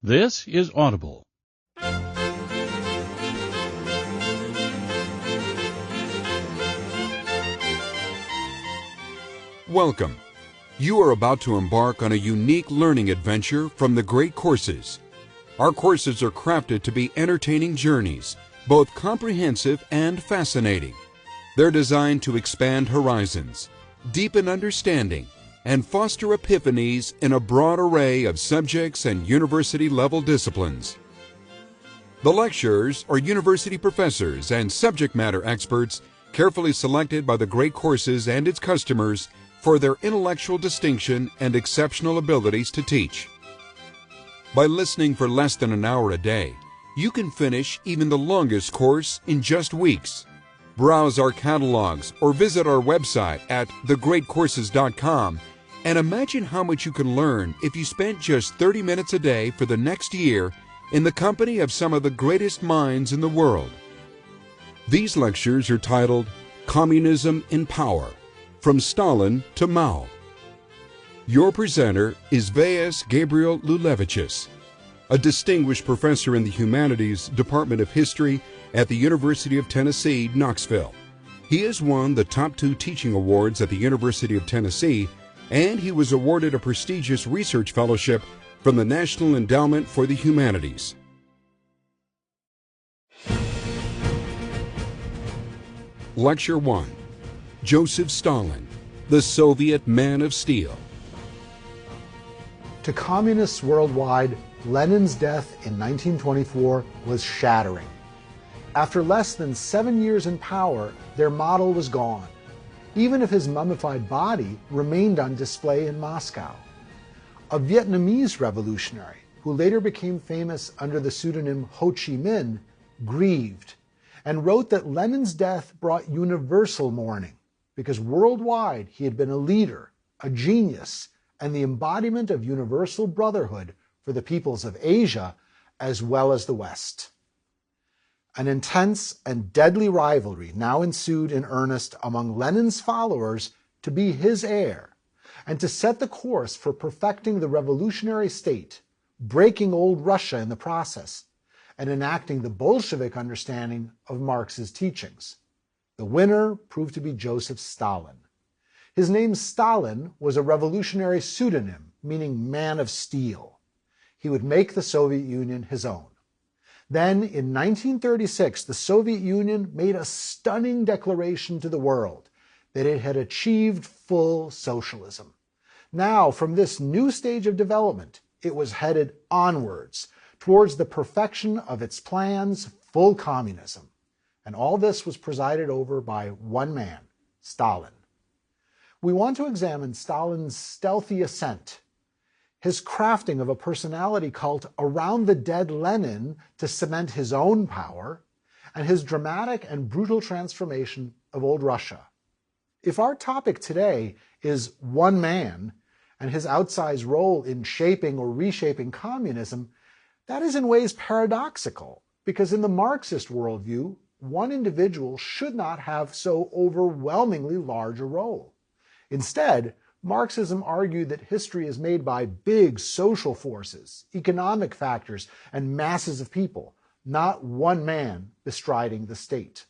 This is Audible. Welcome. You are about to embark on a unique learning adventure from the Great Courses. Our courses are crafted to be entertaining journeys, both comprehensive and fascinating. They're designed to expand horizons, deepen understanding, and foster epiphanies in a broad array of subjects and university-level disciplines. The lecturers are university professors and subject matter experts carefully selected by the Great Courses and its customers for their intellectual distinction and exceptional abilities to teach. By listening for less than an hour a day, you can finish even the longest course in just weeks. Browse our catalogs or visit our website at thegreatcourses.com and imagine how much you can learn if you spent just 30 minutes a day for the next year in the company of some of the greatest minds in the world. These lectures are titled Communism in Power, From Stalin to Mao. Your presenter is V.S. Gabriel Lulevichus, a distinguished professor in the Humanities Department of History at the University of Tennessee, Knoxville. He has won the top 2 teaching awards at the University of Tennessee, and he was awarded a prestigious research fellowship from the National Endowment for the Humanities. Lecture 1. Joseph Stalin, the Soviet Man of Steel. To communists worldwide, Lenin's death in 1924 was shattering. After less than 7 years in power, their model was gone, even if his mummified body remained on display in Moscow. A Vietnamese revolutionary, who later became famous under the pseudonym Ho Chi Minh, grieved and wrote that Lenin's death brought universal mourning because worldwide he had been a leader, a genius, and the embodiment of universal brotherhood for the peoples of Asia as well as the West. An intense and deadly rivalry now ensued in earnest among Lenin's followers to be his heir and to set the course for perfecting the revolutionary state, breaking old Russia in the process, and enacting the Bolshevik understanding of Marx's teachings. The winner proved to be Joseph Stalin. His name Stalin was a revolutionary pseudonym, meaning man of steel. He would make the Soviet Union his own. Then, in 1936, the Soviet Union made a stunning declaration to the world that it had achieved full socialism. Now, from this new stage of development, it was headed onwards towards the perfection of its plans, full communism. And all this was presided over by one man, Stalin. We want to examine Stalin's stealthy ascent, his crafting of a personality cult around the dead Lenin to cement his own power, and his dramatic and brutal transformation of old Russia. If our topic today is one man and his outsized role in shaping or reshaping communism, that is in ways paradoxical, because in the Marxist worldview, one individual should not have so overwhelmingly large a role. Instead, Marxism argued that history is made by big social forces, economic factors, and masses of people, not one man bestriding the state.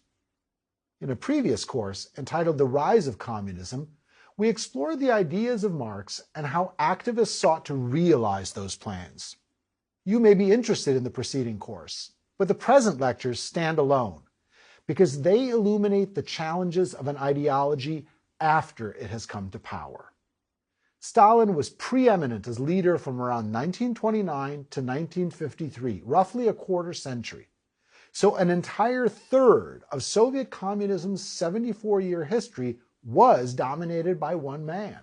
In a previous course entitled The Rise of Communism, we explored the ideas of Marx and how activists sought to realize those plans. You may be interested in the preceding course, but the present lectures stand alone because they illuminate the challenges of an ideology after it has come to power. Stalin was preeminent as leader from around 1929 to 1953, roughly a quarter century. So an entire third of Soviet communism's 74-year history was dominated by one man.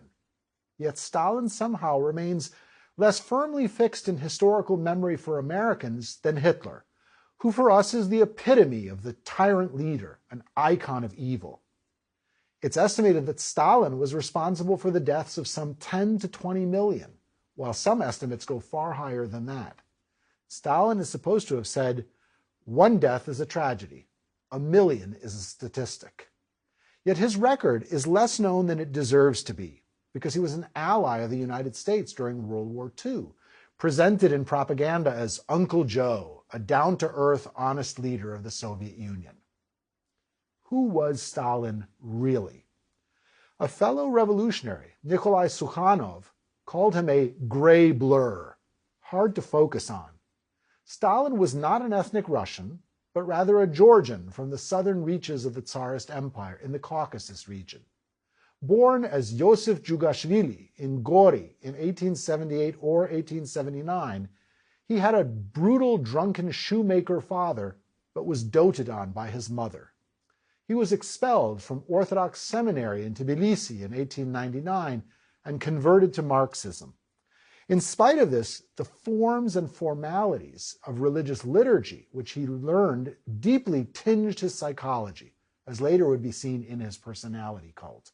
Yet Stalin somehow remains less firmly fixed in historical memory for Americans than Hitler, who for us is the epitome of the tyrant leader, an icon of evil. It's estimated that Stalin was responsible for the deaths of some 10 to 20 million, while some estimates go far higher than that. Stalin is supposed to have said, "One death is a tragedy, a million is a statistic." Yet his record is less known than it deserves to be, because he was an ally of the United States during World War II, presented in propaganda as Uncle Joe, a down-to-earth, honest leader of the Soviet Union. Who was Stalin really? A fellow revolutionary, Nikolai Sukhanov, called him a gray blur, hard to focus on. Stalin was not an ethnic Russian, but rather a Georgian from the southern reaches of the Tsarist Empire in the Caucasus region. Born as Yosef Jugashvili in Gori in 1878 or 1879, he had a brutal, drunken shoemaker father, but was doted on by his mother. He was expelled from Orthodox seminary in Tbilisi in 1899 and converted to Marxism. In spite of this, the forms and formalities of religious liturgy, which he learned, deeply tinged his psychology, as later would be seen in his personality cult.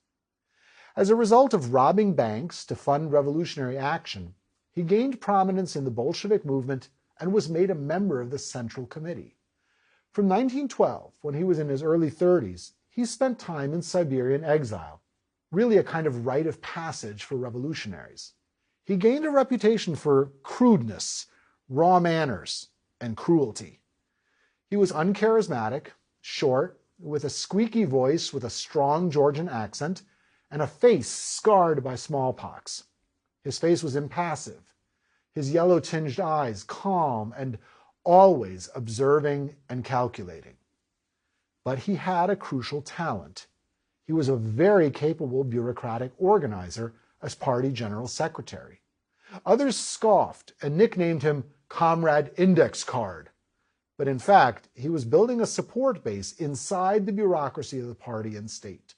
As a result of robbing banks to fund revolutionary action, he gained prominence in the Bolshevik movement and was made a member of the Central Committee. From 1912, when he was in his early 30s, he spent time in Siberian exile, really a kind of rite of passage for revolutionaries. He gained a reputation for crudeness, raw manners, and cruelty. He was uncharismatic, short, with a squeaky voice with a strong Georgian accent, and a face scarred by smallpox. His face was impassive, his yellow-tinged eyes calm and always observing and calculating. But he had a crucial talent. He was a very capable bureaucratic organizer as party general secretary. Others scoffed and nicknamed him Comrade Index Card. But in fact, he was building a support base inside the bureaucracy of the party and state.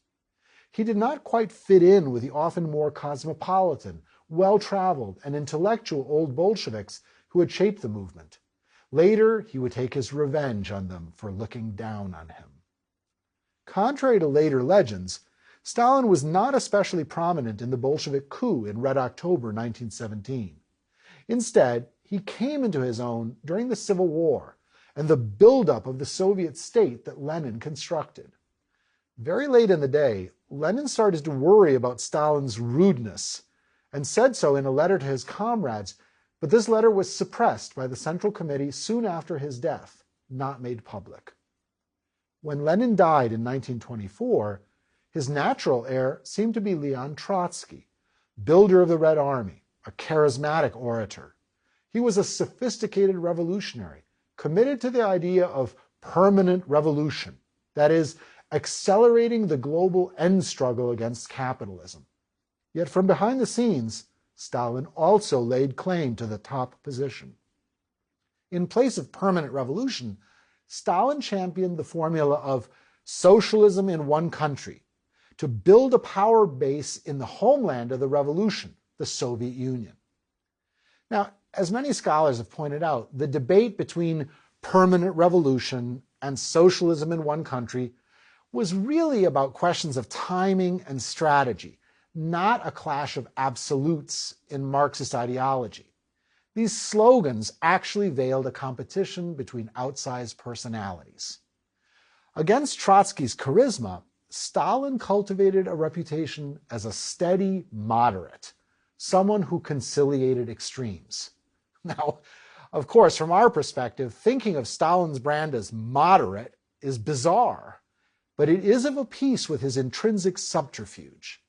He did not quite fit in with the often more cosmopolitan, well-traveled, and intellectual old Bolsheviks who had shaped the movement. Later, he would take his revenge on them for looking down on him. Contrary to later legends, Stalin was not especially prominent in the Bolshevik coup in Red October 1917. Instead, he came into his own during the Civil War and the buildup of the Soviet state that Lenin constructed. Very late in the day, Lenin started to worry about Stalin's rudeness and said so in a letter to his comrades, but this letter was suppressed by the Central Committee soon after his death, not made public. When Lenin died in 1924, his natural heir seemed to be Leon Trotsky, builder of the Red Army, a charismatic orator. He was a sophisticated revolutionary, committed to the idea of permanent revolution, that is, accelerating the global end struggle against capitalism. Yet from behind the scenes, Stalin also laid claim to the top position. In place of permanent revolution, Stalin championed the formula of socialism in one country to build a power base in the homeland of the revolution, the Soviet Union. Now, as many scholars have pointed out, the debate between permanent revolution and socialism in one country was really about questions of timing and strategy, not a clash of absolutes in Marxist ideology. These slogans actually veiled a competition between outsized personalities. Against Trotsky's charisma, Stalin cultivated a reputation as a steady moderate, someone who conciliated extremes. Now, of course, from our perspective, thinking of Stalin's brand as moderate is bizarre, but it is of a piece with his intrinsic subterfuge.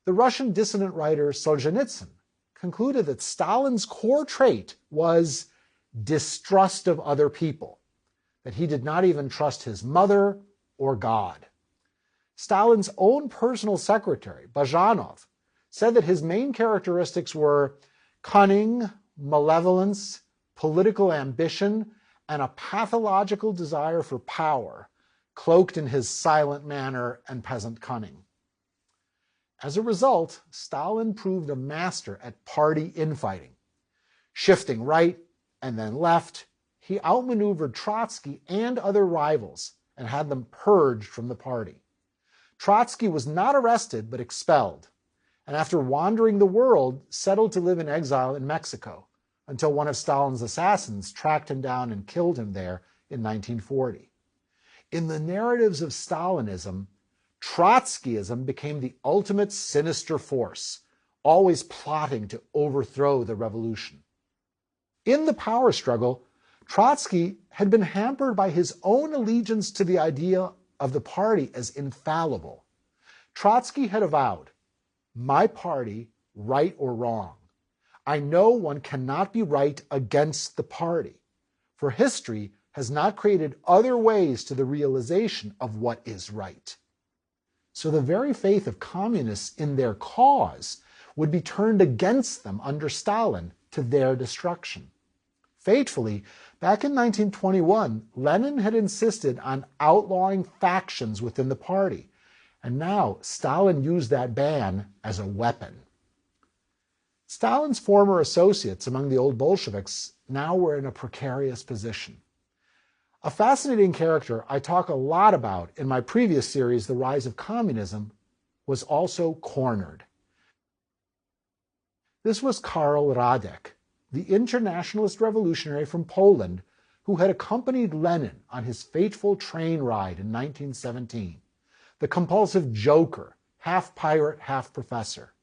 The Russian dissident writer Solzhenitsyn concluded that Stalin's core trait was distrust of other people, that he did not even trust his mother or God. Stalin's own personal secretary, Bazhanov, said that his main characteristics were cunning, malevolence, political ambition, and a pathological desire for power, cloaked in his silent manner and peasant cunning. As a result, Stalin proved a master at party infighting. Shifting right and then left, he outmaneuvered Trotsky and other rivals and had them purged from the party. Trotsky was not arrested but expelled, and after wandering the world, settled to live in exile in Mexico until one of Stalin's assassins tracked him down and killed him there in 1940. In the narratives of Stalinism, Trotskyism became the ultimate sinister force, always plotting to overthrow the revolution. In the power struggle, Trotsky had been hampered by his own allegiance to the idea of the party as infallible. Trotsky had avowed, "My party, right or wrong. I know one cannot be right against the party, for history has not created other ways to the realization of what is right." So the very faith of communists in their cause would be turned against them under Stalin to their destruction. Fatefully, back in 1921, Lenin had insisted on outlawing factions within the party, and now Stalin used that ban as a weapon. Stalin's former associates among the old Bolsheviks now were in a precarious position. A fascinating character I talk a lot about in my previous series, The Rise of Communism, was also cornered. This was Karl Radek, the internationalist revolutionary from Poland who had accompanied Lenin on his fateful train ride in 1917, the compulsive joker, half pirate, half professor.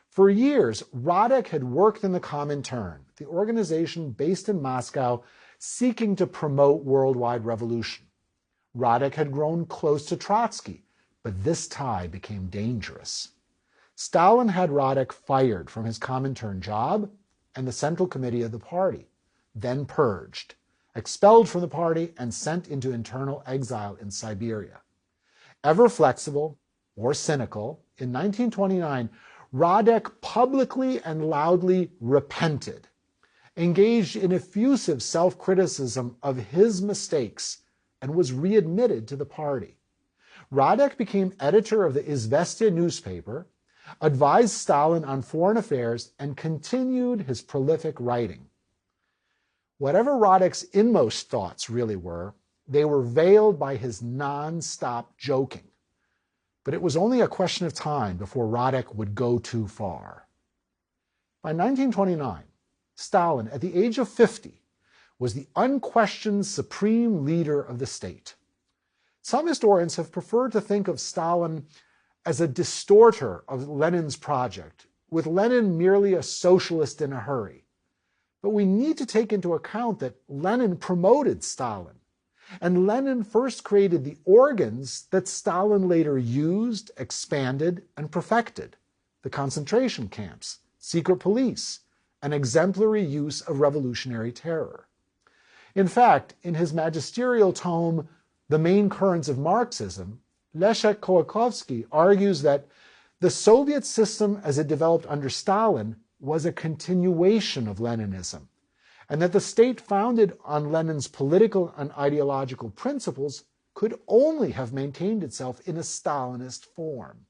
For years, Radek had worked in the Comintern, the organization based in Moscow seeking to promote worldwide revolution. Radek had grown close to Trotsky, but this tie became dangerous. Stalin had Radek fired from his Comintern job and the Central Committee of the party, then purged, expelled from the party, and sent into internal exile in Siberia. Ever flexible or cynical, in 1929, Radek publicly and loudly repented, engaged in effusive self-criticism of his mistakes, and was readmitted to the party. Radek became editor of the Izvestia newspaper, advised Stalin on foreign affairs, and continued his prolific writing. Whatever Radek's inmost thoughts really were, they were veiled by his non-stop joking. But it was only a question of time before Radek would go too far. By 1929, Stalin, at the age of 50, was the unquestioned supreme leader of the state. Some historians have preferred to think of Stalin as a distorter of Lenin's project, with Lenin merely a socialist in a hurry. But we need to take into account that Lenin promoted Stalin, and Lenin first created the organs that Stalin later used, expanded, and perfected: the concentration camps, secret police, and exemplary use of revolutionary terror. In fact, in his magisterial tome, The Main Currents of Marxism, Leszek Kołakowski argues that the Soviet system as it developed under Stalin was a continuation of Leninism, and that the state founded on Lenin's political and ideological principles could only have maintained itself in a Stalinist form.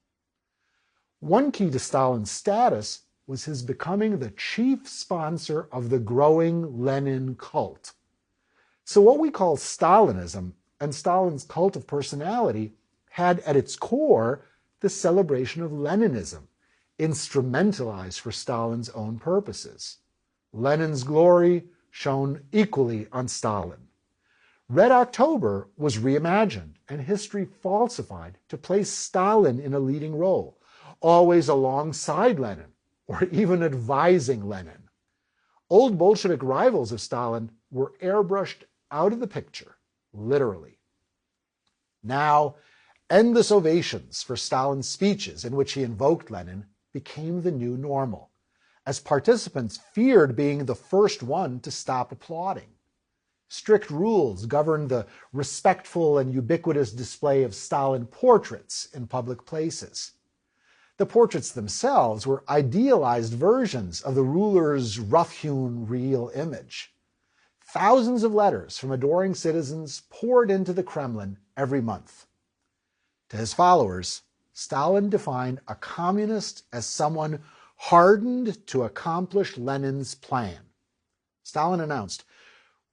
One key to Stalin's status was his becoming the chief sponsor of the growing Lenin cult. So what we call Stalinism and Stalin's cult of personality had at its core the celebration of Leninism, instrumentalized for Stalin's own purposes. Lenin's glory shone equally on Stalin. Red October was reimagined and history falsified to place Stalin in a leading role, always alongside Lenin or even advising Lenin. Old Bolshevik rivals of Stalin were airbrushed out of the picture, literally. Now, endless ovations for Stalin's speeches in which he invoked Lenin became the new normal, as participants feared being the first one to stop applauding. Strict rules governed the respectful and ubiquitous display of Stalin portraits in public places. The portraits themselves were idealized versions of the ruler's rough-hewn real image. Thousands of letters from adoring citizens poured into the Kremlin every month. To his followers, Stalin defined a communist as someone hardened to accomplish Lenin's plan. Stalin announced,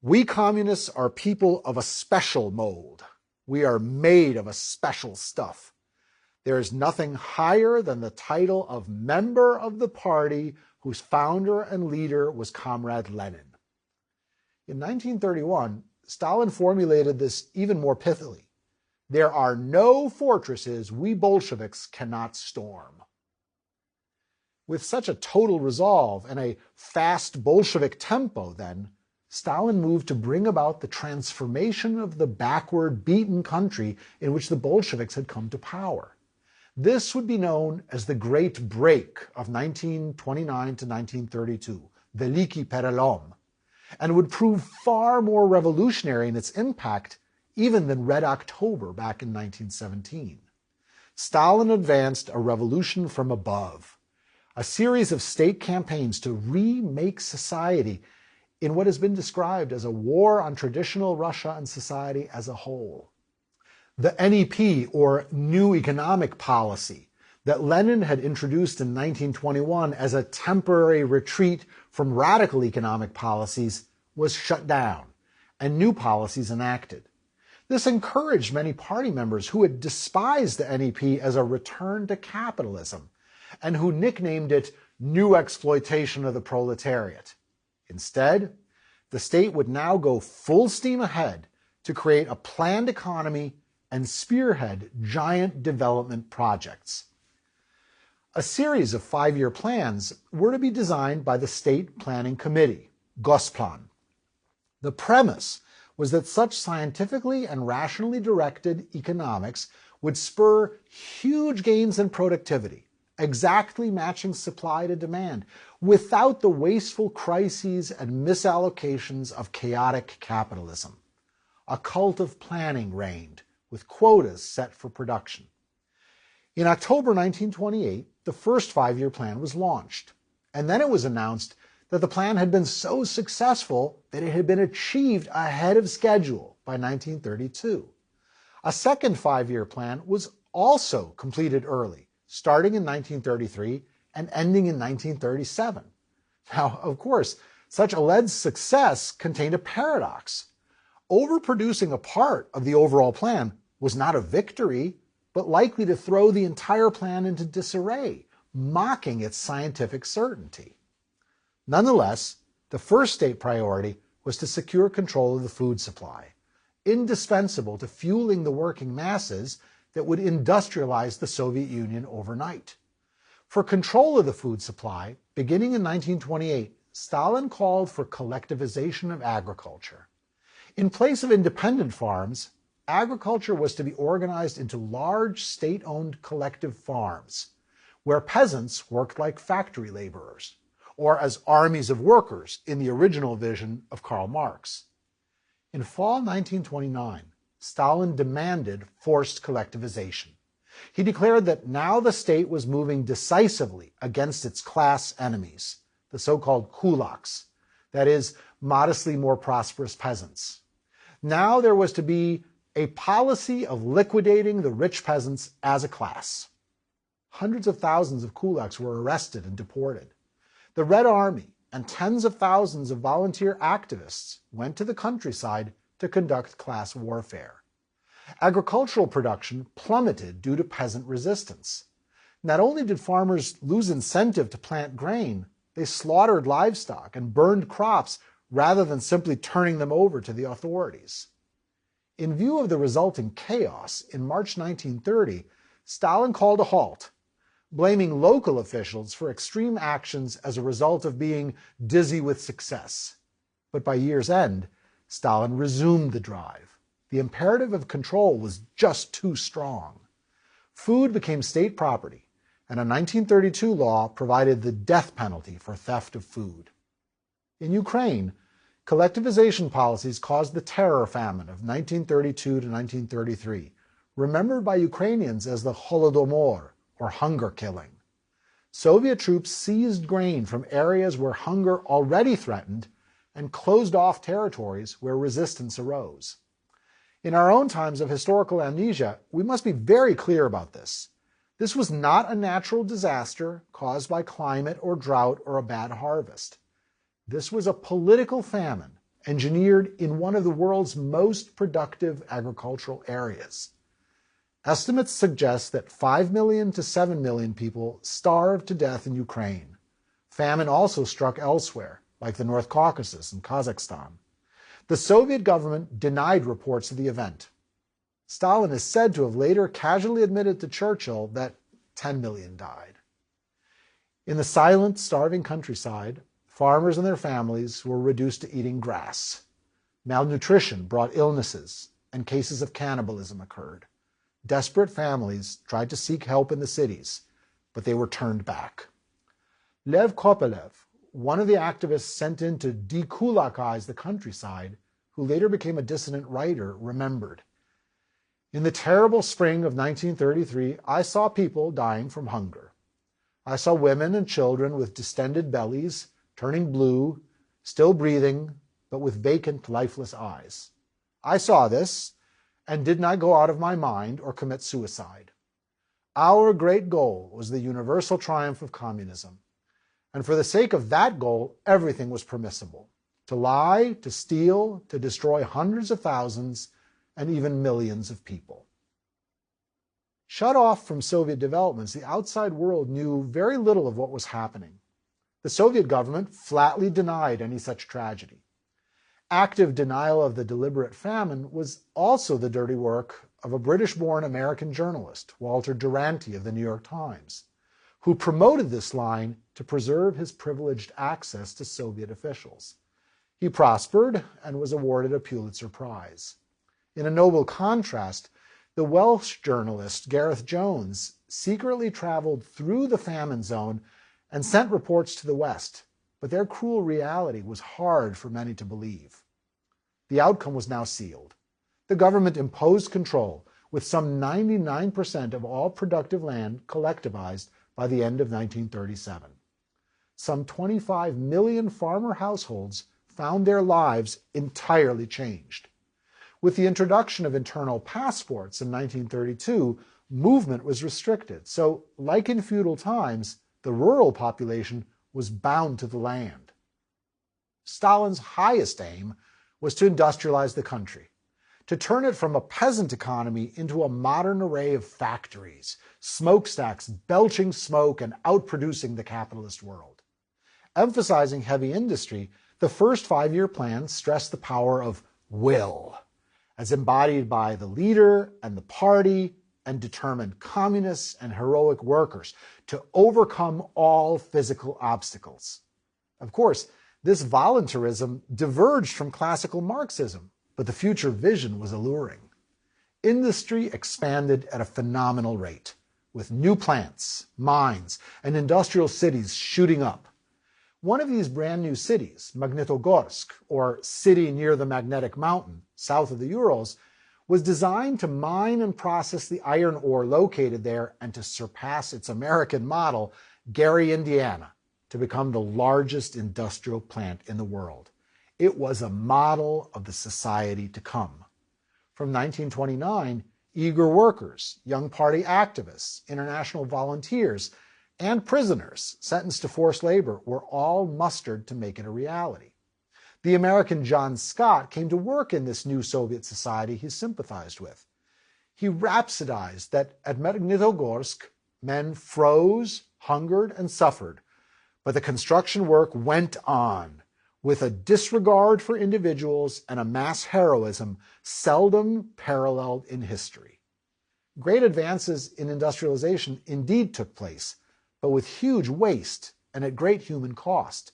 "We communists are people of a special mold. We are made of a special stuff. There is nothing higher than the title of member of the party whose founder and leader was Comrade Lenin." In 1931, Stalin formulated this even more pithily: "There are no fortresses we Bolsheviks cannot storm." With such a total resolve and a fast Bolshevik tempo, then, Stalin moved to bring about the transformation of the backward, beaten country in which the Bolsheviks had come to power. This would be known as the Great Break of 1929 to 1932, Veliki Perelom, and would prove far more revolutionary in its impact even than Red October back in 1917. Stalin advanced a revolution from above, a series of state campaigns to remake society in what has been described as a war on traditional Russia and society as a whole. The NEP, or New Economic Policy, that Lenin had introduced in 1921 as a temporary retreat from radical economic policies, was shut down and new policies enacted. This encouraged many party members who had despised the NEP as a return to capitalism and who nicknamed it new exploitation of the proletariat. Instead, the state would now go full steam ahead to create a planned economy and spearhead giant development projects. A series of 5-year plans were to be designed by the State Planning Committee, Gosplan. The premise was that such scientifically and rationally directed economics would spur huge gains in productivity, exactly matching supply to demand, without the wasteful crises and misallocations of chaotic capitalism. A cult of planning reigned, with quotas set for production. In October 1928, the first 5-year plan was launched, and then it was announced that the plan had been so successful that it had been achieved ahead of schedule by 1932. A second 5-year plan was also completed early, starting in 1933 and ending in 1937. Now, of course, such alleged success contained a paradox. Overproducing a part of the overall plan was not a victory, but likely to throw the entire plan into disarray, mocking its scientific certainty. Nonetheless, the first state priority was to secure control of the food supply, indispensable to fueling the working masses that would industrialize the Soviet Union overnight. For control of the food supply, beginning in 1928, Stalin called for collectivization of agriculture. In place of independent farms, agriculture was to be organized into large state-owned collective farms, where peasants worked like factory laborers, or as armies of workers in the original vision of Karl Marx. In fall 1929, Stalin demanded forced collectivization. He declared that now the state was moving decisively against its class enemies, the so-called kulaks, that is, modestly more prosperous peasants. Now there was to be a policy of liquidating the rich peasants as a class. Hundreds of thousands of kulaks were arrested and deported. The Red Army and tens of thousands of volunteer activists went to the countryside to conduct class warfare. Agricultural production plummeted due to peasant resistance. Not only did farmers lose incentive to plant grain, they slaughtered livestock and burned crops rather than simply turning them over to the authorities. In view of the resulting chaos, in March 1930, Stalin called a halt, blaming local officials for extreme actions as a result of being dizzy with success. But by year's end, Stalin resumed the drive. The imperative of control was just too strong. Food became state property, and a 1932 law provided the death penalty for theft of food. In Ukraine, collectivization policies caused the terror famine of 1932 to 1933, remembered by Ukrainians as the Holodomor, or hunger killing. Soviet troops seized grain from areas where hunger already threatened and closed off territories where resistance arose. In our own times of historical amnesia, we must be very clear about this. This was not a natural disaster caused by climate or drought or a bad harvest. This was a political famine engineered in one of the world's most productive agricultural areas. Estimates suggest that 5 million to 7 million people starved to death in Ukraine. Famine also struck elsewhere, like the North Caucasus and Kazakhstan. The Soviet government denied reports of the event. Stalin is said to have later casually admitted to Churchill that 10 million died. In the silent, starving countryside, farmers and their families were reduced to eating grass. Malnutrition brought illnesses, and cases of cannibalism occurred. Desperate families tried to seek help in the cities, but they were turned back. Lev Kopelev, one of the activists sent in to de-Kulakize the countryside, who later became a dissident writer, remembered. In the terrible spring of 1933, I saw people dying from hunger. I saw women and children with distended bellies, turning blue, still breathing, but with vacant, lifeless eyes. I saw this and did not go out of my mind or commit suicide. Our great goal was the universal triumph of communism. And for the sake of that goal, everything was permissible. To lie, to steal, to destroy hundreds of thousands, and even millions of people. Shut off from Soviet developments, the outside world knew very little of what was happening. The Soviet government flatly denied any such tragedy. Active denial of the deliberate famine was also the dirty work of a British-born American journalist, Walter Duranty of the New York Times, who promoted this line to preserve his privileged access to Soviet officials. He prospered and was awarded a Pulitzer Prize. In a noble contrast, the Welsh journalist Gareth Jones secretly traveled through the famine zone and sent reports to the West, but their cruel reality was hard for many to believe. The outcome was now sealed. The government imposed control, with some 99% of all productive land collectivized by the end of 1937. Some 25 million farmer households found their lives entirely changed. With the introduction of internal passports in 1932, movement was restricted, so, like in feudal times, the rural population was bound to the land. Stalin's highest aim was to industrialize the country, to turn it from a peasant economy into a modern array of factories, smokestacks belching smoke and outproducing the capitalist world. Emphasizing heavy industry, the first 5-year plan stressed the power of will, as embodied by the leader and the party, and determined communists and heroic workers to overcome all physical obstacles. Of course, this voluntarism diverged from classical Marxism, but the future vision was alluring. Industry expanded at a phenomenal rate, with new plants, mines, and industrial cities shooting up. One of these brand new cities, Magnitogorsk, or City Near the Magnetic Mountain, south of the Urals, was designed to mine and process the iron ore located there and to surpass its American model, Gary, Indiana, to become the largest industrial plant in the world. It was a model of the society to come. From 1929, eager workers, young party activists, international volunteers, and prisoners sentenced to forced labor were all mustered to make it a reality. The American John Scott came to work in this new Soviet society he sympathized with. He rhapsodized that at Magnitogorsk, men froze, hungered, and suffered, but the construction work went on with a disregard for individuals and a mass heroism seldom paralleled in history. Great advances in industrialization indeed took place, but with huge waste and at great human cost.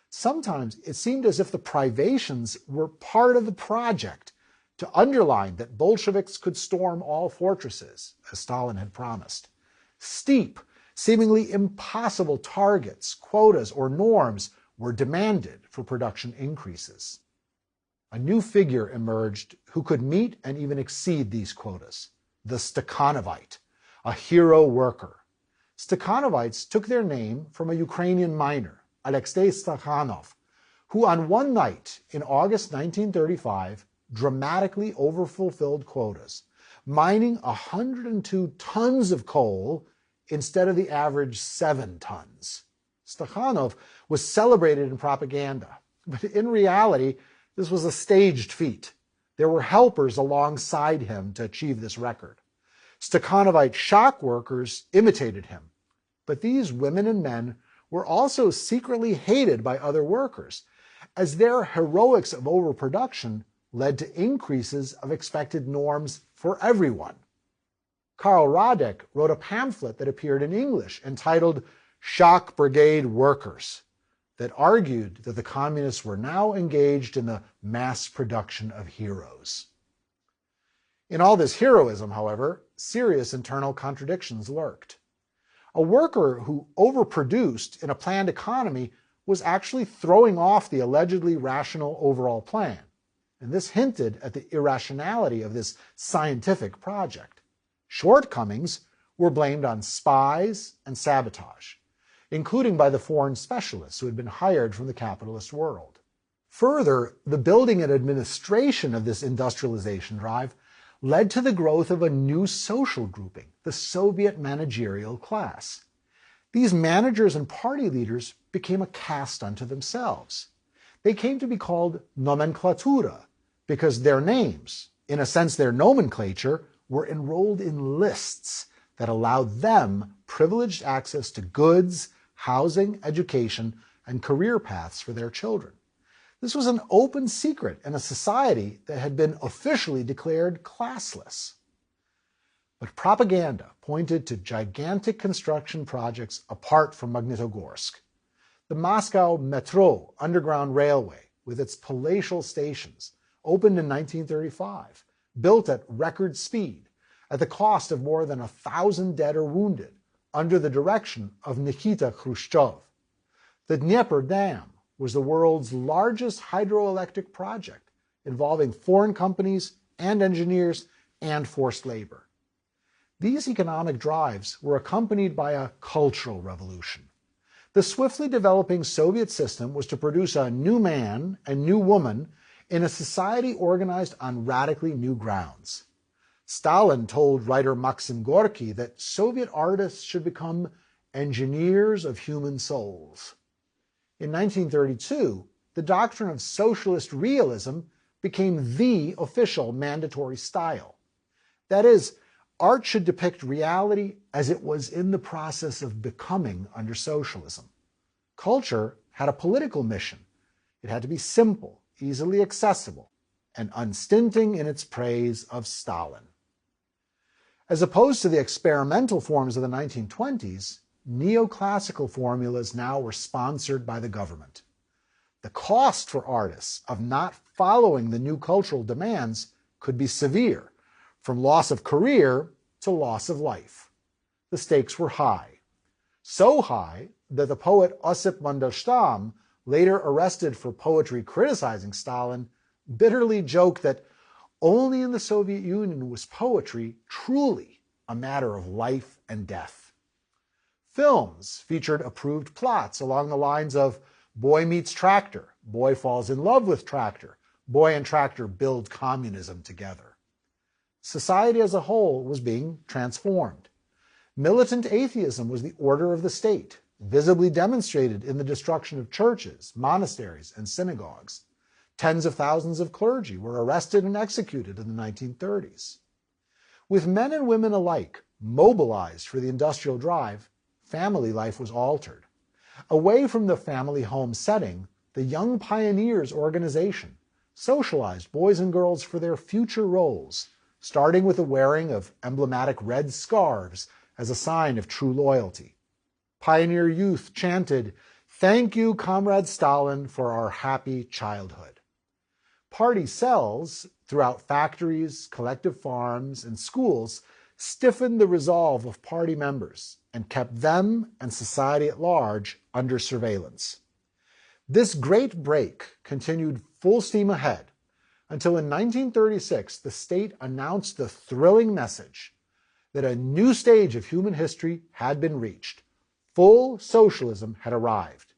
Sometimes it seemed as if the privations were part of the project to underline that Bolsheviks could storm all fortresses, as Stalin had promised. Steep, seemingly impossible targets, quotas, or norms were demanded for production increases. A new figure emerged who could meet and even exceed these quotas, the Stakhanovite, a hero worker. Stakhanovites took their name from a Ukrainian miner, Alexei Stakhanov, who on one night in August 1935 dramatically overfulfilled quotas, mining 102 tons of coal instead of the average 7 tons. Stakhanov was celebrated in propaganda, but in reality, this was a staged feat. There were helpers alongside him to achieve this record. Stakhanovite shock workers imitated him, but these women and men were also secretly hated by other workers, as their heroics of overproduction led to increases of expected norms for everyone. Karl Radek wrote a pamphlet that appeared in English entitled shock brigade workers that argued that the communists were now engaged in the mass production of heroes. In all this heroism, however, serious internal contradictions lurked. A worker who overproduced in a planned economy was actually throwing off the allegedly rational overall plan, and this hinted at the irrationality of this scientific project. Shortcomings were blamed on spies and sabotage, including by the foreign specialists who had been hired from the capitalist world. Further, the building and administration of this industrialization drive led to the growth of a new social grouping, the Soviet managerial class. These managers and party leaders became a caste unto themselves. They came to be called nomenklatura because their names, in a sense their nomenclature, were enrolled in lists that allowed them privileged access to goods, housing, education, and career paths for their children. This was an open secret in a society that had been officially declared classless. But propaganda pointed to gigantic construction projects apart from Magnitogorsk. The Moscow Metro underground railway, with its palatial stations, opened in 1935, built at record speed, at the cost of more than 1,000 dead or wounded, under the direction of Nikita Khrushchev. The Dnieper Dam was the world's largest hydroelectric project, involving foreign companies and engineers and forced labor. These economic drives were accompanied by a cultural revolution. The swiftly developing Soviet system was to produce a new man and new woman in a society organized on radically new grounds. Stalin told writer Maxim Gorky that Soviet artists should become engineers of human souls. In 1932, the doctrine of socialist realism became the official mandatory style. That is, art should depict reality as it was in the process of becoming under socialism. Culture had a political mission. It had to be simple, easily accessible, and unstinting in its praise of Stalin. As opposed to the experimental forms of the 1920s, neoclassical formulas now were sponsored by the government. The cost for artists of not following the new cultural demands could be severe, from loss of career to loss of life. The stakes were high. So high that the poet Osip Mandelstam, later arrested for poetry criticizing Stalin, bitterly joked that only in the Soviet Union was poetry truly a matter of life and death. Films featured approved plots along the lines of boy meets tractor, boy falls in love with tractor, boy and tractor build communism together. Society as a whole was being transformed. Militant atheism was the order of the state, visibly demonstrated in the destruction of churches, monasteries, and synagogues. Tens of thousands of clergy were arrested and executed in the 1930s. With men and women alike mobilized for the industrial drive, family life was altered. Away from the family home setting, the Young Pioneers organization socialized boys and girls for their future roles, starting with the wearing of emblematic red scarves as a sign of true loyalty. Pioneer youth chanted, "Thank you, Comrade Stalin, for our happy childhood." Party cells throughout factories, collective farms, and schools stiffened the resolve of party members and kept them and society at large under surveillance. This great break continued full steam ahead until in 1936 the state announced the thrilling message that a new stage of human history had been reached. Full socialism had arrived,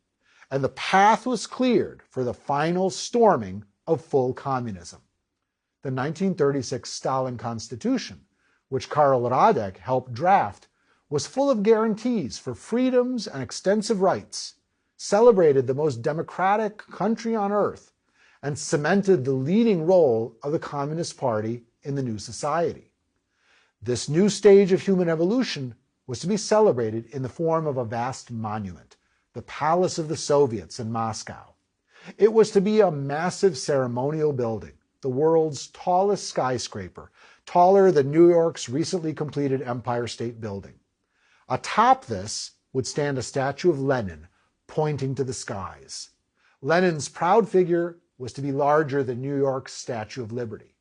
and the path was cleared for the final storming of full communism. The 1936 Stalin Constitution, which Karl Radek helped draft, was full of guarantees for freedoms and extensive rights, celebrated the most democratic country on earth, and cemented the leading role of the Communist Party in the new society. This new stage of human evolution was to be celebrated in the form of a vast monument, the Palace of the Soviets in Moscow. It was to be a massive ceremonial building, the world's tallest skyscraper, taller than New York's recently completed Empire State Building. Atop this would stand a statue of Lenin pointing to the skies. Lenin's proud figure was to be larger than New York's Statue of Liberty.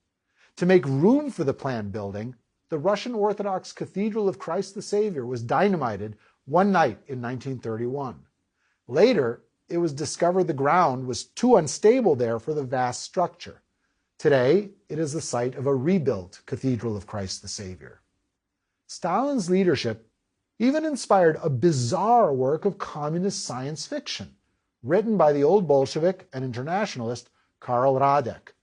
To make room for the planned building, the Russian Orthodox Cathedral of Christ the Savior was dynamited one night in 1931. Later, it was discovered the ground was too unstable there for the vast structure. Today, it is the site of a rebuilt Cathedral of Christ the Savior. Stalin's leadership even inspired a bizarre work of communist science fiction, written by the old Bolshevik and internationalist Karl Radek.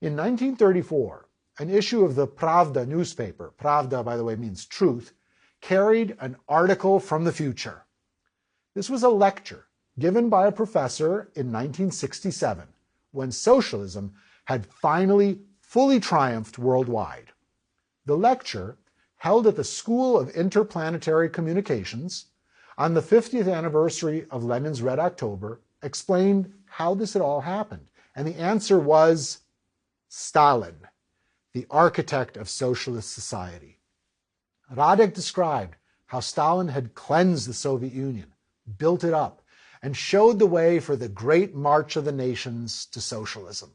In 1934, an issue of the Pravda newspaper, Pravda, by the way, means truth, carried an article from the future. This was a lecture given by a professor in 1967, when socialism had finally fully triumphed worldwide. The lecture, held at the School of Interplanetary Communications on the 50th anniversary of Lenin's Red October, explained how this had all happened. And the answer was Stalin, the architect of socialist society. Radek described how Stalin had cleansed the Soviet Union, built it up, and showed the way for the great march of the nations to socialism.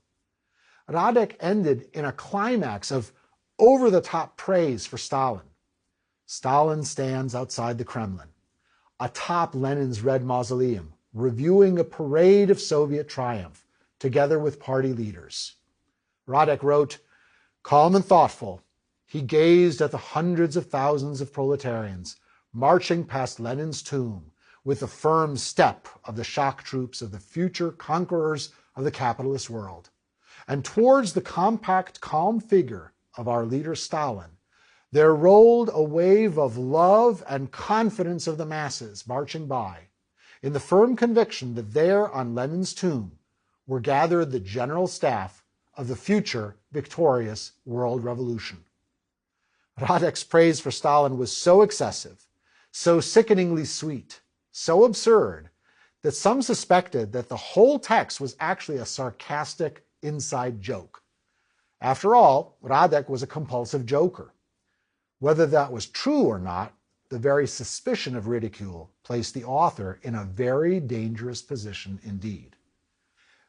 Radek ended in a climax of over-the-top praise for Stalin. Stalin stands outside the Kremlin, atop Lenin's Red Mausoleum, reviewing a parade of Soviet triumph, together with party leaders. Radek wrote, "Calm and thoughtful, he gazed at the hundreds of thousands of proletarians marching past Lenin's tomb with the firm step of the shock troops of the future conquerors of the capitalist world. And towards the compact, calm figure of our leader Stalin, there rolled a wave of love and confidence of the masses marching by, in the firm conviction that there on Lenin's tomb were gathered the general staff of the future victorious world revolution." Radek's praise for Stalin was so excessive, so sickeningly sweet, so absurd, that some suspected that the whole text was actually a sarcastic inside joke. After all, Radek was a compulsive joker. Whether that was true or not, the very suspicion of ridicule placed the author in a very dangerous position indeed.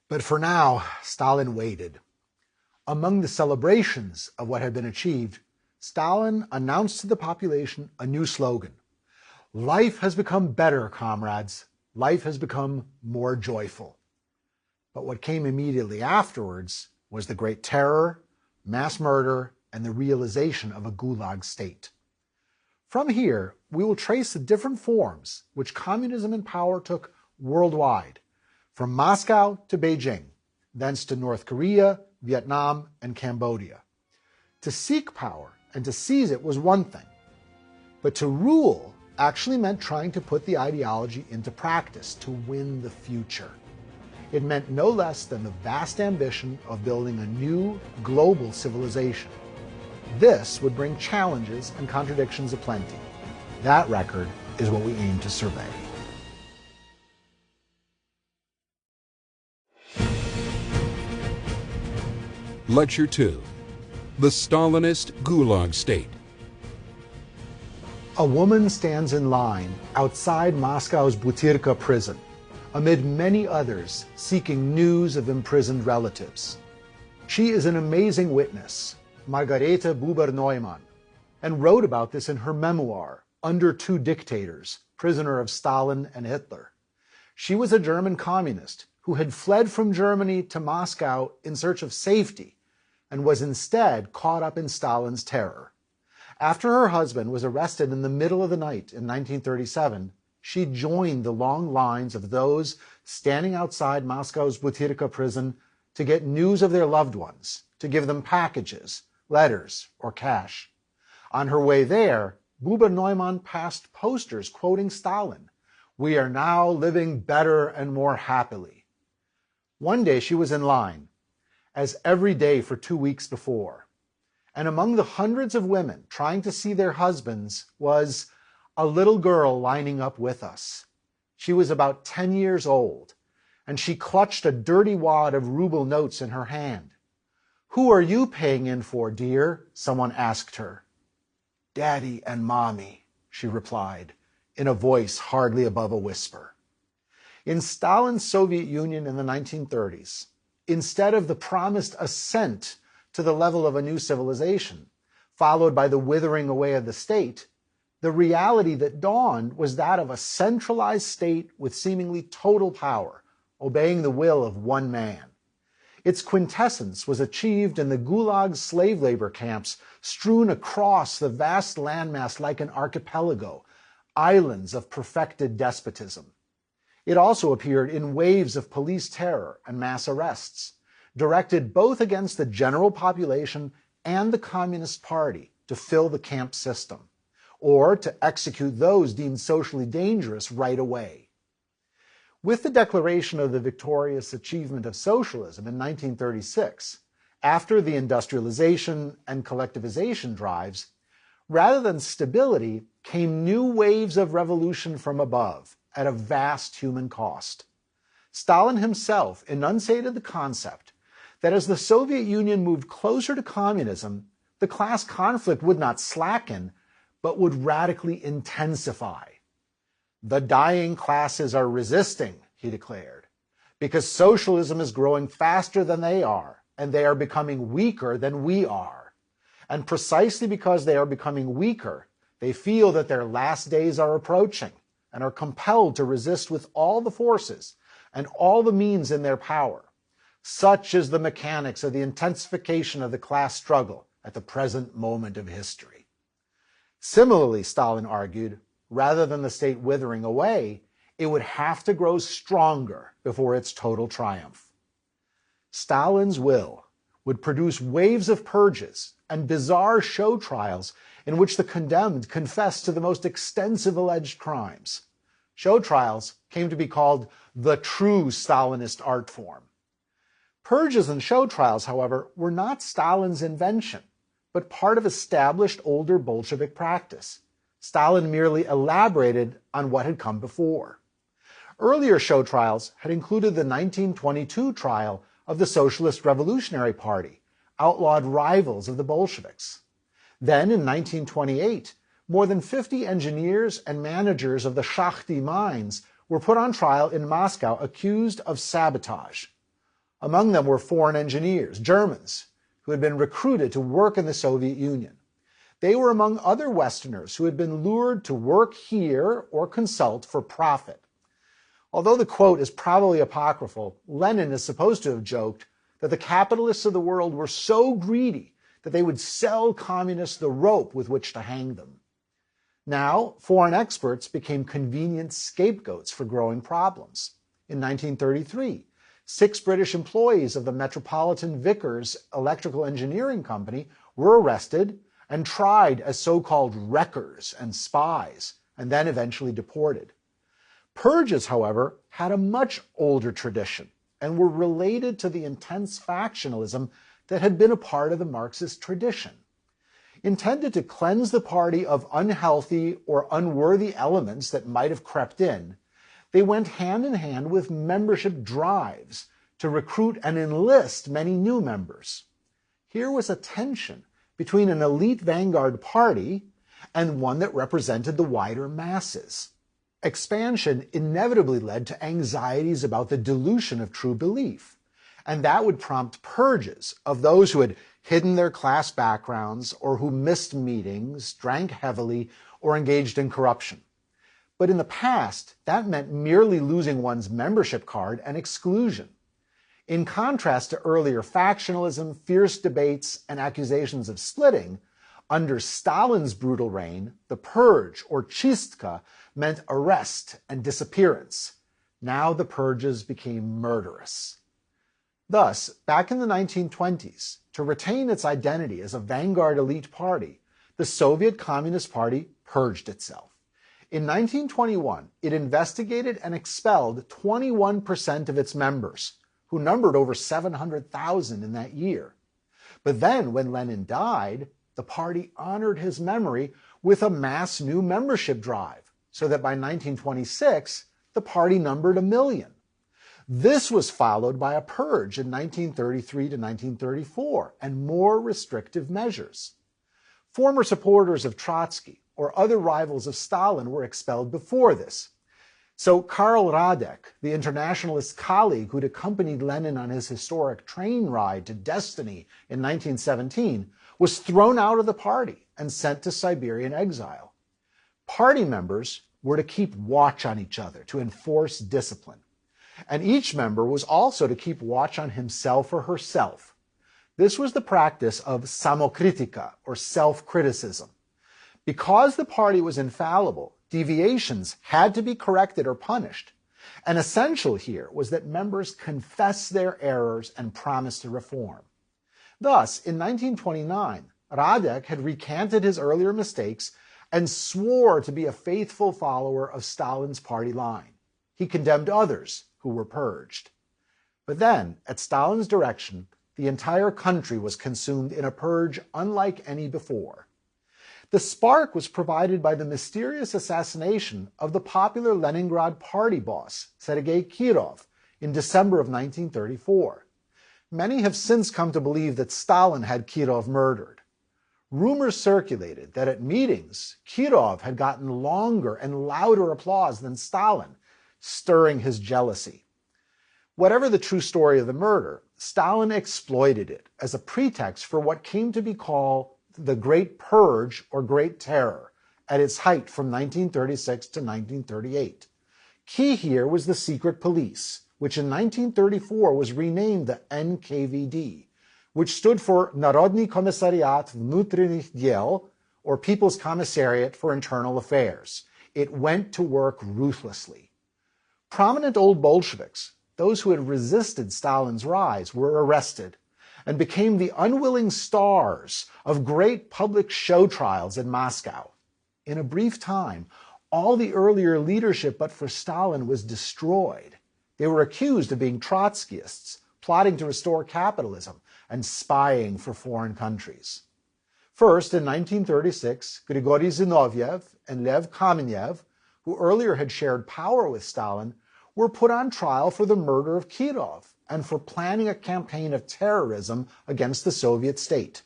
But for now, Stalin waited. Among the celebrations of what had been achieved, Stalin announced to the population a new slogan: "Life has become better, comrades. Life has become more joyful." But what came immediately afterwards was the Great Terror, mass murder, and the realization of a gulag state. From here, we will trace the different forms which communism in power took worldwide, from Moscow to Beijing, thence to North Korea, Vietnam, and Cambodia. To seek power and to seize it was one thing, but to rule actually meant trying to put the ideology into practice to win the future. It meant no less than the vast ambition of building a new global civilization. This would bring challenges and contradictions aplenty. That record is what we aim to survey. Lecture 2. The Stalinist Gulag State. A woman stands in line outside Moscow's Butyrka prison, amid many others seeking news of imprisoned relatives. She is an amazing witness, Margareta Buber-Neumann, and wrote about this in her memoir, Under Two Dictators, Prisoner of Stalin and Hitler. She was a German communist who had fled from Germany to Moscow in search of safety and was instead caught up in Stalin's terror. After her husband was arrested in the middle of the night in 1937, she joined the long lines of those standing outside Moscow's Butyrka prison to get news of their loved ones, to give them packages, letters, or cash. On her way there, Buber-Neumann passed posters quoting Stalin, "We are now living better and more happily." One day she was in line, as every day for 2 weeks before, and among the hundreds of women trying to see their husbands was a little girl lining up with us. She was about 10 years old, and she clutched a dirty wad of ruble notes in her hand. "Who are you paying in for, dear?" someone asked her. "Daddy and Mommy," she replied in a voice hardly above a whisper. In Stalin's Soviet Union in the 1930s, instead of the promised ascent to the level of a new civilization, followed by the withering away of the state, the reality that dawned was that of a centralized state with seemingly total power, obeying the will of one man. Its quintessence was achieved in the Gulag slave labor camps strewn across the vast landmass like an archipelago, islands of perfected despotism. It also appeared in waves of police terror and mass arrests, directed both against the general population and the Communist Party to fill the camp system, or to execute those deemed socially dangerous right away. With the declaration of the victorious achievement of socialism in 1936, after the industrialization and collectivization drives, rather than stability came new waves of revolution from above at a vast human cost. Stalin himself enunciated the concept that as the Soviet Union moved closer to communism, the class conflict would not slacken, but would radically intensify. The dying classes are resisting, he declared, because socialism is growing faster than they are, and they are becoming weaker than we are. And precisely because they are becoming weaker, they feel that their last days are approaching and are compelled to resist with all the forces and all the means in their power. Such is the mechanics of the intensification of the class struggle at the present moment of history. Similarly, Stalin argued, rather than the state withering away, it would have to grow stronger before its total triumph. Stalin's will would produce waves of purges and bizarre show trials in which the condemned confessed to the most extensive alleged crimes. Show trials came to be called the true Stalinist art form. Purges and show trials, however, were not Stalin's invention, but part of established older Bolshevik practice. Stalin merely elaborated on what had come before. Earlier show trials had included the 1922 trial of the Socialist Revolutionary Party, outlawed rivals of the Bolsheviks. Then, in 1928, more than 50 engineers and managers of the Shakhty mines were put on trial in Moscow accused of sabotage. Among them were foreign engineers, Germans, who had been recruited to work in the Soviet Union. They were among other Westerners who had been lured to work here or consult for profit. Although the quote is probably apocryphal, Lenin is supposed to have joked that the capitalists of the world were so greedy that they would sell communists the rope with which to hang them. Now, foreign experts became convenient scapegoats for growing problems. In 1933, 6 British employees of the Metropolitan Vickers Electrical Engineering Company were arrested and tried as so-called wreckers and spies, and then eventually deported. Purges, however, had a much older tradition and were related to the intense factionalism that had been a part of the Marxist tradition. Intended to cleanse the party of unhealthy or unworthy elements that might have crept in, they went hand in hand with membership drives to recruit and enlist many new members. Here was a tension between an elite vanguard party and one that represented the wider masses. Expansion inevitably led to anxieties about the dilution of true belief, and that would prompt purges of those who had hidden their class backgrounds or who missed meetings, drank heavily, or engaged in corruption. But in the past, that meant merely losing one's membership card and exclusion. In contrast to earlier factionalism, fierce debates, and accusations of splitting, under Stalin's brutal reign, the purge, or chistka, meant arrest and disappearance. Now the purges became murderous. Thus, back in the 1920s, to retain its identity as a vanguard elite party, the Soviet Communist Party purged itself. In 1921, it investigated and expelled 21% of its members, who numbered over 700,000 in that year. But then, when Lenin died, the party honored his memory with a mass new membership drive, so that by 1926, the party numbered 1 million. This was followed by a purge in 1933 to 1934 and more restrictive measures. Former supporters of Trotsky or other rivals of Stalin were expelled before this. So Karl Radek, the internationalist colleague who'd accompanied Lenin on his historic train ride to destiny in 1917, was thrown out of the party and sent to Siberian exile. Party members were to keep watch on each other, to enforce discipline. And each member was also to keep watch on himself or herself. This was the practice of samokritika, or self-criticism. Because the party was infallible, deviations had to be corrected or punished. And essential here was that members confess their errors and promise to reform. Thus, in 1929, Radek had recanted his earlier mistakes and swore to be a faithful follower of Stalin's party line. He condemned others who were purged. But then, at Stalin's direction, the entire country was consumed in a purge unlike any before. The spark was provided by the mysterious assassination of the popular Leningrad party boss, Sergei Kirov, in December of 1934. Many have since come to believe that Stalin had Kirov murdered. Rumors circulated that at meetings, Kirov had gotten longer and louder applause than Stalin, stirring his jealousy. Whatever the true story of the murder, Stalin exploited it as a pretext for what came to be called the Great Purge or Great Terror at its height from 1936 to 1938. Key here was the secret police, which in 1934 was renamed the NKVD, which stood for Narodny Komissariat Vnutrinykh Dел, or People's Commissariat for Internal Affairs. It went to work ruthlessly. Prominent old Bolsheviks, those who had resisted Stalin's rise, were arrested and became the unwilling stars of great public show trials in Moscow. In a brief time, all the earlier leadership but for Stalin was destroyed. They were accused of being Trotskyists, plotting to restore capitalism, and spying for foreign countries. First, in 1936, Grigory Zinoviev and Lev Kamenev, who earlier had shared power with Stalin, were put on trial for the murder of Kirov and for planning a campaign of terrorism against the Soviet state.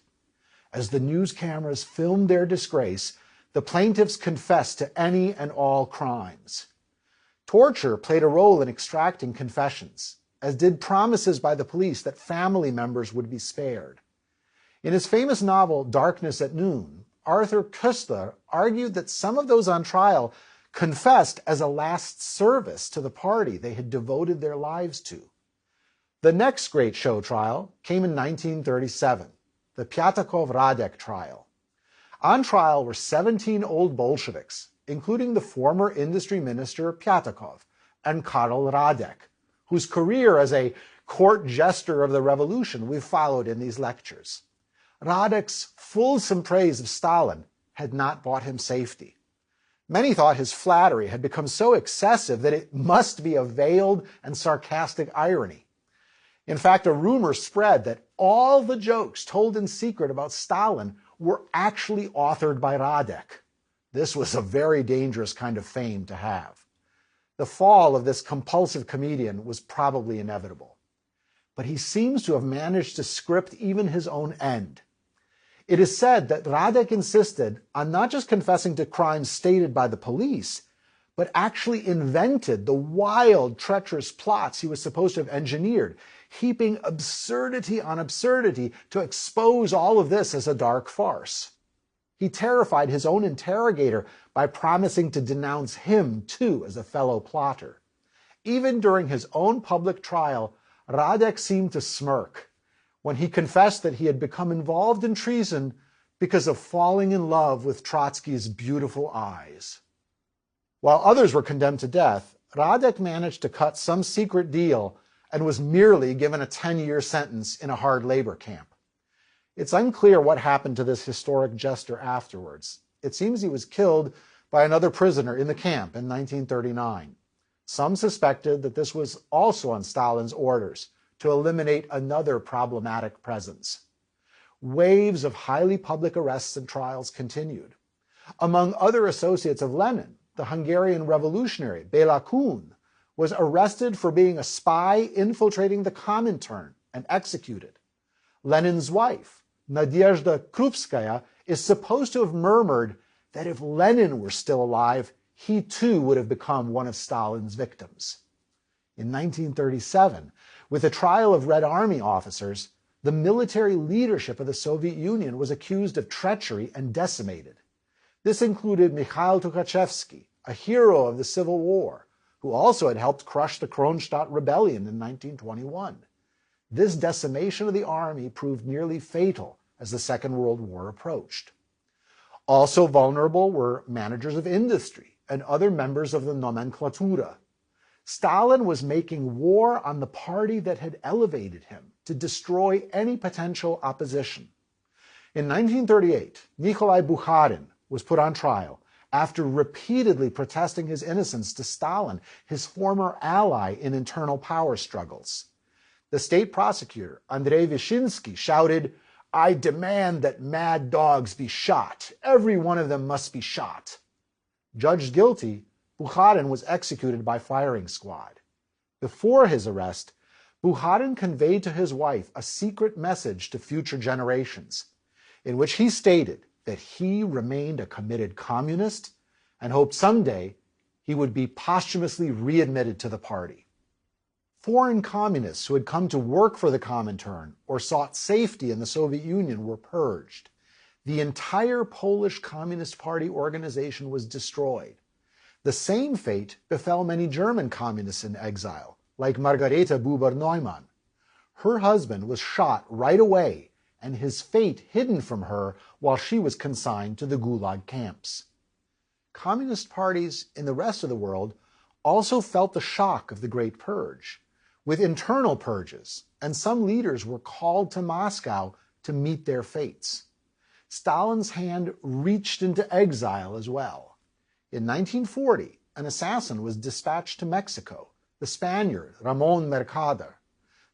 As the news cameras filmed their disgrace, the plaintiffs confessed to any and all crimes. Torture played a role in extracting confessions, as did promises by the police that family members would be spared. In his famous novel Darkness at Noon, Arthur Koestler argued that some of those on trial confessed as a last service to the party they had devoted their lives to. The next great show trial came in 1937, the Pyatakov-Radek trial. On trial were 17 old Bolsheviks, including the former industry minister Pyatakov and Karl Radek, whose career as a court jester of the revolution we've followed in these lectures. Radek's fulsome praise of Stalin had not bought him safety. Many thought his flattery had become so excessive that it must be a veiled and sarcastic irony. In fact, a rumor spread that all the jokes told in secret about Stalin were actually authored by Radek. This was a very dangerous kind of fame to have. The fall of this compulsive comedian was probably inevitable. But he seems to have managed to script even his own end. It is said that Radek insisted on not just confessing to crimes stated by the police, but actually invented the wild, treacherous plots he was supposed to have engineered, heaping absurdity on absurdity to expose all of this as a dark farce. He terrified his own interrogator by promising to denounce him, too, as a fellow plotter. Even during his own public trial, Radek seemed to smirk when he confessed that he had become involved in treason because of falling in love with Trotsky's beautiful eyes. While others were condemned to death, Radek managed to cut some secret deal and was merely given a 10-year sentence in a hard labor camp. It's unclear what happened to this historic jester afterwards. It seems he was killed by another prisoner in the camp in 1939. Some suspected that this was also on Stalin's orders to eliminate another problematic presence. Waves of highly public arrests and trials continued. Among other associates of Lenin, the Hungarian revolutionary Béla Kun was arrested for being a spy infiltrating the Comintern and executed. Lenin's wife, Nadezhda Krupskaya, is supposed to have murmured, that if Lenin were still alive, he too would have become one of Stalin's victims. In 1937, with the trial of Red Army officers, the military leadership of the Soviet Union was accused of treachery and decimated. This included Mikhail Tukhachevsky, a hero of the Civil War, who also had helped crush the Kronstadt Rebellion in 1921. This decimation of the army proved nearly fatal as the Second World War approached. Also vulnerable were managers of industry and other members of the nomenklatura. Stalin was making war on the party that had elevated him to destroy any potential opposition. In 1938, Nikolai Bukharin was put on trial after repeatedly protesting his innocence to Stalin, his former ally in internal power struggles. The state prosecutor, Andrei Vyshinsky, shouted, "I demand that mad dogs be shot. Every one of them must be shot." Judged guilty, Bukharin was executed by firing squad. Before his arrest, Bukharin conveyed to his wife a secret message to future generations, in which he stated that he remained a committed communist and hoped someday he would be posthumously readmitted to the party. Foreign communists who had come to work for the Comintern or sought safety in the Soviet Union were purged. The entire Polish Communist Party organization was destroyed. The same fate befell many German communists in exile, like Margareta Buber-Neumann. Her husband was shot right away and his fate hidden from her while she was consigned to the Gulag camps. Communist parties in the rest of the world also felt the shock of the Great Purge, with internal purges, and some leaders were called to Moscow to meet their fates. Stalin's hand reached into exile as well. In 1940, an assassin was dispatched to Mexico, the Spaniard Ramon Mercader.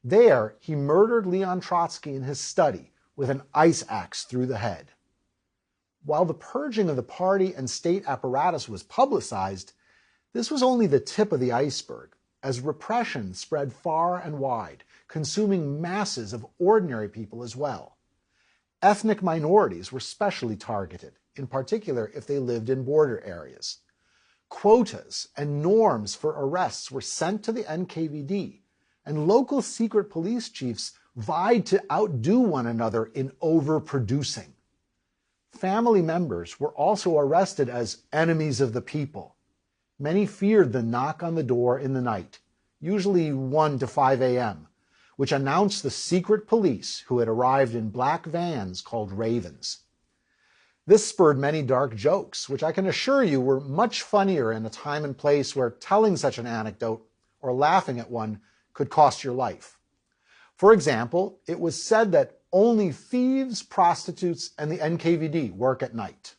There, he murdered Leon Trotsky in his study with an ice axe through the head. While the purging of the party and state apparatus was publicized, this was only the tip of the iceberg, as repression spread far and wide, consuming masses of ordinary people as well. Ethnic minorities were specially targeted, in particular if they lived in border areas. Quotas and norms for arrests were sent to the NKVD, and local secret police chiefs vied to outdo one another in overproducing. Family members were also arrested as enemies of the people. Many feared the knock on the door in the night, usually 1 to 5 a.m., which announced the secret police who had arrived in black vans called Ravens. This spurred many dark jokes, which I can assure you were much funnier in a time and place where telling such an anecdote or laughing at one could cost your life. For example, it was said that only thieves, prostitutes, and the NKVD work at night.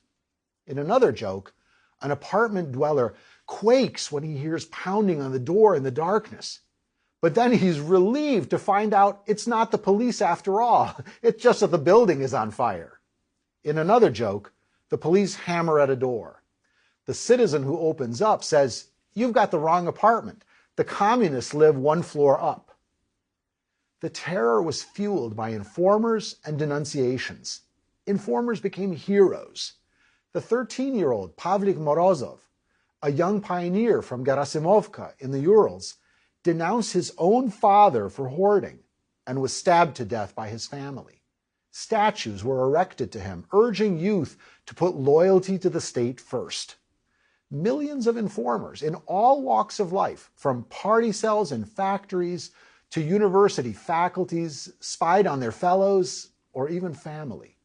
In another joke, an apartment dweller quakes when he hears pounding on the door in the darkness. But then he's relieved to find out it's not the police after all. It's just that the building is on fire. In another joke, the police hammer at a door. The citizen who opens up says, "You've got the wrong apartment. The communists live 1 floor up." The terror was fueled by informers and denunciations. Informers became heroes. The 13-year-old Pavlik Morozov, a young pioneer from Gerasimovka in the Urals, denounced his own father for hoarding and was stabbed to death by his family. Statues were erected to him, urging youth to put loyalty to the state first. Millions of informers in all walks of life, from party cells and factories to university faculties, spied on their fellows or even family.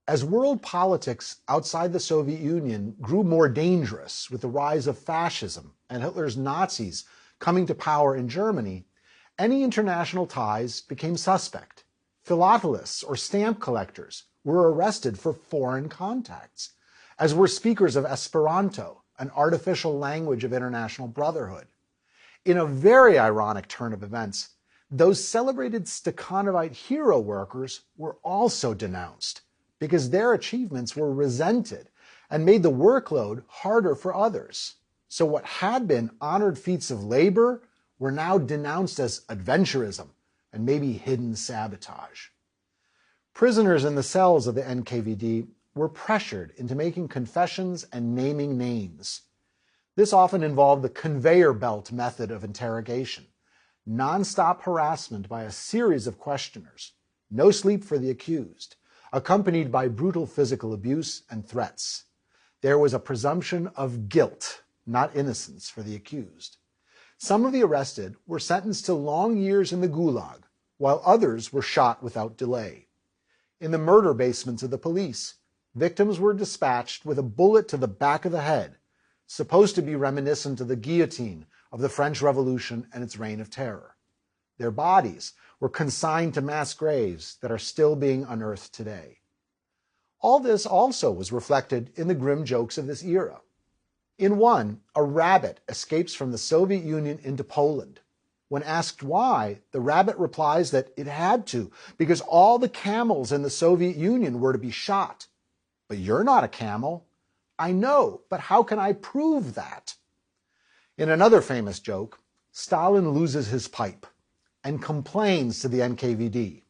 As world politics outside the Soviet Union grew more dangerous with the rise of fascism and Hitler's Nazis coming to power in Germany, any international ties became suspect. Philatelists or stamp collectors were arrested for foreign contacts, as were speakers of Esperanto, an artificial language of international brotherhood. In a very ironic turn of events, those celebrated Stakhanovite hero workers were also denounced because their achievements were resented and made the workload harder for others. So what had been honored feats of labor were now denounced as adventurism and maybe hidden sabotage. Prisoners in the cells of the NKVD were pressured into making confessions and naming names. This often involved the conveyor belt method of interrogation, non-stop harassment by a series of questioners, no sleep for the accused, accompanied by brutal physical abuse and threats. There was a presumption of guilt, not innocence, for the accused. Some of the arrested were sentenced to long years in the Gulag, while others were shot without delay. In the murder basements of the police, victims were dispatched with a bullet to the back of the head, supposed to be reminiscent of the guillotine of the French Revolution and its reign of terror. Their bodies were consigned to mass graves that are still being unearthed today. All this also was reflected in the grim jokes of this era. In one, a rabbit escapes from the Soviet Union into Poland. When asked why, the rabbit replies that it had to, because all the camels in the Soviet Union were to be shot. But you're not a camel. I know, but how can I prove that? In another famous joke, Stalin loses his pipe and complains to the NKVD.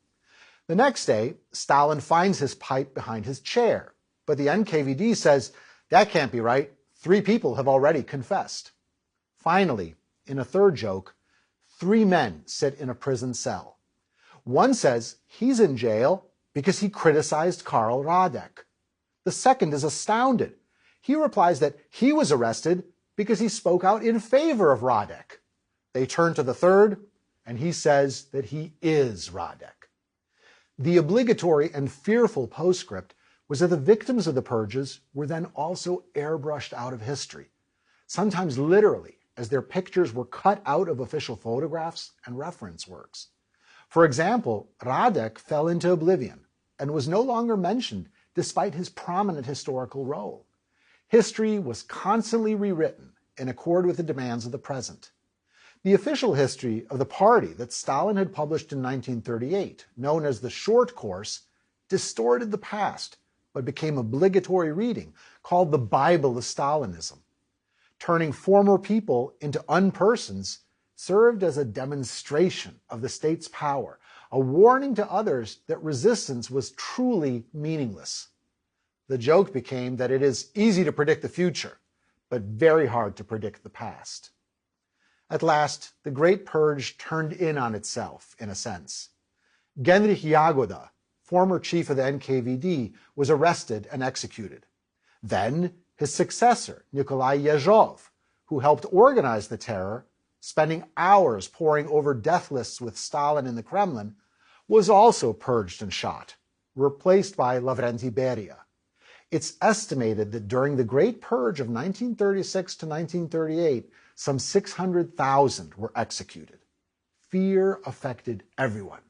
The next day, Stalin finds his pipe behind his chair, but the NKVD says, that can't be right. 3 people have already confessed. Finally, in a third joke, 3 men sit in a prison cell. One says he's in jail because he criticized Karl Radek. The second is astounded. He replies that he was arrested because he spoke out in favor of Radek. They turn to the third, and he says that he is Radek. The obligatory and fearful postscript was that the victims of the purges were then also airbrushed out of history, sometimes literally, as their pictures were cut out of official photographs and reference works. For example, Radek fell into oblivion and was no longer mentioned despite his prominent historical role. History was constantly rewritten in accord with the demands of the present. The official history of the party that Stalin had published in 1938, known as the Short Course, distorted the past, but became obligatory reading, called the Bible of Stalinism. Turning former people into unpersons served as a demonstration of the state's power, a warning to others that resistance was truly meaningless. The joke became that it is easy to predict the future, but very hard to predict the past. At last, the Great Purge turned in on itself, in a sense. Genrikh Jagoda, former chief of the NKVD, was arrested and executed. Then, his successor, Nikolai Yezhov, who helped organize the terror, spending hours poring over death lists with Stalin in the Kremlin, was also purged and shot, replaced by Lavrenti Beria. It's estimated that during the Great Purge of 1936 to 1938, some 600,000 were executed. Fear affected everyone,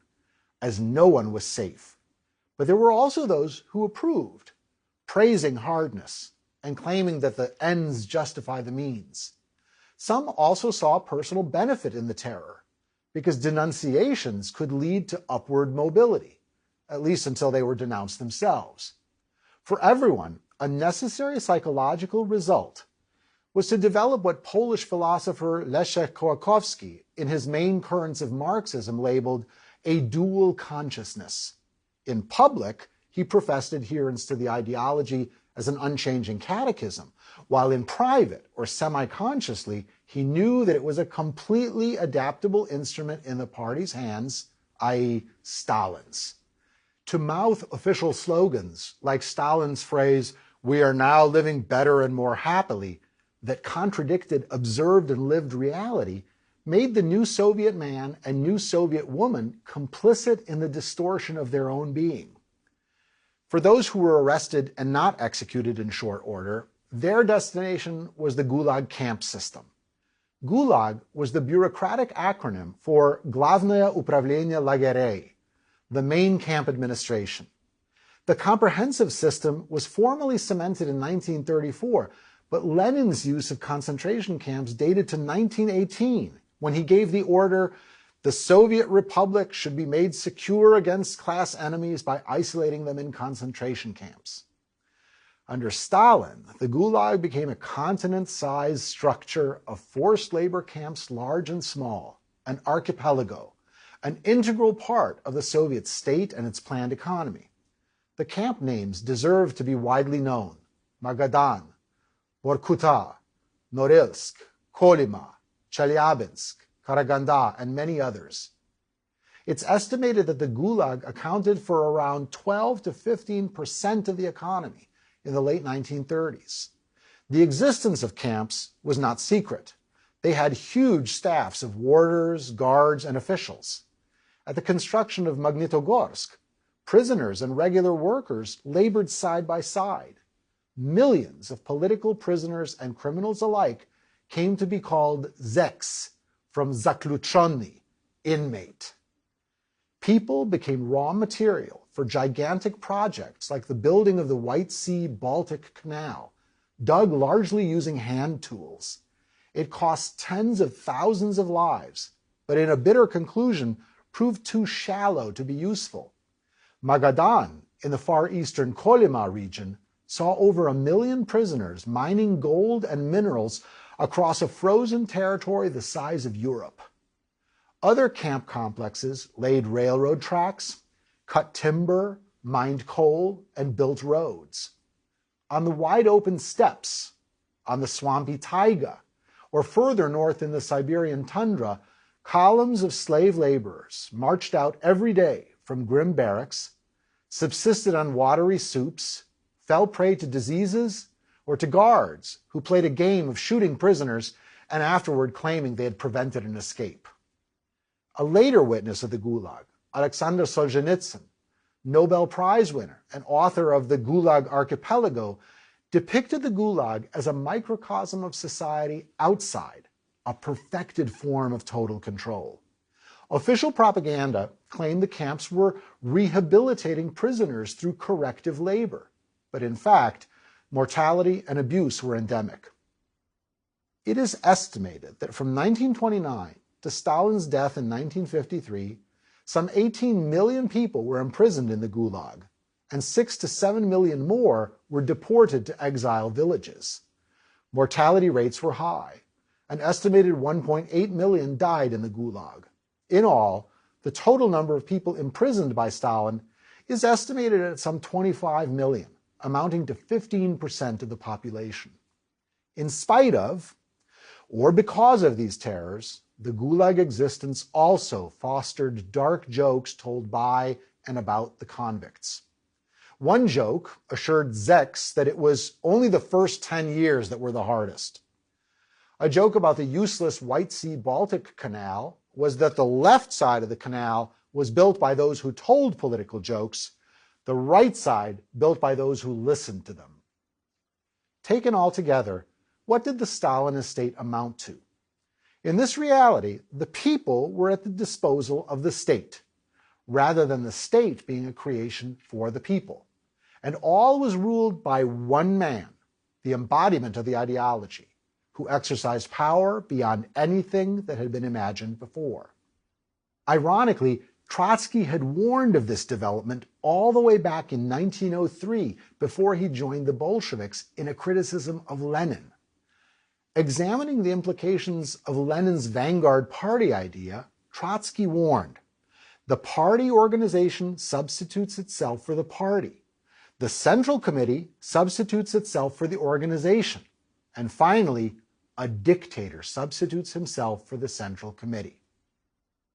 as no one was safe. But there were also those who approved, praising hardness and claiming that the ends justify the means. Some also saw personal benefit in the terror, because denunciations could lead to upward mobility, at least until they were denounced themselves. For everyone, a necessary psychological result was to develop what Polish philosopher Leszek Kołakowski, in his main currents of Marxism, labeled a dual consciousness. In public, he professed adherence to the ideology as an unchanging catechism, while in private, or semi-consciously, he knew that it was a completely adaptable instrument in the party's hands, i.e. Stalin's. To mouth official slogans, like Stalin's phrase, "We are now living better and more happily," that contradicted observed and lived reality, made the new Soviet man and new Soviet woman complicit in the distortion of their own being. For those who were arrested and not executed in short order, their destination was the Gulag camp system. Gulag was the bureaucratic acronym for Главное управление лагерей, the main camp administration. The comprehensive system was formally cemented in 1934, but Lenin's use of concentration camps dated to 1918, when he gave the order, "The Soviet Republic should be made secure against class enemies by isolating them in concentration camps." Under Stalin, the Gulag became a continent-sized structure of forced labor camps large and small, an archipelago, an integral part of the Soviet state and its planned economy. The camp names deserve to be widely known: Magadan, Vorkuta, Norilsk, Kolyma, Chelyabinsk, Karaganda, and many others. It's estimated that the Gulag accounted for around 12 to 15% of the economy in the late 1930s. The existence of camps was not secret. They had huge staffs of warders, guards, and officials. At the construction of Magnitogorsk, prisoners and regular workers labored side by side. Millions of political prisoners and criminals alike came to be called zeks, from zakluchony, inmate. People became raw material for gigantic projects like the building of the White Sea-Baltic Canal, dug largely using hand tools. It cost tens of thousands of lives, but in a bitter conclusion proved too shallow to be useful. Magadan, in the far eastern Kolyma region, saw over 1 million prisoners mining gold and minerals across a frozen territory the size of Europe. Other camp complexes laid railroad tracks, cut timber, mined coal, and built roads. On the wide open steppes, on the swampy taiga, or further north in the Siberian tundra, columns of slave laborers marched out every day from grim barracks, subsisted on watery soups, fell prey to diseases, or to guards who played a game of shooting prisoners and afterward claiming they had prevented an escape. A later witness of the Gulag, Alexander Solzhenitsyn, Nobel Prize winner and author of The Gulag Archipelago, depicted the Gulag as a microcosm of society outside, a perfected form of total control. Official propaganda claimed the camps were rehabilitating prisoners through corrective labor, but in fact, mortality and abuse were endemic. It is estimated that from 1929 to Stalin's death in 1953, some 18 million people were imprisoned in the Gulag, and 6 to 7 million more were deported to exile villages. Mortality rates were high. An estimated 1.8 million died in the Gulag. In all, the total number of people imprisoned by Stalin is estimated at some 25 million, amounting to 15% of the population. In spite of, or because of these terrors, the Gulag existence also fostered dark jokes told by and about the convicts. One joke assured zeks that it was only the first 10 years that were the hardest. A joke about the useless White Sea-Baltic Canal was that the left side of the canal was built by those who told political jokes, the right side built by those who listened to them. Taken all together, what did the Stalinist state amount to? In this reality, the people were at the disposal of the state, rather than the state being a creation for the people. And all was ruled by one man, the embodiment of the ideology, who exercised power beyond anything that had been imagined before. Ironically, Trotsky had warned of this development all the way back in 1903, before he joined the Bolsheviks, in a criticism of Lenin. Examining the implications of Lenin's vanguard party idea, Trotsky warned, "The party organization substitutes itself for the party. The Central Committee substitutes itself for the organization. And finally, a dictator substitutes himself for the Central Committee."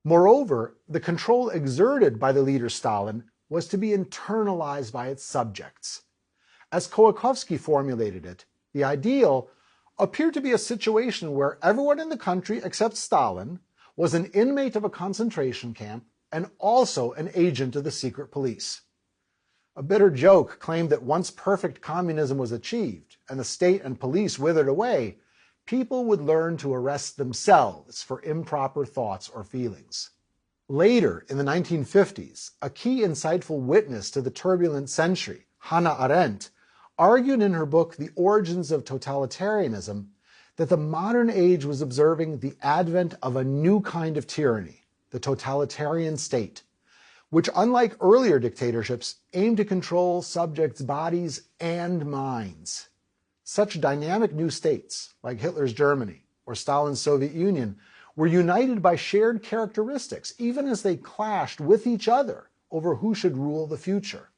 Moreover, the control exerted by the leader Stalin was to be internalized by its subjects. As Kołakowski formulated it, the ideal appeared to be a situation where everyone in the country except Stalin was an inmate of a concentration camp and also an agent of the secret police. A bitter joke claimed that once perfect communism was achieved and the state and police withered away, people would learn to arrest themselves for improper thoughts or feelings. Later, in the 1950s, a key insightful witness to the turbulent century, Hannah Arendt, argued in her book The Origins of Totalitarianism that the modern age was observing the advent of a new kind of tyranny, the totalitarian state, which, unlike earlier dictatorships, aimed to control subjects' bodies and minds. Such dynamic new states, like Hitler's Germany or Stalin's Soviet Union, were united by shared characteristics, even as they clashed with each other over who should rule the future.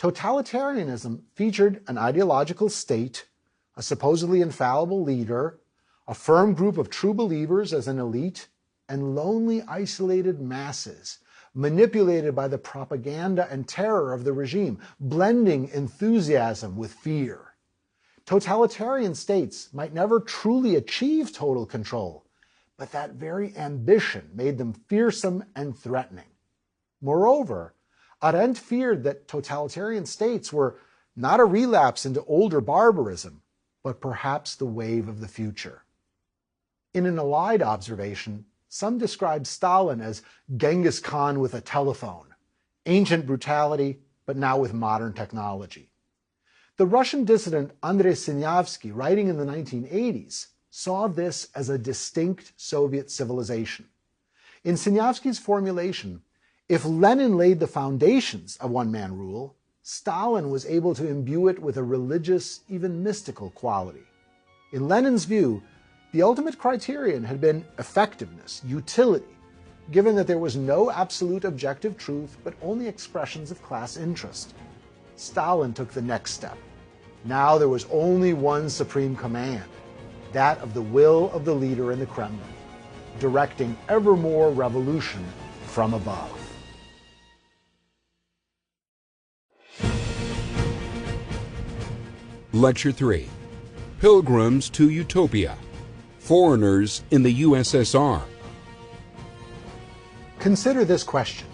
Totalitarianism featured an ideological state, a supposedly infallible leader, a firm group of true believers as an elite, and lonely, isolated masses, manipulated by the propaganda and terror of the regime, blending enthusiasm with fear. Totalitarian states might never truly achieve total control, but that very ambition made them fearsome and threatening. Moreover, Arendt feared that totalitarian states were not a relapse into older barbarism, but perhaps the wave of the future. In an allied observation, some describe Stalin as Genghis Khan with a telephone, ancient brutality, but now with modern technology. The Russian dissident Andrei Sinyavsky, writing in the 1980s, saw this as a distinct Soviet civilization. In Sinyavsky's formulation, if Lenin laid the foundations of one-man rule, Stalin was able to imbue it with a religious, even mystical quality. In Lenin's view, the ultimate criterion had been effectiveness, utility, given that there was no absolute objective truth, but only expressions of class interest. Stalin took the next step. Now there was only one supreme command, that of the will of the leader in the Kremlin, directing ever more revolution from above. Lecture 3. Pilgrims to Utopia. Foreigners in the USSR. Consider this question.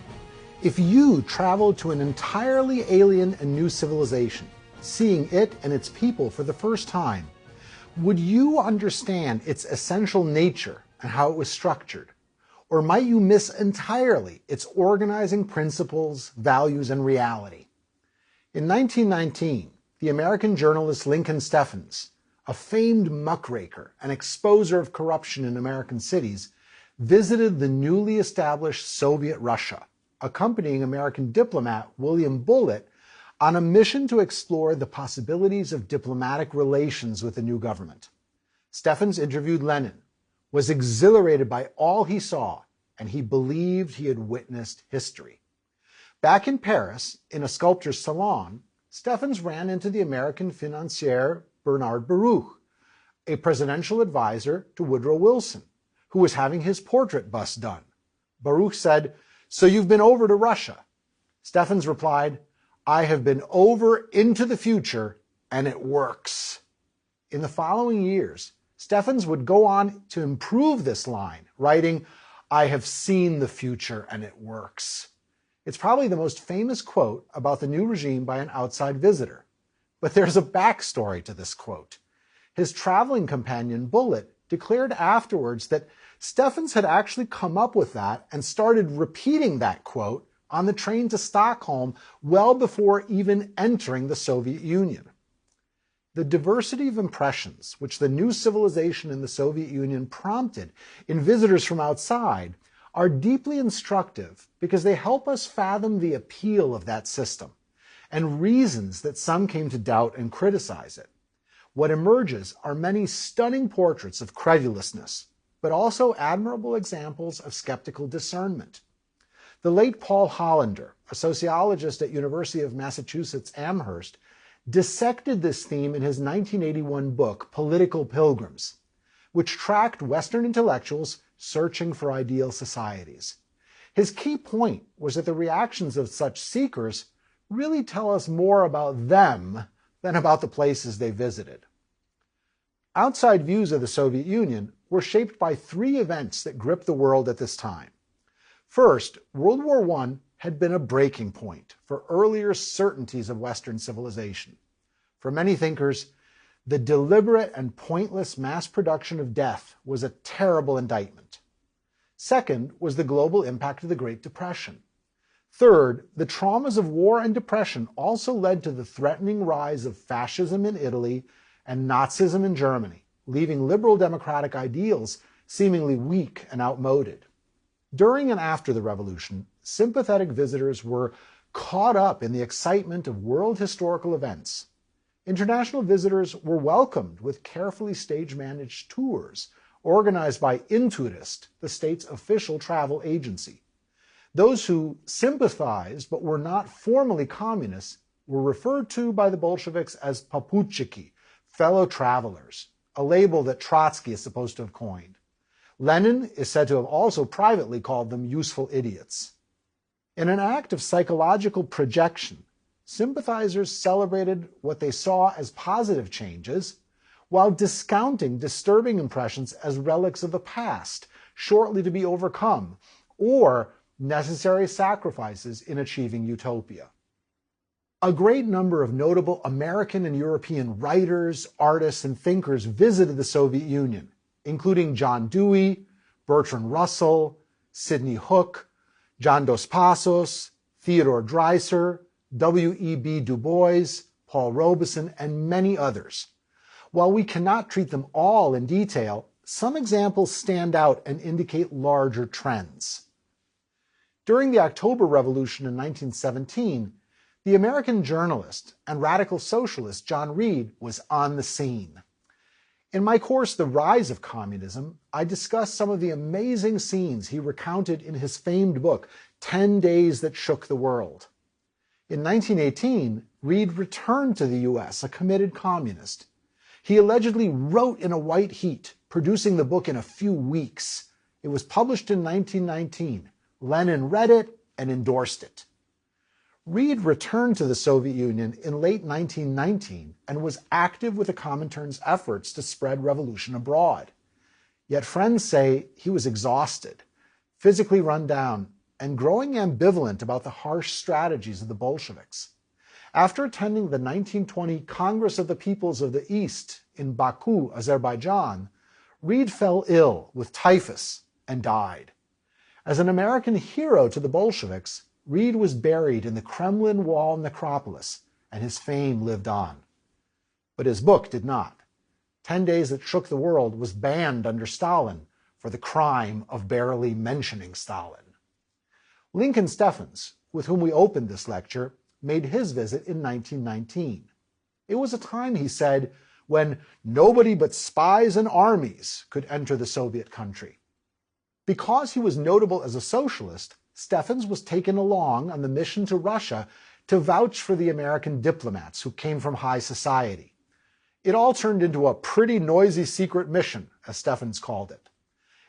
If you traveled to an entirely alien and new civilization, seeing it and its people for the first time, would you understand its essential nature and how it was structured? Or might you miss entirely its organizing principles, values, and reality? In 1919, the American journalist Lincoln Steffens, a famed muckraker and exposer of corruption in American cities, visited the newly established Soviet Russia, accompanying American diplomat William Bullitt on a mission to explore the possibilities of diplomatic relations with the new government. Steffens interviewed Lenin, was exhilarated by all he saw, and he believed he had witnessed history. Back in Paris, in a sculptor's salon, Steffens ran into the American financier Bernard Baruch, a presidential advisor to Woodrow Wilson, who was having his portrait bust done. Baruch said, "So you've been over to Russia?" Steffens replied, "I have been over into the future, and it works." In the following years, Steffens would go on to improve this line, writing, "I have seen the future, and it works." It's probably the most famous quote about the new regime by an outside visitor. But there's a backstory to this quote. His traveling companion, Bullitt, declared afterwards that Steffens had actually come up with that and started repeating that quote on the train to Stockholm well before even entering the Soviet Union. The diversity of impressions which the new civilization in the Soviet Union prompted in visitors from outside are deeply instructive because they help us fathom the appeal of that system and reasons that some came to doubt and criticize it. What emerges are many stunning portraits of credulousness, but also admirable examples of skeptical discernment. The late Paul Hollander, a sociologist at University of Massachusetts Amherst, dissected this theme in his 1981 book, Political Pilgrims, which tracked Western intellectuals searching for ideal societies. His key point was that the reactions of such seekers really tell us more about them than about the places they visited. Outside views of the Soviet Union were shaped by three events that gripped the world at this time. First, World War I had been a breaking point for earlier certainties of Western civilization. For many thinkers, the deliberate and pointless mass production of death was a terrible indictment. Second was the global impact of the Great Depression. Third, the traumas of war and depression also led to the threatening rise of fascism in Italy and Nazism in Germany, leaving liberal democratic ideals seemingly weak and outmoded. During and after the revolution, sympathetic visitors were caught up in the excitement of world historical events. International visitors were welcomed with carefully stage-managed tours organized by Intuitist, the state's official travel agency. Those who sympathized but were not formally communists were referred to by the Bolsheviks as poputchiki, fellow travelers, a label that Trotsky is supposed to have coined. Lenin is said to have also privately called them useful idiots. In an act of psychological projection, sympathizers celebrated what they saw as positive changes while discounting disturbing impressions as relics of the past, shortly to be overcome, or necessary sacrifices in achieving utopia. A great number of notable American and European writers, artists, and thinkers visited the Soviet Union, including John Dewey, Bertrand Russell, Sidney Hook, John Dos Passos, Theodore Dreiser, W.E.B. Du Bois, Paul Robeson, and many others. While we cannot treat them all in detail, some examples stand out and indicate larger trends. During the October Revolution in 1917, the American journalist and radical socialist John Reed was on the scene. In my course, The Rise of Communism, I discussed some of the amazing scenes he recounted in his famed book, 10 Days That Shook the World. In 1918, Reed returned to the U.S., a committed communist. He allegedly wrote in a white heat, producing the book in a few weeks. It was published in 1919. Lenin read it and endorsed it. Reed returned to the Soviet Union in late 1919 and was active with the Comintern's efforts to spread revolution abroad. Yet friends say he was exhausted, physically run down, and growing ambivalent about the harsh strategies of the Bolsheviks. After attending the 1920 Congress of the Peoples of the East in Baku, Azerbaijan, Reed fell ill with typhus and died. As an American hero to the Bolsheviks, Reed was buried in the Kremlin Wall necropolis, and his fame lived on. But his book did not. 10 Days That Shook the World was banned under Stalin for the crime of barely mentioning Stalin. Lincoln Steffens, with whom we opened this lecture, made his visit in 1919. It was a time, he said, when nobody but spies and armies could enter the Soviet country. Because he was notable as a socialist, Steffens was taken along on the mission to Russia to vouch for the American diplomats who came from high society. It all turned into a pretty noisy secret mission, as Steffens called it.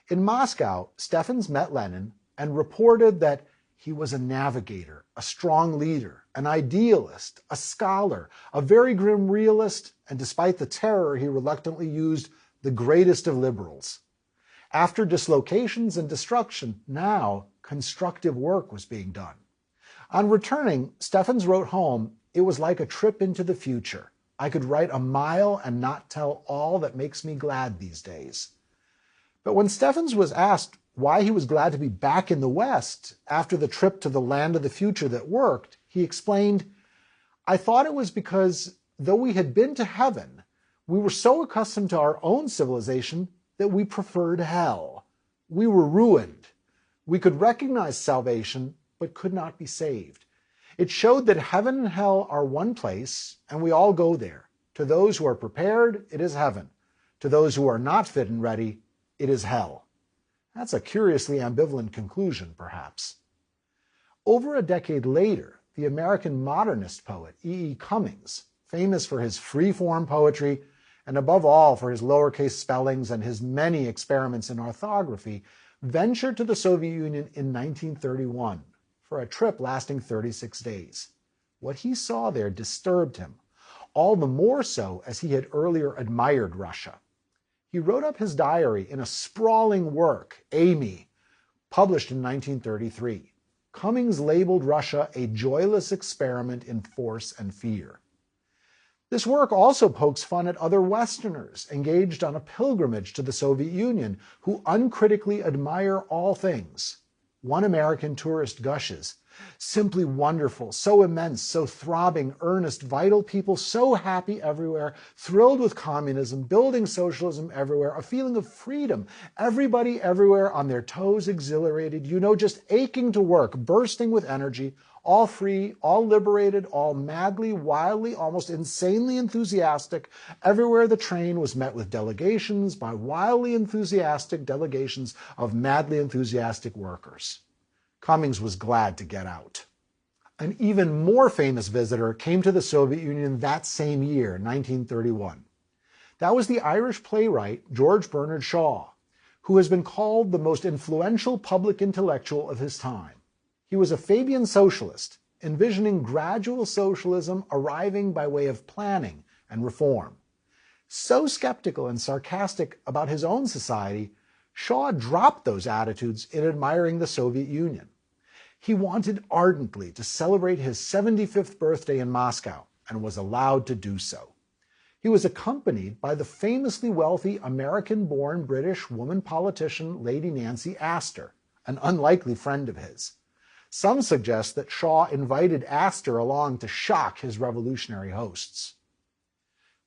In Moscow, Steffens met Lenin and reported that he was a navigator, a strong leader, an idealist, a scholar, a very grim realist, and despite the terror, he reluctantly used the greatest of liberals. After dislocations and destruction, now constructive work was being done. On returning, Steffens wrote home, "It was like a trip into the future. I could write a mile and not tell all that makes me glad these days." But when Steffens was asked why he was glad to be back in the West after the trip to the land of the future that worked, he explained, "I thought it was because, though we had been to heaven, we were so accustomed to our own civilization that we preferred hell. We were ruined. We could recognize salvation, but could not be saved. It showed that heaven and hell are one place, and we all go there. To those who are prepared, it is heaven. To those who are not fit and ready, it is hell." That's a curiously ambivalent conclusion, perhaps. Over a decade later, the American modernist poet E. E. Cummings, famous for his free-form poetry, and above all for his lowercase spellings and his many experiments in orthography, ventured to the Soviet Union in 1931 for a trip lasting 36 days. What he saw there disturbed him, all the more so as he had earlier admired Russia. He wrote up his diary in a sprawling work, Amy, published in 1933. Cummings labeled Russia a joyless experiment in force and fear. This work also pokes fun at other Westerners engaged on a pilgrimage to the Soviet Union who uncritically admire all things. One American tourist gushes, "Simply wonderful, so immense, so throbbing, earnest, vital people, so happy everywhere, thrilled with communism, building socialism everywhere, a feeling of freedom, everybody everywhere on their toes, exhilarated, just aching to work, bursting with energy, all free, all liberated, all madly, wildly, almost insanely enthusiastic. Everywhere the train was met with delegations by wildly enthusiastic delegations of madly enthusiastic workers." Cummings was glad to get out. An even more famous visitor came to the Soviet Union that same year, 1931. That was the Irish playwright George Bernard Shaw, who has been called the most influential public intellectual of his time. He was a Fabian socialist, envisioning gradual socialism arriving by way of planning and reform. So skeptical and sarcastic about his own society, Shaw dropped those attitudes in admiring the Soviet Union. He wanted ardently to celebrate his 75th birthday in Moscow and was allowed to do so. He was accompanied by the famously wealthy American-born British woman politician Lady Nancy Astor, an unlikely friend of his. Some suggest that Shaw invited Astor along to shock his revolutionary hosts.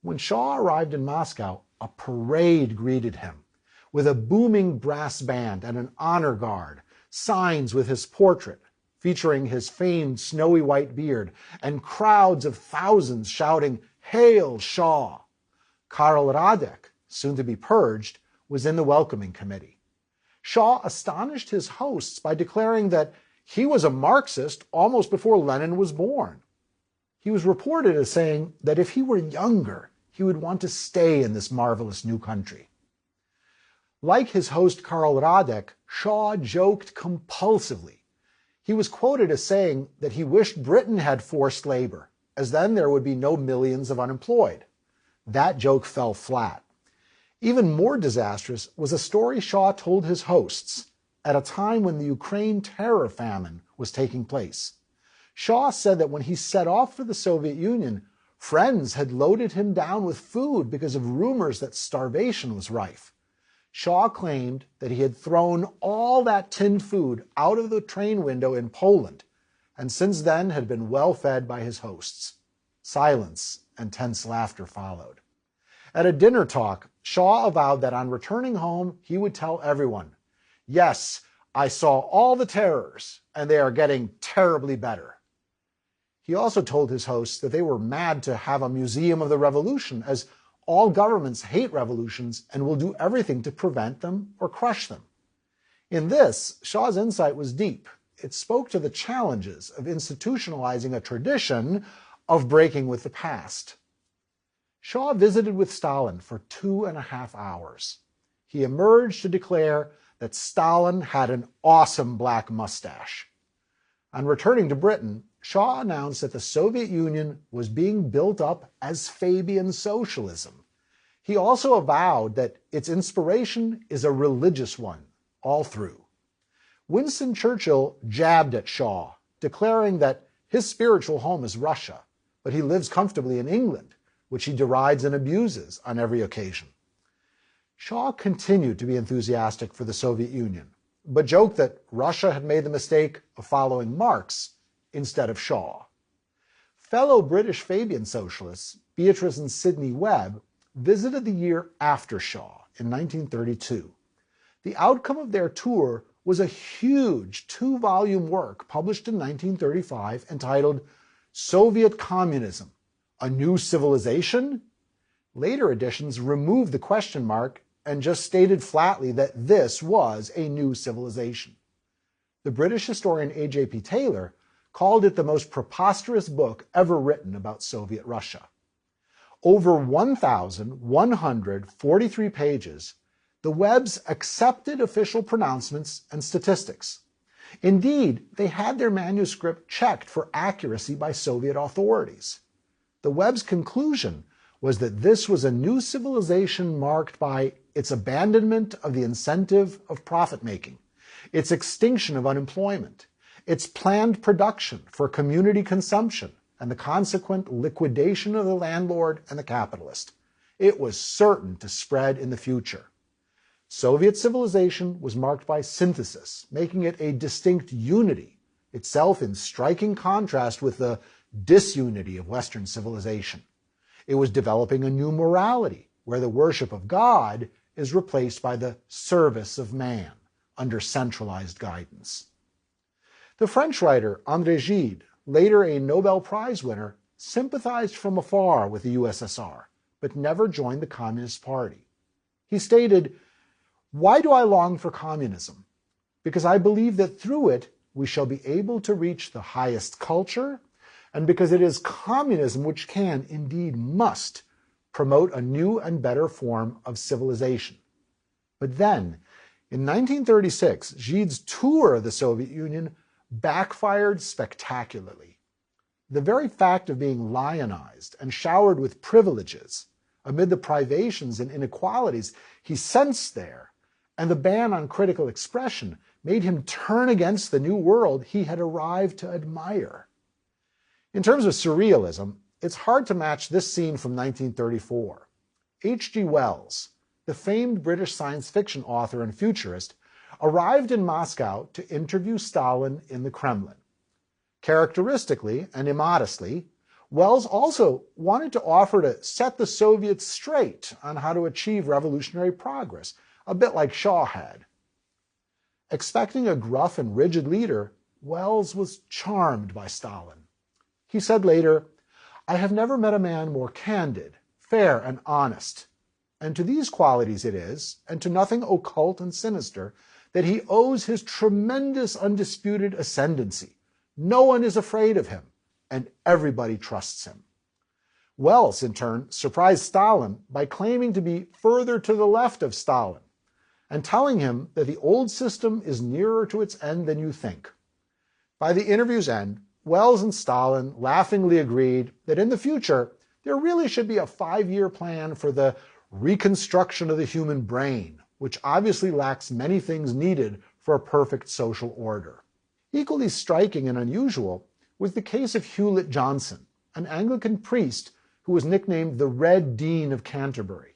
When Shaw arrived in Moscow, a parade greeted him, with a booming brass band and an honor guard, signs with his portrait, featuring his famed snowy white beard, and crowds of thousands shouting, "Hail Shaw!" Karl Radek, soon to be purged, was in the welcoming committee. Shaw astonished his hosts by declaring that he was a Marxist almost before Lenin was born. He was reported as saying that if he were younger, he would want to stay in this marvelous new country. Like his host Karl Radek, Shaw joked compulsively. He was quoted as saying that he wished Britain had forced labor, as then there would be no millions of unemployed. That joke fell flat. Even more disastrous was a story Shaw told his hosts at a time when the Ukraine terror famine was taking place. Shaw said that when he set off for the Soviet Union, friends had loaded him down with food because of rumors that starvation was rife. Shaw claimed that he had thrown all that tinned food out of the train window in Poland, and since then had been well fed by his hosts. Silence and tense laughter followed. At a dinner talk, Shaw avowed that on returning home, he would tell everyone, "Yes, I saw all the terrors, and they are getting terribly better." He also told his hosts that they were mad to have a museum of the revolution, as all governments hate revolutions and will do everything to prevent them or crush them. In this, Shaw's insight was deep. It spoke to the challenges of institutionalizing a tradition of breaking with the past. Shaw visited with Stalin for 2.5 hours. He emerged to declare that Stalin had an awesome black mustache. On returning to Britain, Shaw announced that the Soviet Union was being built up as Fabian socialism. He also avowed that its inspiration is a religious one, all through. Winston Churchill jabbed at Shaw, declaring that his spiritual home is Russia, but he lives comfortably in England, which he derides and abuses on every occasion. Shaw continued to be enthusiastic for the Soviet Union, but joked that Russia had made the mistake of following Marx instead of Shaw. Fellow British Fabian socialists, Beatrice and Sidney Webb, visited the year after Shaw in 1932. The outcome of their tour was a huge 2-volume work published in 1935 entitled Soviet Communism, A New Civilization? Later editions removed the question mark and just stated flatly that this was a new civilization. The British historian A.J.P. Taylor called it the most preposterous book ever written about Soviet Russia. Over 1,143 pages, the Webbs accepted official pronouncements and statistics. Indeed, they had their manuscript checked for accuracy by Soviet authorities. The Webbs' conclusion was that this was a new civilization marked by its abandonment of the incentive of profit-making, its extinction of unemployment, its planned production for community consumption, and the consequent liquidation of the landlord and the capitalist. It was certain to spread in the future. Soviet civilization was marked by synthesis, making it a distinct unity, itself in striking contrast with the disunity of Western civilization. It was developing a new morality, where the worship of God is replaced by the service of man, under centralized guidance. The French writer André Gide, later a Nobel Prize winner, sympathized from afar with the USSR, but never joined the Communist Party. He stated, "Why do I long for communism? Because I believe that through it, we shall be able to reach the highest culture, and because it is communism which can, indeed must, promote a new and better form of civilization. But then, in 1936, Gide's tour of the Soviet Union backfired spectacularly. The very fact of being lionized and showered with privileges amid the privations and inequalities he sensed there, and the ban on critical expression made him turn against the new world he had arrived to admire. In terms of surrealism, it's hard to match this scene from 1934. H.G. Wells, the famed British science fiction author and futurist, arrived in Moscow to interview Stalin in the Kremlin. Characteristically and immodestly, Wells also wanted to offer to set the Soviets straight on how to achieve revolutionary progress, a bit like Shaw had. Expecting a gruff and rigid leader, Wells was charmed by Stalin. He said later, "I have never met a man more candid, fair, and honest. And to these qualities it is, and to nothing occult and sinister, that he owes his tremendous undisputed ascendancy. No one is afraid of him, and everybody trusts him." Wells, in turn, surprised Stalin by claiming to be further to the left of Stalin, and telling him that the old system is nearer to its end than you think. By the interview's end, Wells and Stalin laughingly agreed that in the future, there really should be a 5-year plan for the reconstruction of the human brain, which obviously lacks many things needed for a perfect social order. Equally striking and unusual was the case of Hewlett Johnson, an Anglican priest who was nicknamed the Red Dean of Canterbury.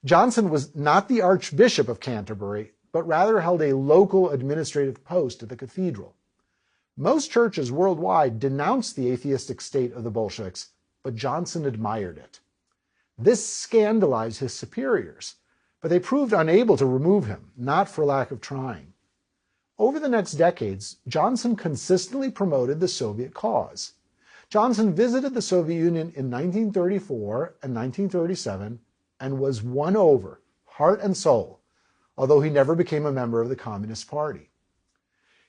Johnson was not the Archbishop of Canterbury, but rather held a local administrative post at the cathedral. Most churches worldwide denounced the atheistic state of the Bolsheviks, but Johnson admired it. This scandalized his superiors, but they proved unable to remove him, not for lack of trying. Over the next decades, Johnson consistently promoted the Soviet cause. Johnson visited the Soviet Union in 1934 and 1937 and was won over, heart and soul, although he never became a member of the Communist Party.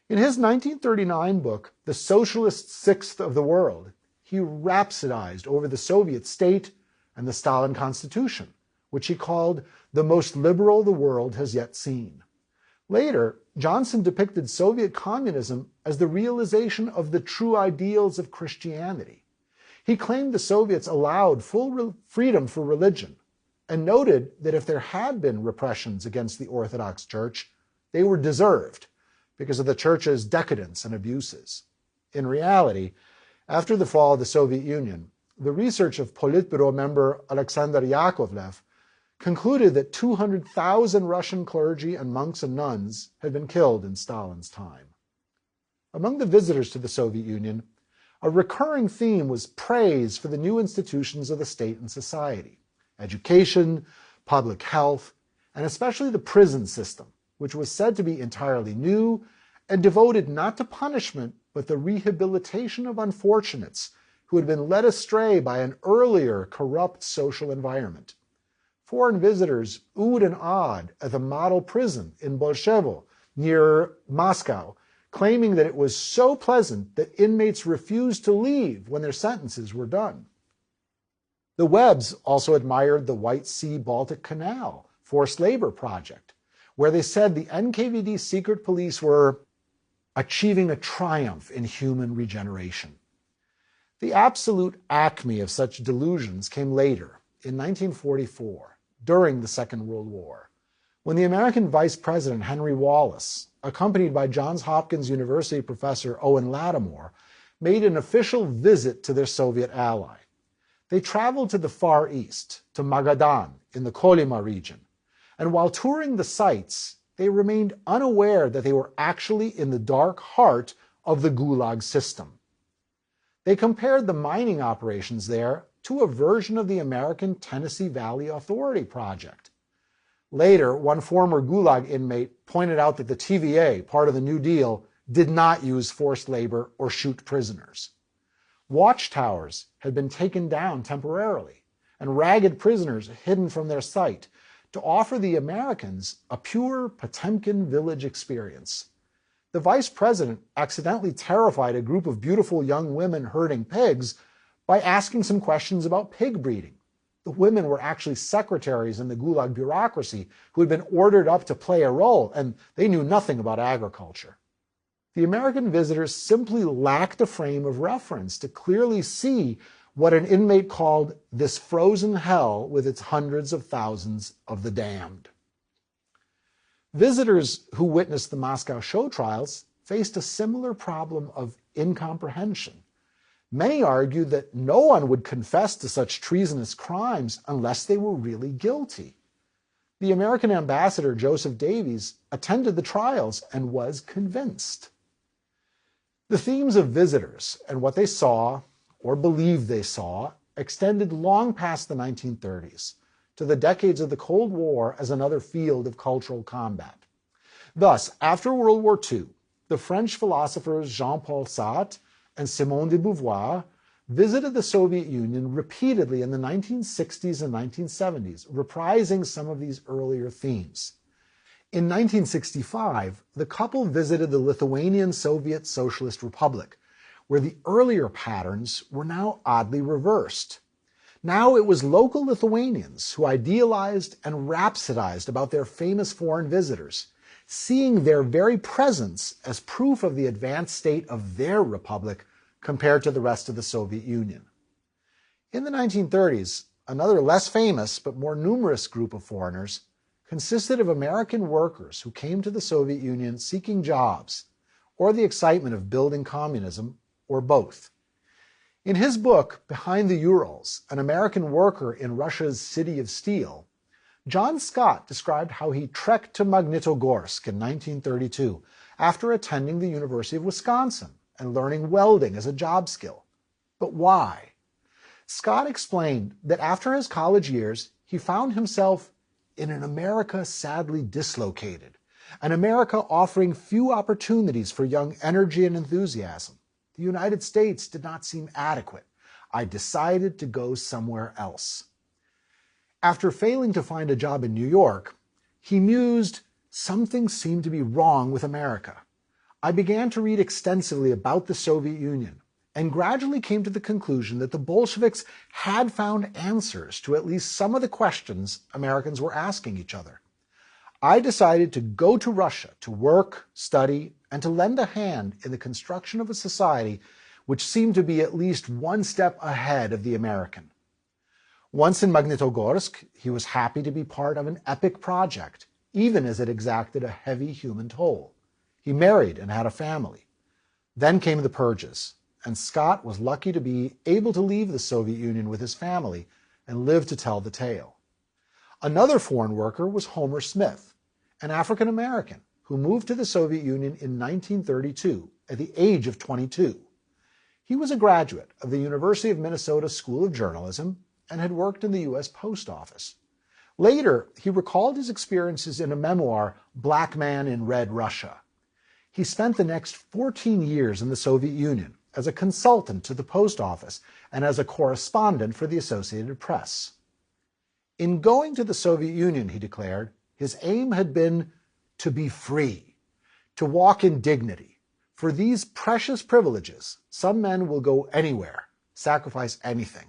In his 1939 book, The Socialist Sixth of the World, he rhapsodized over the Soviet state and the Stalin Constitution, which he called the most liberal the world has yet seen. Later, Johnson depicted Soviet communism as the realization of the true ideals of Christianity. He claimed the Soviets allowed full freedom for religion, and noted that if there had been repressions against the Orthodox Church, they were deserved because of the Church's decadence and abuses. In reality, after the fall of the Soviet Union, the research of Politburo member Alexander Yakovlev concluded that 200,000 Russian clergy and monks and nuns had been killed in Stalin's time. Among the visitors to the Soviet Union, a recurring theme was praise for the new institutions of the state and society: education, public health, and especially the prison system, which was said to be entirely new and devoted not to punishment, but the rehabilitation of unfortunates who had been led astray by an earlier corrupt social environment. Foreign visitors oohed and awed at the model prison in Bolshevo near Moscow, claiming that it was so pleasant that inmates refused to leave when their sentences were done. The Webbs also admired the White Sea-Baltic Canal forced labor project, where they said the NKVD secret police were achieving a triumph in human regeneration. The absolute acme of such delusions came later, in 1944, during the Second World War, when the American Vice President Henry Wallace, accompanied by Johns Hopkins University professor Owen Lattimore, made an official visit to their Soviet ally. They traveled to the Far East, to Magadan in the Kolyma region, and while touring the sites, they remained unaware that they were actually in the dark heart of the Gulag system. They compared the mining operations there to a version of the American Tennessee Valley Authority project. Later, one former Gulag inmate pointed out that the TVA, part of the New Deal, did not use forced labor or shoot prisoners. Watchtowers had been taken down temporarily, and ragged prisoners hidden from their sight to offer the Americans a pure Potemkin village experience. The vice president accidentally terrified a group of beautiful young women herding pigs by asking some questions about pig breeding. The women were actually secretaries in the Gulag bureaucracy who had been ordered up to play a role, and they knew nothing about agriculture. The American visitors simply lacked a frame of reference to clearly see what an inmate called this frozen hell with its hundreds of thousands of the damned. Visitors who witnessed the Moscow show trials faced a similar problem of incomprehension. Many argued that no one would confess to such treasonous crimes unless they were really guilty. The American ambassador, Joseph Davies, attended the trials and was convinced. The themes of visitors and what they saw, or believed they saw, extended long past the 1930s to the decades of the Cold War as another field of cultural combat. Thus, after World War II, the French philosophers Jean-Paul Sartre and Simone de Beauvoir visited the Soviet Union repeatedly in the 1960s and 1970s, reprising some of these earlier themes. In 1965, the couple visited the Lithuanian Soviet Socialist Republic, where the earlier patterns were now oddly reversed. Now it was local Lithuanians who idealized and rhapsodized about their famous foreign visitors, seeing their very presence as proof of the advanced state of their republic compared to the rest of the Soviet Union. In the 1930s, another less famous but more numerous group of foreigners consisted of American workers who came to the Soviet Union seeking jobs or the excitement of building communism, or both. In his book, Behind the Urals, An American Worker in Russia's City of Steel, John Scott described how he trekked to Magnitogorsk in 1932 after attending the University of Wisconsin and learning welding as a job skill. But why? Scott explained that after his college years, he found himself in an America sadly dislocated, an America offering few opportunities for young energy and enthusiasm. The United States did not seem adequate. I decided to go somewhere else. After failing to find a job in New York, he mused, something seemed to be wrong with America. I began to read extensively about the Soviet Union and gradually came to the conclusion that the Bolsheviks had found answers to at least some of the questions Americans were asking each other. I decided to go to Russia to work, study, and to lend a hand in the construction of a society which seemed to be at least one step ahead of the American. Once in Magnitogorsk, he was happy to be part of an epic project, even as it exacted a heavy human toll. He married and had a family. Then came the purges, and Scott was lucky to be able to leave the Soviet Union with his family and live to tell the tale. Another foreign worker was Homer Smith, an African American who moved to the Soviet Union in 1932 at the age of 22. He was a graduate of the University of Minnesota School of Journalism and had worked in the U.S. Post Office. Later, he recalled his experiences in a memoir, Black Man in Red Russia. He spent the next 14 years in the Soviet Union as a consultant to the Post Office and as a correspondent for the Associated Press. In going to the Soviet Union, he declared, his aim had been to be free, to walk in dignity. For these precious privileges, some men will go anywhere, sacrifice anything.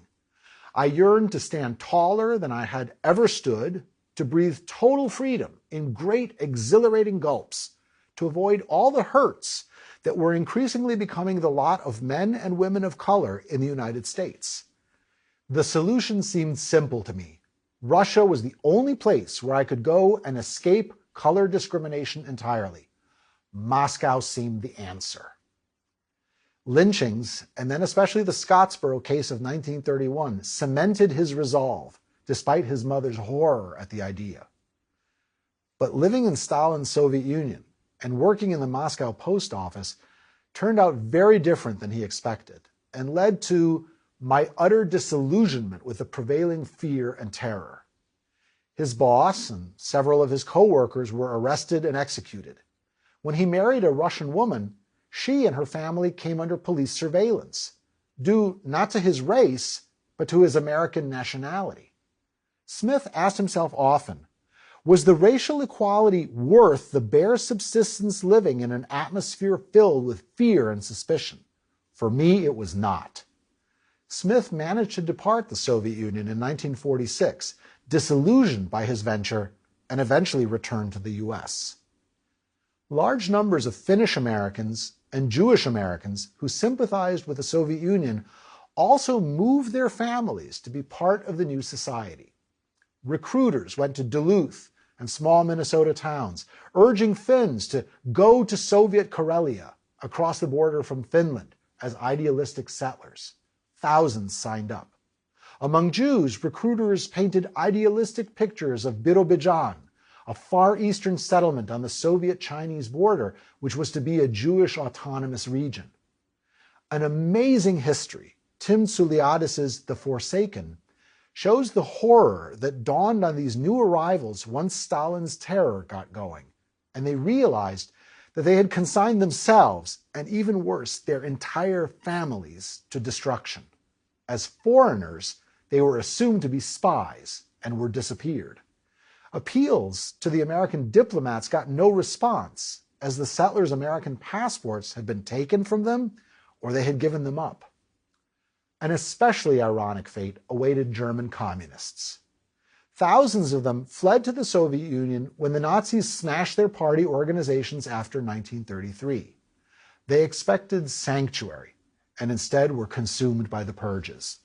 I yearned to stand taller than I had ever stood, to breathe total freedom in great exhilarating gulps, to avoid all the hurts that were increasingly becoming the lot of men and women of color in the United States. The solution seemed simple to me. Russia was the only place where I could go and escape color discrimination entirely. Moscow seemed the answer. Lynchings, and then especially the Scottsboro case of 1931, cemented his resolve, despite his mother's horror at the idea. But living in Stalin's Soviet Union and working in the Moscow post office turned out very different than he expected and led to my utter disillusionment with the prevailing fear and terror. His boss and several of his co-workers were arrested and executed. When he married a Russian woman, she and her family came under police surveillance, due not to his race, but to his American nationality. Smith asked himself often, Was the racial equality worth the bare subsistence living in an atmosphere filled with fear and suspicion? For me, it was not. Smith managed to depart the Soviet Union in 1946, disillusioned by his venture, and eventually returned to the US. Large numbers of Finnish Americans and Jewish Americans who sympathized with the Soviet Union also moved their families to be part of the new society. Recruiters went to Duluth and small Minnesota towns, urging Finns to go to Soviet Karelia across the border from Finland as idealistic settlers. Thousands signed up. Among Jews, recruiters painted idealistic pictures of Birobidzhan, a far eastern settlement on the Soviet-Chinese border, which was to be a Jewish autonomous region. An amazing history, Tim Tsuliadis' The Forsaken, shows the horror that dawned on these new arrivals once Stalin's terror got going, and they realized that they had consigned themselves, and even worse, their entire families, to destruction. As foreigners, they were assumed to be spies and were disappeared. Appeals to the American diplomats got no response, as the settlers' American passports had been taken from them or they had given them up. An especially ironic fate awaited German communists. Thousands of them fled to the Soviet Union when the Nazis smashed their party organizations after 1933. They expected sanctuary and instead were consumed by the purges.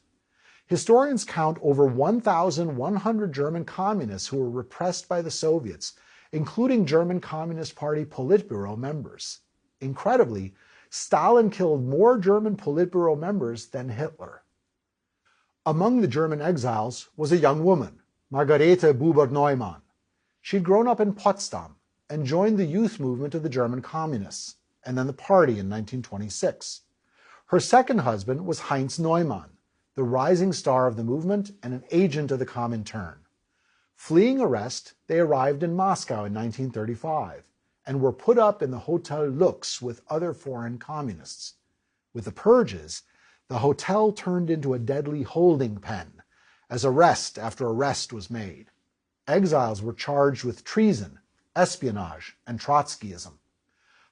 Historians count over 1,100 German communists who were repressed by the Soviets, including German Communist Party Politburo members. Incredibly, Stalin killed more German Politburo members than Hitler. Among the German exiles was a young woman, Margarete Buber-Neumann. She'd grown up in Potsdam and joined the youth movement of the German Communists, and then the party in 1926. Her second husband was Heinz Neumann, the rising star of the movement and an agent of the Comintern. Fleeing arrest, they arrived in Moscow in 1935 and were put up in the Hotel Lux with other foreign communists. With the purges, the hotel turned into a deadly holding pen, as arrest after arrest was made. Exiles were charged with treason, espionage, and Trotskyism.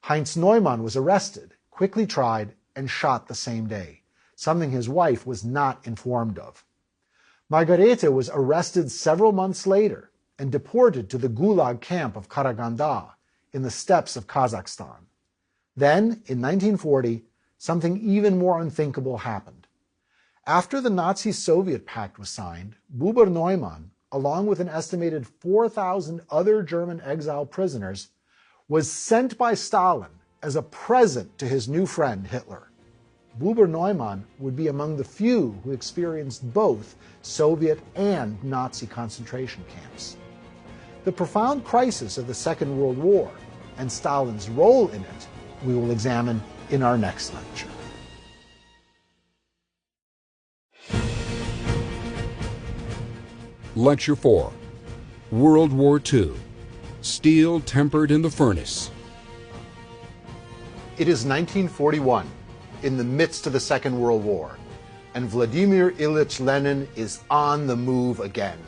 Heinz Neumann was arrested, quickly tried, and shot the same day, something his wife was not informed of. Margarete was arrested several months later and deported to the Gulag camp of Karaganda in the steppes of Kazakhstan. Then, in 1940, something even more unthinkable happened. After the Nazi-Soviet pact was signed, Buber-Neumann, along with an estimated 4,000 other German exile prisoners, was sent by Stalin as a present to his new friend Hitler. Buber-Neumann would be among the few who experienced both Soviet and Nazi concentration camps. The profound crisis of the Second World War and Stalin's role in it we will examine in our next lecture. Lecture 4, World War II, Steel Tempered in the Furnace. It is 1941, in the midst of the Second World War, and Vladimir Ilyich Lenin is on the move again.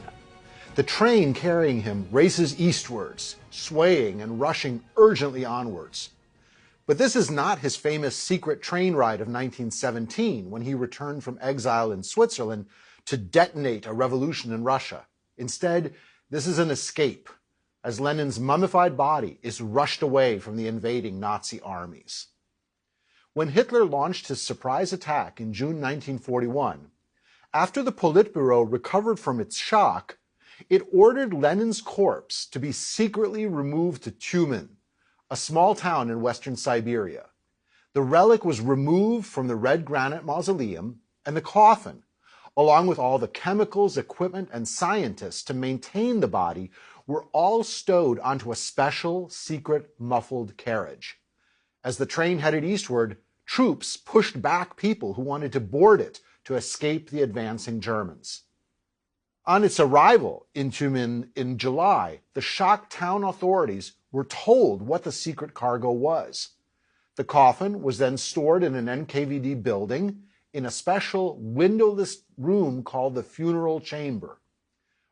The train carrying him races eastwards, swaying and rushing urgently onwards. But this is not his famous secret train ride of 1917, when he returned from exile in Switzerland to detonate a revolution in Russia. Instead, this is an escape, as Lenin's mummified body is rushed away from the invading Nazi armies. When Hitler launched his surprise attack in June 1941, after the Politburo recovered from its shock, it ordered Lenin's corpse to be secretly removed to Tyumen, a small town in western Siberia. The relic was removed from the red granite mausoleum, and the coffin, along with all the chemicals, equipment, and scientists to maintain the body, were all stowed onto a special, secret, muffled carriage. As the train headed eastward, troops pushed back people who wanted to board it to escape the advancing Germans. On its arrival in Tyumen in July, the shocked town authorities were told what the secret cargo was. The coffin was then stored in an NKVD building in a special windowless room called the funeral chamber.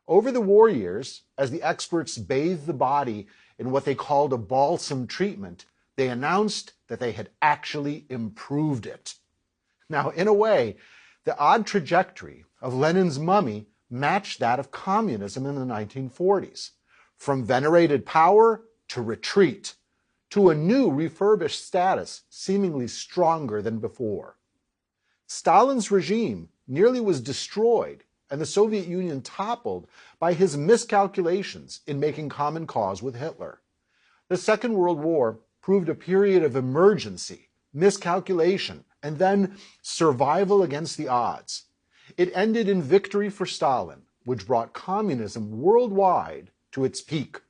Over the war years, as the experts bathed the body in what they called a balsam treatment, they announced that they had actually improved it. Now, in a way, the odd trajectory of Lenin's mummy matched that of communism in the 1940s, from venerated power to retreat, to a new refurbished status seemingly stronger than before. Stalin's regime nearly was destroyed and the Soviet Union toppled by his miscalculations in making common cause with Hitler. The Second World War proved a period of emergency, miscalculation, and then survival against the odds. It ended in victory for Stalin, which brought communism worldwide to its peak.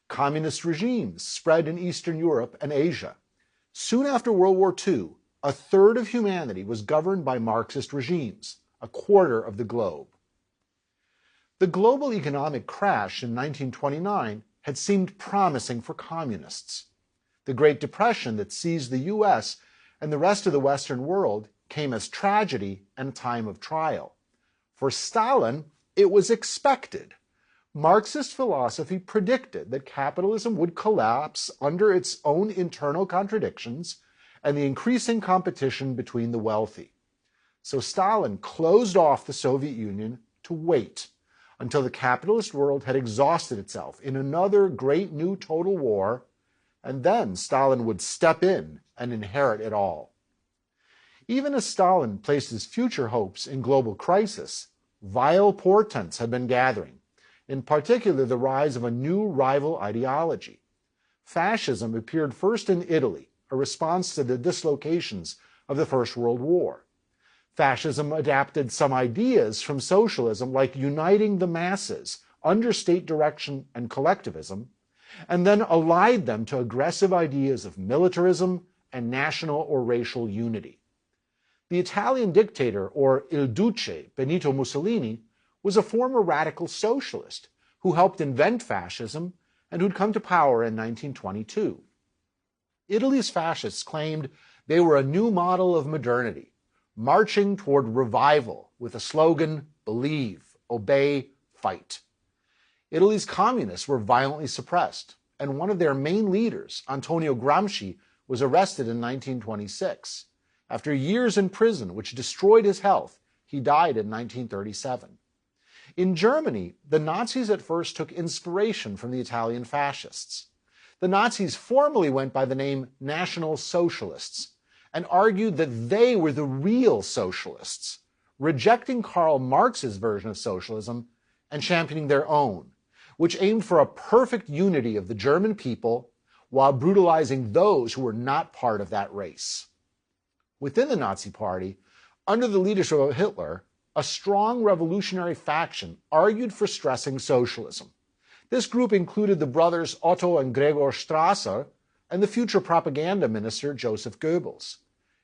Communist regimes spread in Eastern Europe and Asia. Soon after World War II, a third of humanity was governed by Marxist regimes, a quarter of the globe. The global economic crash in 1929 had seemed promising for communists. The Great Depression that seized the U.S. and the rest of the Western world came as tragedy and a time of trial. For Stalin, it was expected. Marxist philosophy predicted that capitalism would collapse under its own internal contradictions and the increasing competition between the wealthy. So Stalin closed off the Soviet Union to wait until the capitalist world had exhausted itself in another great new total war, and then Stalin would step in and inherit it all. Even as Stalin placed his future hopes in global crisis, vile portents had been gathering, in particular the rise of a new rival ideology. Fascism appeared first in Italy, a response to the dislocations of the First World War. Fascism adapted some ideas from socialism, like uniting the masses under state direction and collectivism, and then allied them to aggressive ideas of militarism and national or racial unity. The Italian dictator, or Il Duce, Benito Mussolini, was a former radical socialist who helped invent fascism and who'd come to power in 1922. Italy's fascists claimed they were a new model of modernity, marching toward revival with the slogan, "Believe, obey, fight." Italy's communists were violently suppressed, and one of their main leaders, Antonio Gramsci, was arrested in 1926. After years in prison, which destroyed his health, he died in 1937. In Germany, the Nazis at first took inspiration from the Italian fascists. The Nazis formally went by the name National Socialists and argued that they were the real socialists, rejecting Karl Marx's version of socialism and championing their own, which aimed for a perfect unity of the German people while brutalizing those who were not part of that race. Within the Nazi Party, under the leadership of Hitler, a strong revolutionary faction argued for stressing socialism. This group included the brothers Otto and Gregor Strasser and the future propaganda minister Joseph Goebbels.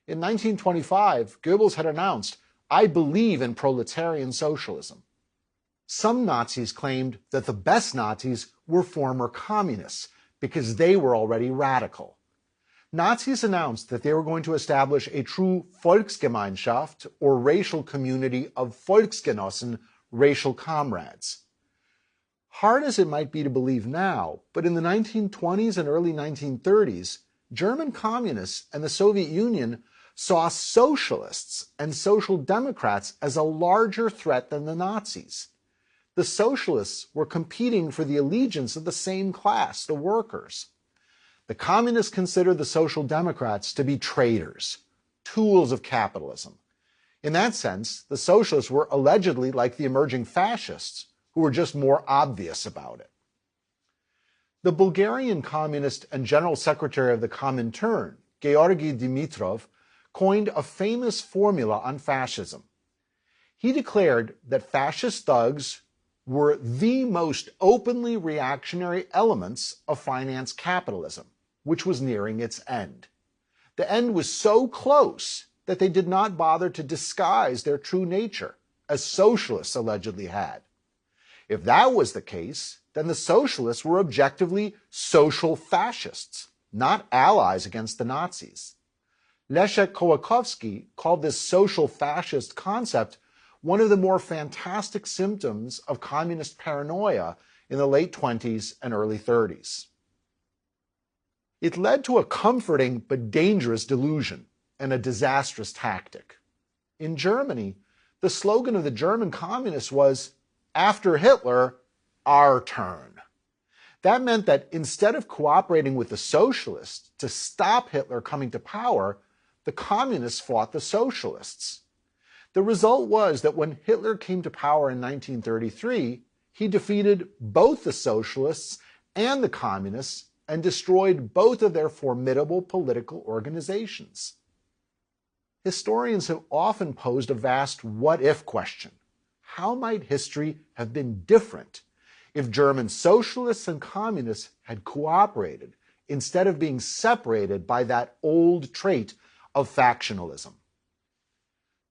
In 1925, Goebbels had announced, "I believe in proletarian socialism." Some Nazis claimed that the best Nazis were former communists because they were already radical. Nazis announced that they were going to establish a true Volksgemeinschaft, or racial community of Volksgenossen, racial comrades. Hard as it might be to believe now, but in the 1920s and early 1930s, German communists and the Soviet Union saw socialists and social democrats as a larger threat than the Nazis. The socialists were competing for the allegiance of the same class, the workers. The communists considered the social democrats to be traitors, tools of capitalism. In that sense, the socialists were allegedly like the emerging fascists, who were just more obvious about it. The Bulgarian communist and general secretary of the Comintern, Georgy Dimitrov, coined a famous formula on fascism. He declared that fascist thugs were the most openly reactionary elements of finance capitalism, which was nearing its end. The end was so close that they did not bother to disguise their true nature, as socialists allegedly had. If that was the case, then the socialists were objectively social fascists, not allies against the Nazis. Leszek Kołakowski called this social fascist concept one of the more fantastic symptoms of communist paranoia in the late 20s and early 30s. It led to a comforting but dangerous delusion and a disastrous tactic. In Germany, the slogan of the German communists was, "After Hitler, our turn." That meant that instead of cooperating with the socialists to stop Hitler coming to power, the communists fought the socialists. The result was that when Hitler came to power in 1933, he defeated both the socialists and the communists and destroyed both of their formidable political organizations. Historians have often posed a vast what-if question. How might history have been different if German socialists and communists had cooperated instead of being separated by that old trait of factionalism?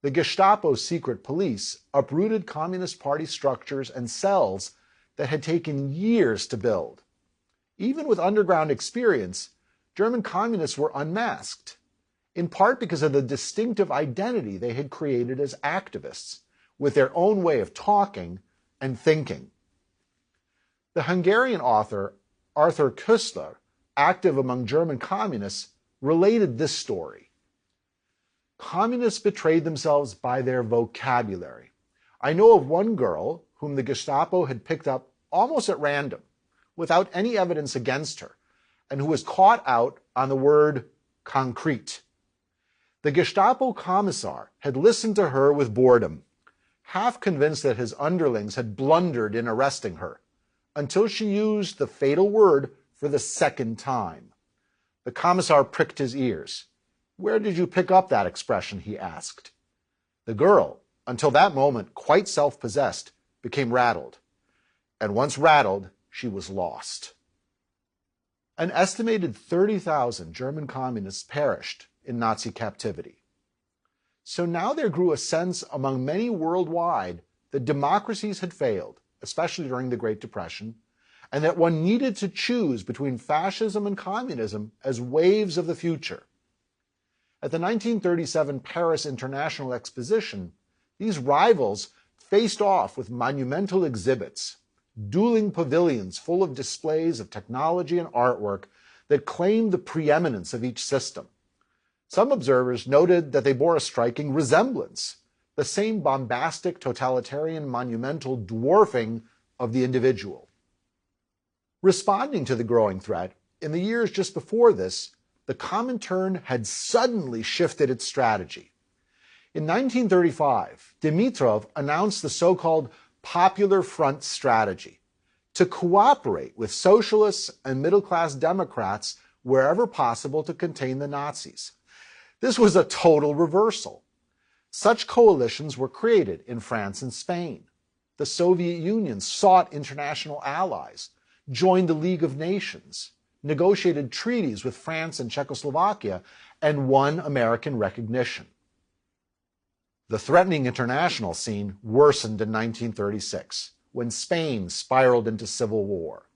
The Gestapo's secret police uprooted Communist Party structures and cells that had taken years to build. Even with underground experience, German communists were unmasked, in part because of the distinctive identity they had created as activists, with their own way of talking and thinking. The Hungarian author Arthur Koestler, active among German communists, related this story. Communists betrayed themselves by their vocabulary. I know of one girl whom the Gestapo had picked up almost at random, without any evidence against her, and who was caught out on the word concrete. The Gestapo commissar had listened to her with boredom, half convinced that his underlings had blundered in arresting her, until she used the fatal word for the second time. The commissar pricked his ears. "Where did you pick up that expression?" he asked. The girl, until that moment quite self-possessed, became rattled. And once rattled, she was lost. An estimated 30,000 German communists perished in Nazi captivity. So now there grew a sense among many worldwide that democracies had failed, especially during the Great Depression, and that one needed to choose between fascism and communism as waves of the future. At the 1937 Paris International Exposition, these rivals faced off with monumental exhibits, dueling pavilions full of displays of technology and artwork that claimed the preeminence of each system. Some observers noted that they bore a striking resemblance, the same bombastic, totalitarian, monumental dwarfing of the individual. Responding to the growing threat, in the years just before this, the Comintern had suddenly shifted its strategy. In 1935, Dimitrov announced the so-called Popular Front strategy to cooperate with socialists and middle-class Democrats wherever possible to contain the Nazis. This was a total reversal. Such coalitions were created in France and Spain. The Soviet Union sought international allies, joined the League of Nations, negotiated treaties with France and Czechoslovakia, and won American recognition. The threatening international scene worsened in 1936, when Spain spiraled into civil war.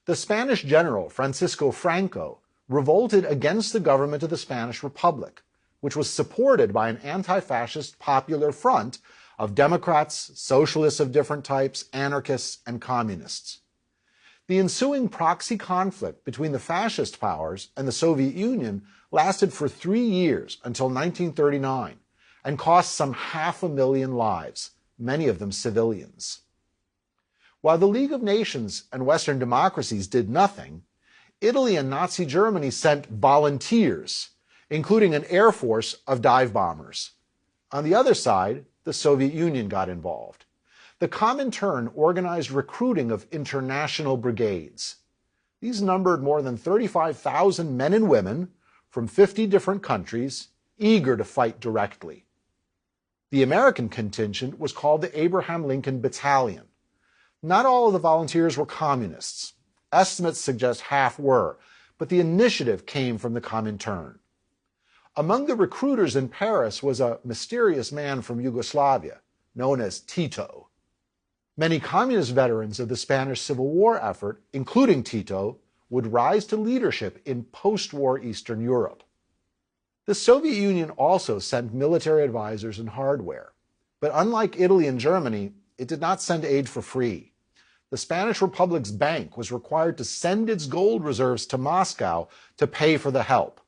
The Spanish general Francisco Franco revolted against the government of the Spanish Republic, which was supported by an anti-fascist popular front of Democrats, socialists of different types, anarchists, and communists. The ensuing proxy conflict between the fascist powers and the Soviet Union lasted for 3 years until 1939 and cost some 500,000 lives, many of them civilians. While the League of Nations and Western democracies did nothing, Italy and Nazi Germany sent volunteers, including an air force of dive bombers. On the other side, the Soviet Union got involved. The Comintern organized recruiting of international brigades. These numbered more than 35,000 men and women from 50 different countries, eager to fight directly. The American contingent was called the Abraham Lincoln Battalion. Not all of the volunteers were communists. Estimates suggest half were, but the initiative came from the Comintern. Among the recruiters in Paris was a mysterious man from Yugoslavia, known as Tito. Many communist veterans of the Spanish Civil War effort, including Tito, would rise to leadership in post-war Eastern Europe. The Soviet Union also sent military advisors and hardware. But unlike Italy and Germany, it did not send aid for free. The Spanish Republic's bank was required to send its gold reserves to Moscow to pay for the help.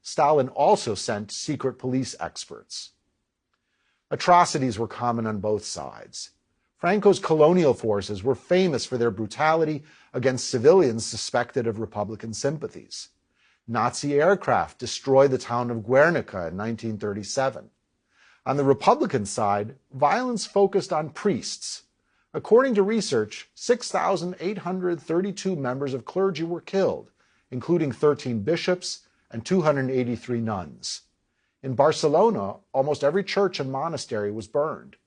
Stalin also sent secret police experts. Atrocities were common on both sides. Franco's colonial forces were famous for their brutality against civilians suspected of Republican sympathies. Nazi aircraft destroyed the town of Guernica in 1937. On the Republican side, violence focused on priests. According to research, 6,832 members of clergy were killed, including 13 bishops and 283 nuns. In Barcelona, almost every church and monastery was burned.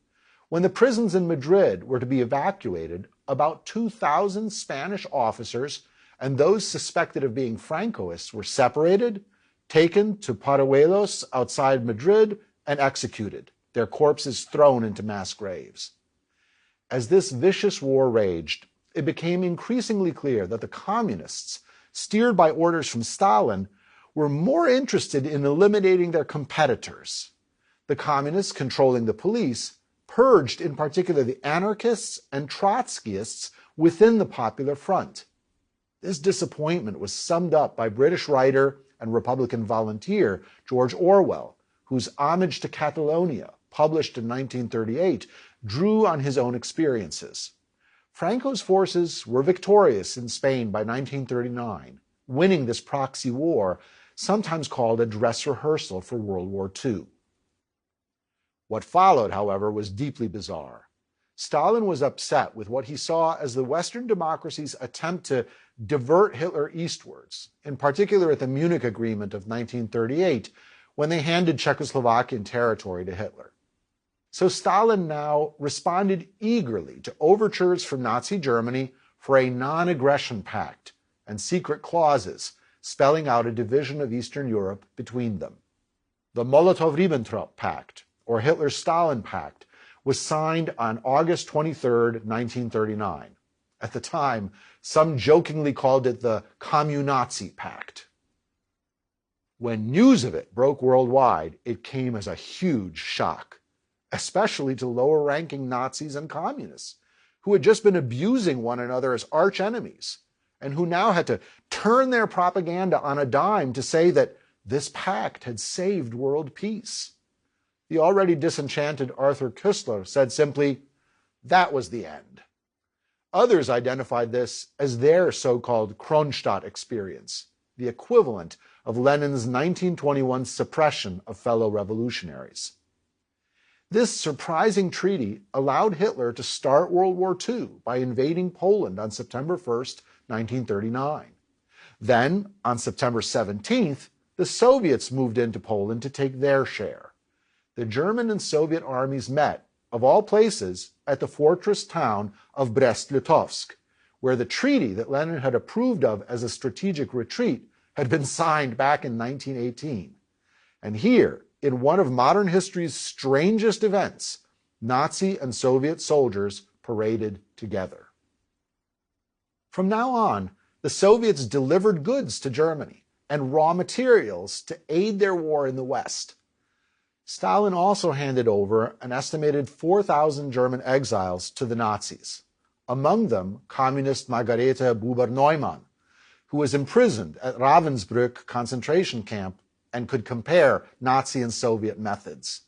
When the prisons in Madrid were to be evacuated, about 2,000 Spanish officers and those suspected of being Francoists were separated, taken to Parajuelos outside Madrid, and executed, their corpses thrown into mass graves. As this vicious war raged, it became increasingly clear that the communists, steered by orders from Stalin, were more interested in eliminating their competitors. The communists controlling the police purged in particular the anarchists and Trotskyists within the Popular Front. This disappointment was summed up by British writer and Republican volunteer George Orwell, whose Homage to Catalonia, published in 1938, drew on his own experiences. Franco's forces were victorious in Spain by 1939, winning this proxy war, sometimes called a dress rehearsal for World War II. What followed, however, was deeply bizarre. Stalin was upset with what he saw as the Western democracy's attempt to divert Hitler eastwards, in particular at the Munich Agreement of 1938, when they handed Czechoslovakian territory to Hitler. So Stalin now responded eagerly to overtures from Nazi Germany for a non-aggression pact and secret clauses spelling out a division of Eastern Europe between them. The Molotov-Ribbentrop Pact, or Hitler-Stalin Pact, was signed on August 23, 1939. At the time, some jokingly called it the Communazi Pact. When news of it broke worldwide, it came as a huge shock, especially to lower-ranking Nazis and communists, who had just been abusing one another as arch-enemies, and who now had to turn their propaganda on a dime to say that this pact had saved world peace. The already disenchanted Arthur Koestler said simply, "That was the end." Others identified this as their so-called Kronstadt experience, the equivalent of Lenin's 1921 suppression of fellow revolutionaries. This surprising treaty allowed Hitler to start World War II by invading Poland on September 1st, 1939. Then, on September 17th, the Soviets moved into Poland to take their share. The German and Soviet armies met, of all places, at the fortress town of Brest-Litovsk, where the treaty that Lenin had approved of as a strategic retreat had been signed back in 1918. And here, in one of modern history's strangest events, Nazi and Soviet soldiers paraded together. From now on, the Soviets delivered goods to Germany and raw materials to aid their war in the West. Stalin also handed over an estimated 4,000 German exiles to the Nazis, among them communist Margarete Buber-Neumann, who was imprisoned at Ravensbrück concentration camp and could compare Nazi and Soviet methods.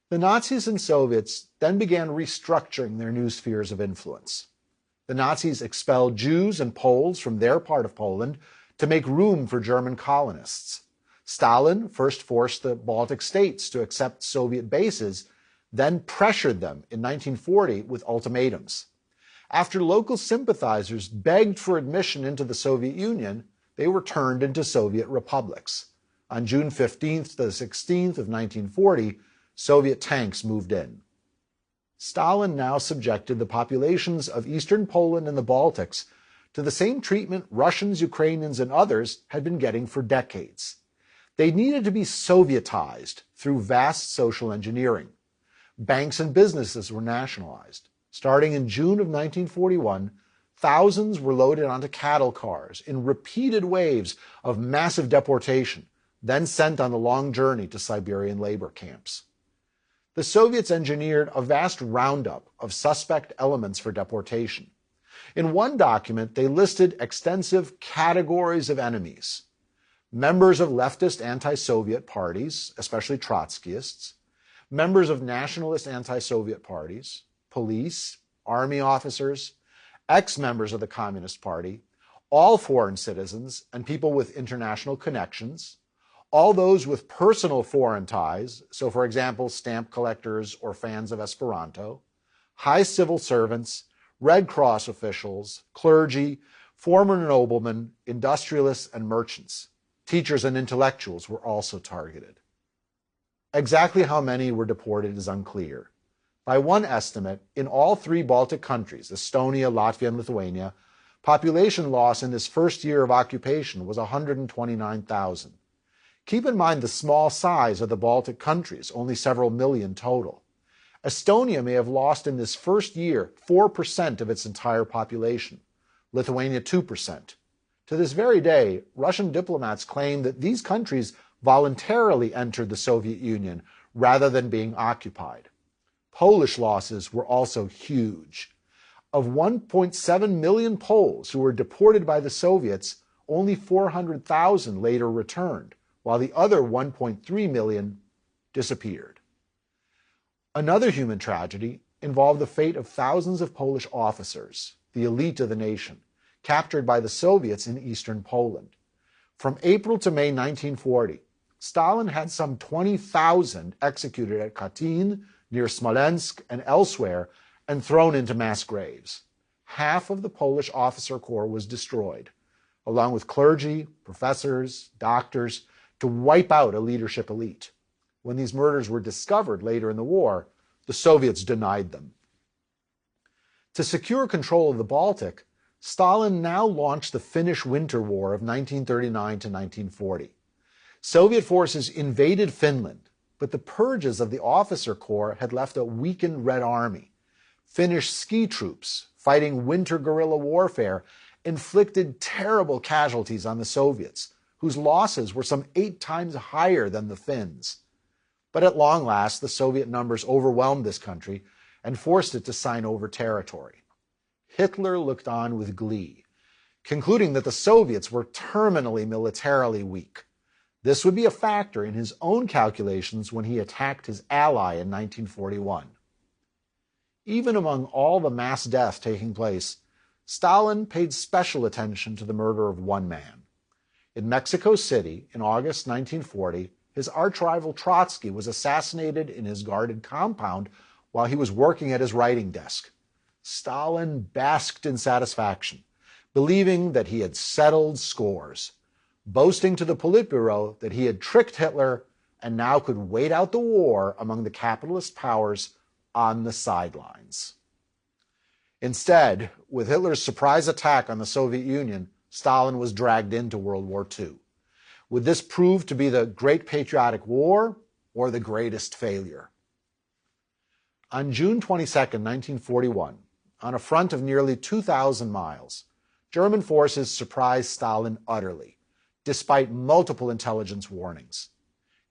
The Nazis and Soviets then began restructuring their new spheres of influence. The Nazis expelled Jews and Poles from their part of Poland to make room for German colonists. Stalin first forced the Baltic states to accept Soviet bases, then pressured them in 1940 with ultimatums. After local sympathizers begged for admission into the Soviet Union, they were turned into Soviet republics. On June 15th to the 16th of 1940, Soviet tanks moved in. Stalin now subjected the populations of eastern Poland and the Baltics to the same treatment Russians, Ukrainians, and others had been getting for decades. They needed to be Sovietized through vast social engineering. Banks and businesses were nationalized. Starting in June of 1941, thousands were loaded onto cattle cars in repeated waves of massive deportation, then sent on the long journey to Siberian labor camps. the Soviets engineered a vast roundup of suspect elements for deportation. In one document, they listed extensive categories of enemies: members of leftist anti-Soviet parties, especially Trotskyists, members of nationalist anti-Soviet parties, police, army officers, ex-members of the Communist Party, all foreign citizens and people with international connections, all those with personal foreign ties, so for example, stamp collectors or fans of Esperanto, high civil servants, Red Cross officials, clergy, former noblemen, industrialists, and merchants. Teachers and intellectuals were also targeted. Exactly how many were deported is unclear. By one estimate, in all three Baltic countries, Estonia, Latvia, and Lithuania, population loss in this first year of occupation was 129,000. Keep in mind the small size of the Baltic countries, only several million total. Estonia may have lost in this first year 4% of its entire population, Lithuania 2%. To this very day, Russian diplomats claim that these countries voluntarily entered the Soviet Union rather than being occupied. Polish losses were also huge. Of 1.7 million Poles who were deported by the Soviets, only 400,000 later returned, while the other 1.3 million disappeared. Another human tragedy involved the fate of thousands of Polish officers, the elite of the nation, captured by the Soviets in eastern Poland. From April to May 1940, Stalin had some 20,000 executed at Katyn, near Smolensk, and elsewhere, and thrown into mass graves. Half of the Polish officer corps was destroyed, along with clergy, professors, doctors, to wipe out a leadership elite. When these murders were discovered later in the war, the Soviets denied them. To secure control of the Baltic, Stalin now launched the Finnish Winter War of 1939 to 1940. Soviet forces invaded Finland, but the purges of the officer corps had left a weakened Red Army. Finnish ski troops, fighting winter guerrilla warfare, inflicted terrible casualties on the Soviets, whose losses were some 8 times higher than the Finns. But at long last, the Soviet numbers overwhelmed this country and forced it to sign over territory. Hitler looked on with glee, concluding that the Soviets were terminally militarily weak. This would be a factor in his own calculations when he attacked his ally in 1941. Even among all the mass death taking place, Stalin paid special attention to the murder of one man. In Mexico City, in August 1940, his arch-rival Trotsky was assassinated in his guarded compound while he was working at his writing desk. Stalin basked in satisfaction, believing that he had settled scores, boasting to the Politburo that he had tricked Hitler and now could wait out the war among the capitalist powers on the sidelines. Instead, with Hitler's surprise attack on the Soviet Union, Stalin was dragged into World War II. Would this prove to be the Great Patriotic War or the greatest failure? On June 22, 1941, on a front of nearly 2,000 miles, German forces surprised Stalin utterly, despite multiple intelligence warnings.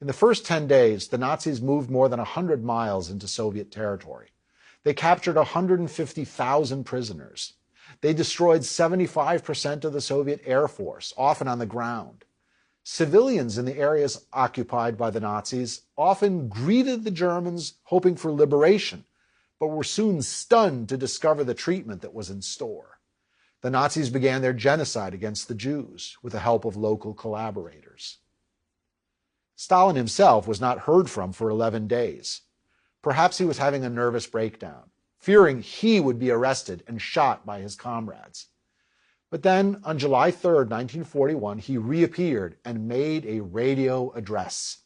In the first 10 days, the Nazis moved more than 100 miles into Soviet territory. They captured 150,000 prisoners. They destroyed 75% of the Soviet Air Force, often on the ground. Civilians in the areas occupied by the Nazis often greeted the Germans hoping for liberation, but were soon stunned to discover the treatment that was in store. The Nazis began their genocide against the Jews with the help of local collaborators. Stalin himself was not heard from for 11 days. Perhaps he was having a nervous breakdown, fearing he would be arrested and shot by his comrades. But then, on July 3, 1941, he reappeared and made a radio address.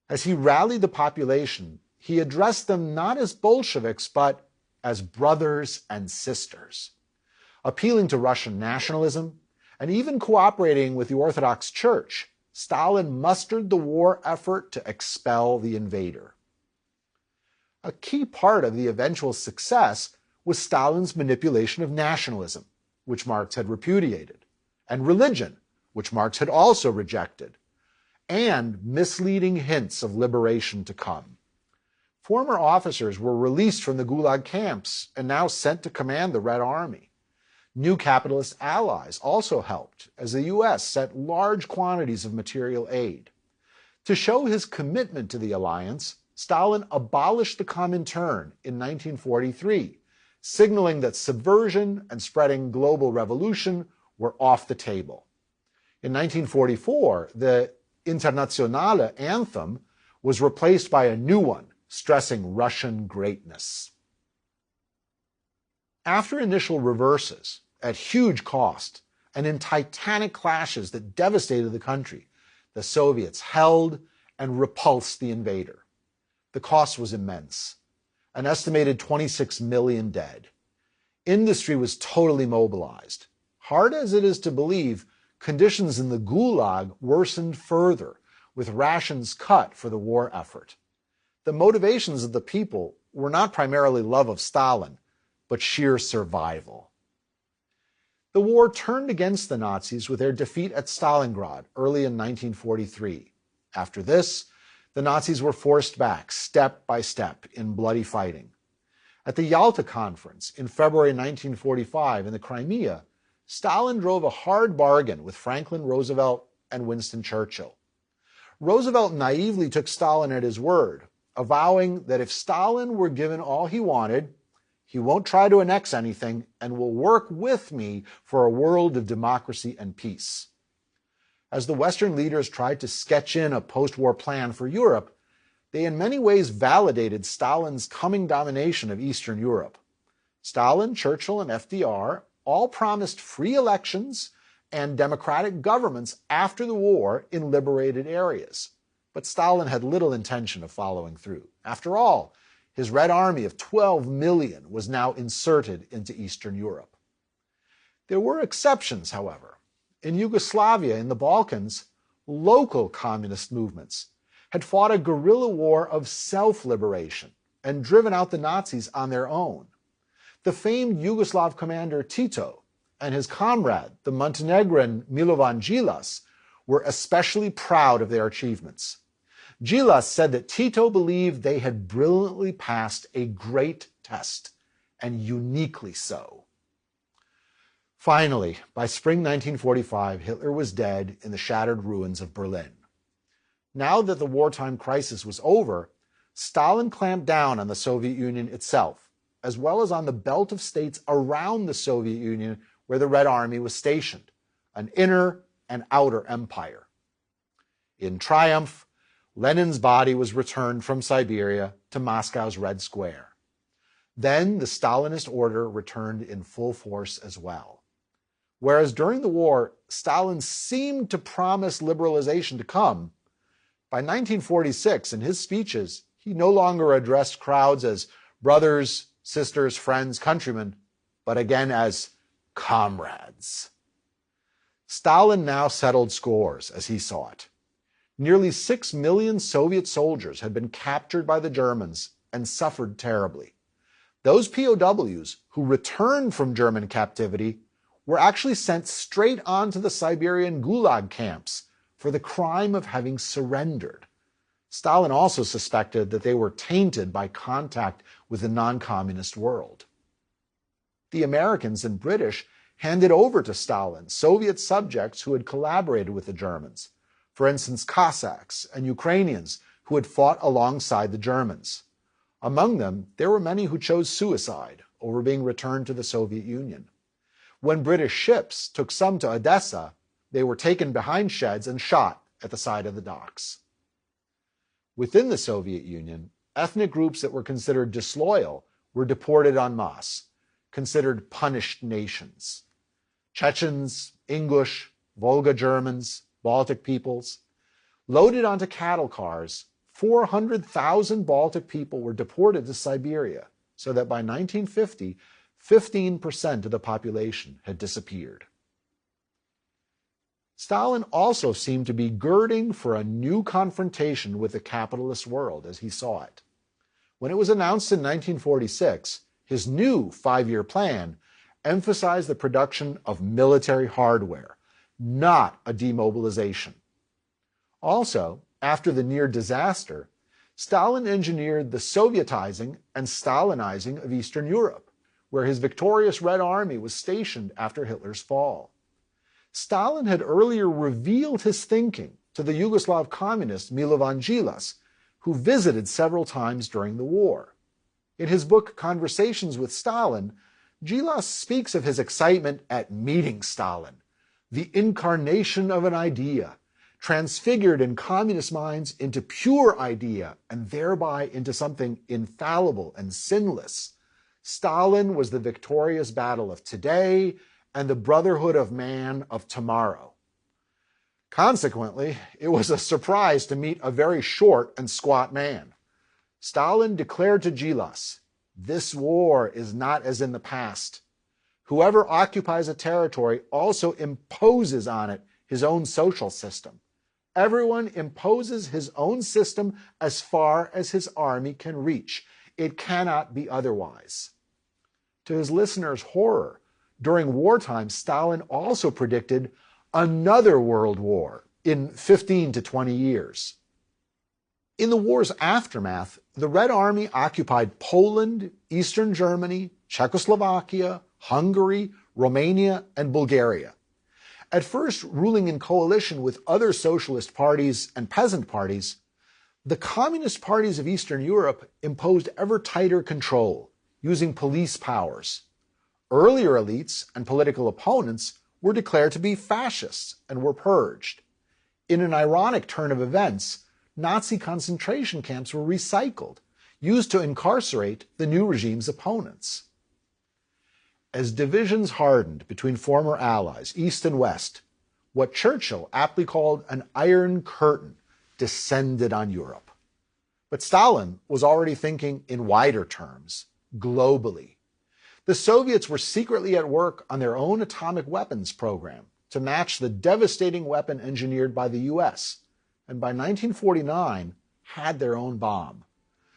As he rallied the population, he addressed them not as Bolsheviks, but as brothers and sisters, appealing to Russian nationalism and even cooperating with the Orthodox Church. Stalin mustered the war effort to expel the invader. A key part of the eventual success was Stalin's manipulation of nationalism, which Marx had repudiated, and religion, which Marx had also rejected, and misleading hints of liberation to come. Former officers were released from the Gulag camps and now sent to command the Red Army. New capitalist allies also helped, as the U.S. sent large quantities of material aid. To show his commitment to the alliance, Stalin abolished the Comintern in 1943, signaling that subversion and spreading global revolution were off the table. In 1944, the Internationale anthem was replaced by a new one, stressing Russian greatness. After initial reverses, at huge cost, and in titanic clashes that devastated the country, the Soviets held and repulsed the invader. The cost was immense, an estimated 26 million dead. Industry was totally mobilized. Hard as it is to believe, conditions in the Gulag worsened further, with rations cut for the war effort. The motivations of the people were not primarily love of Stalin, but sheer survival. The war turned against the Nazis with their defeat at Stalingrad early in 1943. After this, the Nazis were forced back step by step in bloody fighting. At the Yalta Conference in February 1945 in the Crimea, Stalin drove a hard bargain with Franklin Roosevelt and Winston Churchill. Roosevelt naively took Stalin at his word, avowing that if Stalin were given all he wanted, he won't try to annex anything and will work with me for a world of democracy and peace. As the Western leaders tried to sketch in a post-war plan for Europe, they in many ways validated Stalin's coming domination of Eastern Europe. Stalin, Churchill, and FDR all promised free elections and democratic governments after the war in liberated areas. But Stalin had little intention of following through. After all, his Red Army of 12 million was now inserted into Eastern Europe. There were exceptions, however. In Yugoslavia, in the Balkans, local communist movements had fought a guerrilla war of self-liberation and driven out the Nazis on their own. The famed Yugoslav commander Tito and his comrade, the Montenegrin Milovan Djilas, were especially proud of their achievements. Djilas said that Tito believed they had brilliantly passed a great test, and uniquely so. Finally, by spring 1945, Hitler was dead in the shattered ruins of Berlin. Now that the wartime crisis was over, Stalin clamped down on the Soviet Union itself, as well as on the belt of states around the Soviet Union where the Red Army was stationed, an inner and outer empire. In triumph, Lenin's body was returned from Siberia to Moscow's Red Square. Then the Stalinist order returned in full force as well. Whereas during the war, Stalin seemed to promise liberalization to come, by 1946, in his speeches, he no longer addressed crowds as brothers, sisters, friends, countrymen, but again as comrades. Stalin now settled scores as he saw it. Nearly 6 million Soviet soldiers had been captured by the Germans and suffered terribly. Those POWs who returned from German captivity were actually sent straight on to the Siberian Gulag camps for the crime of having surrendered. Stalin also suspected that they were tainted by contact with the non-communist world. The Americans and British handed over to Stalin Soviet subjects who had collaborated with the Germans. For instance, Cossacks and Ukrainians who had fought alongside the Germans. Among them, there were many who chose suicide over being returned to the Soviet Union. When British ships took some to Odessa, they were taken behind sheds and shot at the side of the docks. Within the Soviet Union, ethnic groups that were considered disloyal were deported en masse, considered punished nations. Chechens, English, Volga Germans, Baltic peoples. Loaded onto cattle cars, 400,000 Baltic people were deported to Siberia, so that by 1950, 15% of the population had disappeared. Stalin also seemed to be girding for a new confrontation with the capitalist world as he saw it. When it was announced in 1946, his new 5-year plan emphasized the production of military hardware, not a demobilization. Also, after the near disaster, Stalin engineered the Sovietizing and Stalinizing of Eastern Europe, where his victorious Red Army was stationed after Hitler's fall. Stalin had earlier revealed his thinking to the Yugoslav communist Milovan Djilas, who visited several times during the war. In his book Conversations with Stalin, Djilas speaks of his excitement at meeting Stalin, the incarnation of an idea, transfigured in communist minds into pure idea and thereby into something infallible and sinless. Stalin was the victorious battle of today and the brotherhood of man of tomorrow. Consequently, it was a surprise to meet a very short and squat man. Stalin declared to Djilas, "This war is not as in the past. Whoever occupies a territory also imposes on it his own social system. Everyone imposes his own system as far as his army can reach. It cannot be otherwise." To his listeners' horror, during wartime, Stalin also predicted another world war in 15 to 20 years. In the war's aftermath, the Red Army occupied Poland, Eastern Germany, Czechoslovakia, Hungary, Romania, and Bulgaria. At first ruling in coalition with other socialist parties and peasant parties, the communist parties of Eastern Europe imposed ever tighter control, using police powers. Earlier elites and political opponents were declared to be fascists and were purged. In an ironic turn of events, Nazi concentration camps were recycled, used to incarcerate the new regime's opponents. As divisions hardened between former allies, East and West, what Churchill aptly called an Iron Curtain descended on Europe. But Stalin was already thinking in wider terms, globally. The Soviets were secretly at work on their own atomic weapons program to match the devastating weapon engineered by the US, and by 1949 had their own bomb.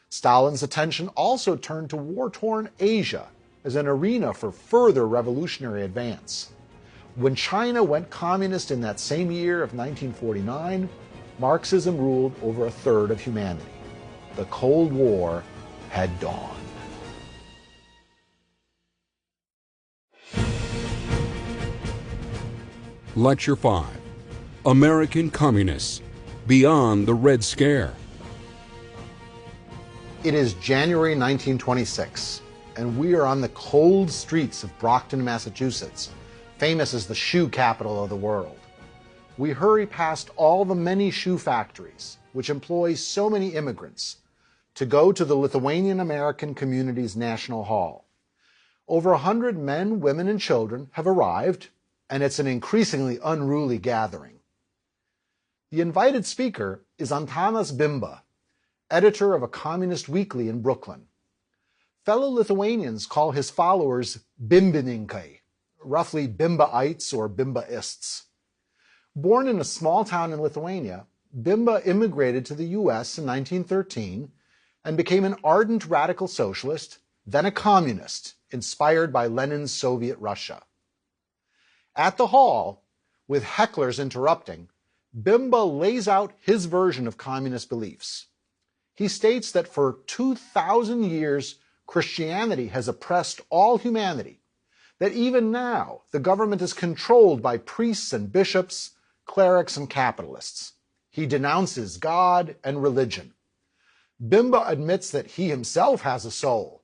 Stalin's attention also turned to war-torn Asia as an arena for further revolutionary advance. When China went communist in that same year of 1949, Marxism ruled over a third of humanity. The Cold War had dawned. Lecture 5. American Communists, Beyond the Red Scare. It is January 1926, and we are on the cold streets of Brockton, Massachusetts, famous as the shoe capital of the world. We hurry past all the many shoe factories, which employ so many immigrants, to go to the Lithuanian American Community's National Hall. Over 100 men, women, and children have arrived, and it's an increasingly unruly gathering. The invited speaker is Antanas Bimba, editor of a communist weekly in Brooklyn. Fellow Lithuanians call his followers Bimbininkai, roughly Bimbaites or Bimbaists. Born in a small town in Lithuania, Bimba immigrated to the US in 1913 and became an ardent radical socialist, then a communist, inspired by Lenin's Soviet Russia. At the hall, with hecklers interrupting, Bimba lays out his version of communist beliefs. He states that for 2,000 years, Christianity has oppressed all humanity, that even now the government is controlled by priests and bishops, clerics and capitalists. He denounces God and religion. Bimba admits that he himself has a soul,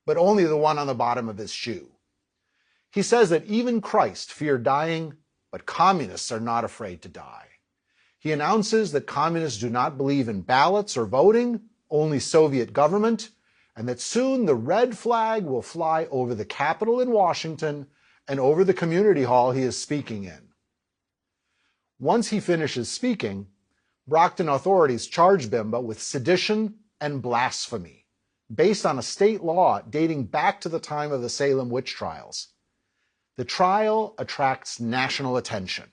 but only the one on the bottom of his shoe. He says that even Christ feared dying, but communists are not afraid to die. He announces that communists do not believe in ballots or voting, only Soviet government, and that soon the red flag will fly over the Capitol in Washington and over the community hall he is speaking in. Once he finishes speaking, Brockton authorities charge Bimba with sedition and blasphemy, based on a state law dating back to the time of the Salem witch trials. The trial attracts national attention,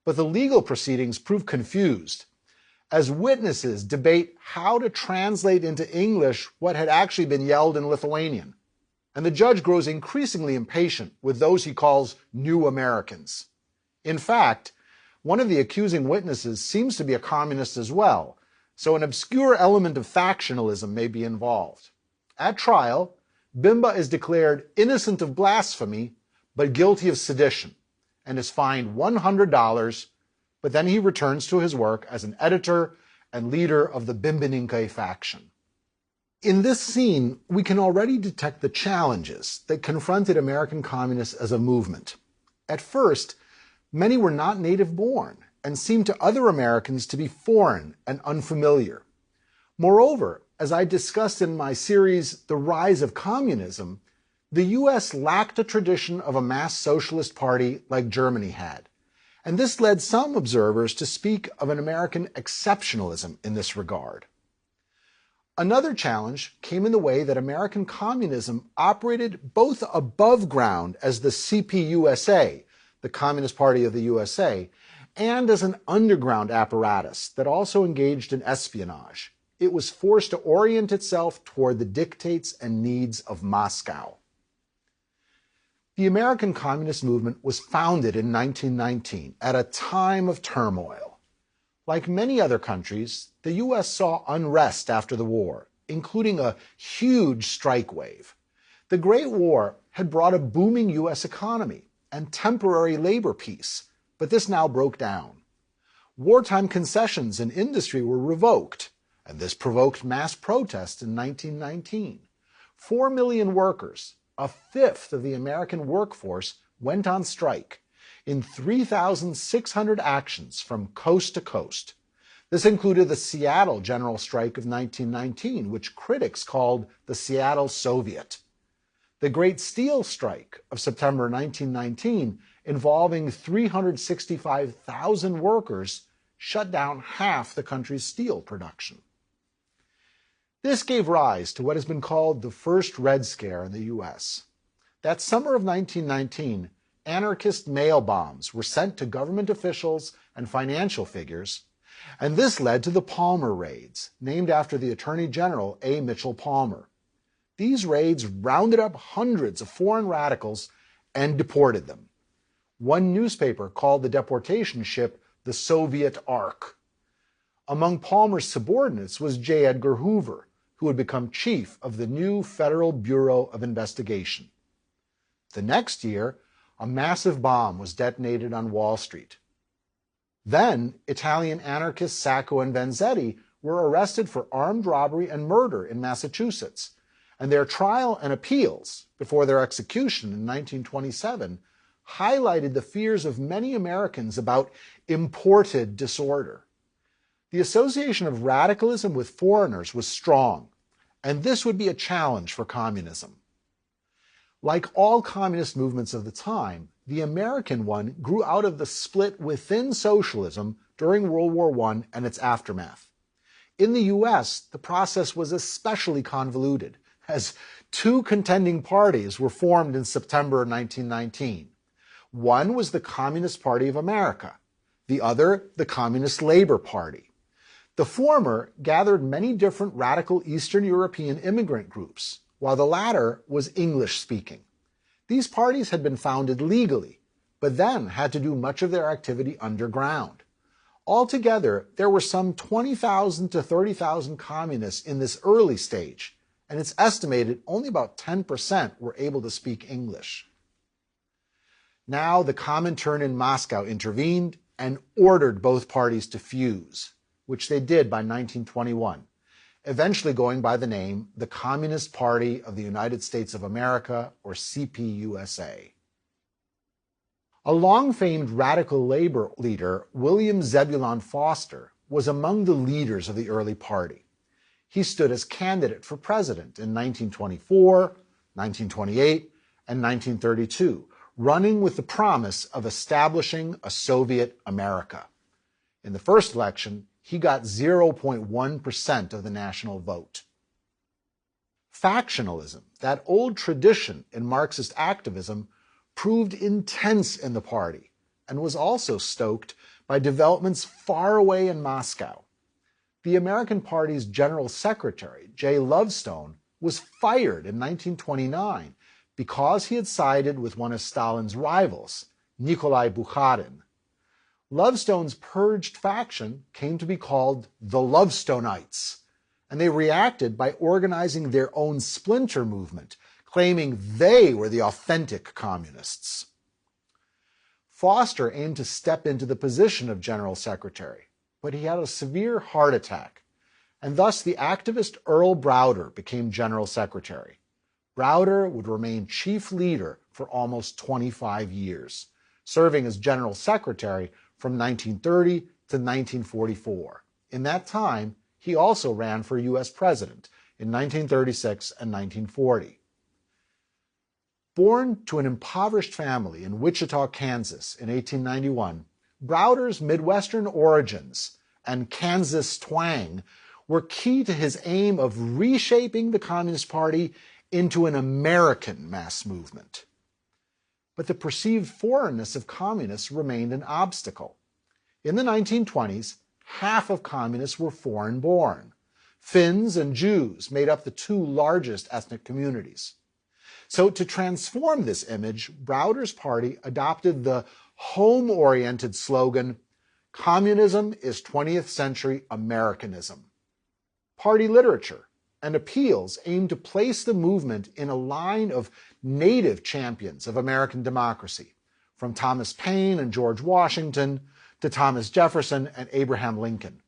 but the legal proceedings prove confused as witnesses debate how to translate into English what had actually been yelled in Lithuanian, and the judge grows increasingly impatient with those he calls new Americans. In fact, one of the accusing witnesses seems to be a communist as well, so an obscure element of factionalism may be involved. At trial, Bimba is declared innocent of blasphemy, but guilty of sedition, and is fined $100, but then he returns to his work as an editor and leader of the Bimbaninke faction. In this scene, we can already detect the challenges that confronted American communists as a movement. At first, many were not native-born and seemed to other Americans to be foreign and unfamiliar. Moreover, as I discussed in my series, The Rise of Communism, the U.S. lacked a tradition of a mass socialist party like Germany had, and this led some observers to speak of an American exceptionalism in this regard. Another challenge came in the way that American communism operated both above ground as the CPUSA, the Communist Party of the USA, and as an underground apparatus that also engaged in espionage. It was forced to orient itself toward the dictates and needs of Moscow. The American Communist movement was founded in 1919 at a time of turmoil. Like many other countries, the U.S. saw unrest after the war, including a huge strike wave. The Great War had brought a booming U.S. economy and temporary labor peace, but this now broke down. Wartime concessions in industry were revoked, and this provoked mass protests in 1919. 4 million workers, a fifth of the American workforce, went on strike in 3,600 actions from coast to coast. This included the Seattle General Strike of 1919, which critics called the Seattle Soviet. The Great Steel Strike of September 1919, involving 365,000 workers, shut down half the country's steel production. This gave rise to what has been called the first Red Scare in the U.S. That summer of 1919, anarchist mail bombs were sent to government officials and financial figures, and this led to the Palmer Raids, named after the Attorney General A. Mitchell Palmer. These raids rounded up hundreds of foreign radicals and deported them. One newspaper called the deportation ship the Soviet Ark. Among Palmer's subordinates was J. Edgar Hoover, who would become chief of the new Federal Bureau of Investigation. The next year, a massive bomb was detonated on Wall Street. Then, Italian anarchists Sacco and Vanzetti were arrested for armed robbery and murder in Massachusetts, and their trial and appeals before their execution in 1927 highlighted the fears of many Americans about imported disorder. The association of radicalism with foreigners was strong, and this would be a challenge for communism. Like all communist movements of the time, the American one grew out of the split within socialism during World War I and its aftermath. In the U.S., the process was especially convoluted, as two contending parties were formed in September 1919. One was the Communist Party of America, the other the Communist Labor Party. The former gathered many different radical Eastern European immigrant groups, while the latter was English-speaking. These parties had been founded legally, but then had to do much of their activity underground. Altogether, there were some 20,000 to 30,000 communists in this early stage, and it's estimated only about 10% were able to speak English. Now the Comintern in Moscow intervened and ordered both parties to fuse, which they did by 1921, eventually going by the name the Communist Party of the United States of America, or CPUSA. A long-famed radical labor leader, William Zebulon Foster, was among the leaders of the early party. He stood as candidate for president in 1924, 1928, and 1932, running with the promise of establishing a Soviet America. In the first election, he got 0.1% of the national vote. Factionalism, that old tradition in Marxist activism, proved intense in the party and was also stoked by developments far away in Moscow. The American Party's General Secretary, J. Lovestone, was fired in 1929 because he had sided with one of Stalin's rivals, Nikolai Bukharin. Lovestone's purged faction came to be called the Lovestonites, and they reacted by organizing their own splinter movement, claiming they were the authentic communists. Foster aimed to step into the position of General Secretary, but he had a severe heart attack, and thus the activist Earl Browder became General Secretary. Browder would remain chief leader for almost 25 years, serving as General Secretary from 1930 to 1944. In that time, he also ran for U.S. President in 1936 and 1940. Born to an impoverished family in Wichita, Kansas in 1891, Browder's Midwestern origins and Kansas twang were key to his aim of reshaping the Communist Party into an American mass movement. But the perceived foreignness of communists remained an obstacle. In the 1920s, half of communists were foreign-born. Finns and Jews made up the two largest ethnic communities. So to transform this image, Browder's party adopted the home-oriented slogan, "Communism is 20th century Americanism." Party literature and appeals aimed to place the movement in a line of native champions of American democracy, from Thomas Paine and George Washington to Thomas Jefferson and Abraham Lincoln.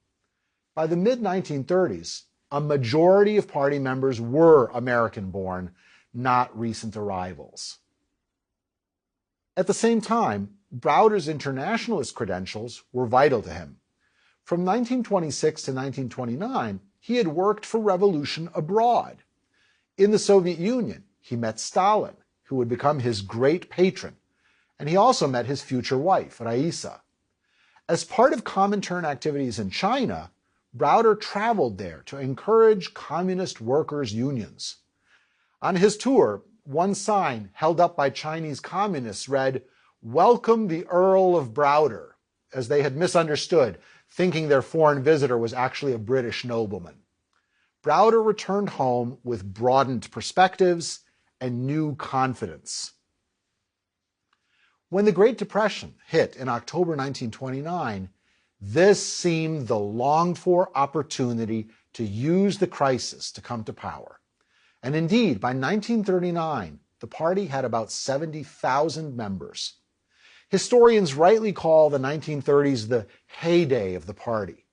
By the mid-1930s, a majority of party members were American-born, not recent arrivals. At the same time, Browder's internationalist credentials were vital to him. From 1926 to 1929, he had worked for revolution abroad. In the Soviet Union, he met Stalin, who would become his great patron, and he also met his future wife, Raisa. As part of Comintern activities in China, Browder traveled there to encourage communist workers' unions. On his tour, one sign held up by Chinese communists read, "Welcome the Earl of Browder," as they had misunderstood, thinking their foreign visitor was actually a British nobleman. Browder returned home with broadened perspectives and new confidence. When the Great Depression hit in October 1929, this seemed the longed-for opportunity to use the crisis to come to power. And indeed, by 1939, the party had about 70,000 members. Historians rightly call the 1930s the heyday of the party.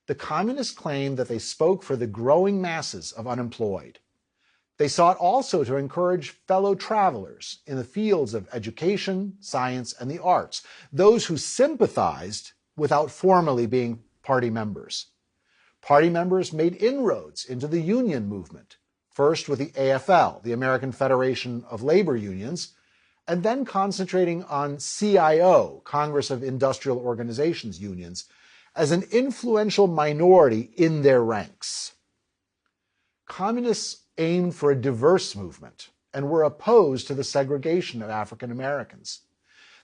The communists claimed that they spoke for the growing masses of unemployed. They sought also to encourage fellow travelers in the fields of education, science, and the arts, those who sympathized without formally being party members. Party members made inroads into the union movement, first with the AFL, the American Federation of Labor Unions, and then concentrating on CIO, Congress of Industrial Organizations Unions, as an influential minority in their ranks. Communists aimed for a diverse movement and were opposed to the segregation of African Americans.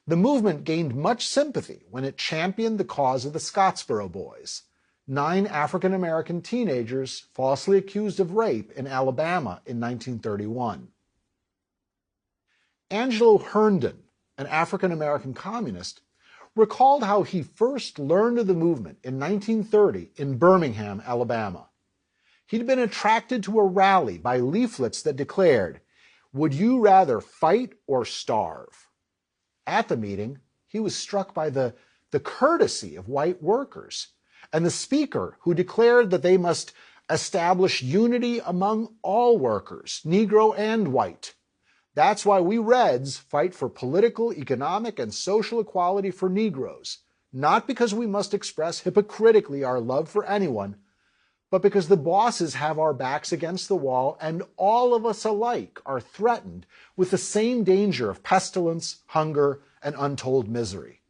The movement gained much sympathy when it championed the cause of the Scottsboro Boys, 9 African American teenagers falsely accused of rape in Alabama in 1931. Angelo Herndon, an African American communist, recalled how he first learned of the movement in 1930 in Birmingham, Alabama. He'd been attracted to a rally by leaflets that declared, "Would you rather fight or starve?" At the meeting, he was struck by the courtesy of white workers and the speaker who declared that they must establish unity among all workers, Negro and white. That's why we Reds fight for political, economic, and social equality for Negroes, not because we must express hypocritically our love for anyone, but because the bosses have our backs against the wall and all of us alike are threatened with the same danger of pestilence, hunger, and untold misery.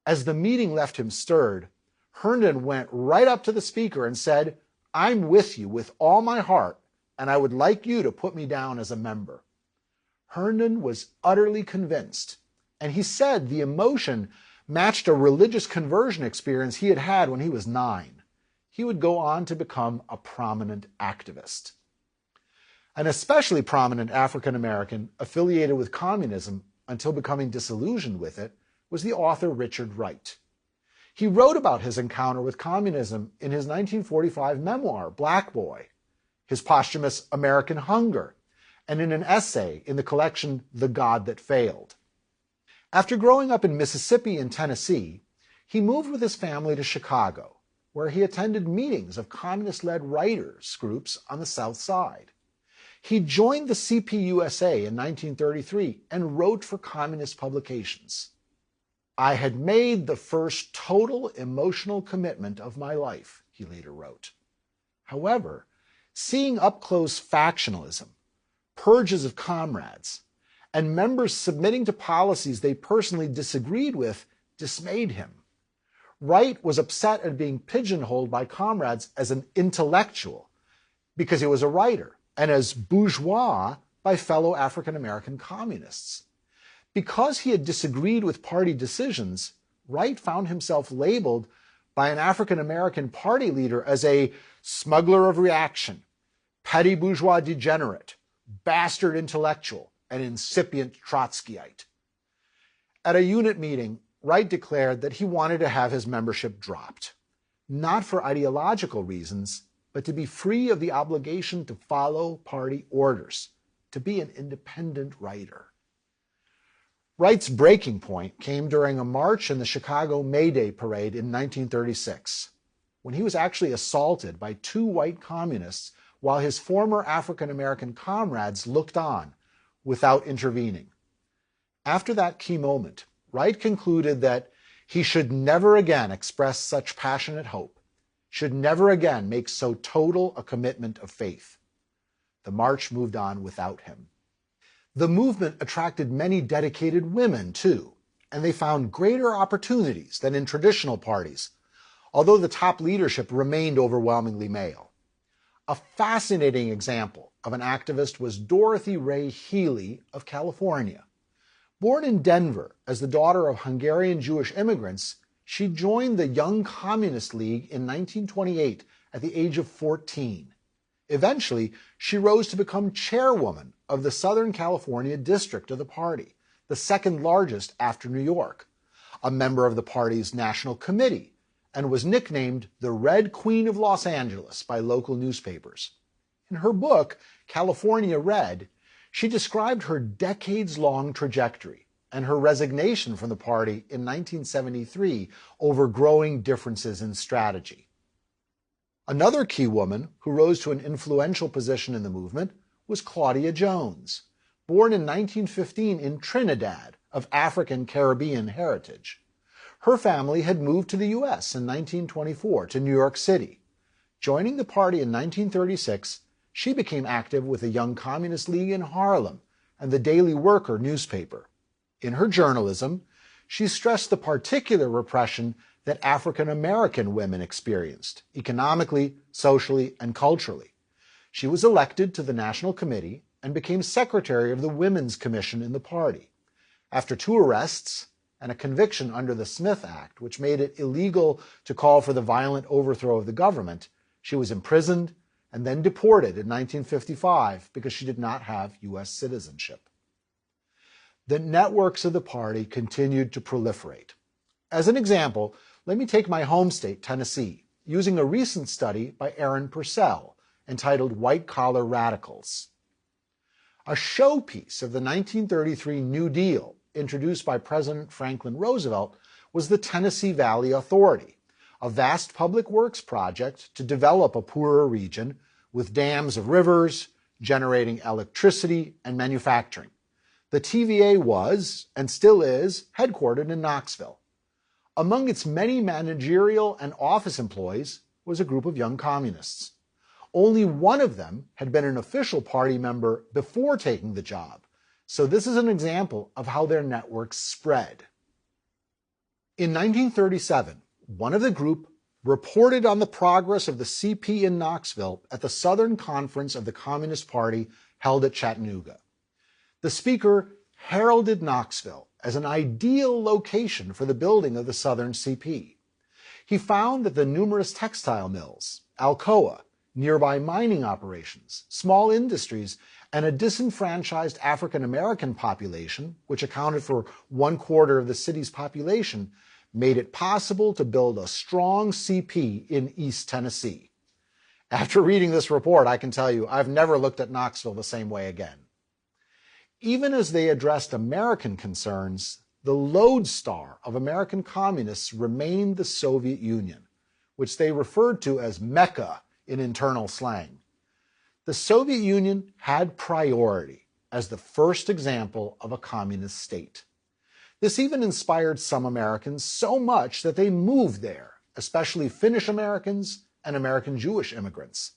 As the meeting left him stirred, Herndon went right up to the speaker and said, "I'm with you with all my heart, and I would like you to put me down as a member." Herndon was utterly convinced, and he said the emotion matched a religious conversion experience he had had when he was 9. He would go on to become a prominent activist. An especially prominent African American affiliated with communism until becoming disillusioned with it was the author Richard Wright. He wrote about his encounter with communism in his 1945 memoir, Black Boy, his posthumous American Hunger, and in an essay in the collection The God That Failed. After growing up in Mississippi and Tennessee, he moved with his family to Chicago, where he attended meetings of communist-led writers groups on the South Side. He joined the CPUSA in 1933 and wrote for communist publications. "I had made the first total emotional commitment of my life," he later wrote. However, seeing up-close factionalism, purges of comrades, and members submitting to policies they personally disagreed with dismayed him. Wright was upset at being pigeonholed by comrades as an intellectual because he was a writer, and as bourgeois by fellow African-American communists. Because he had disagreed with party decisions, Wright found himself labeled by an African-American party leader as a smuggler of reaction, petty bourgeois degenerate, bastard intellectual, and incipient Trotskyite. At a unit meeting, Wright declared that he wanted to have his membership dropped, not for ideological reasons, but to be free of the obligation to follow party orders, to be an independent writer. Wright's breaking point came during a march in the Chicago May Day Parade in 1936, when he was actually assaulted by two white communists while his former African-American comrades looked on without intervening. After that key moment, Wright concluded that he should never again express such passionate hope, should never again make so total a commitment of faith. The march moved on without him. The movement attracted many dedicated women, too, and they found greater opportunities than in traditional parties, although the top leadership remained overwhelmingly male. A fascinating example of an activist was Dorothy Ray Healy of California. Born in Denver as the daughter of Hungarian Jewish immigrants, she joined the Young Communist League in 1928 at the age of 14. Eventually, she rose to become chairwoman of the Southern California district of the party, the second largest after New York, a member of the party's national committee, and was nicknamed the Red Queen of Los Angeles by local newspapers. In her book, California Red, she described her decades-long trajectory and her resignation from the party in 1973 over growing differences in strategy. Another key woman who rose to an influential position in the movement was Claudia Jones, born in 1915 in Trinidad of African Caribbean heritage. Her family had moved to the U.S. in 1924 to New York City. Joining the party in 1936, she became active with the Young Communist League in Harlem and the Daily Worker newspaper. In her journalism, she stressed the particular repression that African American women experienced, economically, socially, and culturally. She was elected to the National Committee and became secretary of the Women's Commission in the party. After 2 arrests and a conviction under the Smith Act, which made it illegal to call for the violent overthrow of the government, she was imprisoned and then deported in 1955 because she did not have U.S. citizenship. The networks of the party continued to proliferate. As an example, let me take my home state, Tennessee, using a recent study by Aaron Purcell entitled White Collar Radicals. A showpiece of the 1933 New Deal, introduced by President Franklin Roosevelt, was the Tennessee Valley Authority, a vast public works project to develop a poorer region with dams of rivers, generating electricity and manufacturing. The TVA was, and still is, headquartered in Knoxville. Among its many managerial and office employees was a group of young communists. Only one of them had been an official party member before taking the job, so this is an example of how their networks spread. In 1937, one of the group reported on the progress of the CP in Knoxville at the Southern Conference of the Communist Party held at Chattanooga. The speaker heralded Knoxville as an ideal location for the building of the Southern CP. He found that the numerous textile mills, Alcoa, nearby mining operations, small industries, and a disenfranchised African American population, which accounted for 1/4 of the city's population, made it possible to build a strong CP in East Tennessee. After reading this report, I can tell you I've never looked at Knoxville the same way again. Even as they addressed American concerns, the lodestar of American communists remained the Soviet Union, which they referred to as Mecca in internal slang. The Soviet Union had priority as the first example of a communist state. This even inspired some Americans so much that they moved there, especially Finnish Americans and American Jewish immigrants.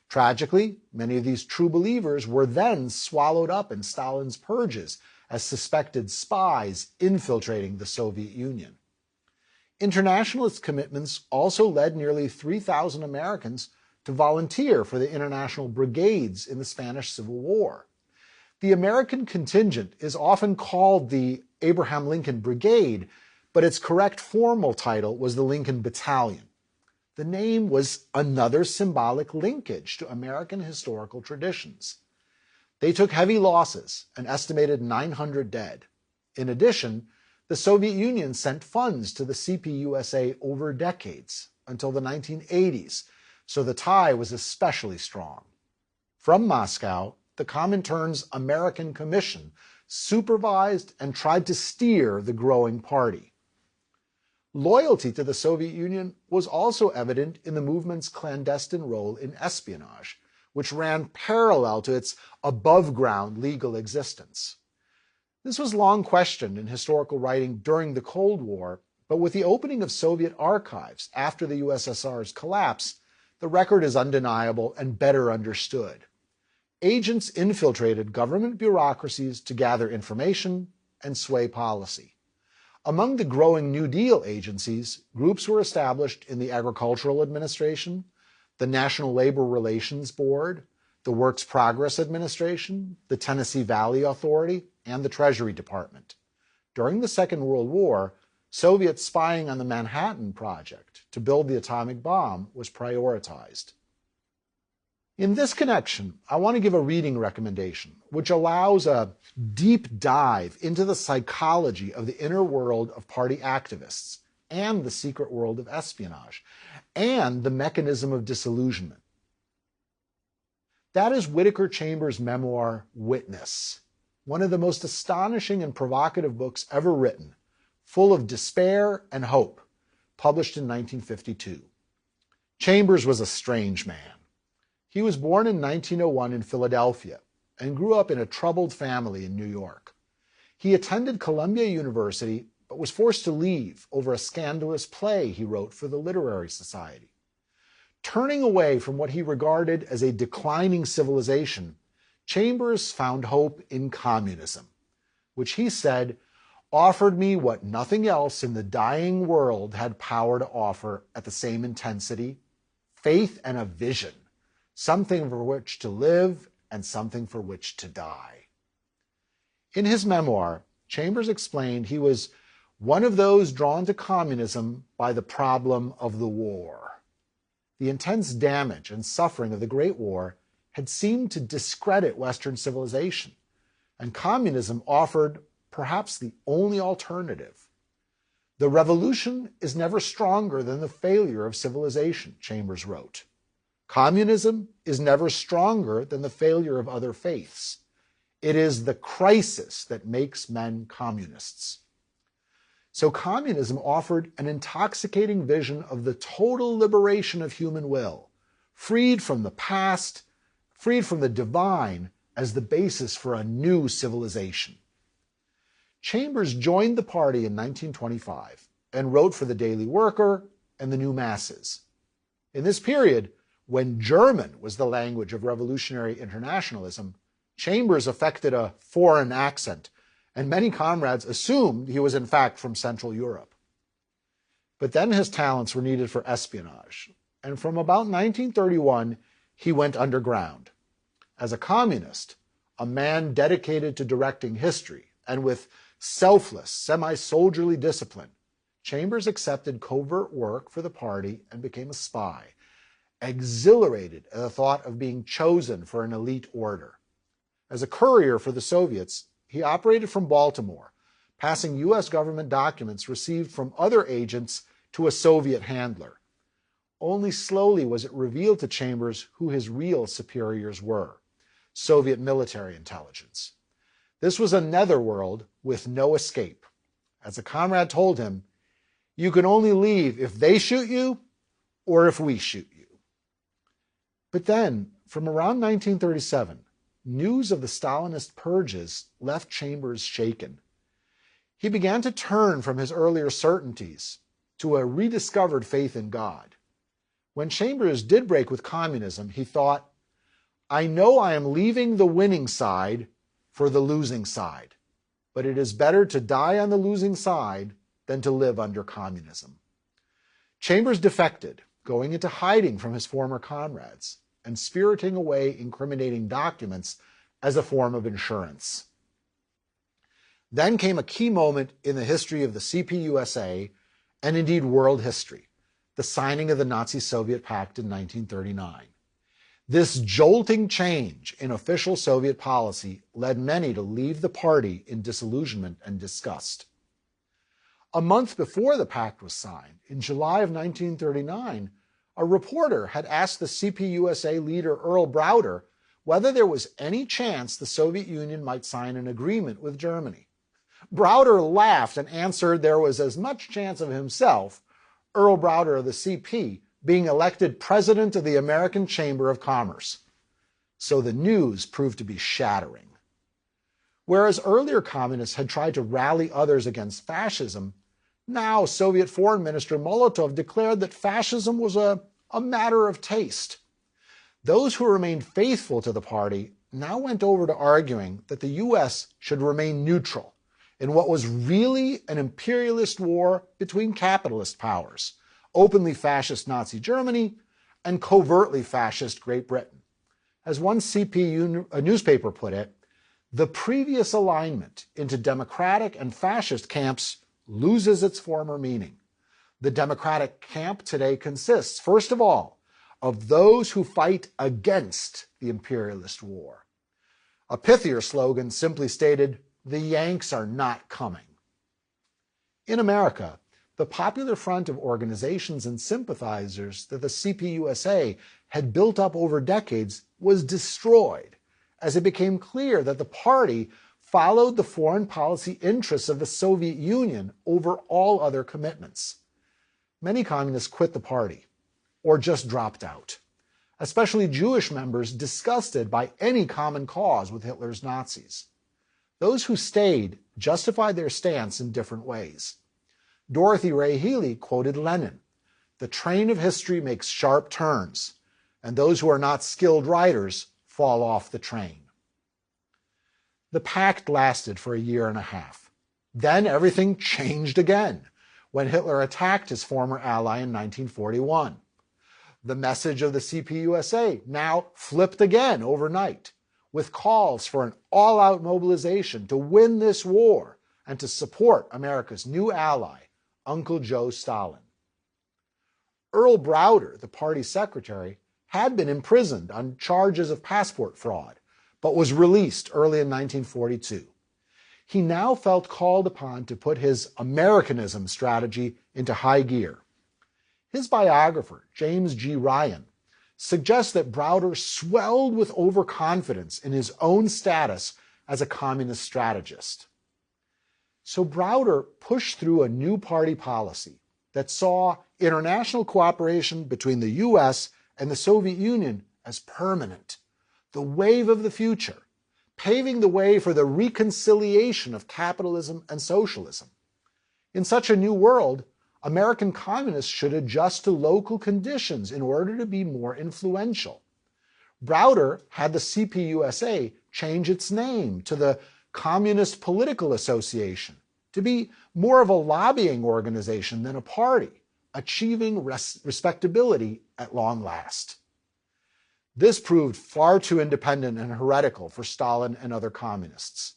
Tragically, many of these true believers were then swallowed up in Stalin's purges as suspected spies infiltrating the Soviet Union. Internationalist commitments also led nearly 3,000 Americans to volunteer for the international brigades in the Spanish Civil War. The American contingent is often called the Abraham Lincoln Brigade, but its correct formal title was the Lincoln Battalion. The name was another symbolic linkage to American historical traditions. They took heavy losses, an estimated 900 dead. In addition, the Soviet Union sent funds to the CPUSA over decades, until the 1980s, so the tie was especially strong. From Moscow, the Comintern's American Commission supervised and tried to steer the growing party. Loyalty to the Soviet Union was also evident in the movement's clandestine role in espionage, which ran parallel to its above-ground legal existence. This was long questioned in historical writing during the Cold War, but with the opening of Soviet archives after the USSR's collapse, the record is undeniable and better understood. Agents infiltrated government bureaucracies to gather information and sway policy. Among the growing New Deal agencies, groups were established in the Agricultural Administration, the National Labor Relations Board, the Works Progress Administration, the Tennessee Valley Authority, and the Treasury Department. During the Second World War, Soviet spying on the Manhattan Project to build the atomic bomb was prioritized. In this connection, I want to give a reading recommendation, which allows a deep dive into the psychology of the inner world of party activists and the secret world of espionage, and the mechanism of disillusionment. That is Whittaker Chambers' memoir, Witness, one of the most astonishing and provocative books ever written, full of despair and hope, published in 1952. Chambers was a strange man. He was born in 1901 in Philadelphia and grew up in a troubled family in New York. He attended Columbia University but was forced to leave over a scandalous play he wrote for the Literary Society. Turning away from what he regarded as a declining civilization, Chambers found hope in communism, which he said offered me what nothing else in the dying world had power to offer at the same intensity: faith and a vision. Something for which to live and something for which to die. In his memoir, Chambers explained he was one of those drawn to communism by the problem of the war. The intense damage and suffering of the Great War had seemed to discredit Western civilization, and communism offered perhaps the only alternative. The revolution is never stronger than the failure of civilization, Chambers wrote. Communism is never stronger than the failure of other faiths. It is the crisis that makes men communists. So communism offered an intoxicating vision of the total liberation of human will, freed from the past, freed from the divine as the basis for a new civilization. Chambers joined the party in 1925 and wrote for the Daily Worker and the New Masses. In this period, when German was the language of revolutionary internationalism, Chambers affected a foreign accent, and many comrades assumed he was in fact from Central Europe. But then his talents were needed for espionage, and from about 1931, he went underground. As a communist, a man dedicated to directing history, and with selfless, semi-soldierly discipline, Chambers accepted covert work for the party and became a spy, exhilarated at the thought of being chosen for an elite order. As a courier for the Soviets, he operated from Baltimore, passing U.S. government documents received from other agents to a Soviet handler. Only slowly was it revealed to Chambers who his real superiors were: Soviet military intelligence. This was a netherworld with no escape. As a comrade told him, "You can only leave if they shoot you or if we shoot you." But then, from around 1937, news of the Stalinist purges left Chambers shaken. He began to turn from his earlier certainties to a rediscovered faith in God. When Chambers did break with communism, he thought, "I know I am leaving the winning side for the losing side, but it is better to die on the losing side than to live under communism." Chambers defected, going into hiding from his former comrades and spiriting away incriminating documents as a form of insurance. Then came a key moment in the history of the CPUSA and indeed world history: the signing of the Nazi-Soviet Pact in 1939. This jolting change in official Soviet policy led many to leave the party in disillusionment and disgust. A month before the pact was signed, in July of 1939, a reporter had asked the CPUSA leader Earl Browder whether there was any chance the Soviet Union might sign an agreement with Germany. Browder laughed and answered there was as much chance of himself, Earl Browder of the CP, being elected president of the American Chamber of Commerce. So the news proved to be shattering. Whereas earlier communists had tried to rally others against fascism, now Soviet Foreign Minister Molotov declared that fascism was a matter of taste. Those who remained faithful to the party now went over to arguing that the U.S. should remain neutral in what was really an imperialist war between capitalist powers, openly fascist Nazi Germany and covertly fascist Great Britain. As one CP newspaper put it, the previous alignment into democratic and fascist camps loses its former meaning. The democratic camp today consists, first of all, of those who fight against the imperialist war. A pithier slogan simply stated, "The Yanks are not coming." In America, the Popular Front of organizations and sympathizers that the CPUSA had built up over decades was destroyed as it became clear that the party followed the foreign policy interests of the Soviet Union over all other commitments. Many communists quit the party or just dropped out, especially Jewish members disgusted by any common cause with Hitler's Nazis. Those who stayed justified their stance in different ways. Dorothy Ray Healy quoted Lenin, "The train of history makes sharp turns, and those who are not skilled riders fall off the train." The pact lasted for a year and a half. Then everything changed again when Hitler attacked his former ally in 1941. The message of the CPUSA now flipped again overnight, with calls for an all-out mobilization to win this war and to support America's new ally, Uncle Joe Stalin. Earl Browder, the party secretary, had been imprisoned on charges of passport fraud, but was released early in 1942. He now felt called upon to put his Americanism strategy into high gear. His biographer, James G. Ryan, suggests that Browder swelled with overconfidence in his own status as a communist strategist. So Browder pushed through a new party policy that saw international cooperation between the U.S. and the Soviet Union as permanent, the wave of the future, paving the way for the reconciliation of capitalism and socialism. In such a new world, American communists should adjust to local conditions in order to be more influential. Browder had the CPUSA change its name to the Communist Political Association to be more of a lobbying organization than a party, achieving respectability at long last. This proved far too independent and heretical for Stalin and other communists.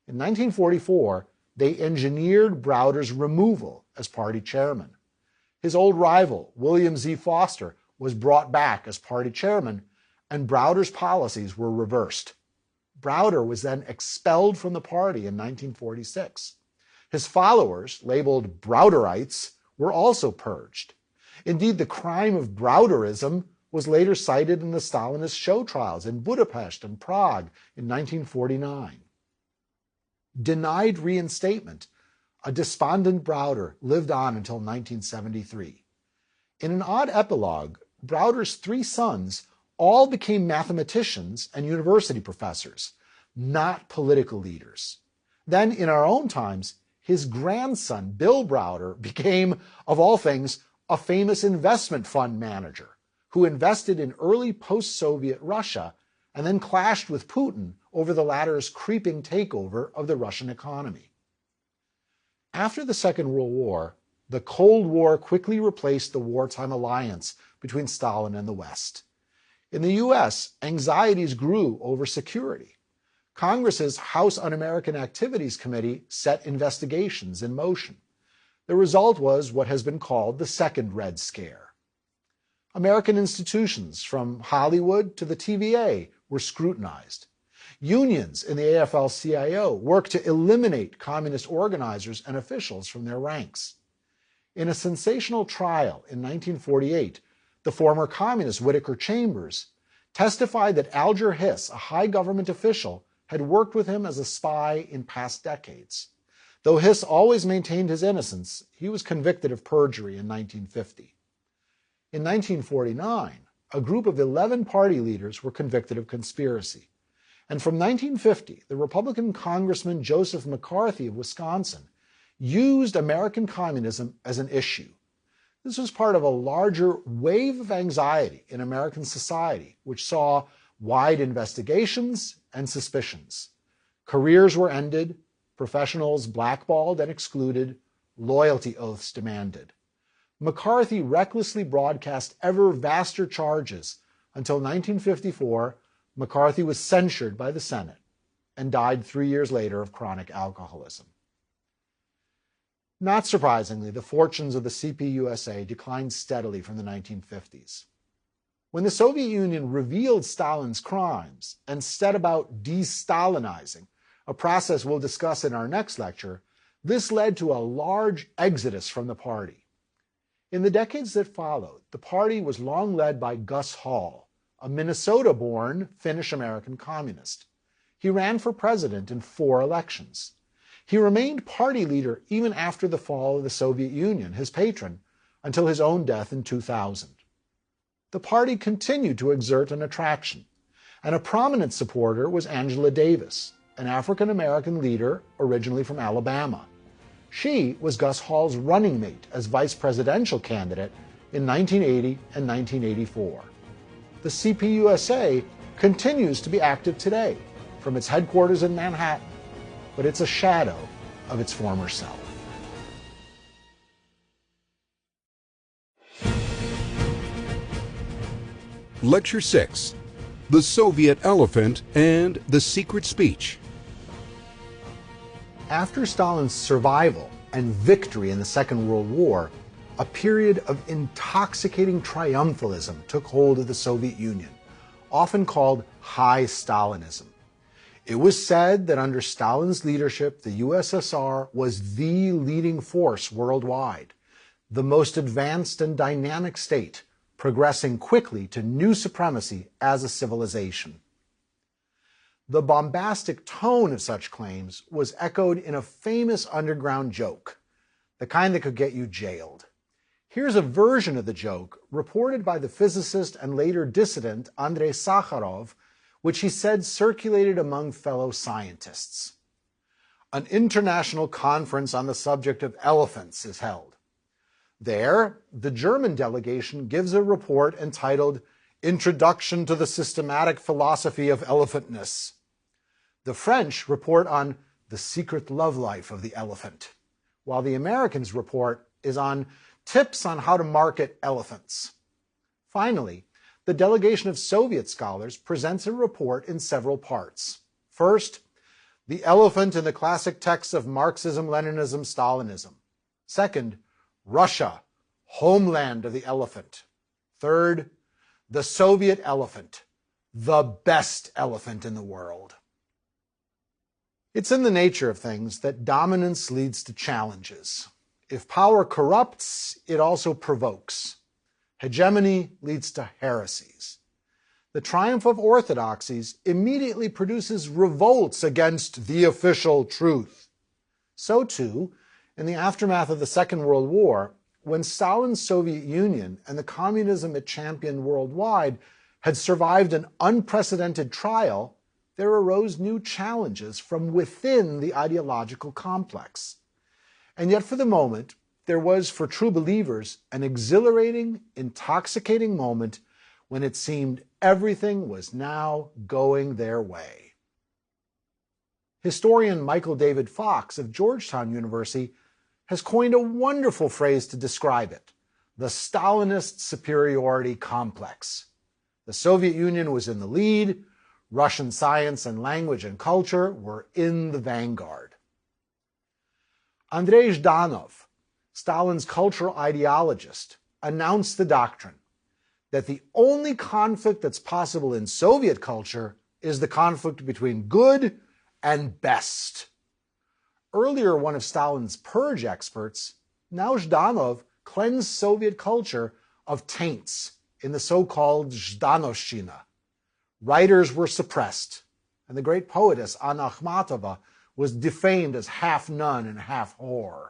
In 1944, they engineered Browder's removal as party chairman. His old rival, William Z. Foster, was brought back as party chairman, and Browder's policies were reversed. Browder was then expelled from the party in 1946. His followers, labeled Browderites, were also purged. Indeed, the crime of Browderism was later cited in the Stalinist show trials in Budapest and Prague in 1949. Denied reinstatement, a despondent Browder lived on until 1973. In an odd epilogue, Browder's three sons all became mathematicians and university professors, not political leaders. Then, in our own times, his grandson, Bill Browder, became, of all things, a famous investment fund manager who invested in early post-Soviet Russia and then clashed with Putin over the latter's creeping takeover of the Russian economy. After the Second World War, the Cold War quickly replaced the wartime alliance between Stalin and the West. In the U.S., anxieties grew over security. Congress's House Un-American Activities Committee set investigations in motion. The result was what has been called the Second Red Scare. American institutions, from Hollywood to the TVA, were scrutinized. Unions in the AFL-CIO worked to eliminate communist organizers and officials from their ranks. In a sensational trial in 1948, the former communist Whittaker Chambers testified that Alger Hiss, a high government official, had worked with him as a spy in past decades. Though Hiss always maintained his innocence, he was convicted of perjury in 1950. In 1949, a group of 11 party leaders were convicted of conspiracy. And from 1950, the Republican Congressman Joseph McCarthy of Wisconsin used American communism as an issue. This was part of a larger wave of anxiety in American society, which saw wide investigations and suspicions. Careers were ended, professionals blackballed and excluded, loyalty oaths demanded. McCarthy recklessly broadcast ever vaster charges until 1954, McCarthy was censured by the Senate and died 3 years later of chronic alcoholism. Not surprisingly, the fortunes of the CPUSA declined steadily from the 1950s. When the Soviet Union revealed Stalin's crimes and set about de-Stalinizing, a process we'll discuss in our next lecture, this led to a large exodus from the party. In the decades that followed, the party was long led by Gus Hall, a Minnesota-born Finnish-American communist. He ran for president in 4 elections. He remained party leader even after the fall of the Soviet Union, his patron, until his own death in 2000. The party continued to exert an attraction, and a prominent supporter was Angela Davis, an African-American leader originally from Alabama. She was Gus Hall's running mate as vice presidential candidate in 1980 and 1984. The CPUSA continues to be active today from its headquarters in Manhattan, but it's a shadow of its former self. Lecture 6, The Soviet Elephant and the Secret Speech. After Stalin's survival and victory in the Second World War, a period of intoxicating triumphalism took hold of the Soviet Union, often called High Stalinism. It was said that under Stalin's leadership, the USSR was the leading force worldwide, the most advanced and dynamic state, progressing quickly to new supremacy as a civilization. The bombastic tone of such claims was echoed in a famous underground joke, the kind that could get you jailed. Here's a version of the joke reported by the physicist and later dissident Andrei Sakharov, which he said circulated among fellow scientists. An international conference on the subject of elephants is held. There, the German delegation gives a report entitled Introduction to the Systematic Philosophy of Elephantness. The French report on the secret love life of the elephant, while the Americans' report is on tips on how to market elephants. Finally, the delegation of Soviet scholars presents a report in several parts. First, the elephant in the classic texts of Marxism, Leninism, Stalinism. Second, Russia, homeland of the elephant. Third, the Soviet elephant, the best elephant in the world. It's in the nature of things that dominance leads to challenges. If power corrupts, it also provokes. Hegemony leads to heresies. The triumph of orthodoxies immediately produces revolts against the official truth. So too, in the aftermath of the Second World War, when Stalin's Soviet Union and the communism it championed worldwide had survived an unprecedented trial, there arose new challenges from within the ideological complex. And yet for the moment, there was, for true believers, an exhilarating, intoxicating moment when it seemed everything was now going their way. Historian Michael David Fox of Georgetown University has coined a wonderful phrase to describe it: the Stalinist superiority complex. The Soviet Union was in the lead, Russian science and language and culture were in the vanguard. Andrei Zhdanov, Stalin's cultural ideologist, announced the doctrine that the only conflict that's possible in Soviet culture is the conflict between good and best. Earlier, one of Stalin's purge experts, now Zhdanov cleansed Soviet culture of taints in the so-called Zhdanovshchina. Writers were suppressed, and the great poetess Anna Akhmatova was defamed as half nun and half whore.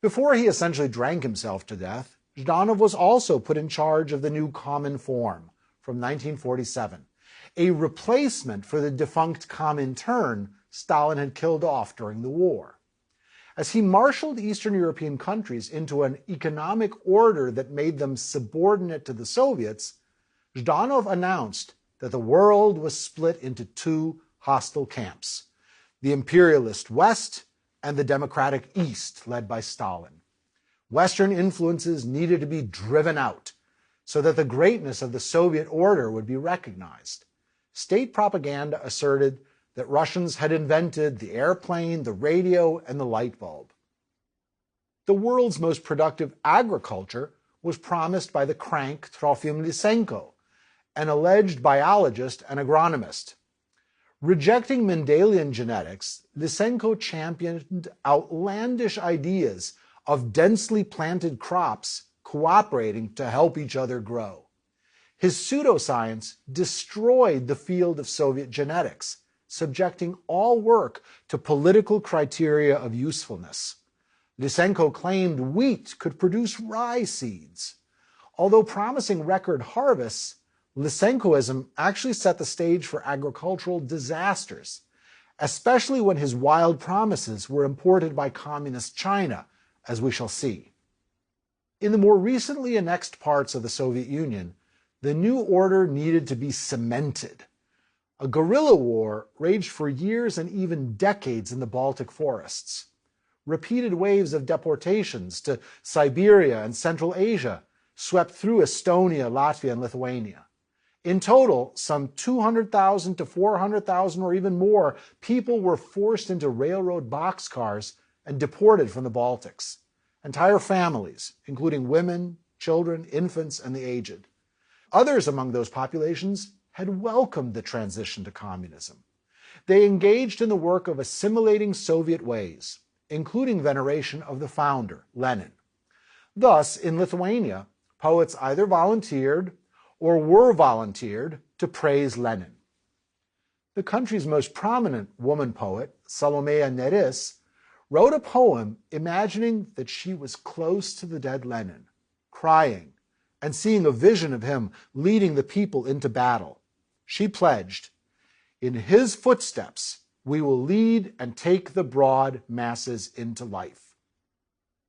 Before he essentially drank himself to death, Zhdanov was also put in charge of the new Common Form from 1947, a replacement for the defunct Comintern Stalin had killed off during the war. As he marshaled Eastern European countries into an economic order that made them subordinate to the Soviets, Zhdanov announced that the world was split into two hostile camps: the imperialist West and the democratic East, led by Stalin. Western influences needed to be driven out so that the greatness of the Soviet order would be recognized. State propaganda asserted that Russians had invented the airplane, the radio, and the light bulb. The world's most productive agriculture was promised by the crank Trofim Lysenko, an alleged biologist and agronomist. Rejecting Mendelian genetics, Lysenko championed outlandish ideas of densely planted crops cooperating to help each other grow. His pseudoscience destroyed the field of Soviet genetics, subjecting all work to political criteria of usefulness. Lysenko claimed wheat could produce rye seeds. Although promising record harvests, Lysenkoism actually set the stage for agricultural disasters, especially when his wild promises were imported by communist China, as we shall see. In the more recently annexed parts of the Soviet Union, the new order needed to be cemented. A guerrilla war raged for years and even decades in the Baltic forests. Repeated waves of deportations to Siberia and Central Asia swept through Estonia, Latvia, and Lithuania. In total, some 200,000 to 400,000 or even more people were forced into railroad boxcars and deported from the Baltics. Entire families, including women, children, infants, and the aged. Others among those populations had welcomed the transition to communism. They engaged in the work of assimilating Soviet ways, including veneration of the founder, Lenin. Thus, in Lithuania, poets either volunteered or were volunteered to praise Lenin. The country's most prominent woman poet, Salomea Neris, wrote a poem imagining that she was close to the dead Lenin, crying, and seeing a vision of him leading the people into battle. She pledged, "In his footsteps we will lead and take the broad masses into life."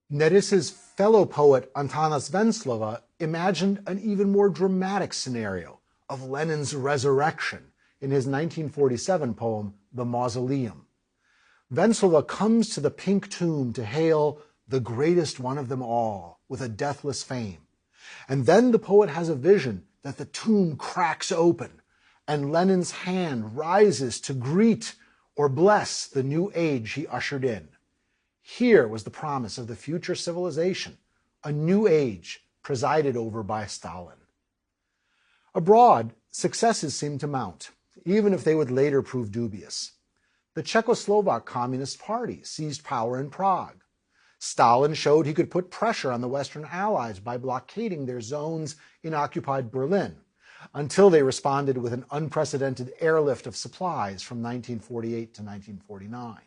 Neris's fellow poet Antanas Venslova imagined an even more dramatic scenario of Lenin's resurrection in his 1947 poem, The Mausoleum. Venslova comes to the pink tomb to hail the greatest one of them all with a deathless fame. And then the poet has a vision that the tomb cracks open and Lenin's hand rises to greet or bless the new age he ushered in. Here was the promise of the future civilization, a new age presided over by Stalin. Abroad, successes seemed to mount, even if they would later prove dubious. The Czechoslovak Communist Party seized power in Prague. Stalin showed he could put pressure on the Western Allies by blockading their zones in occupied Berlin, until they responded with an unprecedented airlift of supplies from 1948 to 1949.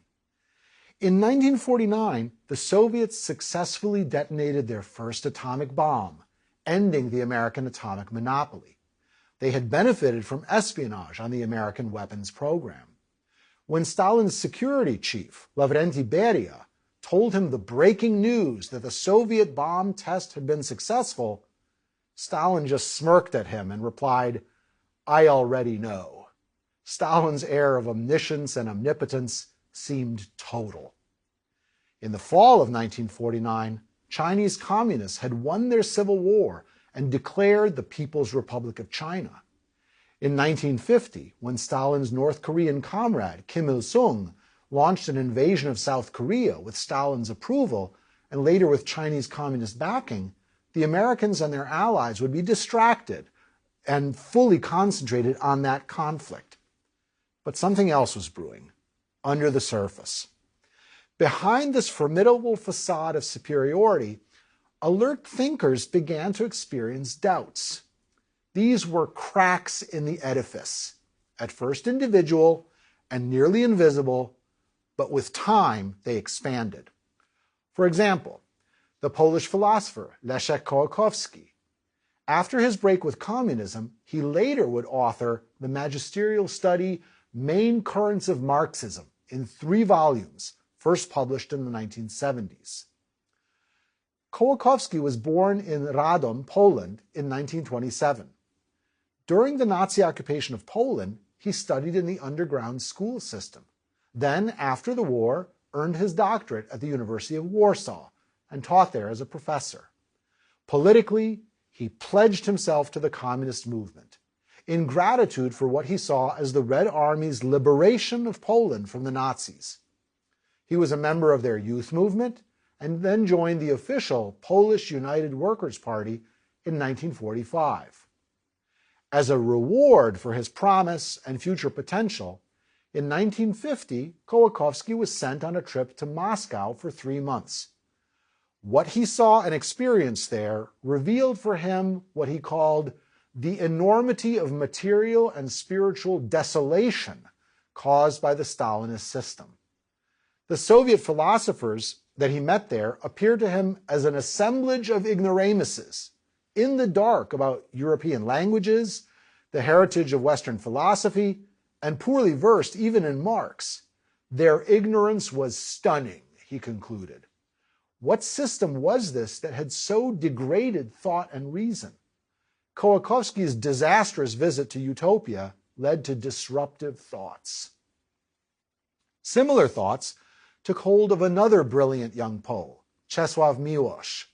In 1949, the Soviets successfully detonated their first atomic bomb, ending the American atomic monopoly. They had benefited from espionage on the American weapons program. When Stalin's security chief, Lavrenti Beria, told him the breaking news that the Soviet bomb test had been successful, Stalin just smirked at him and replied, "I already know." Stalin's air of omniscience and omnipotence seemed total. In the fall of 1949, Chinese communists had won their civil war and declared the People's Republic of China. In 1950, when Stalin's North Korean comrade Kim Il-sung launched an invasion of South Korea with Stalin's approval and later with Chinese communist backing, the Americans and their allies would be distracted and fully concentrated on that conflict. But something else was brewing under the surface. Behind this formidable facade of superiority, alert thinkers began to experience doubts. These were cracks in the edifice, at first individual and nearly invisible, but with time they expanded. For example, the Polish philosopher Leszek Kołakowski. After his break with communism, he later would author the magisterial study Main Currents of Marxism in 3 volumes, first published in the 1970s. Kołakowski was born in Radom, Poland in 1927. During the Nazi occupation of Poland, he studied in the underground school system. Then, after the war, earned his doctorate at the University of Warsaw and taught there as a professor. Politically, he pledged himself to the communist movement in gratitude for what he saw as the Red Army's liberation of Poland from the Nazis. He was a member of their youth movement and then joined the official Polish United Workers' Party in 1945. As a reward for his promise and future potential, in 1950, Kołakowski was sent on a trip to Moscow for 3 months. What he saw and experienced there revealed for him what he called the enormity of material and spiritual desolation caused by the Stalinist system. The Soviet philosophers that he met there appeared to him as an assemblage of ignoramuses, in the dark about European languages, the heritage of Western philosophy, and poorly versed even in Marx. Their ignorance was stunning, he concluded. What system was this that had so degraded thought and reason? Kołakowski's disastrous visit to Utopia led to disruptive thoughts. Similar thoughts took hold of another brilliant young Pole, Czesław Miłosz.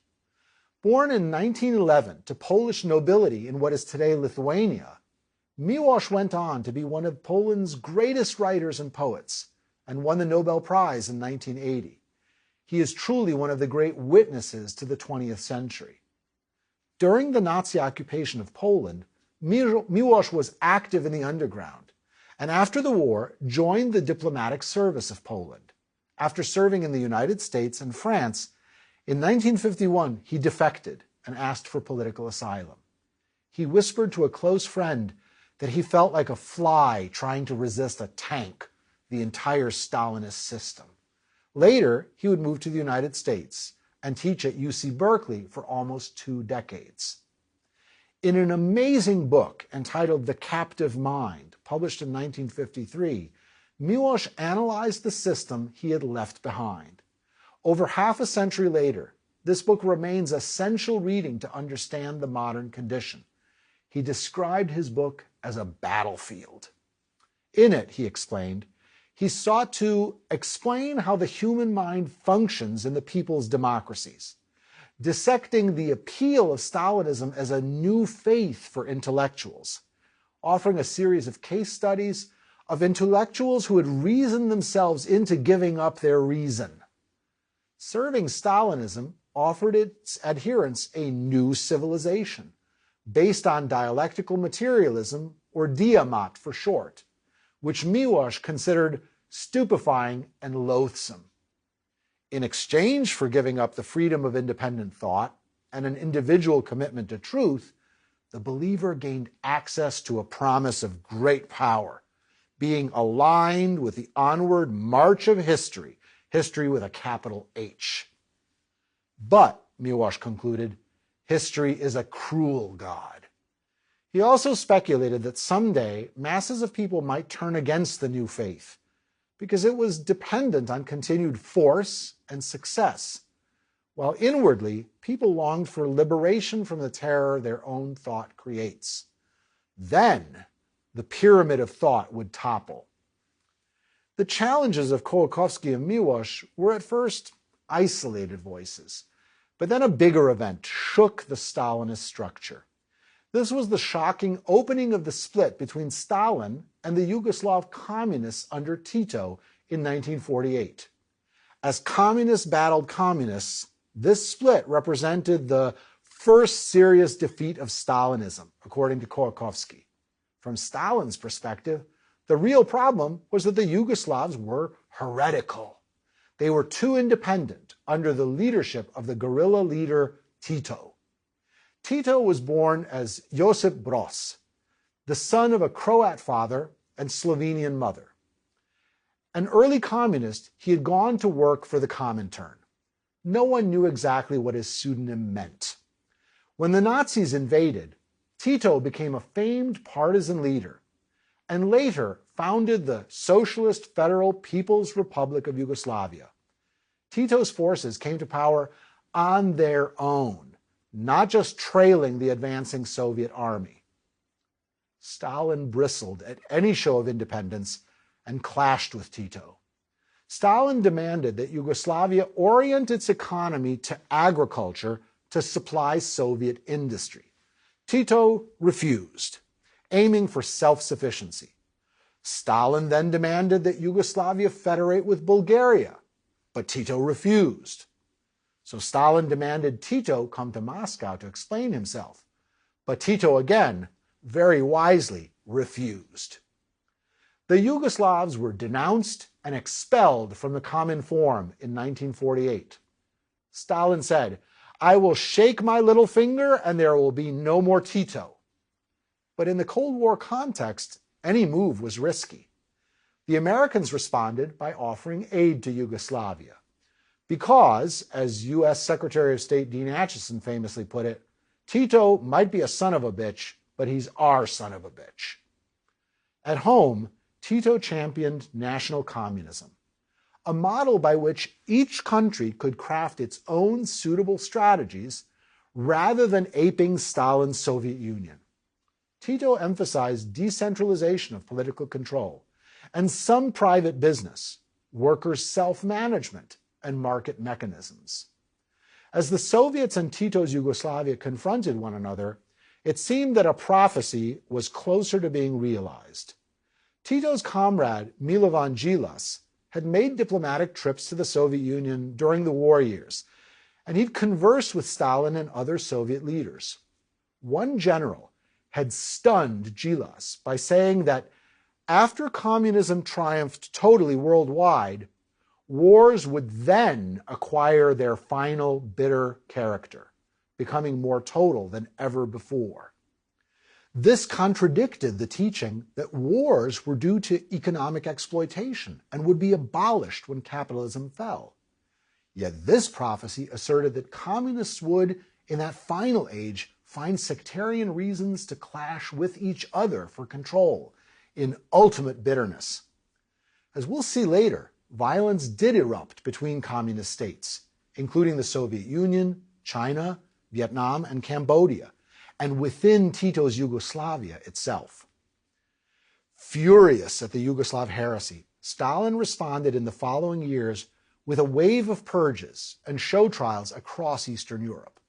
Born in 1911 to Polish nobility in what is today Lithuania, Miłosz went on to be one of Poland's greatest writers and poets and won the Nobel Prize in 1980. He is truly one of the great witnesses to the 20th century. During the Nazi occupation of Poland, Miłosz was active in the underground, and after the war joined the diplomatic service of Poland. After serving in the United States and France, in 1951 he defected and asked for political asylum. He whispered to a close friend that he felt like a fly trying to resist a tank, the entire Stalinist system. Later, he would move to the United States and teach at UC Berkeley for almost 2 decades. In an amazing book entitled The Captive Mind, published in 1953, Miłosz analyzed the system he had left behind. Over half a century later, this book remains essential reading to understand the modern condition. He described his book as a battlefield. In it, he explained, he sought to explain how the human mind functions in the people's democracies, dissecting the appeal of Stalinism as a new faith for intellectuals, offering a series of case studies of intellectuals who had reasoned themselves into giving up their reason. Serving Stalinism offered its adherents a new civilization, based on dialectical materialism, or Diamat for short, which Miłosz considered stupefying, and loathsome. In exchange for giving up the freedom of independent thought and an individual commitment to truth, the believer gained access to a promise of great power, being aligned with the onward march of history, history with a capital H. But, Miłosz concluded, history is a cruel God. He also speculated that someday masses of people might turn against the new faith because it was dependent on continued force and success, while inwardly people longed for liberation from the terror their own thought creates. Then the pyramid of thought would topple. The challenges of Kołakowski and Miłosz were at first isolated voices, but then a bigger event shook the Stalinist structure. This was the shocking opening of the split between Stalin and the Yugoslav communists under Tito in 1948. As communists battled communists, this split represented the first serious defeat of Stalinism, according to Kołakowski. From Stalin's perspective, the real problem was that the Yugoslavs were heretical. They were too independent under the leadership of the guerrilla leader Tito. Tito was born as Josip Broz, the son of a Croat father and Slovenian mother. An early communist, he had gone to work for the Comintern. No one knew exactly what his pseudonym meant. When the Nazis invaded, Tito became a famed partisan leader and later founded the Socialist Federal People's Republic of Yugoslavia. Tito's forces came to power on their own, not just trailing the advancing Soviet army. Stalin bristled at any show of independence and clashed with Tito. Stalin demanded that Yugoslavia orient its economy to agriculture to supply Soviet industry. Tito refused, aiming for self-sufficiency. Stalin then demanded that Yugoslavia federate with Bulgaria, but Tito refused. So Stalin demanded Tito come to Moscow to explain himself. But Tito again, very wisely, refused. The Yugoslavs were denounced and expelled from the Cominform in 1948. Stalin said, "I will shake my little finger and there will be no more Tito." But in the Cold War context, any move was risky. The Americans responded by offering aid to Yugoslavia. Because, as U.S. Secretary of State Dean Acheson famously put it, Tito might be a son of a bitch, but he's our son of a bitch. At home, Tito championed national communism, a model by which each country could craft its own suitable strategies rather than aping Stalin's Soviet Union. Tito emphasized decentralization of political control and some private business, workers' self-management, and market mechanisms. As the Soviets and Tito's Yugoslavia confronted one another, it seemed that a prophecy was closer to being realized. Tito's comrade Milovan Djilas had made diplomatic trips to the Soviet Union during the war years, and he'd conversed with Stalin and other Soviet leaders. One general had stunned Djilas by saying that after communism triumphed totally worldwide, wars would then acquire their final bitter character, becoming more total than ever before. This contradicted the teaching that wars were due to economic exploitation and would be abolished when capitalism fell. Yet this prophecy asserted that communists would, in that final age, find sectarian reasons to clash with each other for control in ultimate bitterness. As we'll see later, violence did erupt between communist states, including the Soviet Union, China, Vietnam, and Cambodia, and within Tito's Yugoslavia itself. Furious at the Yugoslav heresy, Stalin responded in the following years with a wave of purges and show trials across Eastern Europe.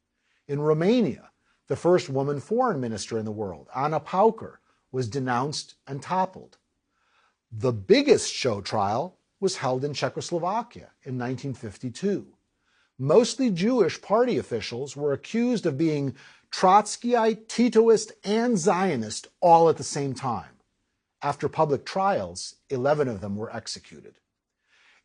In Romania, the first woman foreign minister in the world, Ana Pauker, was denounced and toppled. The biggest show trial was held in Czechoslovakia in 1952. Mostly Jewish party officials were accused of being Trotskyite, Titoist, and Zionist all at the same time. After public trials, 11 of them were executed.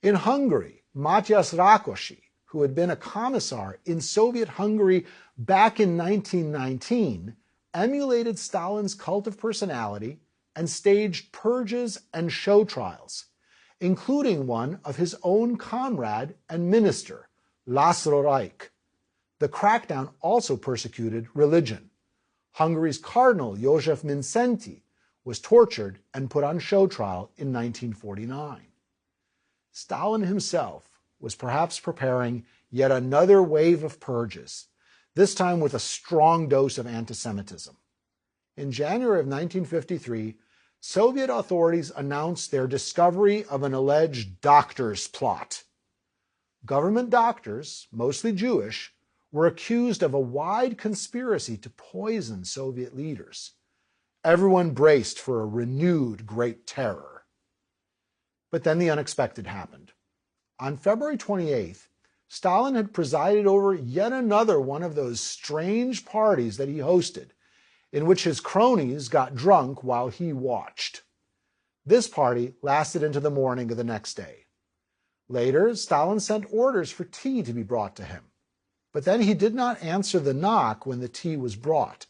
In Hungary, Matyas Rákosi, who had been a commissar in Soviet Hungary back in 1919, emulated Stalin's cult of personality and staged purges and show trials, including one of his own comrade and minister, László Rajk. The crackdown also persecuted religion. Hungary's Cardinal József Mindszenty was tortured and put on show trial in 1949. Stalin himself was perhaps preparing yet another wave of purges, this time with a strong dose of anti-Semitism. In January of 1953, Soviet authorities announced their discovery of an alleged doctor's plot. Government doctors, mostly Jewish, were accused of a wide conspiracy to poison Soviet leaders. Everyone braced for a renewed Great Terror. But then the unexpected happened. On February 28th, Stalin had presided over yet another one of those strange parties that he hosted, in which his cronies got drunk while he watched. This party lasted into the morning of the next day. Later, Stalin sent orders for tea to be brought to him, but then he did not answer the knock when the tea was brought.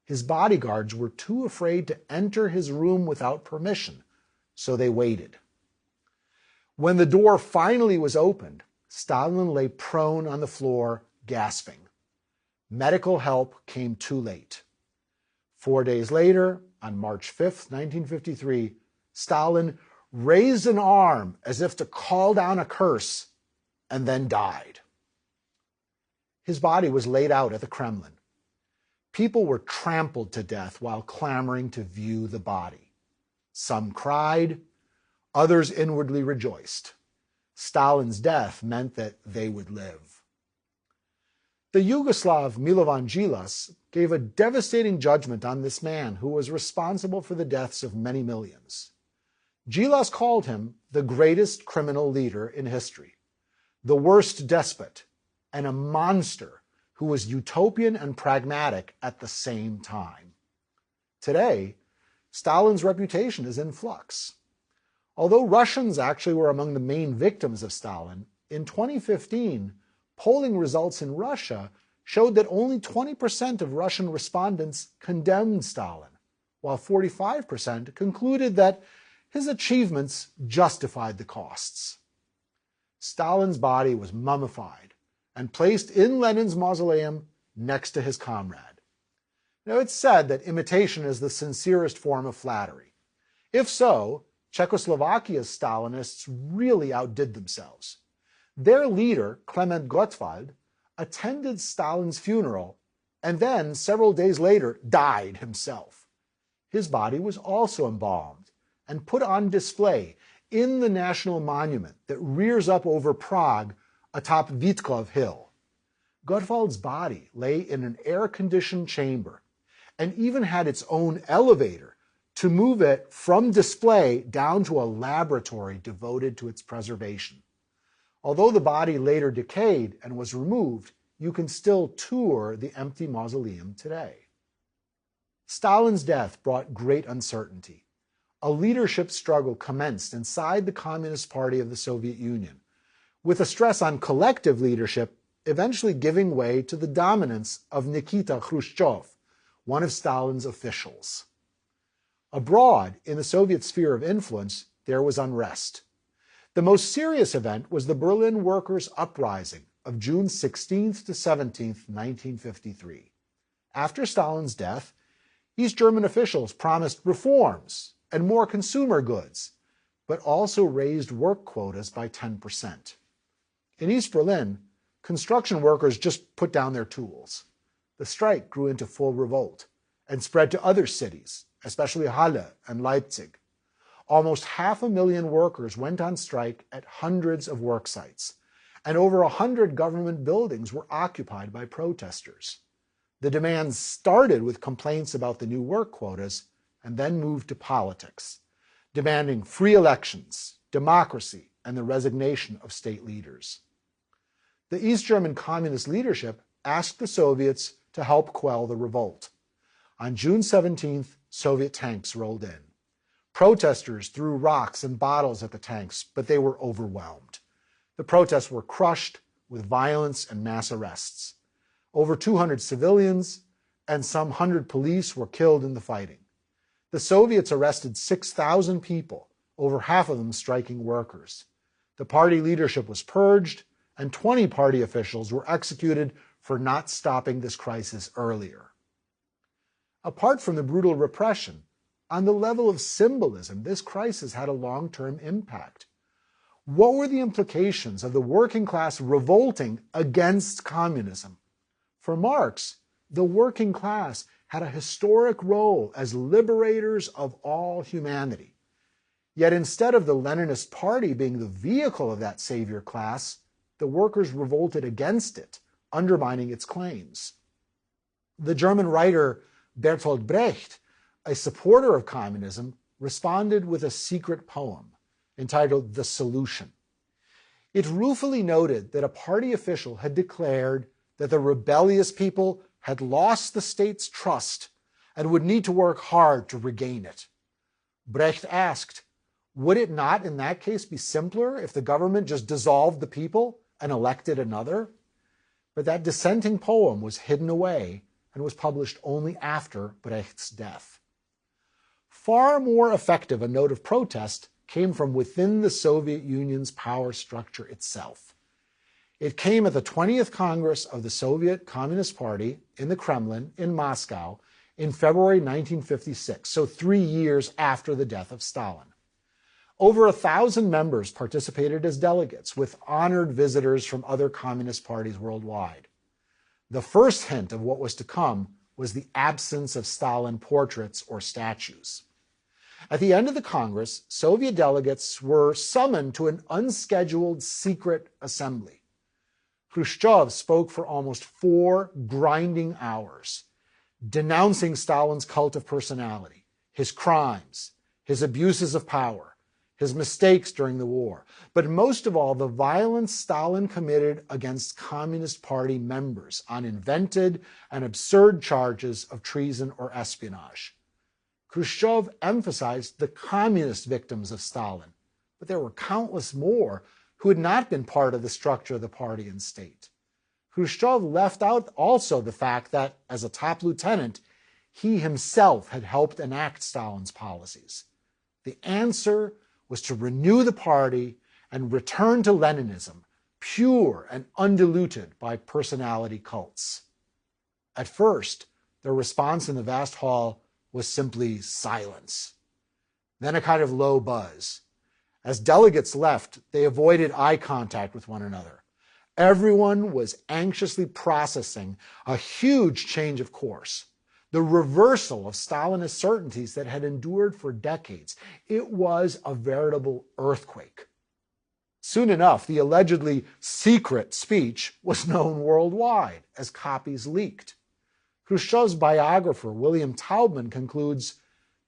His bodyguards were too afraid to enter his room without permission, so they waited. When the door finally was opened, Stalin lay prone on the floor, gasping. Medical help came too late. 4 days later, on March 5th, 1953, Stalin raised an arm as if to call down a curse, and then died. His body was laid out at the Kremlin. People were trampled to death while clamoring to view the body. Some cried, others inwardly rejoiced. Stalin's death meant that they would live. The Yugoslav Milovan Djilas gave a devastating judgment on this man who was responsible for the deaths of many millions. Djilas called him the greatest criminal leader in history, the worst despot, and a monster who was utopian and pragmatic at the same time. Today, Stalin's reputation is in flux. Although Russians actually were among the main victims of Stalin, in 2015, polling results in Russia showed that only 20% of Russian respondents condemned Stalin, while 45% concluded that his achievements justified the costs. Stalin's body was mummified and placed in Lenin's mausoleum next to his comrade. Now, it's said that imitation is the sincerest form of flattery. If so, Czechoslovakia's Stalinists really outdid themselves. Their leader, Klement Gottwald, attended Stalin's funeral and then, several days later, died himself. His body was also embalmed and put on display in the national monument that rears up over Prague atop Witkov Hill. Gottwald's body lay in an air-conditioned chamber and even had its own elevator to move it from display down to a laboratory devoted to its preservation. Although the body later decayed and was removed, you can still tour the empty mausoleum today. Stalin's death brought great uncertainty. A leadership struggle commenced inside the Communist Party of the Soviet Union, with a stress on collective leadership eventually giving way to the dominance of Nikita Khrushchev, one of Stalin's officials. Abroad, in the Soviet sphere of influence, there was unrest. The most serious event was the Berlin Workers' Uprising of June 16th to 17th, 1953. After Stalin's death, East German officials promised reforms and more consumer goods, but also raised work quotas by 10%. In East Berlin, construction workers just put down their tools. The strike grew into full revolt and spread to other cities, especially Halle and Leipzig. Almost 500,000 workers went on strike at hundreds of work sites, and over 100 government buildings were occupied by protesters. The demands started with complaints about the new work quotas and then moved to politics, demanding free elections, democracy, and the resignation of state leaders. The East German communist leadership asked the Soviets to help quell the revolt. On June 17th, Soviet tanks rolled in. Protesters threw rocks and bottles at the tanks, but they were overwhelmed. The protests were crushed with violence and mass arrests. Over 200 civilians and some 100 police were killed in the fighting. The Soviets arrested 6,000 people, over half of them striking workers. The party leadership was purged, and 20 party officials were executed for not stopping this crisis earlier. Apart from the brutal repression, on the level of symbolism, this crisis had a long-term impact. What were the implications of the working class revolting against communism? For Marx, the working class had a historic role as liberators of all humanity. Yet instead of the Leninist Party being the vehicle of that savior class, the workers revolted against it, undermining its claims. The German writer Bertolt Brecht, a supporter of communism, responded with a secret poem entitled The Solution. It ruefully noted that a party official had declared that the rebellious people had lost the state's trust and would need to work hard to regain it. Brecht asked, would it not in that case be simpler if the government just dissolved the people and elected another? But that dissenting poem was hidden away and was published only after Brecht's death. Far more effective a note of protest came from within the Soviet Union's power structure itself. It came at the 20th Congress of the Soviet Communist Party in the Kremlin in Moscow in February 1956, so 3 years after the death of Stalin. Over 1,000 members participated as delegates, with honored visitors from other communist parties worldwide. The first hint of what was to come was the absence of Stalin portraits or statues. At the end of the Congress, Soviet delegates were summoned to an unscheduled secret assembly. Khrushchev spoke for almost 4 grinding hours, denouncing Stalin's cult of personality, his crimes, his abuses of power, his mistakes during the war, but most of all, the violence Stalin committed against Communist Party members on invented and absurd charges of treason or espionage. Khrushchev emphasized the communist victims of Stalin, but there were countless more who had not been part of the structure of the party and state. Khrushchev left out also the fact that, as a top lieutenant, he himself had helped enact Stalin's policies. The answer was to renew the party and return to Leninism, pure and undiluted by personality cults. At first, their response in the vast hall was simply silence, then a kind of low buzz. As delegates left, they avoided eye contact with one another. Everyone was anxiously processing a huge change of course, the reversal of Stalinist certainties that had endured for decades. It was a veritable earthquake. Soon enough, the allegedly secret speech was known worldwide as copies leaked. Khrushchev's biographer, William Taubman, concludes,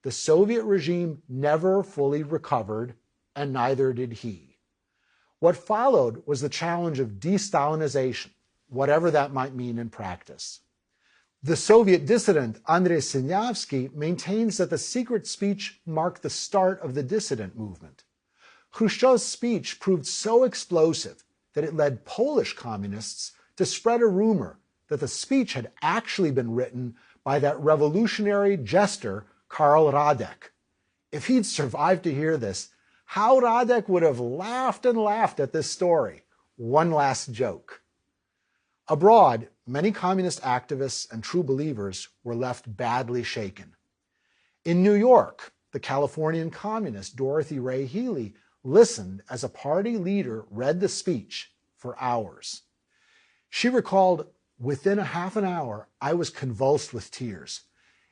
the Soviet regime never fully recovered, and neither did he. What followed was the challenge of de-Stalinization, whatever that might mean in practice. The Soviet dissident Andrei Sinyavsky maintains that the secret speech marked the start of the dissident movement. Khrushchev's speech proved so explosive that it led Polish communists to spread a rumor that the speech had actually been written by that revolutionary jester Karl Radek. If he'd survived to hear this, how Radek would have laughed and laughed at this story. One last joke. Abroad, many communist activists and true believers were left badly shaken. In New York, the Californian communist Dorothy Ray Healy listened as a party leader read the speech for hours. She recalled, within a half an hour, I was convulsed with tears.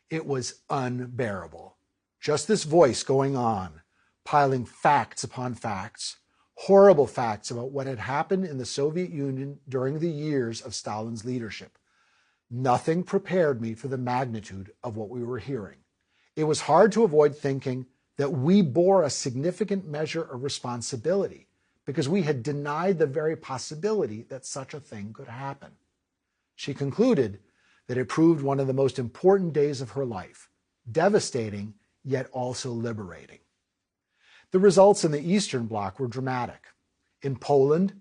It was unbearable. Just this voice going on, piling facts upon facts, horrible facts about what had happened in the Soviet Union during the years of Stalin's leadership. Nothing prepared me for the magnitude of what we were hearing. It was hard to avoid thinking that we bore a significant measure of responsibility because we had denied the very possibility that such a thing could happen. She concluded that it proved one of the most important days of her life, devastating yet also liberating. The results in the Eastern Bloc were dramatic. In Poland,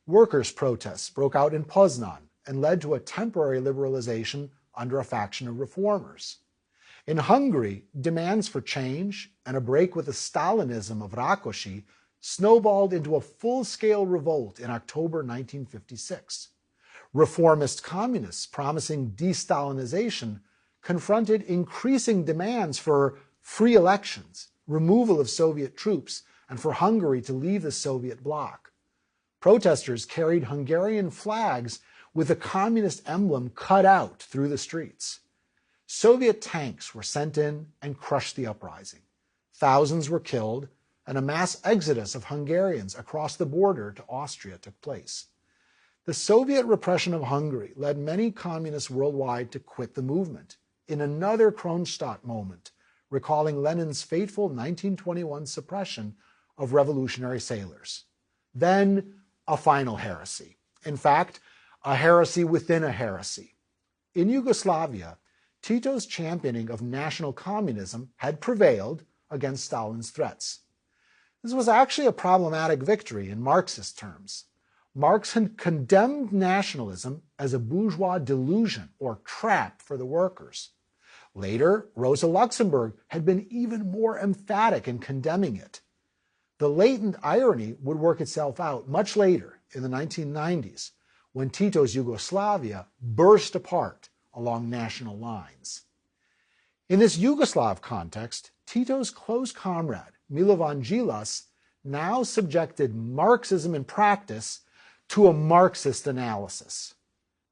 workers' protests broke out in Poznan and led to a temporary liberalization under a faction of reformers. In Hungary, demands for change and a break with the Stalinism of Rákosi snowballed into a full-scale revolt in October 1956. Reformist communists promising de-Stalinization confronted increasing demands for free elections, removal of Soviet troops, and for Hungary to leave the Soviet bloc. Protesters carried Hungarian flags with the communist emblem cut out through the streets. Soviet tanks were sent in and crushed the uprising. Thousands were killed, and a mass exodus of Hungarians across the border to Austria took place. The Soviet repression of Hungary led many communists worldwide to quit the movement, in another Kronstadt moment, recalling Lenin's fateful 1921 suppression of revolutionary sailors. Then, a final heresy. In fact, a heresy within a heresy. In Yugoslavia, Tito's championing of national communism had prevailed against Stalin's threats. This was actually a problematic victory in Marxist terms. Marx had condemned nationalism as a bourgeois delusion or trap for the workers. Later, Rosa Luxemburg had been even more emphatic in condemning it. The latent irony would work itself out much later, in the 1990s, when Tito's Yugoslavia burst apart along national lines. In this Yugoslav context, Tito's close comrade, Milovan Djilas, now subjected Marxism in practice to a Marxist analysis.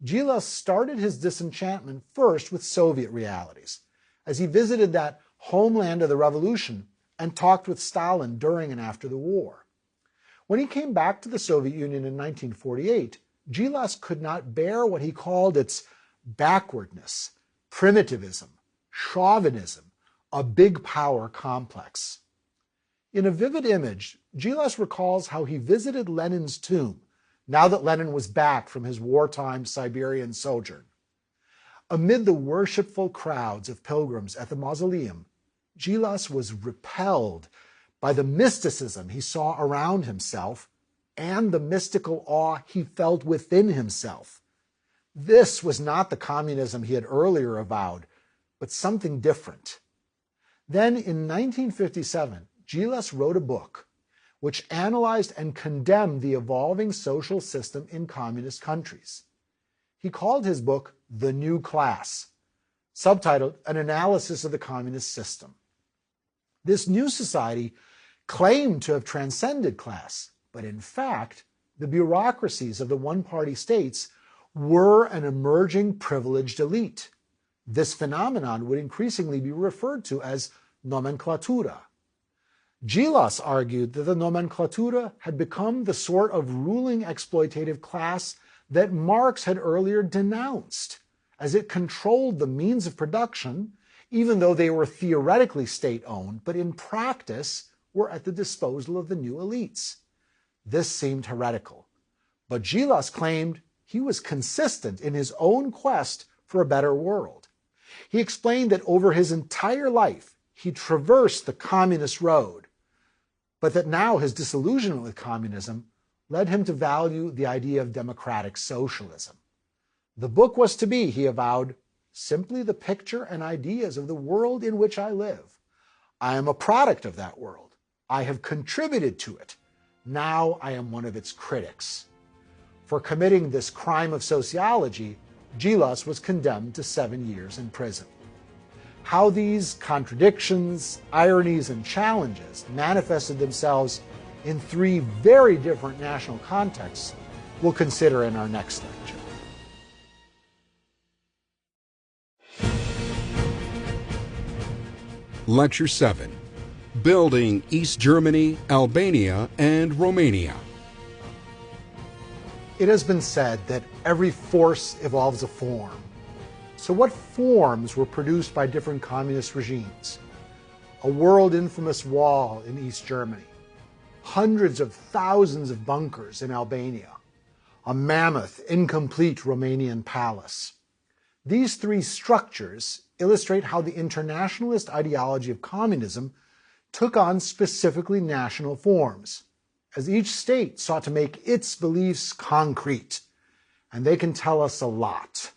Djilas started his disenchantment first with Soviet realities, as he visited that homeland of the revolution and talked with Stalin during and after the war. When he came back to the Soviet Union in 1948, Djilas could not bear what he called its backwardness, primitivism, chauvinism, a big power complex. In a vivid image, Djilas recalls how he visited Lenin's tomb now that Lenin was back from his wartime Siberian sojourn. Amid the worshipful crowds of pilgrims at the mausoleum, Djilas was repelled by the mysticism he saw around himself and the mystical awe he felt within himself. This was not the communism he had earlier avowed, but something different. Then in 1957, Djilas wrote a book which analyzed and condemned the evolving social system in communist countries. He called his book The New Class, subtitled An Analysis of the Communist System. This new society claimed to have transcended class, but in fact, the bureaucracies of the one-party states were an emerging privileged elite. This phenomenon would increasingly be referred to as nomenklatura. Djilas argued that the nomenklatura had become the sort of ruling exploitative class that Marx had earlier denounced, as it controlled the means of production, even though they were theoretically state-owned, but in practice were at the disposal of the new elites. This seemed heretical, but Djilas claimed he was consistent in his own quest for a better world. He explained that over his entire life, he traversed the communist road, but that now his disillusionment with communism led him to value the idea of democratic socialism. The book was to be, he avowed, simply the picture and ideas of the world in which I live. I am a product of that world. I have contributed to it. Now I am one of its critics. For committing this crime of sociology, Djilas was condemned to 7 years in prison. How these contradictions, ironies, and challenges manifested themselves in 3 very different national contexts we'll consider in our next lecture. Lecture 7. Building East Germany, Albania, and Romania. It has been said that every force evolves a form. So what forms were produced by different communist regimes? A world-infamous wall in East Germany, hundreds of thousands of bunkers in Albania, a mammoth, incomplete Romanian palace. These 3 structures illustrate how the internationalist ideology of communism took on specifically national forms, as each state sought to make its beliefs concrete, and they can tell us a lot.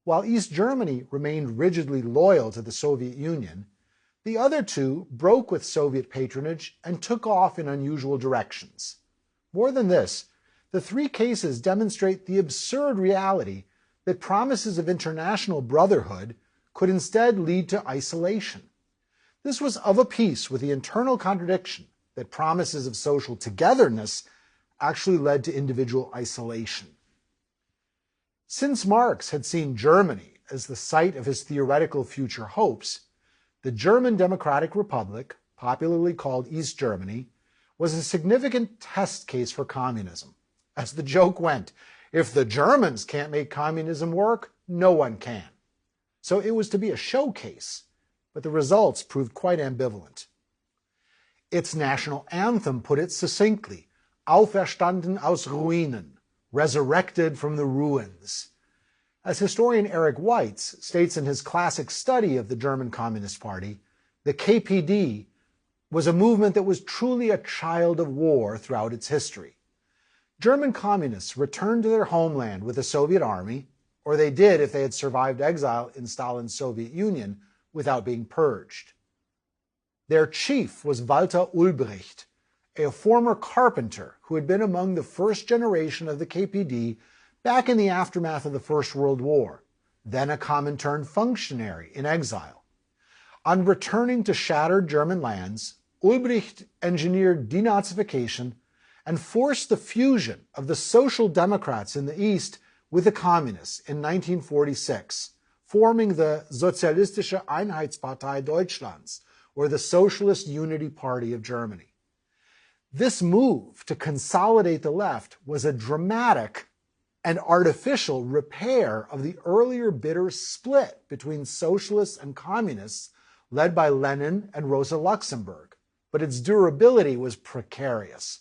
While East Germany remained rigidly loyal to the Soviet Union, the other two broke with Soviet patronage and took off in unusual directions. More than this, the three cases demonstrate the absurd reality that promises of international brotherhood could instead lead to isolation. This was of a piece with the internal contradiction that promises of social togetherness actually led to individual isolation. Since Marx had seen Germany as the site of his theoretical future hopes, the German Democratic Republic, popularly called East Germany, was a significant test case for communism. As the joke went, if the Germans can't make communism work, no one can. So it was to be a showcase, but the results proved quite ambivalent. Its national anthem put it succinctly, auferstanden aus Ruinen, resurrected from the ruins. As historian Eric Weitz states in his classic study of the German Communist Party, the KPD was a movement that was truly a child of war throughout its history. German communists returned to their homeland with the Soviet army, or they did if they had survived exile in Stalin's Soviet Union without being purged. Their chief was Walter Ulbricht, a former carpenter who had been among the first generation of the KPD back in the aftermath of the First World War, then a Comintern functionary in exile. On returning to shattered German lands, Ulbricht engineered denazification and forced the fusion of the Social Democrats in the East with the Communists in 1946, forming the Sozialistische Einheitspartei Deutschlands, or the Socialist Unity Party of Germany. This move to consolidate the left was a dramatic and artificial repair of the earlier bitter split between socialists and communists led by Lenin and Rosa Luxemburg, but its durability was precarious.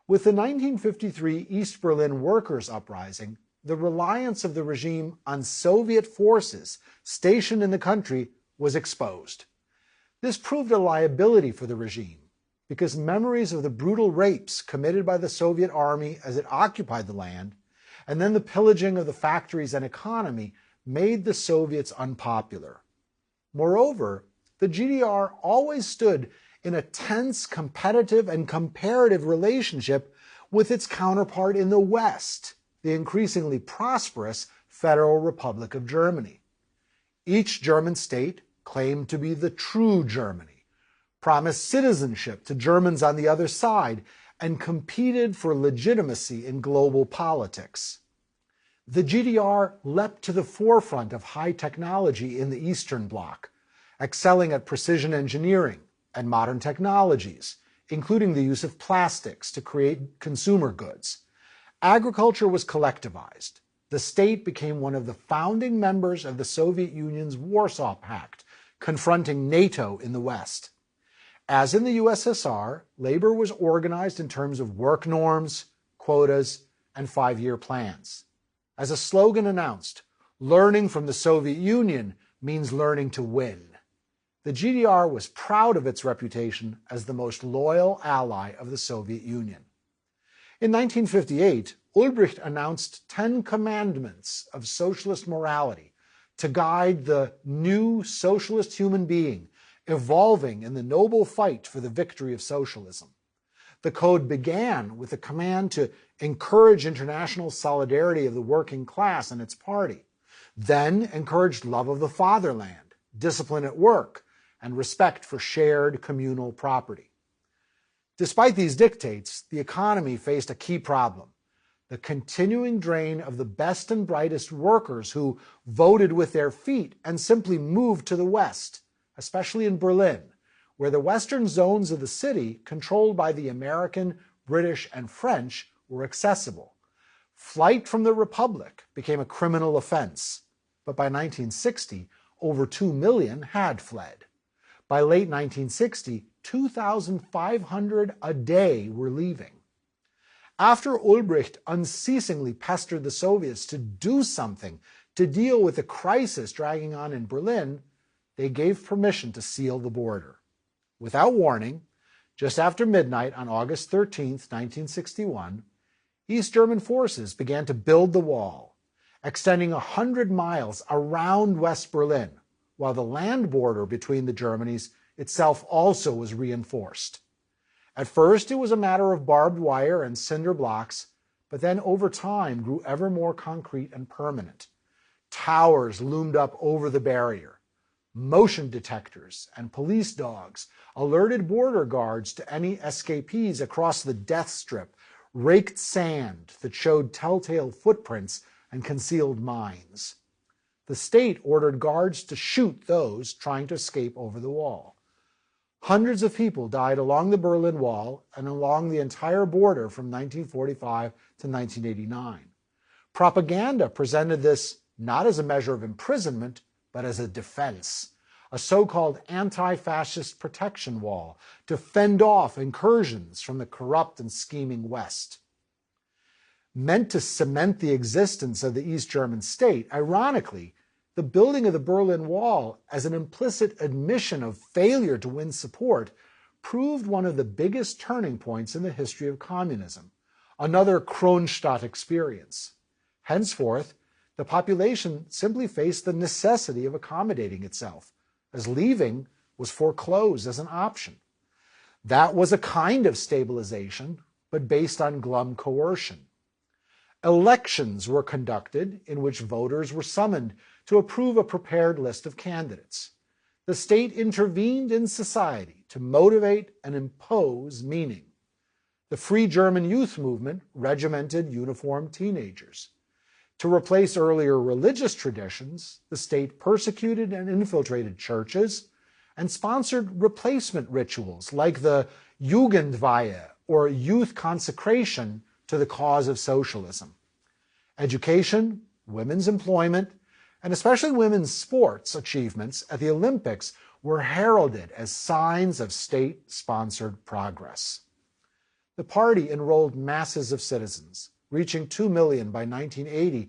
With the 1953 East Berlin workers' uprising, the reliance of the regime on Soviet forces stationed in the country was exposed. This proved a liability for the regime, because memories of the brutal rapes committed by the Soviet army as it occupied the land, and then the pillaging of the factories and economy, made the Soviets unpopular. Moreover, the GDR always stood in a tense, competitive, and comparative relationship with its counterpart in the West, the increasingly prosperous Federal Republic of Germany. Each German state claimed to be the true Germany, promised citizenship to Germans on the other side, and competed for legitimacy in global politics. The GDR leapt to the forefront of high technology in the Eastern Bloc, excelling at precision engineering and modern technologies, including the use of plastics to create consumer goods. Agriculture was collectivized. The state became one of the founding members of the Soviet Union's Warsaw Pact, confronting NATO in the West. As in the USSR, labor was organized in terms of work norms, quotas, and 5-year plans. As a slogan announced, learning from the Soviet Union means learning to win. The GDR was proud of its reputation as the most loyal ally of the Soviet Union. In 1958, Ulbricht announced 10 commandments of socialist morality to guide the new socialist human being evolving in the noble fight for the victory of socialism. The code began with a command to encourage international solidarity of the working class and its party, then encouraged love of the fatherland, discipline at work, and respect for shared communal property. Despite these dictates, the economy faced a key problem: the continuing drain of the best and brightest workers who voted with their feet and simply moved to the West, especially in Berlin, where the western zones of the city, controlled by the American, British, and French, were accessible. Flight from the Republic became a criminal offense, but by 1960, over 2 million had fled. By late 1960, 2,500 a day were leaving. After Ulbricht unceasingly pestered the Soviets to do something to deal with the crisis dragging on in Berlin, they gave permission to seal the border. Without warning, just after midnight on August 13, 1961, East German forces began to build the wall, extending 100 miles around West Berlin, while the land border between the Germanies itself also was reinforced. At first, it was a matter of barbed wire and cinder blocks, but then over time grew ever more concrete and permanent. Towers loomed up over the barrier. Motion detectors and police dogs alerted border guards to any escapees across the death strip, raked sand that showed telltale footprints and concealed mines. The state ordered guards to shoot those trying to escape over the wall. Hundreds of people died along the Berlin Wall and along the entire border from 1945 to 1989. Propaganda presented this not as a measure of imprisonment, but as a defense, a so-called anti-fascist protection wall to fend off incursions from the corrupt and scheming West. Meant to cement the existence of the East German state, ironically, the building of the Berlin Wall as an implicit admission of failure to win support proved one of the biggest turning points in the history of communism, another Kronstadt experience. Henceforth, the population simply faced the necessity of accommodating itself, as leaving was foreclosed as an option. That was a kind of stabilization, but based on glum coercion. Elections were conducted in which voters were summoned to approve a prepared list of candidates. The state intervened in society to motivate and impose meaning. The Free German Youth Movement regimented uniformed teenagers. To replace earlier religious traditions, the state persecuted and infiltrated churches and sponsored replacement rituals like the Jugendweihe, or youth consecration, to the cause of socialism. Education, women's employment, and especially women's sports achievements at the Olympics were heralded as signs of state-sponsored progress. The party enrolled masses of citizens, reaching 2 million by 1980,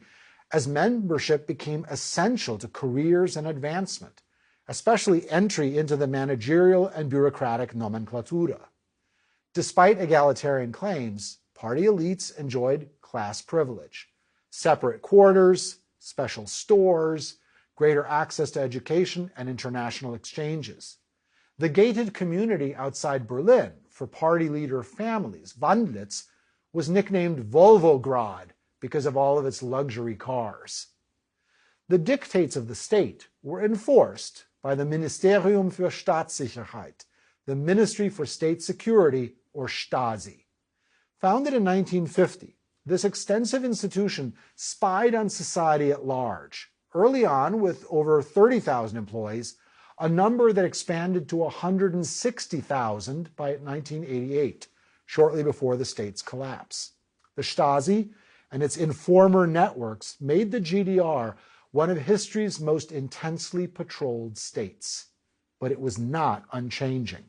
as membership became essential to careers and advancement, especially entry into the managerial and bureaucratic nomenklatura. Despite egalitarian claims, party elites enjoyed class privilege, separate quarters, special stores, greater access to education and international exchanges. The gated community outside Berlin for party leader families, Wandlitz, was nicknamed Volvograd because of all of its luxury cars. The dictates of the state were enforced by the Ministerium für Staatssicherheit, the Ministry for State Security, or Stasi. Founded in 1950, this extensive institution spied on society at large, early on with over 30,000 employees, a number that expanded to 160,000 by 1988, shortly before the state's collapse. The Stasi and its informer networks made the GDR one of history's most intensely patrolled states, but it was not unchanging.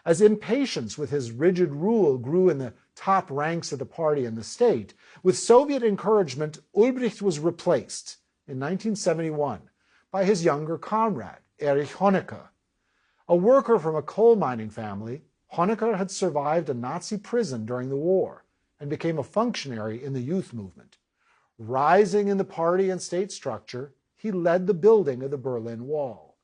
As impatience with his rigid rule grew in the top ranks of the party and the state, with Soviet encouragement, Ulbricht was replaced in 1971 by his younger comrade, Erich Honecker. A worker from a coal mining family, Honecker had survived a Nazi prison during the war and became a functionary in the youth movement. Rising in the party and state structure, he led the building of the Berlin Wall.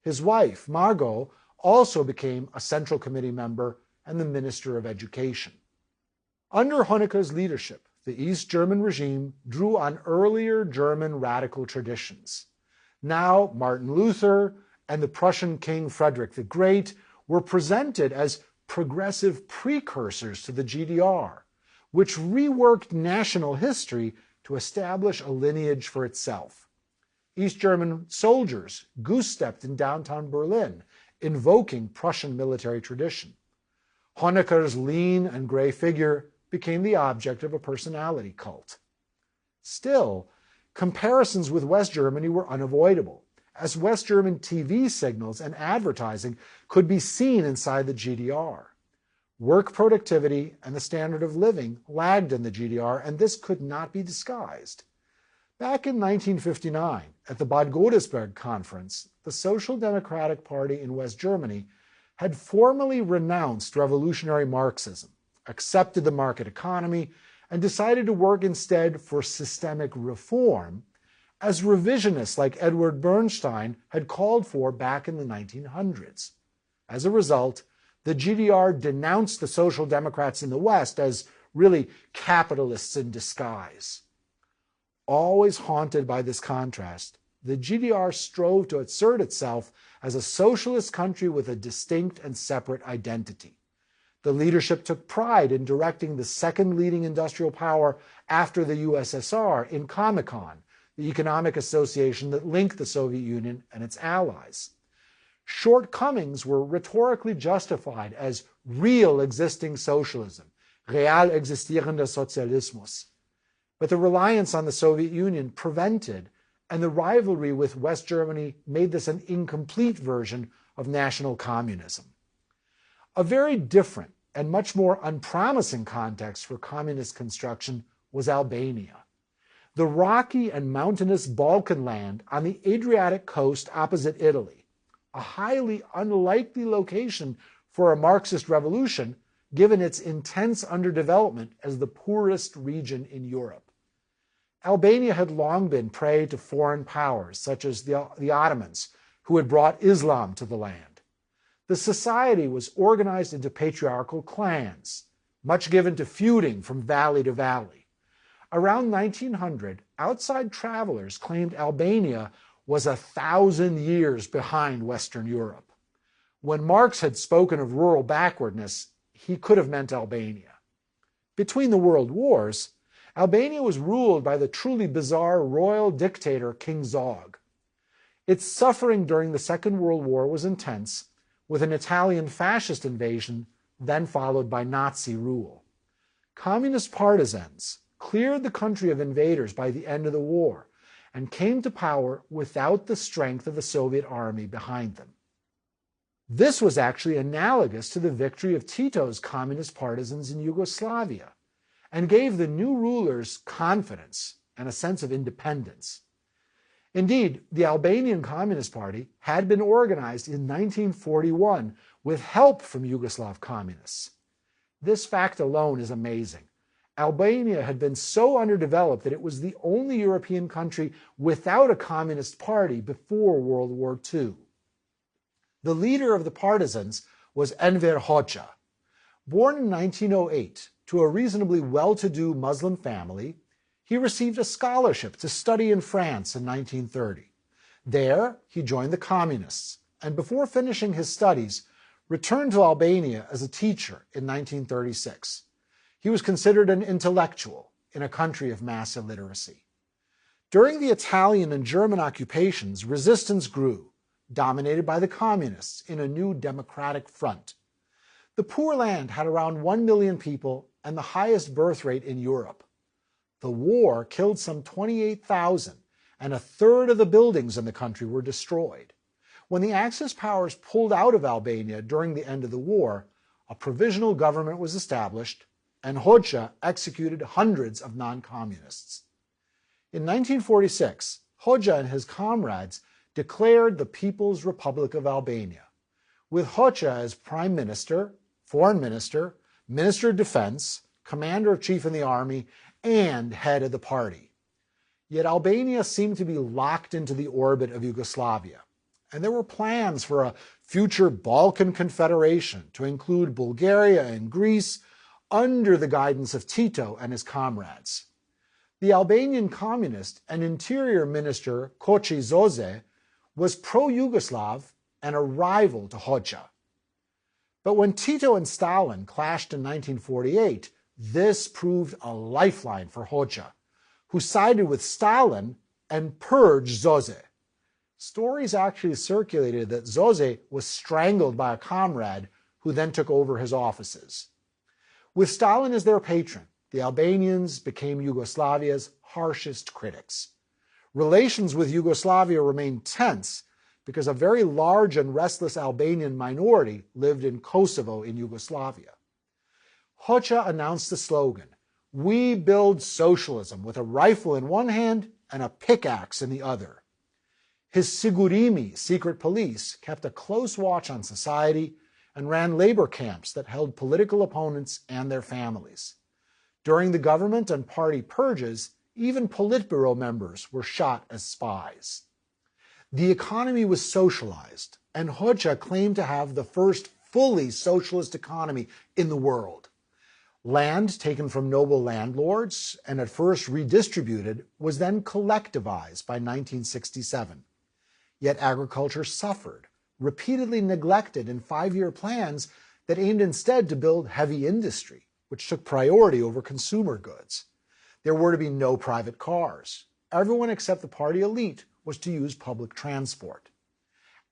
His wife, Margot, also became a Central Committee member and the Minister of Education. Under Honecker's leadership, the East German regime drew on earlier German radical traditions. Now, Martin Luther and the Prussian King Frederick the Great were presented as progressive precursors to the GDR, which reworked national history to establish a lineage for itself. East German soldiers goose-stepped in downtown Berlin, invoking Prussian military tradition. Honecker's lean and gray figure became the object of a personality cult. Still, comparisons with West Germany were unavoidable, as West German TV signals and advertising could be seen inside the GDR. Work productivity and the standard of living lagged in the GDR, and this could not be disguised. Back in 1959, at the Bad Godesberg Conference, the Social Democratic Party in West Germany had formally renounced revolutionary Marxism, accepted the market economy, and decided to work instead for systemic reform, as revisionists like Edward Bernstein had called for back in the 1900s. As a result, the GDR denounced the Social Democrats in the West as really capitalists in disguise. Always haunted by this contrast, the GDR strove to assert itself as a socialist country with a distinct and separate identity. The leadership took pride in directing the second leading industrial power after the USSR in Comecon, the economic association that linked the Soviet Union and its allies. Shortcomings were rhetorically justified as real existing socialism, real existierender Sozialismus. But the reliance on the Soviet Union prevented, and the rivalry with West Germany made this an incomplete version of national communism. A very different and much more unpromising context for communist construction was Albania. The rocky and mountainous Balkan land on the Adriatic coast opposite Italy, a highly unlikely location for a Marxist revolution given its intense underdevelopment as the poorest region in Europe. Albania had long been prey to foreign powers, such as the Ottomans, who had brought Islam to the land. The society was organized into patriarchal clans, much given to feuding from valley to valley. Around 1900, outside travelers claimed Albania was 1,000 years behind Western Europe. When Marx had spoken of rural backwardness, he could have meant Albania. Between the world wars, Albania was ruled by the truly bizarre royal dictator King Zog. Its suffering during the Second World War was intense, with an Italian fascist invasion then followed by Nazi rule. Communist partisans cleared the country of invaders by the end of the war and came to power without the strength of the Soviet army behind them. This was actually analogous to the victory of Tito's communist partisans in Yugoslavia, and gave the new rulers confidence and a sense of independence. Indeed, the Albanian Communist Party had been organized in 1941 with help from Yugoslav communists. This fact alone is amazing. Albania had been so underdeveloped that it was the only European country without a communist party before World War II. The leader of the partisans was Enver Hoxha. Born in 1908 to a reasonably well-to-do Muslim family, he received a scholarship to study in France in 1930. There, he joined the communists, and before finishing his studies, returned to Albania as a teacher in 1936. He was considered an intellectual in a country of mass illiteracy. During the Italian and German occupations, resistance grew, dominated by the communists in a new democratic front. The Poor Land had around 1 million people and the highest birth rate in Europe. The war killed some 28,000, and a third of the buildings in the country were destroyed. When the Axis powers pulled out of Albania during the end of the war, a provisional government was established, and Hoxha executed hundreds of non-communists. In 1946, Hoxha and his comrades declared the People's Republic of Albania, with Hoxha as Prime Minister, Foreign Minister, Minister of Defense, Commander-in-Chief in the Army, and head of the party. Yet Albania seemed to be locked into the orbit of Yugoslavia, and there were plans for a future Balkan Confederation to include Bulgaria and Greece under the guidance of Tito and his comrades. The Albanian communist and interior minister Koçi Zoze was pro-Yugoslav and a rival to Hoxha. But when Tito and Stalin clashed in 1948, this proved a lifeline for Hoxha, who sided with Stalin and purged Zoze. Stories actually circulated that Zoze was strangled by a comrade who then took over his offices. With Stalin as their patron, the Albanians became Yugoslavia's harshest critics. Relations with Yugoslavia remained tense because a very large and restless Albanian minority lived in Kosovo in Yugoslavia. Hoxha announced the slogan, "We build socialism," with a rifle in one hand and a pickaxe in the other. His Sigurimi, secret police, kept a close watch on society and ran labor camps that held political opponents and their families. During the government and party purges, even Politburo members were shot as spies. The economy was socialized, and Hoxha claimed to have the first fully socialist economy in the world. Land taken from noble landlords and at first redistributed was then collectivized by 1967. Yet agriculture suffered, repeatedly neglected in 5-year plans that aimed instead to build heavy industry, which took priority over consumer goods. There were to be no private cars. Everyone except the party elite was to use public transport.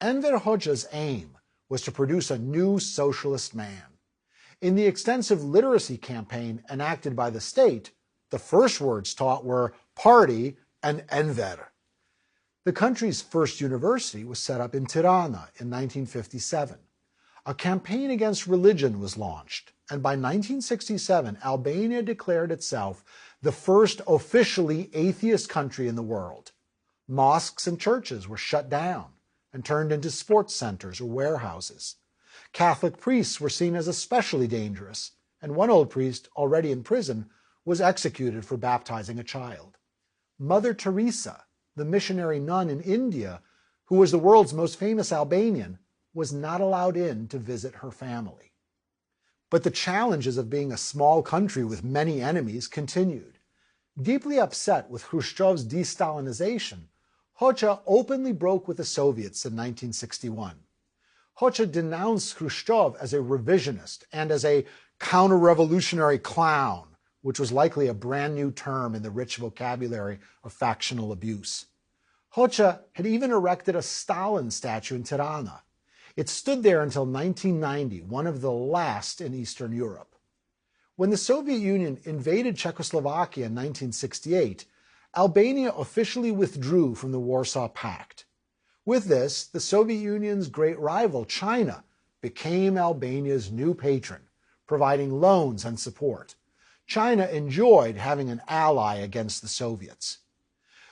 Enver Hoxha's aim was to produce a new socialist man. In the extensive literacy campaign enacted by the state, the first words taught were party and Enver. The country's first university was set up in Tirana in 1957. A campaign against religion was launched, and by 1967, Albania declared itself the first officially atheist country in the world. Mosques and churches were shut down and turned into sports centers or warehouses. Catholic priests were seen as especially dangerous, and one old priest, already in prison, was executed for baptizing a child. Mother Teresa, the missionary nun in India, who was the world's most famous Albanian, was not allowed in to visit her family. But the challenges of being a small country with many enemies continued. Deeply upset with Khrushchev's de-Stalinization, Hoxha openly broke with the Soviets in 1961. Hoxha denounced Khrushchev as a revisionist and as a counter-revolutionary clown, which was likely a brand new term in the rich vocabulary of factional abuse. Hoxha had even erected a Stalin statue in Tirana. It stood there until 1990, one of the last in Eastern Europe. When the Soviet Union invaded Czechoslovakia in 1968, Albania officially withdrew from the Warsaw Pact. With this, the Soviet Union's great rival, China, became Albania's new patron, providing loans and support. China enjoyed having an ally against the Soviets.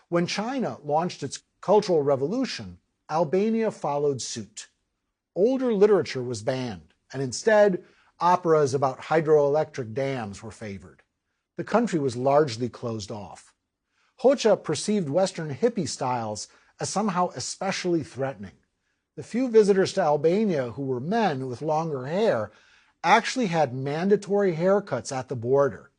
When China launched its Cultural Revolution, Albania followed suit. Older literature was banned, and instead, operas about hydroelectric dams were favored. The country was largely closed off. Hoxha perceived Western hippie styles as somehow especially threatening. The few visitors to Albania who were men with longer hair actually had mandatory haircuts at the border.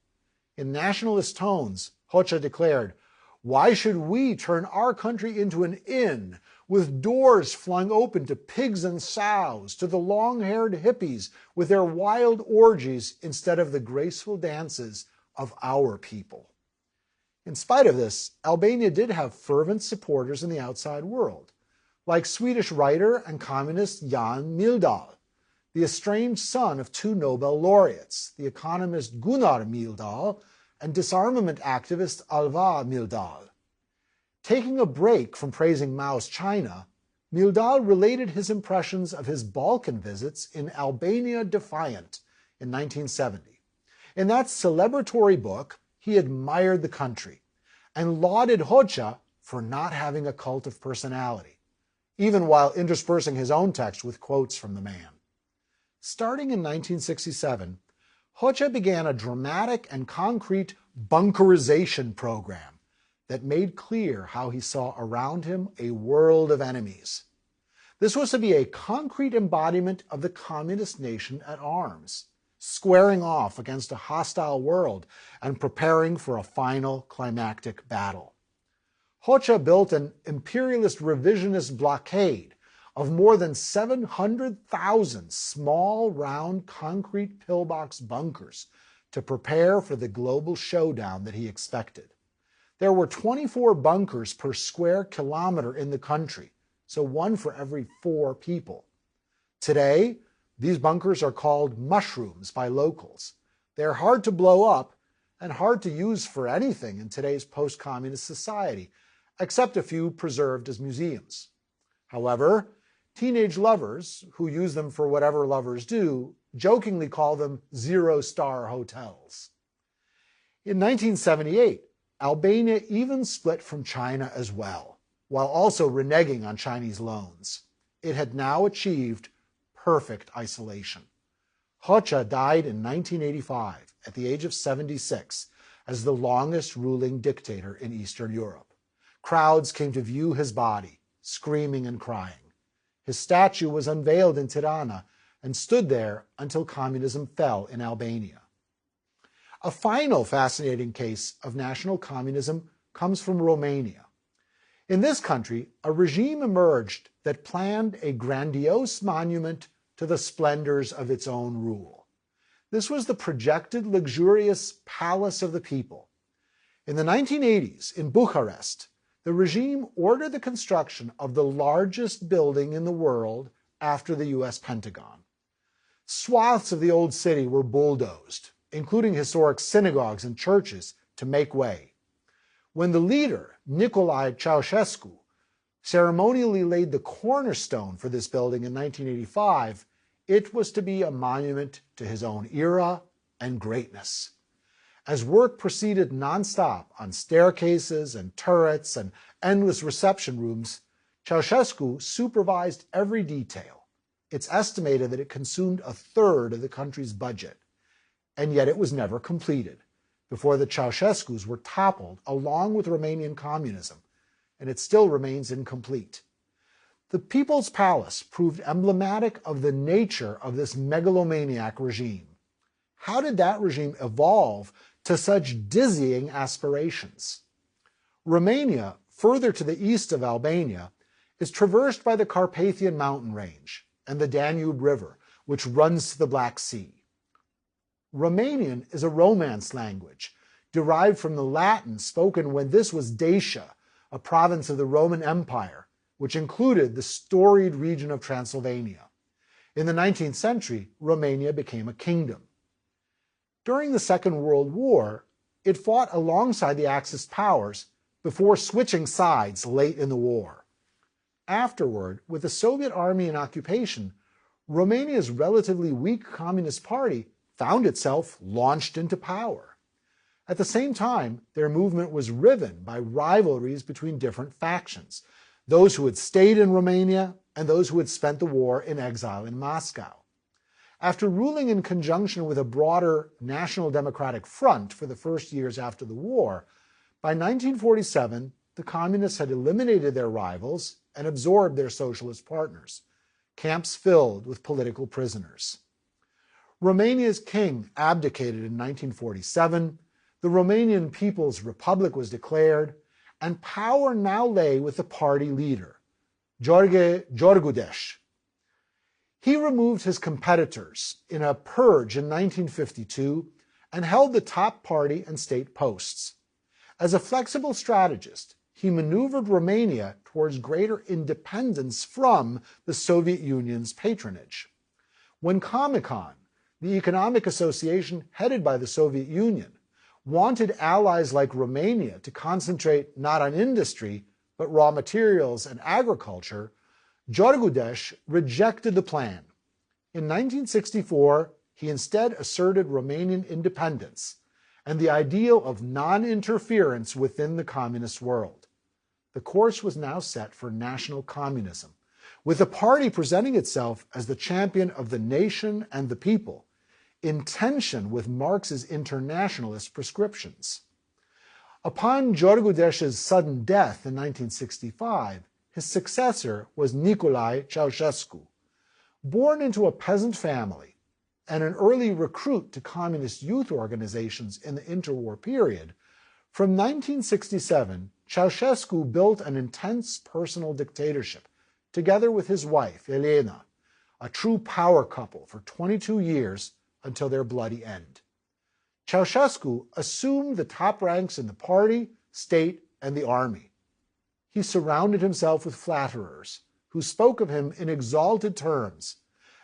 In nationalist tones, Hoxha declared, "Why should we turn our country into an inn with doors flung open to pigs and sows, to the long-haired hippies with their wild orgies instead of the graceful dances of our people?" In spite of this, Albania did have fervent supporters in the outside world, like Swedish writer and communist Jan Myrdal, the estranged son of 2 Nobel laureates, the economist Gunnar Myrdal and disarmament activist Alva Myrdal. Taking a break from praising Mao's China, Myrdal related his impressions of his Balkan visits in Albania Defiant in 1970. In that celebratory book, he admired the country and lauded Hoxha for not having a cult of personality, even while interspersing his own text with quotes from the man. Starting in 1967, Hoxha began a dramatic and concrete bunkerization program that made clear how he saw around him a world of enemies. This was to be a concrete embodiment of the communist nation at arms, squaring off against a hostile world and preparing for a final climactic battle. Hoxha built an imperialist revisionist blockade of more than 700,000 small, round, concrete pillbox bunkers to prepare for the global showdown that he expected. There were 24 bunkers per square kilometer in the country, so one for every 4 people. Today, these bunkers are called mushrooms by locals. They're hard to blow up and hard to use for anything in today's post-communist society, except a few preserved as museums. However, teenage lovers, who use them for whatever lovers do, jokingly call them zero-star hotels. In 1978, Albania even split from China as well, while also reneging on Chinese loans. It had now achieved perfect isolation. Hoxha died in 1985 at the age of 76 as the longest ruling dictator in Eastern Europe. Crowds came to view his body, screaming and crying. His statue was unveiled in Tirana and stood there until communism fell in Albania. A final fascinating case of national communism comes from Romania. In this country, a regime emerged that planned a grandiose monument to the splendors of its own rule. This was the projected luxurious palace of the people. In the 1980s, in Bucharest, the regime ordered the construction of the largest building in the world after the US Pentagon. Swaths of the old city were bulldozed, including historic synagogues and churches, to make way. When the leader, Nicolae Ceausescu, ceremonially laid the cornerstone for this building in 1985, it was to be a monument to his own era and greatness. As work proceeded nonstop on staircases and turrets and endless reception rooms, Ceausescu supervised every detail. It's estimated that it consumed a third of the country's budget, and yet it was never completed before the Ceausescus were toppled along with Romanian communism, and it still remains incomplete. The People's Palace proved emblematic of the nature of this megalomaniac regime. How did that regime evolve to such dizzying aspirations? Romania, further to the east of Albania, is traversed by the Carpathian mountain range and the Danube River, which runs to the Black Sea. Romanian is a Romance language, derived from the Latin spoken when this was Dacia, a province of the Roman Empire, which included the storied region of Transylvania. In the 19th century, Romania became a kingdom. During the Second World War, it fought alongside the Axis powers before switching sides late in the war. Afterward, with the Soviet army in occupation, Romania's relatively weak Communist Party found itself launched into power. At the same time, their movement was riven by rivalries between different factions, those who had stayed in Romania and those who had spent the war in exile in Moscow. After ruling in conjunction with a broader National Democratic Front for the first years after the war, by 1947, the Communists had eliminated their rivals and absorbed their socialist partners, camps filled with political prisoners. Romania's king abdicated in 1947, the Romanian People's Republic was declared, and power now lay with the party leader, Gheorghe Georgudeș. He removed his competitors in a purge in 1952 and held the top party and state posts. As a flexible strategist, he maneuvered Romania towards greater independence from the Soviet Union's patronage. When Comecon, the economic association headed by the Soviet Union, wanted allies like Romania to concentrate not on industry, but raw materials and agriculture, Georgudeș rejected the plan. In 1964, he instead asserted Romanian independence and the ideal of non-interference within the communist world. The course was now set for national communism, with the party presenting itself as the champion of the nation and the people, in tension with Marx's internationalist prescriptions. Upon Georgudeș's sudden death in 1965, his successor was Nicolae Ceausescu. Born into a peasant family and an early recruit to communist youth organizations in the interwar period, from 1967, Ceausescu built an intense personal dictatorship together with his wife, Elena, a true power couple for 22 years until their bloody end. Ceausescu assumed the top ranks in the party, state, and the army. He surrounded himself with flatterers who spoke of him in exalted terms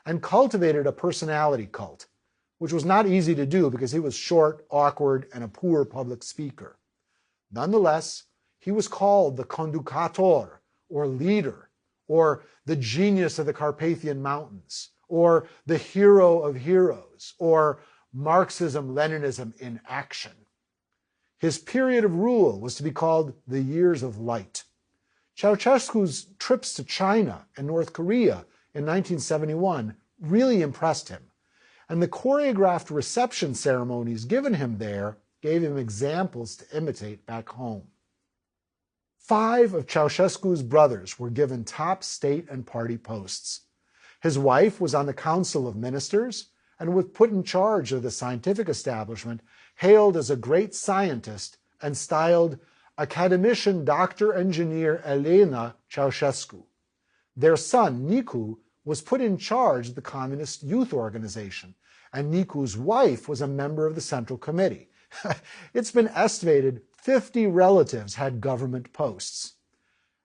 and cultivated a personality cult, which was not easy to do because he was short, awkward, and a poor public speaker. Nonetheless, he was called the conducator, or leader, or the genius of the Carpathian Mountains, or the hero of heroes, or Marxism-Leninism in action. His period of rule was to be called the Years of Light. Ceausescu's trips to China and North Korea in 1971 really impressed him, and the choreographed reception ceremonies given him there gave him examples to imitate back home. 5 of Ceausescu's brothers were given top state and party posts. His wife was on the Council of Ministers and was put in charge of the scientific establishment, hailed as a great scientist and styled Academician Dr. Engineer Elena Ceausescu. Their son, Nicu, was put in charge of the Communist Youth Organization, and Nicu's wife was a member of the Central Committee. It's been estimated 50 relatives had government posts.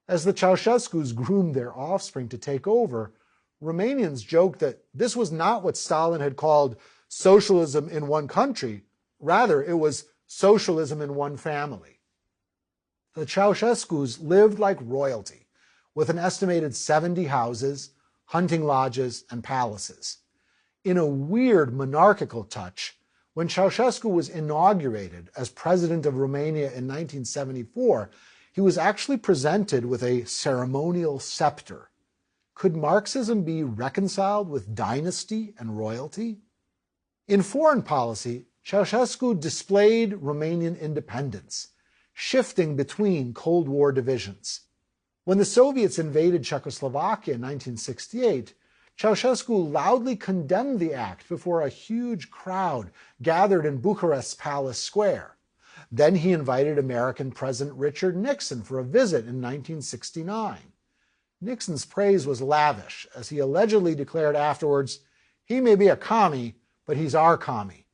As the Ceausescus groomed their offspring to take over, Romanians joked that this was not what Stalin had called socialism in one country. Rather, it was socialism in one family. The Ceausescus lived like royalty, with an estimated 70 houses, hunting lodges, and palaces. In a weird monarchical touch, when Ceausescu was inaugurated as president of Romania in 1974, he was actually presented with a ceremonial scepter. Could Marxism be reconciled with dynasty and royalty? In foreign policy, Ceausescu displayed Romanian independence, shifting between Cold War divisions. When the Soviets invaded Czechoslovakia in 1968, Ceausescu loudly condemned the act before a huge crowd gathered in Bucharest's Palace Square. Then he invited American President Richard Nixon for a visit in 1969. Nixon's praise was lavish, as he allegedly declared afterwards, "He may be a commie, but he's our commie."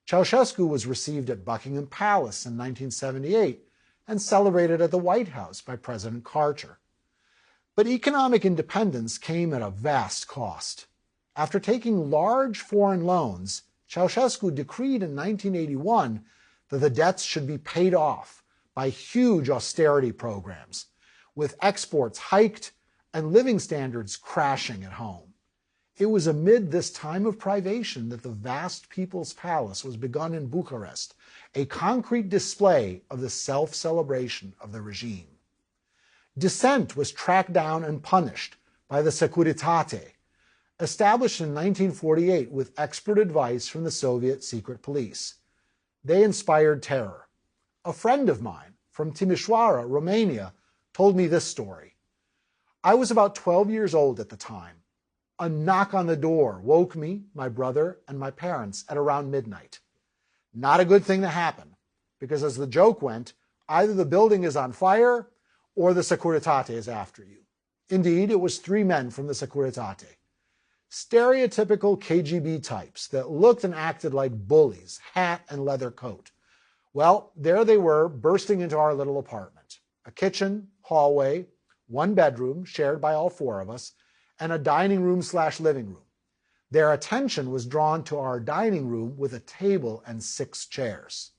Ceausescu was received at Buckingham Palace in 1978 and celebrated at the White House by President Carter. But economic independence came at a vast cost. After taking large foreign loans, Ceausescu decreed in 1981 that the debts should be paid off by huge austerity programs, with exports hiked and living standards crashing at home. It was amid this time of privation that the vast People's Palace was begun in Bucharest, a concrete display of the self-celebration of the regime. Dissent was tracked down and punished by the Securitate, established in 1948 with expert advice from the Soviet secret police. They inspired terror. A friend of mine from Timișoara, Romania, told me this story. I was about 12 years old at the time. A knock on the door woke me, my brother, and my parents at around midnight. Not a good thing to happen, because as the joke went, either the building is on fire or the Securitate is after you. Indeed, it was 3 men from the Securitate. Stereotypical KGB types that looked and acted like bullies, hat and leather coat. Well, there they were, bursting into our little apartment. A kitchen, hallway, 1 bedroom shared by all 4 of us, and a dining room/living room. Their attention was drawn to our dining room with a table and 6 chairs.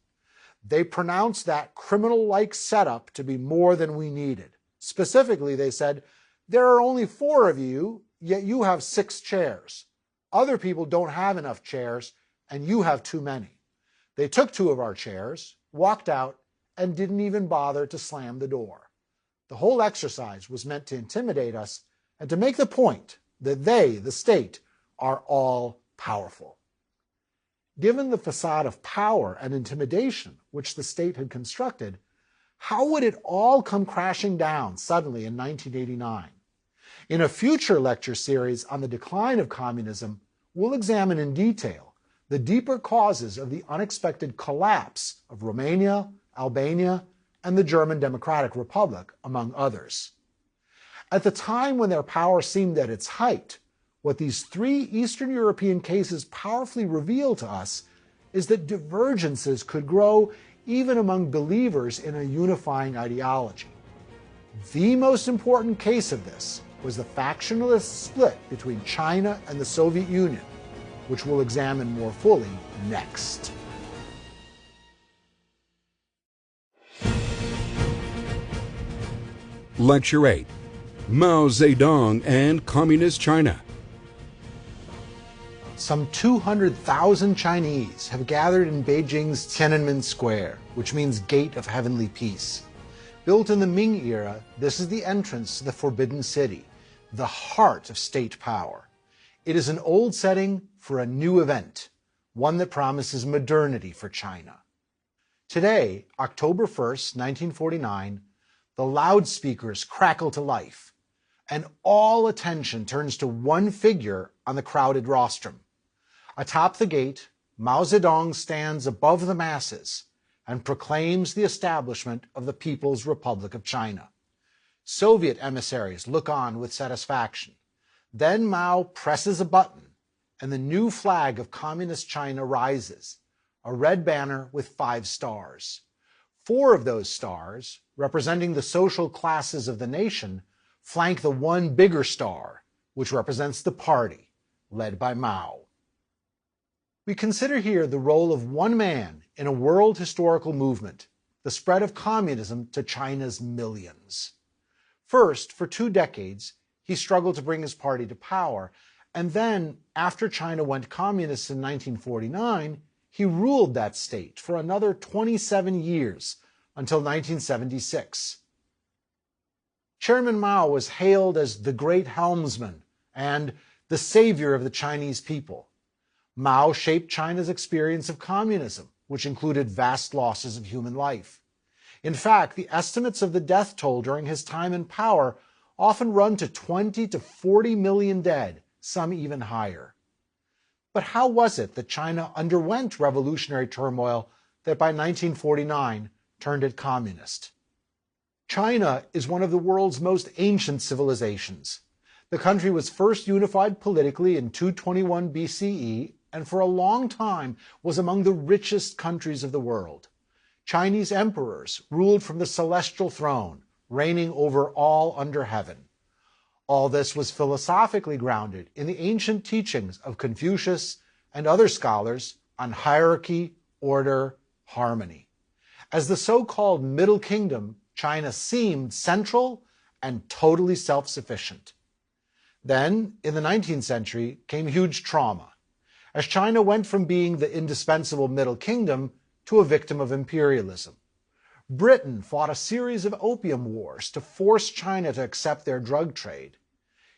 They pronounced that criminal-like setup to be more than we needed. Specifically, they said, "There are only 4 of you, yet you have 6 chairs. Other people don't have enough chairs, and you have too many." They took 2 of our chairs, walked out, and didn't even bother to slam the door. The whole exercise was meant to intimidate us and to make the point that they, the state, are all powerful. Given the facade of power and intimidation which the state had constructed, how would it all come crashing down suddenly in 1989? In a future lecture series on the decline of communism, we'll examine in detail the deeper causes of the unexpected collapse of Romania, Albania, and the German Democratic Republic, among others. At the time when their power seemed at its height, what these 3 Eastern European cases powerfully reveal to us is that divergences could grow even among believers in a unifying ideology. The most important case of this was the factionalist split between China and the Soviet Union, which we'll examine more fully next. Lecture 8, Mao Zedong and Communist China. Some 200,000 Chinese have gathered in Beijing's Tiananmen Square, which means Gate of Heavenly Peace. Built in the Ming era, this is the entrance to the Forbidden City, the heart of state power. It is an old setting for a new event, one that promises modernity for China. Today, October 1st, 1949, the loudspeakers crackle to life, and all attention turns to one figure on the crowded rostrum. Atop the gate, Mao Zedong stands above the masses and proclaims the establishment of the People's Republic of China. Soviet emissaries look on with satisfaction. Then Mao presses a button, and the new flag of Communist China rises, a red banner with 5 stars. 4 of those stars, representing the social classes of the nation, flank the one bigger star, which represents the party, led by Mao. We consider here the role of one man in a world historical movement, the spread of communism to China's millions. First, for 2 decades, he struggled to bring his party to power, and then, after China went communist in 1949, he ruled that state for another 27 years, until 1976. Chairman Mao was hailed as the great helmsman and the savior of the Chinese people. Mao shaped China's experience of communism, which included vast losses of human life. In fact, the estimates of the death toll during his time in power often run to 20 to 40 million dead, some even higher. But how was it that China underwent revolutionary turmoil that by 1949 turned it communist? China is one of the world's most ancient civilizations. The country was first unified politically in 221 BCE and for a long time was among the richest countries of the world. Chinese emperors ruled from the celestial throne, reigning over all under heaven. All this was philosophically grounded in the ancient teachings of Confucius and other scholars on hierarchy, order, harmony. As the so-called Middle Kingdom, China seemed central and totally self-sufficient. Then, in the 19th century, came huge trauma, as China went from being the indispensable Middle Kingdom to a victim of imperialism. Britain fought a series of opium wars to force China to accept their drug trade.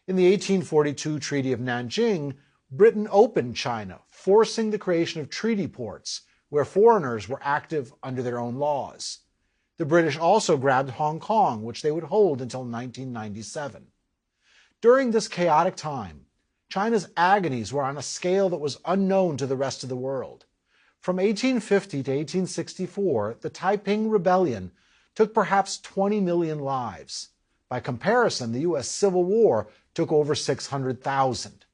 In the 1842 Treaty of Nanjing, Britain opened China, forcing the creation of treaty ports where foreigners were active under their own laws. The British also grabbed Hong Kong, which they would hold until 1997. During this chaotic time, China's agonies were on a scale that was unknown to the rest of the world. From 1850 to 1864, the Taiping Rebellion took perhaps 20 million lives. By comparison, the U.S. Civil War took over 600,000.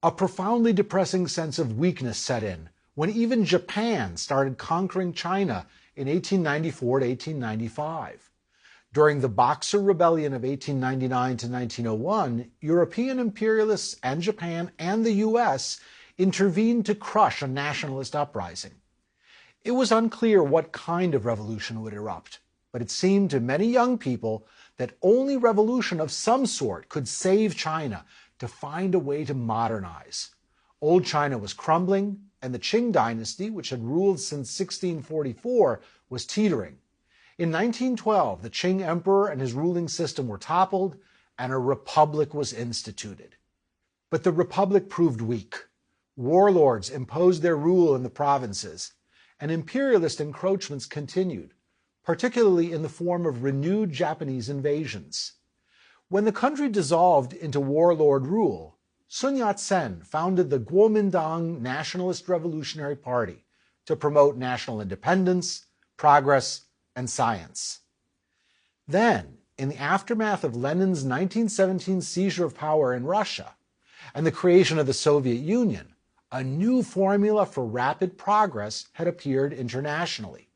A profoundly depressing sense of weakness set in when even Japan started conquering China in 1894 to 1895. During the Boxer Rebellion of 1899 to 1901, European imperialists and Japan and the U.S. intervened to crush a nationalist uprising. It was unclear what kind of revolution would erupt, but it seemed to many young people that only revolution of some sort could save China to find a way to modernize. Old China was crumbling, and the Qing dynasty, which had ruled since 1644, was teetering. In 1912, the Qing emperor and his ruling system were toppled, and a republic was instituted. But the republic proved weak. Warlords imposed their rule in the provinces, and imperialist encroachments continued, particularly in the form of renewed Japanese invasions. When the country dissolved into warlord rule, Sun Yat-sen founded the Kuomintang Nationalist Revolutionary Party to promote national independence, progress, and science. Then, in the aftermath of Lenin's 1917 seizure of power in Russia and the creation of the Soviet Union, a new formula for rapid progress had appeared internationally.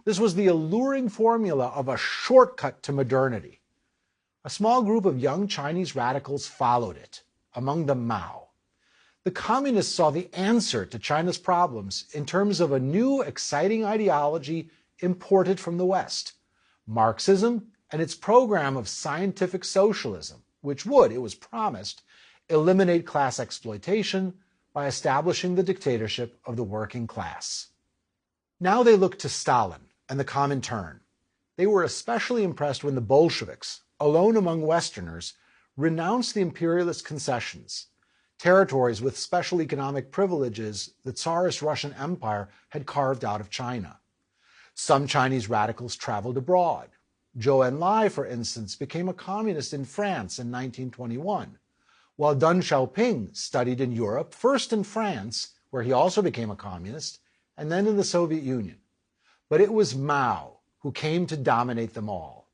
This was the alluring formula of a shortcut to modernity. A small group of young Chinese radicals followed it, among them Mao. The communists saw the answer to China's problems in terms of a new, exciting ideology imported from the West, Marxism and its program of scientific socialism, which would, it was promised, eliminate class exploitation, by establishing the dictatorship of the working class. Now they looked to Stalin and the Comintern. They were especially impressed when the Bolsheviks, alone among Westerners, renounced the imperialist concessions, territories with special economic privileges the Tsarist Russian Empire had carved out of China. Some Chinese radicals traveled abroad. Zhou Enlai, for instance, became a communist in France in 1921, while Deng Xiaoping studied in Europe, first in France, where he also became a communist, and then in the Soviet Union. But it was Mao who came to dominate them all.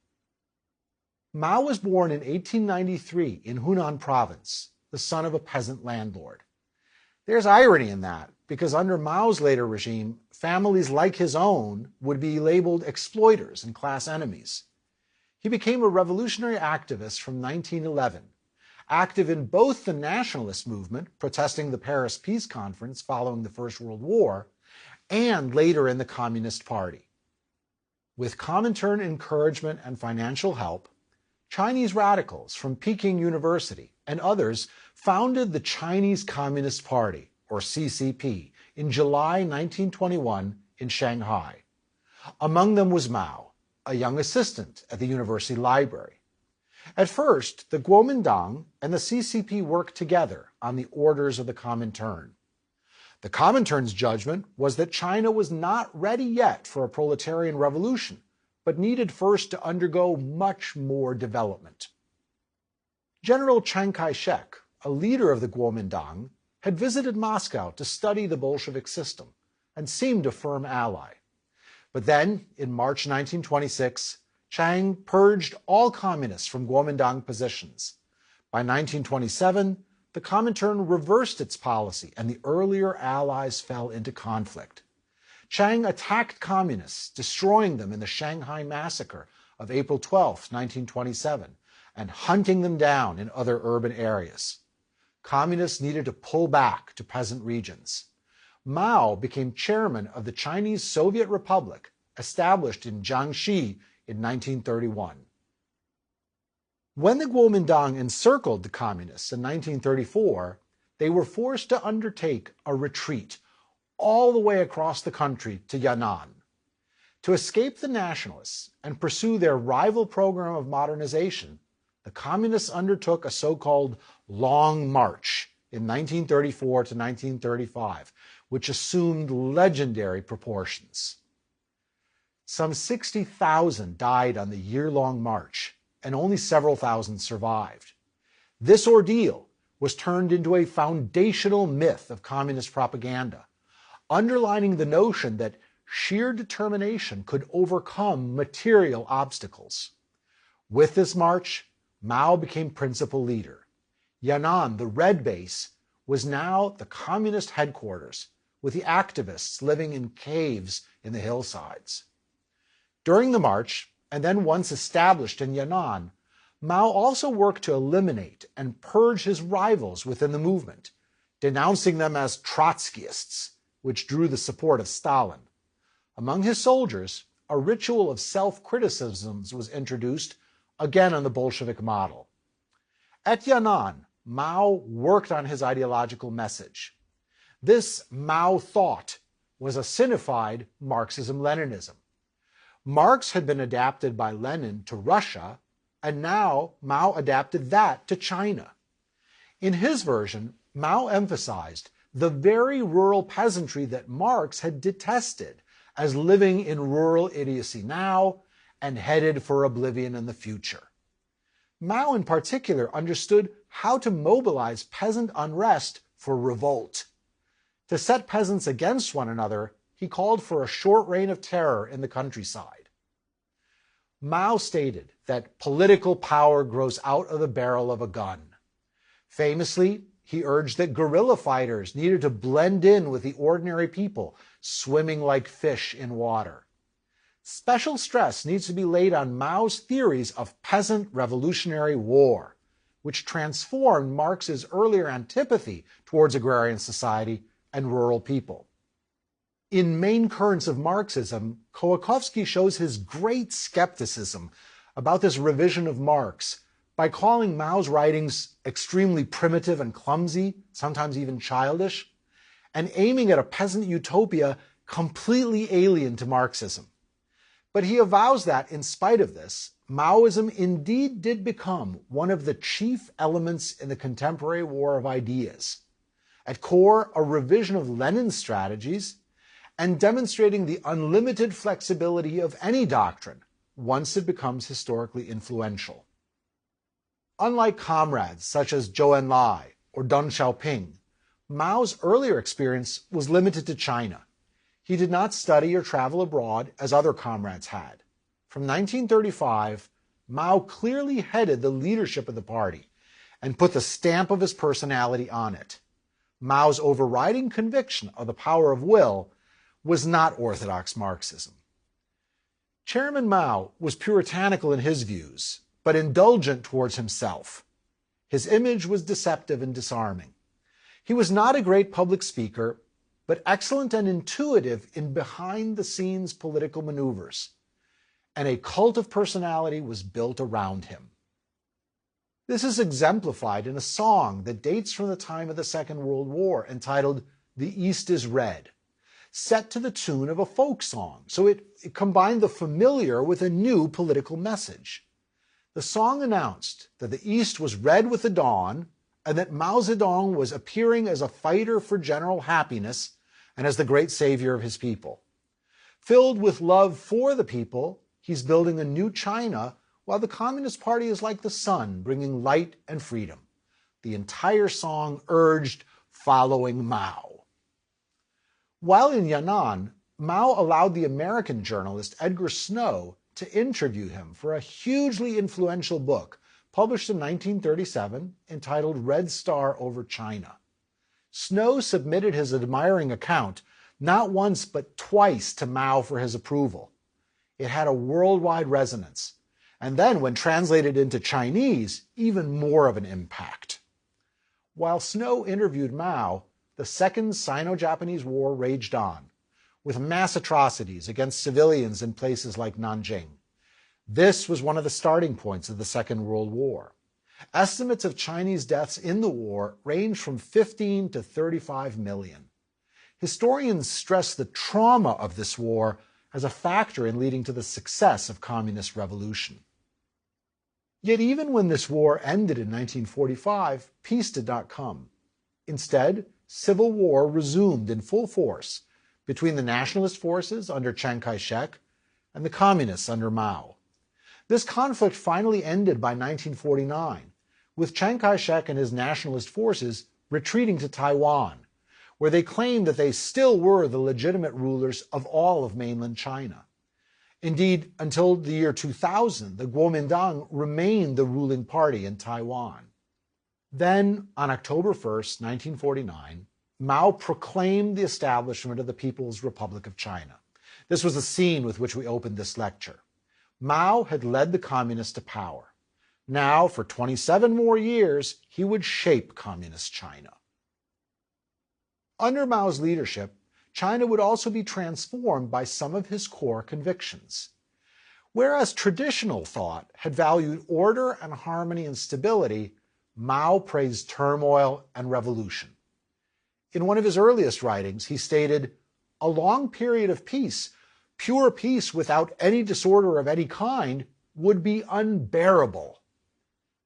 Mao was born in 1893 in Hunan province, the son of a peasant landlord. There's irony in that, because under Mao's later regime, families like his own would be labeled exploiters and class enemies. He became a revolutionary activist from 1911, active in both the nationalist movement, protesting the Paris Peace Conference following the First World War, and later in the Communist Party. With Comintern encouragement and financial help, Chinese radicals from Peking University and others founded the Chinese Communist Party, or CCP, in July 1921 in Shanghai. Among them was Mao, a young assistant at the university library. At first, the Kuomintang and the CCP worked together on the orders of the Comintern. The Comintern's judgment was that China was not ready yet for a proletarian revolution, but needed first to undergo much more development. General Chiang Kai-shek, a leader of the Kuomintang, had visited Moscow to study the Bolshevik system and seemed a firm ally. But then, in March 1926, Chiang purged all communists from Kuomintang positions. By 1927, the Comintern reversed its policy and the earlier allies fell into conflict. Chiang attacked communists, destroying them in the Shanghai Massacre of April 12, 1927, and hunting them down in other urban areas. Communists needed to pull back to peasant regions. Mao became chairman of the Chinese Soviet Republic, established in Jiangxi in 1931. When the Kuomintang encircled the communists in 1934, they were forced to undertake a retreat all the way across the country to Yan'an. To escape the nationalists and pursue their rival program of modernization, the communists undertook a so-called Long March in 1934 to 1935, which assumed legendary proportions. Some 60,000 died on the year-long march, and only several thousand survived. This ordeal was turned into a foundational myth of communist propaganda, underlining the notion that sheer determination could overcome material obstacles. With this march, Mao became principal leader. Yan'an, the Red Base, was now the communist headquarters, with the activists living in caves in the hillsides. During the march, and then once established in Yan'an, Mao also worked to eliminate and purge his rivals within the movement, denouncing them as Trotskyists, which drew the support of Stalin. Among his soldiers, a ritual of self-criticism was introduced, again on the Bolshevik model. At Yan'an, Mao worked on his ideological message. This Mao thought was a sinified Marxism-Leninism. Marx had been adapted by Lenin to Russia, and now Mao adapted that to China. In his version, Mao emphasized the very rural peasantry that Marx had detested as living in rural idiocy now and headed for oblivion in the future. Mao in particular understood how to mobilize peasant unrest for revolt. To set peasants against one another, he called for a short reign of terror in the countryside. Mao stated that political power grows out of the barrel of a gun. Famously, he urged that guerrilla fighters needed to blend in with the ordinary people, swimming like fish in water. Special stress needs to be laid on Mao's theories of peasant revolutionary war, which transformed Marx's earlier antipathy towards agrarian society and rural people. In Main Currents of Marxism, Kołakowski shows his great skepticism about this revision of Marx by calling Mao's writings extremely primitive and clumsy, sometimes even childish. and aiming at a peasant utopia completely alien to Marxism. But he avows that, in spite of this, Maoism indeed did become one of the chief elements in the contemporary war of ideas. At core, a revision of Lenin's strategies and demonstrating the unlimited flexibility of any doctrine once it becomes historically influential. Unlike comrades such as Zhou Enlai or Deng Xiaoping, Mao's earlier experience was limited to China. He did not study or travel abroad as other comrades had. From 1935, Mao clearly headed the leadership of the party and put the stamp of his personality on it. Mao's overriding conviction of the power of will was not orthodox Marxism. Chairman Mao was puritanical in his views, but indulgent towards himself. His image was deceptive and disarming. He was not a great public speaker, but excellent and intuitive in behind-the-scenes political maneuvers, and a cult of personality was built around him. This is exemplified in a song that dates from the time of the Second World War entitled "The East is Red," set to the tune of a folk song, so it combined the familiar with a new political message. The song announced that the East was red with the dawn, and that Mao Zedong was appearing as a fighter for general happiness and as the great savior of his people. Filled with love for the people, he's building a new China, while the Communist Party is like the sun, bringing light and freedom. The entire song urged following Mao. While in Yan'an, Mao allowed the American journalist Edgar Snow to interview him for a hugely influential book published in 1937 entitled Red Star over China. Snow submitted his admiring account not once but twice to Mao for his approval. It had a worldwide resonance, and then when translated into Chinese, even more of an impact. While Snow interviewed Mao, the Second Sino-Japanese War raged on, with mass atrocities against civilians in places like Nanjing. This was one of the starting points of the Second World War. Estimates of Chinese deaths in the war range from 15 to 35 million. Historians stress the trauma of this war as a factor in leading to the success of communist revolution. Yet even when this war ended in 1945, peace did not come. Instead, civil war resumed in full force between the nationalist forces under Chiang Kai-shek and the communists under Mao. This conflict finally ended by 1949, with Chiang Kai-shek and his nationalist forces retreating to Taiwan, where they claimed that they still were the legitimate rulers of all of mainland China. Indeed, until the year 2000, the Kuomintang remained the ruling party in Taiwan. Then, on October 1st, 1949, Mao proclaimed the establishment of the People's Republic of China. This was the scene with which we opened this lecture. Mao had led the communists to power. Now, for 27 more years, he would shape communist China. Under Mao's leadership, China would also be transformed by some of his core convictions. Whereas traditional thought had valued order and harmony and stability, Mao praised turmoil and revolution. In one of his earliest writings, he stated, "A long period of peace, pure peace without any disorder of any kind, would be unbearable."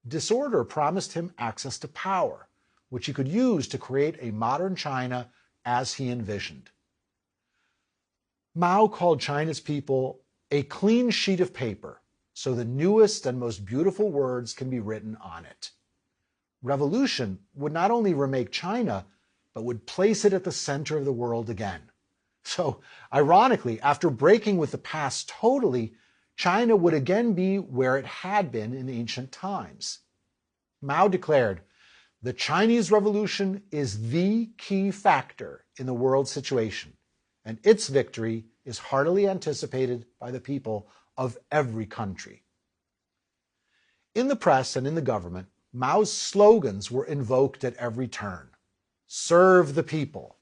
Disorder promised him access to power, which he could use to create a modern China as he envisioned. Mao called China's people a clean sheet of paper, so the newest and most beautiful words can be written on it. Revolution would not only remake China, but would place it at the center of the world again. So, ironically, after breaking with the past totally, China would again be where it had been in ancient times. Mao declared, "The Chinese Revolution is the key factor in the world situation, and its victory is heartily anticipated by the people of every country." In the press and in the government, Mao's slogans were invoked at every turn. Serve the people.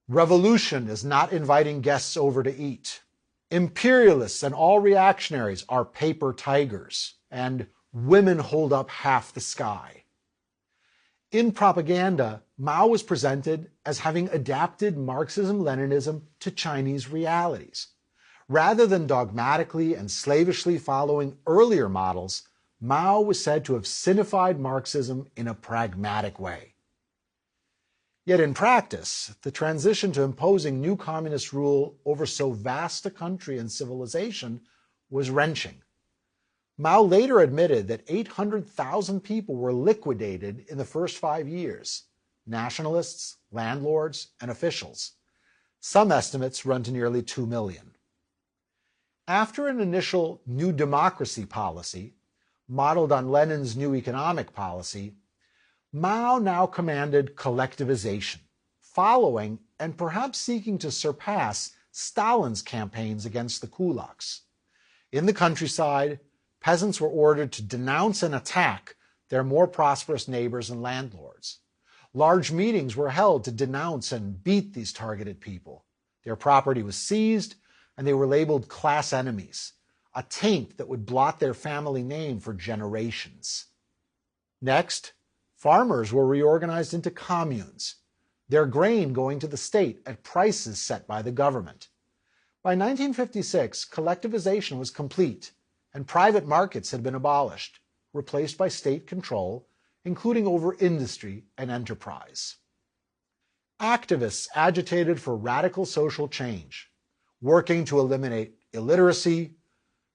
Revolution is not inviting guests over to eat. Imperialists and all reactionaries are paper tigers. And women hold up half the sky. In propaganda, Mao was presented as having adapted Marxism-Leninism to Chinese realities. Rather than dogmatically and slavishly following earlier models, Mao was said to have sinified Marxism in a pragmatic way. Yet in practice, the transition to imposing new communist rule over so vast a country and civilization was wrenching. Mao later admitted that 800,000 people were liquidated in the first 5 years: nationalists, landlords, and officials. Some estimates run to nearly 2 million. After an initial New Democracy policy, modeled on Lenin's New Economic Policy, Mao now commanded collectivization, following and perhaps seeking to surpass Stalin's campaigns against the kulaks. In the countryside, peasants were ordered to denounce and attack their more prosperous neighbors and landlords. Large meetings were held to denounce and beat these targeted people. Their property was seized, and they were labeled class enemies, a taint that would blot their family name for generations. Next, farmers were reorganized into communes, their grain going to the state at prices set by the government. By 1956, collectivization was complete, and private markets had been abolished, replaced by state control, including over industry and enterprise. Activists agitated for radical social change, working to eliminate illiteracy,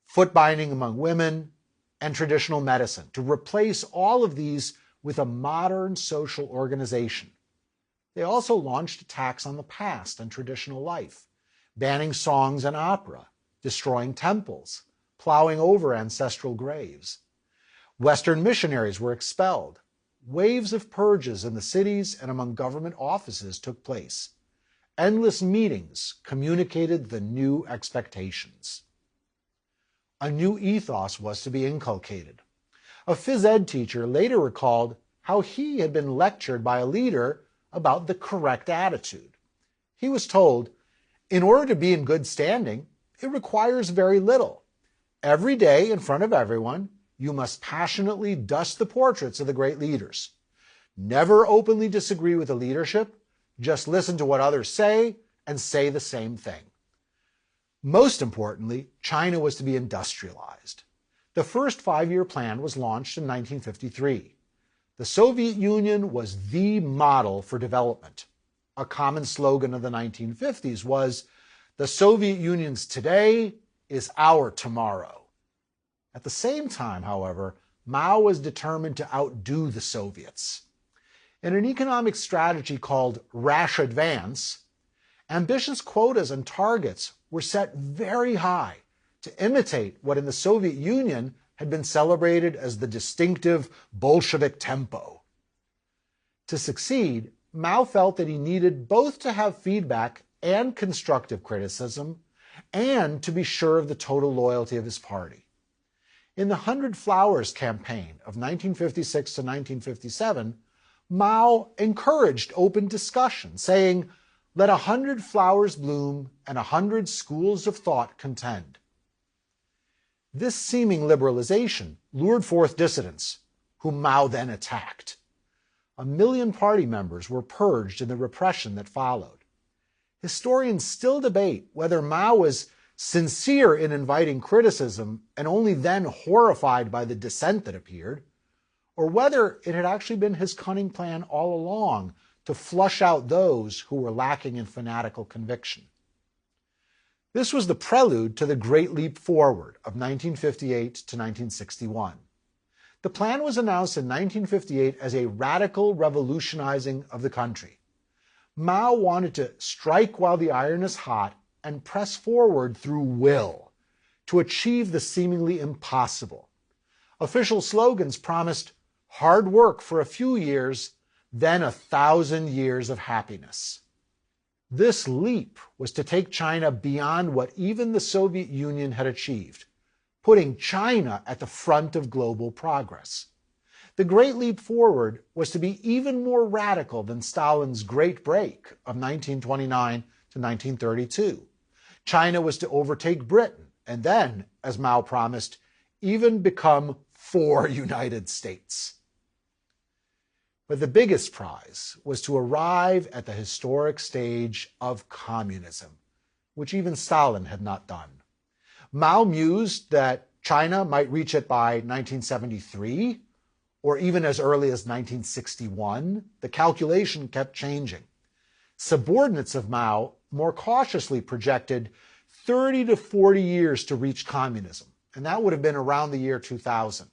foot binding among women, and traditional medicine, to replace all of these with a modern social organization. They also launched attacks on the past and traditional life, banning songs and opera, destroying temples, plowing over ancestral graves. Western missionaries were expelled. Waves of purges in the cities and among government offices took place. Endless meetings communicated the new expectations. A new ethos was to be inculcated. A phys ed teacher later recalled how he had been lectured by a leader about the correct attitude. He was told, in order to be in good standing, it requires very little. Every day, in front of everyone, you must passionately dust the portraits of the great leaders. Never openly disagree with the leadership, just listen to what others say and say the same thing. Most importantly, China was to be industrialized. The first 5-year plan was launched in 1953. The Soviet Union was the model for development. A common slogan of the 1950s was, "The Soviet Union's today is our tomorrow." At the same time, however, Mao was determined to outdo the Soviets. In an economic strategy called Rash Advance, ambitious quotas and targets were set very high to imitate what in the Soviet Union had been celebrated as the distinctive Bolshevik tempo. To succeed, Mao felt that he needed both to have feedback and constructive criticism, and to be sure of the total loyalty of his party. In the 100 Flowers campaign of 1956 to 1957, Mao encouraged open discussion, saying, "Let 100 flowers bloom and 100 schools of thought contend." This seeming liberalization lured forth dissidents, whom Mao then attacked. 1 million party members were purged in the repression that followed. Historians still debate whether Mao was sincere in inviting criticism and only then horrified by the dissent that appeared, or whether it had actually been his cunning plan all along to flush out those who were lacking in fanatical conviction. This was the prelude to the Great Leap Forward of 1958 to 1961. The plan was announced in 1958 as a radical revolutionizing of the country. Mao wanted to strike while the iron is hot and press forward through will to achieve the seemingly impossible. Official slogans promised hard work for a few years, then 1,000 years of happiness. This leap was to take China beyond what even the Soviet Union had achieved, putting China at the front of global progress. The Great Leap Forward was to be even more radical than Stalin's Great Break of 1929 to 1932. China was to overtake Britain and then, as Mao promised, even become 4 United States. But the biggest prize was to arrive at the historic stage of communism, which even Stalin had not done. Mao mused that China might reach it by 1973, or even as early as 1961. The calculation kept changing. Subordinates of Mao more cautiously projected 30 to 40 years to reach communism, and that would have been around the year 2000.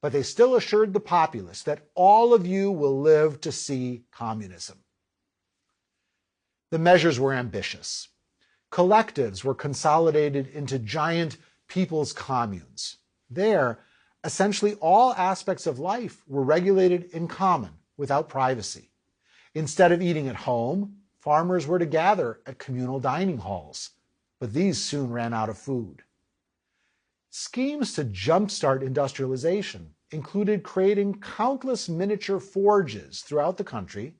But they still assured the populace that all of you will live to see communism. The measures were ambitious. Collectives were consolidated into giant people's communes. There, essentially all aspects of life were regulated in common, without privacy. Instead of eating at home, farmers were to gather at communal dining halls, but these soon ran out of food. Schemes to jumpstart industrialization included creating countless miniature forges throughout the country,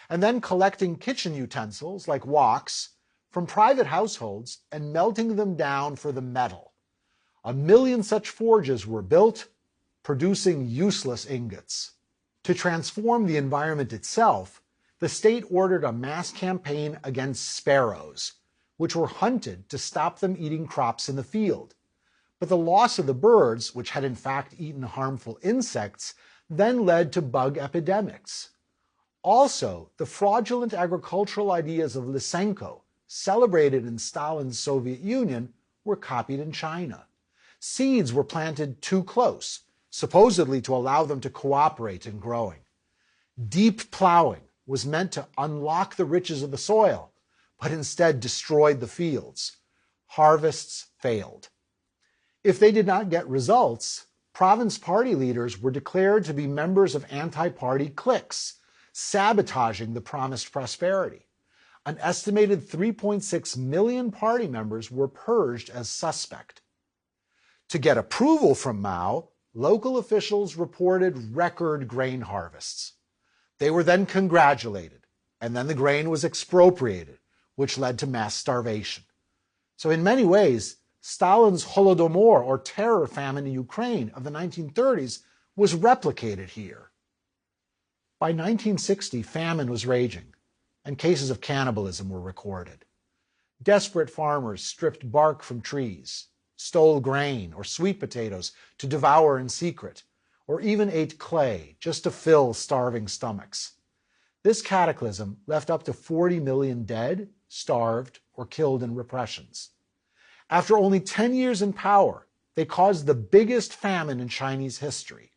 and then collecting kitchen utensils like woks from private households and melting them down for the metal. 1 million such forges were built, producing useless ingots. To transform the environment itself, the state ordered a mass campaign against sparrows, which were hunted to stop them eating crops in the field. But the loss of the birds, which had in fact eaten harmful insects, then led to bug epidemics. Also, the fraudulent agricultural ideas of Lysenko, celebrated in Stalin's Soviet Union, were copied in China. Seeds were planted too close, supposedly to allow them to cooperate in growing. Deep plowing was meant to unlock the riches of the soil, but instead destroyed the fields. Harvests failed. If they did not get results, province party leaders were declared to be members of anti-party cliques, sabotaging the promised prosperity. An estimated 3.6 million party members were purged as suspect. To get approval from Mao, local officials reported record grain harvests. They were then congratulated, and then the grain was expropriated, which led to mass starvation. So in many ways, Stalin's Holodomor, or terror famine in Ukraine of the 1930s, was replicated here. By 1960, famine was raging, and cases of cannibalism were recorded. Desperate farmers stripped bark from trees, stole grain or sweet potatoes to devour in secret, or even ate clay just to fill starving stomachs. This cataclysm left up to 40 million dead, starved, or killed in repressions. After only 10 years in power, they caused the biggest famine in Chinese history.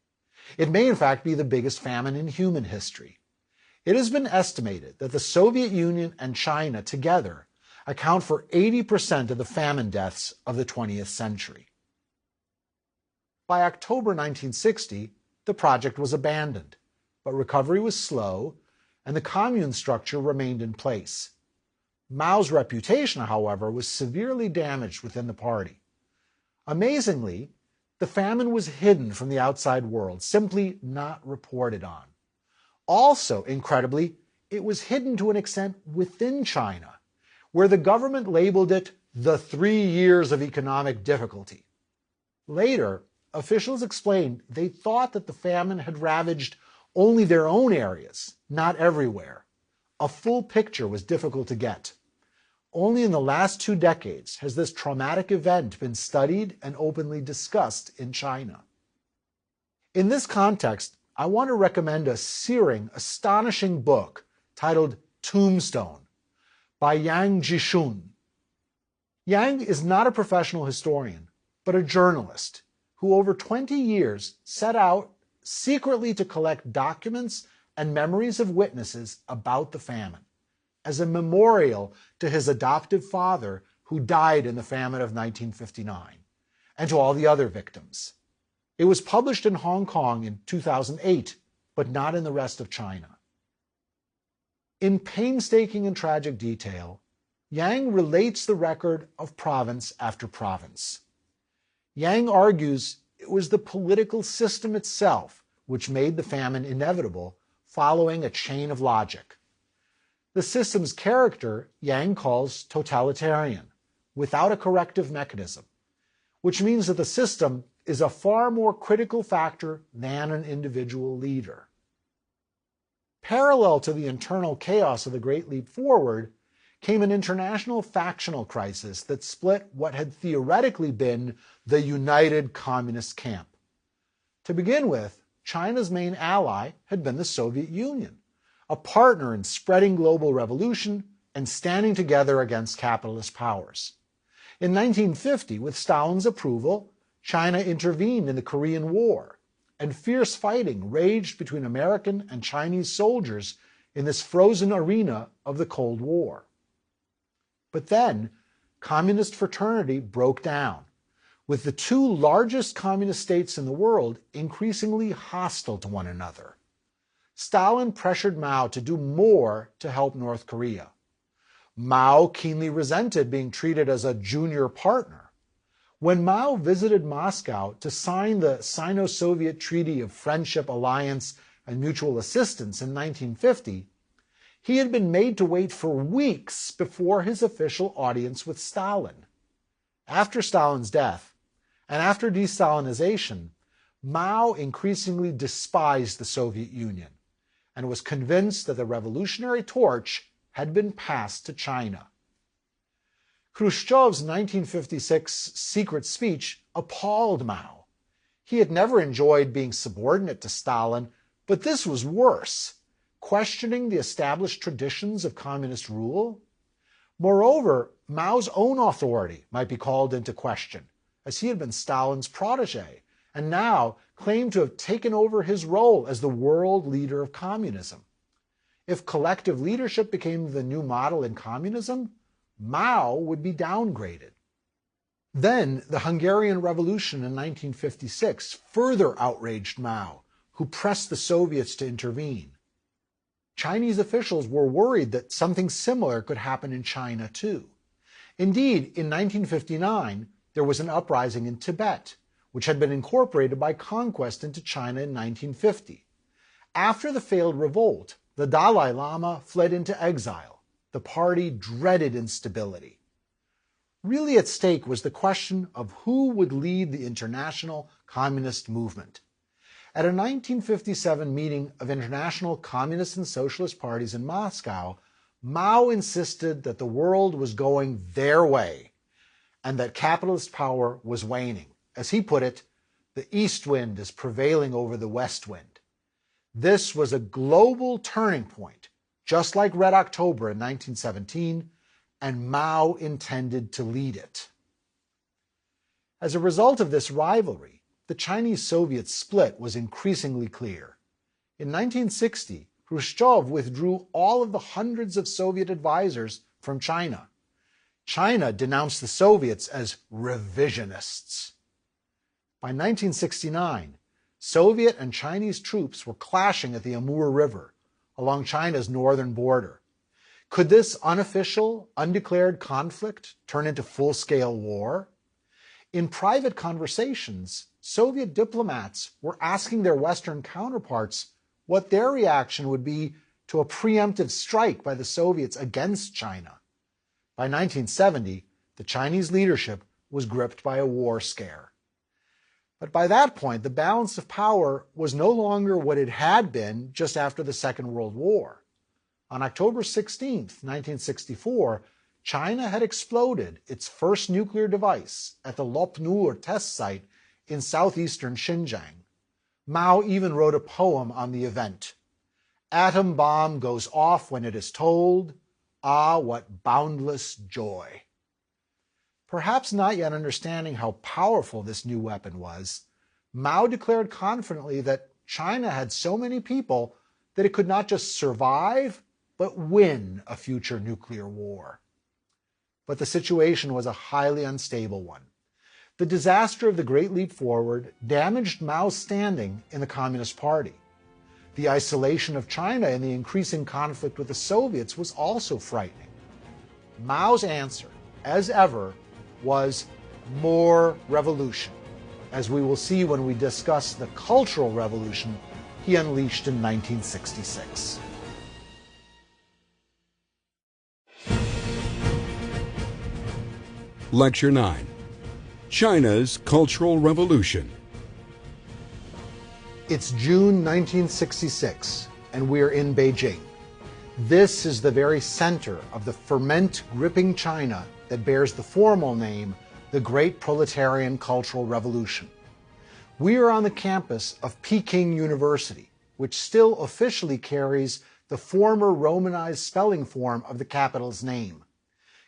It may in fact be the biggest famine in human history. It has been estimated that the Soviet Union and China together account for 80% of the famine deaths of the 20th century. By October 1960, the project was abandoned, but recovery was slow and the commune structure remained in place. Mao's reputation, however, was severely damaged within the party. Amazingly, the famine was hidden from the outside world, simply not reported on. Also, incredibly, it was hidden to an extent within China, where the government labeled it the 3 years of economic difficulty. Later, officials explained they thought that the famine had ravaged only their own areas, not everywhere. A full picture was difficult to get. Only in the last 2 decades has this traumatic event been studied and openly discussed in China. In this context, I want to recommend a searing, astonishing book titled Tombstone by Yang Jishun. Yang is not a professional historian, but a journalist who over 20 years set out secretly to collect documents and memories of witnesses about the famine, as a memorial to his adoptive father who died in the famine of 1959, and to all the other victims. It was published in Hong Kong in 2008, but not in the rest of China. In painstaking and tragic detail, Yang relates the record of province after province. Yang argues it was the political system itself which made the famine inevitable, following a chain of logic. The system's character Yang calls totalitarian, without a corrective mechanism, which means that the system is a far more critical factor than an individual leader. Parallel to the internal chaos of the Great Leap Forward came an international factional crisis that split what had theoretically been the united communist camp. To begin with, China's main ally had been the Soviet Union, a partner in spreading global revolution and standing together against capitalist powers. In 1950, with Stalin's approval, China intervened in the Korean War, and fierce fighting raged between American and Chinese soldiers in this frozen arena of the Cold War. But then, communist fraternity broke down, with the two largest communist states in the world increasingly hostile to one another. Stalin pressured Mao to do more to help North Korea. Mao keenly resented being treated as a junior partner. When Mao visited Moscow to sign the Sino-Soviet Treaty of Friendship, Alliance, and Mutual Assistance in 1950, he had been made to wait for weeks before his official audience with Stalin. After Stalin's death, and after de-Stalinization, Mao increasingly despised the Soviet Union and was convinced that the revolutionary torch had been passed to China. Khrushchev's 1956 secret speech appalled Mao. He had never enjoyed being subordinate to Stalin, but this was worse, questioning the established traditions of communist rule. Moreover, Mao's own authority might be called into question, as he had been Stalin's protege and now claimed to have taken over his role as the world leader of communism. If collective leadership became the new model in communism, Mao would be downgraded. Then the Hungarian Revolution in 1956 further outraged Mao, who pressed the Soviets to intervene. Chinese officials were worried that something similar could happen in China too. Indeed, in 1959, there was an uprising in Tibet, which had been incorporated by conquest into China in 1950. After the failed revolt, the Dalai Lama fled into exile. The party dreaded instability. Really at stake was the question of who would lead the international communist movement. At a 1957 meeting of international communist and socialist parties in Moscow, Mao insisted that the world was going their way and that capitalist power was waning. As he put it, the east wind is prevailing over the west wind. This was a global turning point, just like Red October in 1917, and Mao intended to lead it. As a result of this rivalry, the Chinese-Soviet split was increasingly clear. In 1960, Khrushchev withdrew all of the hundreds of Soviet advisors from China. China denounced the Soviets as revisionists. By 1969, Soviet and Chinese troops were clashing at the Amur River along China's northern border. Could this unofficial, undeclared conflict turn into full-scale war? In private conversations, Soviet diplomats were asking their Western counterparts what their reaction would be to a preemptive strike by the Soviets against China. By 1970, the Chinese leadership was gripped by a war scare. But by that point, the balance of power was no longer what it had been just after the Second World War. On October 16, 1964, China had exploded its first nuclear device at the Lop Nur test site in southeastern Xinjiang. Mao even wrote a poem on the event. "Atom bomb goes off when it is told. Ah, what boundless joy." Perhaps not yet understanding how powerful this new weapon was, Mao declared confidently that China had so many people that it could not just survive, but win a future nuclear war. But the situation was a highly unstable one. The disaster of the Great Leap Forward damaged Mao's standing in the Communist Party. The isolation of China and the increasing conflict with the Soviets was also frightening. Mao's answer, as ever, was more revolution, as we will see when we discuss the Cultural Revolution he unleashed in 1966. Lecture 9. China's Cultural Revolution. It's June 1966, and we're in Beijing. This is the very center of the ferment-gripping China that bears the formal name, the Great Proletarian Cultural Revolution. We are on the campus of Peking University, which still officially carries the former Romanized spelling form of the capital's name.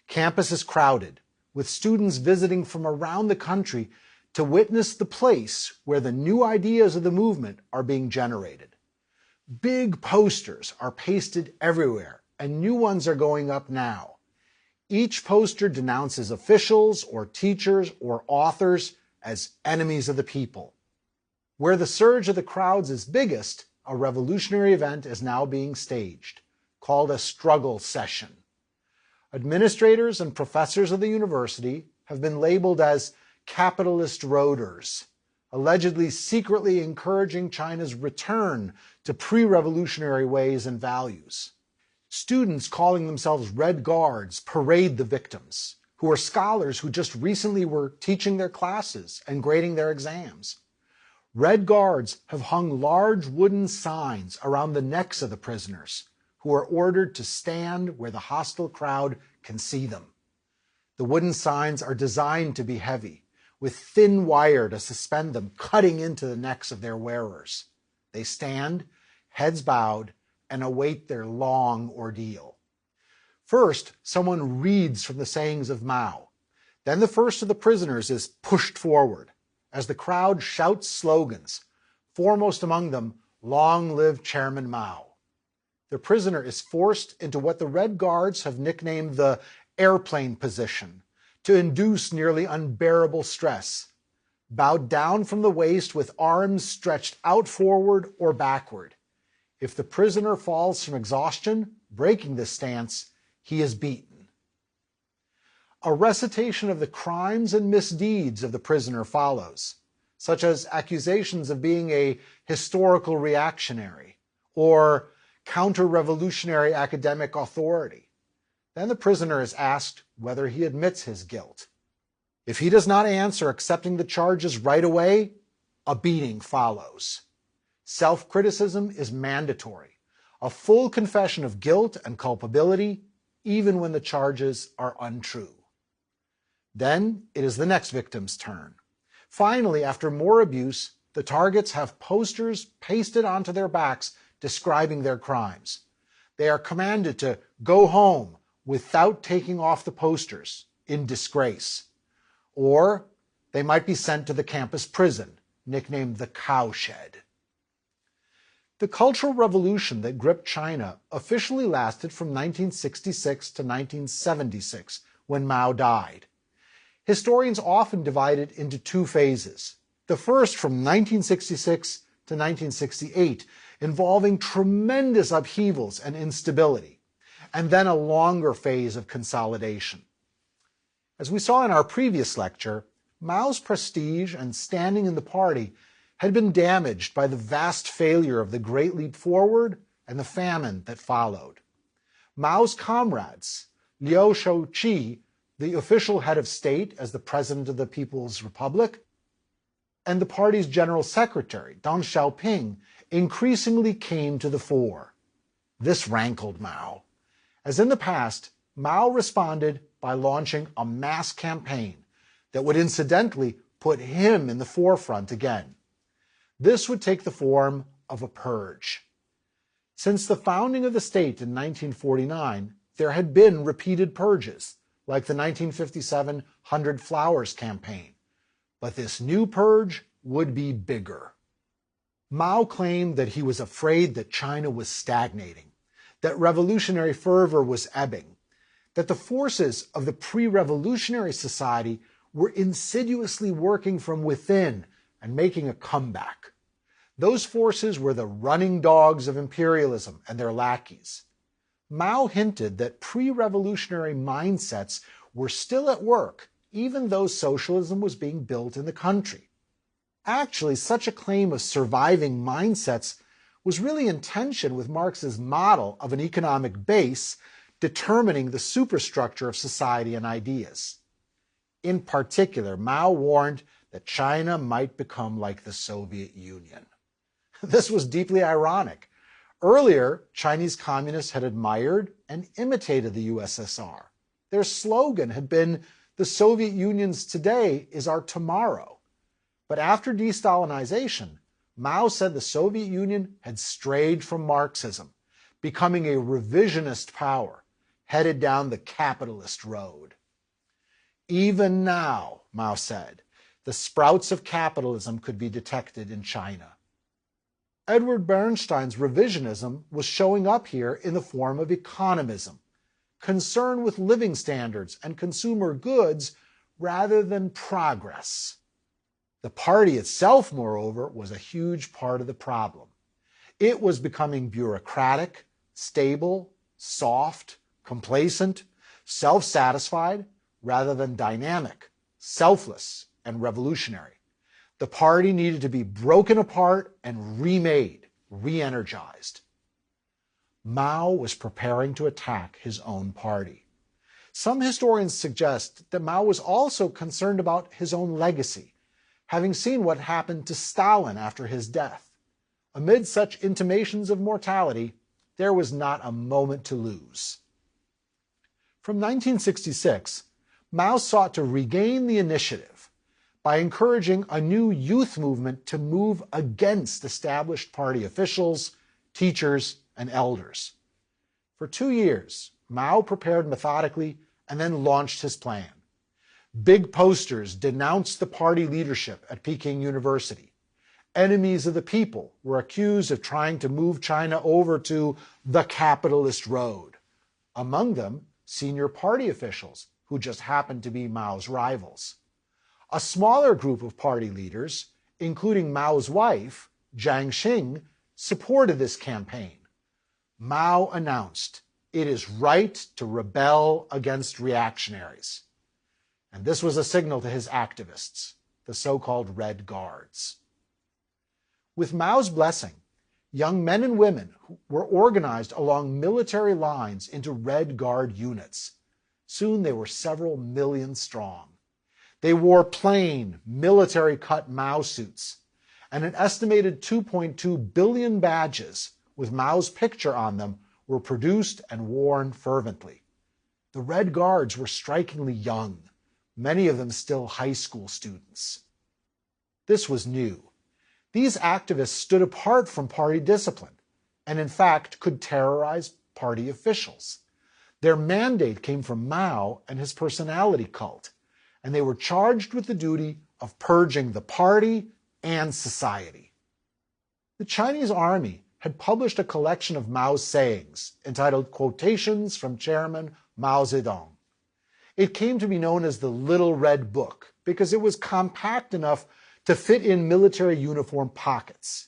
Campus is crowded, with students visiting from around the country to witness the place where the new ideas of the movement are being generated. Big posters are pasted everywhere, and new ones are going up now. Each poster denounces officials or teachers or authors as enemies of the people. Where the surge of the crowds is biggest, a revolutionary event is now being staged, called a struggle session. Administrators and professors of the university have been labeled as capitalist roaders, allegedly secretly encouraging China's return to pre-revolutionary ways and values. Students calling themselves Red Guards parade the victims, who are scholars who just recently were teaching their classes and grading their exams. Red Guards have hung large wooden signs around the necks of the prisoners, who are ordered to stand where the hostile crowd can see them. The wooden signs are designed to be heavy, with thin wire to suspend them, cutting into the necks of their wearers. They stand, heads bowed, and await their long ordeal. First, someone reads from the sayings of Mao. Then the first of the prisoners is pushed forward as the crowd shouts slogans, foremost among them, "Long live Chairman Mao." The prisoner is forced into what the Red Guards have nicknamed the airplane position to induce nearly unbearable stress. Bowed down from the waist with arms stretched out forward or backward. If the prisoner falls from exhaustion, breaking this stance, he is beaten. A recitation of the crimes and misdeeds of the prisoner follows, such as accusations of being a historical reactionary or counter-revolutionary academic authority. Then the prisoner is asked whether he admits his guilt. If he does not answer accepting the charges right away, a beating follows. Self-criticism is mandatory, a full confession of guilt and culpability, even when the charges are untrue. Then it is the next victim's turn. Finally, after more abuse, the targets have posters pasted onto their backs describing their crimes. They are commanded to go home without taking off the posters, in disgrace. Or they might be sent to the campus prison, nicknamed the Cowshed. The Cultural Revolution that gripped China officially lasted from 1966 to 1976, when Mao died. Historians often divide it into two phases. The first from 1966 to 1968, involving tremendous upheavals and instability, and then a longer phase of consolidation. As we saw in our previous lecture, Mao's prestige and standing in the party had been damaged by the vast failure of the Great Leap Forward and the famine that followed. Mao's comrades, Liu Shaoqi, the official head of state as the president of the People's Republic, and the party's general secretary, Deng Xiaoping, increasingly came to the fore. This rankled Mao. As in the past, Mao responded by launching a mass campaign that would incidentally put him in the forefront again. This would take the form of a purge. Since the founding of the state in 1949, there had been repeated purges, like the 1957 100 Flowers campaign. But this new purge would be bigger. Mao claimed that he was afraid that China was stagnating, that revolutionary fervor was ebbing, that the forces of the pre-revolutionary society were insidiously working from within and making a comeback. Those forces were the running dogs of imperialism and their lackeys. Mao hinted that pre-revolutionary mindsets were still at work, even though socialism was being built in the country. Actually, such a claim of surviving mindsets was really in tension with Marx's model of an economic base determining the superstructure of society and ideas. In particular, Mao warned that China might become like the Soviet Union. This was deeply ironic. Earlier, Chinese communists had admired and imitated the USSR. Their slogan had been, "The Soviet Union's today is our tomorrow." But after de-Stalinization, Mao said the Soviet Union had strayed from Marxism, becoming a revisionist power, headed down the capitalist road. Even now, Mao said, the sprouts of capitalism could be detected in China. Edward Bernstein's revisionism was showing up here in the form of economism, concern with living standards and consumer goods rather than progress. The party itself, moreover, was a huge part of the problem. It was becoming bureaucratic, stable, soft, complacent, self-satisfied, rather than dynamic, selfless, and revolutionary. The party needed to be broken apart and remade, re-energized. Mao was preparing to attack his own party. Some historians suggest that Mao was also concerned about his own legacy, having seen what happened to Stalin after his death. Amid such intimations of mortality, there was not a moment to lose. From 1966, Mao sought to regain the initiative by encouraging a new youth movement to move against established party officials, teachers, and elders. For 2 years, Mao prepared methodically and then launched his plan. Big posters denounced the party leadership at Peking University. Enemies of the people were accused of trying to move China over to the capitalist road. Among them, senior party officials who just happened to be Mao's rivals. A smaller group of party leaders, including Mao's wife, Jiang Qing, supported this campaign. Mao announced, "It is right to rebel against reactionaries." And this was a signal to his activists, the so-called Red Guards. With Mao's blessing, young men and women were organized along military lines into Red Guard units. Soon they were several million strong. They wore plain, military-cut Mao suits, and an estimated 2.2 billion badges with Mao's picture on them were produced and worn fervently. The Red Guards were strikingly young, many of them still high school students. This was new. These activists stood apart from party discipline, and in fact could terrorize party officials. Their mandate came from Mao and his personality cult, and they were charged with the duty of purging the party and society. The Chinese army had published a collection of Mao's sayings entitled Quotations from Chairman Mao Zedong. It came to be known as the Little Red Book because it was compact enough to fit in military uniform pockets.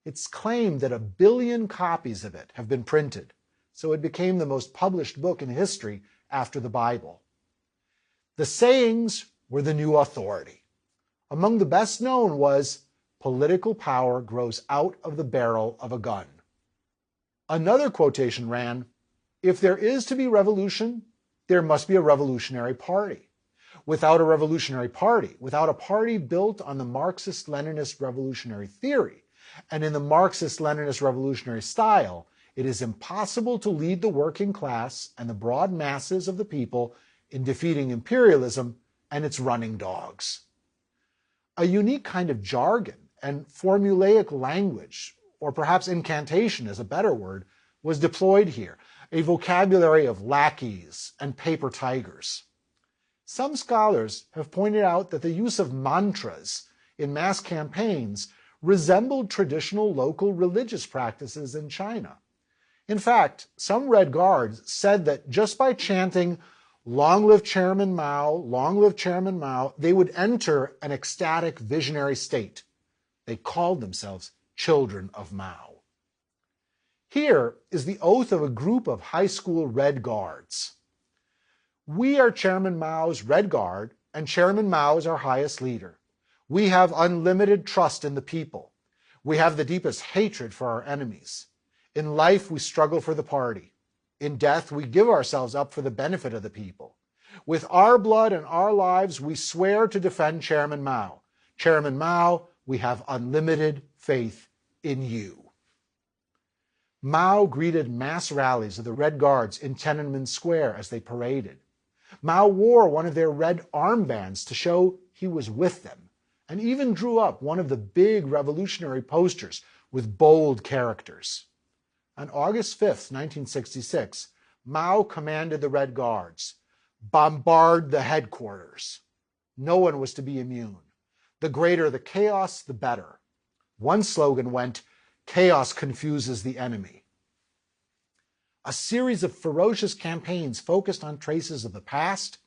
It's claimed that 1 billion copies of it have been printed, so it became the most published book in history after the Bible. The sayings were the new authority. Among the best known was, "Political power grows out of the barrel of a gun." Another quotation ran, "If there is to be revolution, there must be a revolutionary party. Without a revolutionary party, without a party built on the Marxist-Leninist revolutionary theory and in the Marxist-Leninist revolutionary style, it is impossible to lead the working class and the broad masses of the people in defeating imperialism and its running dogs." A unique kind of jargon and formulaic language, or perhaps incantation is a better word, was deployed here, a vocabulary of lackeys and paper tigers. Some scholars have pointed out that the use of mantras in mass campaigns resembled traditional local religious practices in China. In fact, some Red Guards said that just by chanting, "Long live Chairman Mao, long live Chairman Mao," they would enter an ecstatic visionary state. They called themselves children of Mao. Here is the oath of a group of high school Red Guards. "We are Chairman Mao's Red Guard, and Chairman Mao is our highest leader. We have unlimited trust in the people. We have the deepest hatred for our enemies. In life, we struggle for the party. In death, we give ourselves up for the benefit of the people. With our blood and our lives, we swear to defend Chairman Mao. Chairman Mao, we have unlimited faith in you." Mao greeted mass rallies of the Red Guards in Tiananmen Square as they paraded. Mao wore one of their red armbands to show he was with them, and even drew up one of the big revolutionary posters with bold characters. On August 5, 1966, Mao commanded the Red Guards, "Bombard the headquarters." No one was to be immune. The greater the chaos, the better. One slogan went, "Chaos confuses the enemy." A series of ferocious campaigns focused on traces of the past,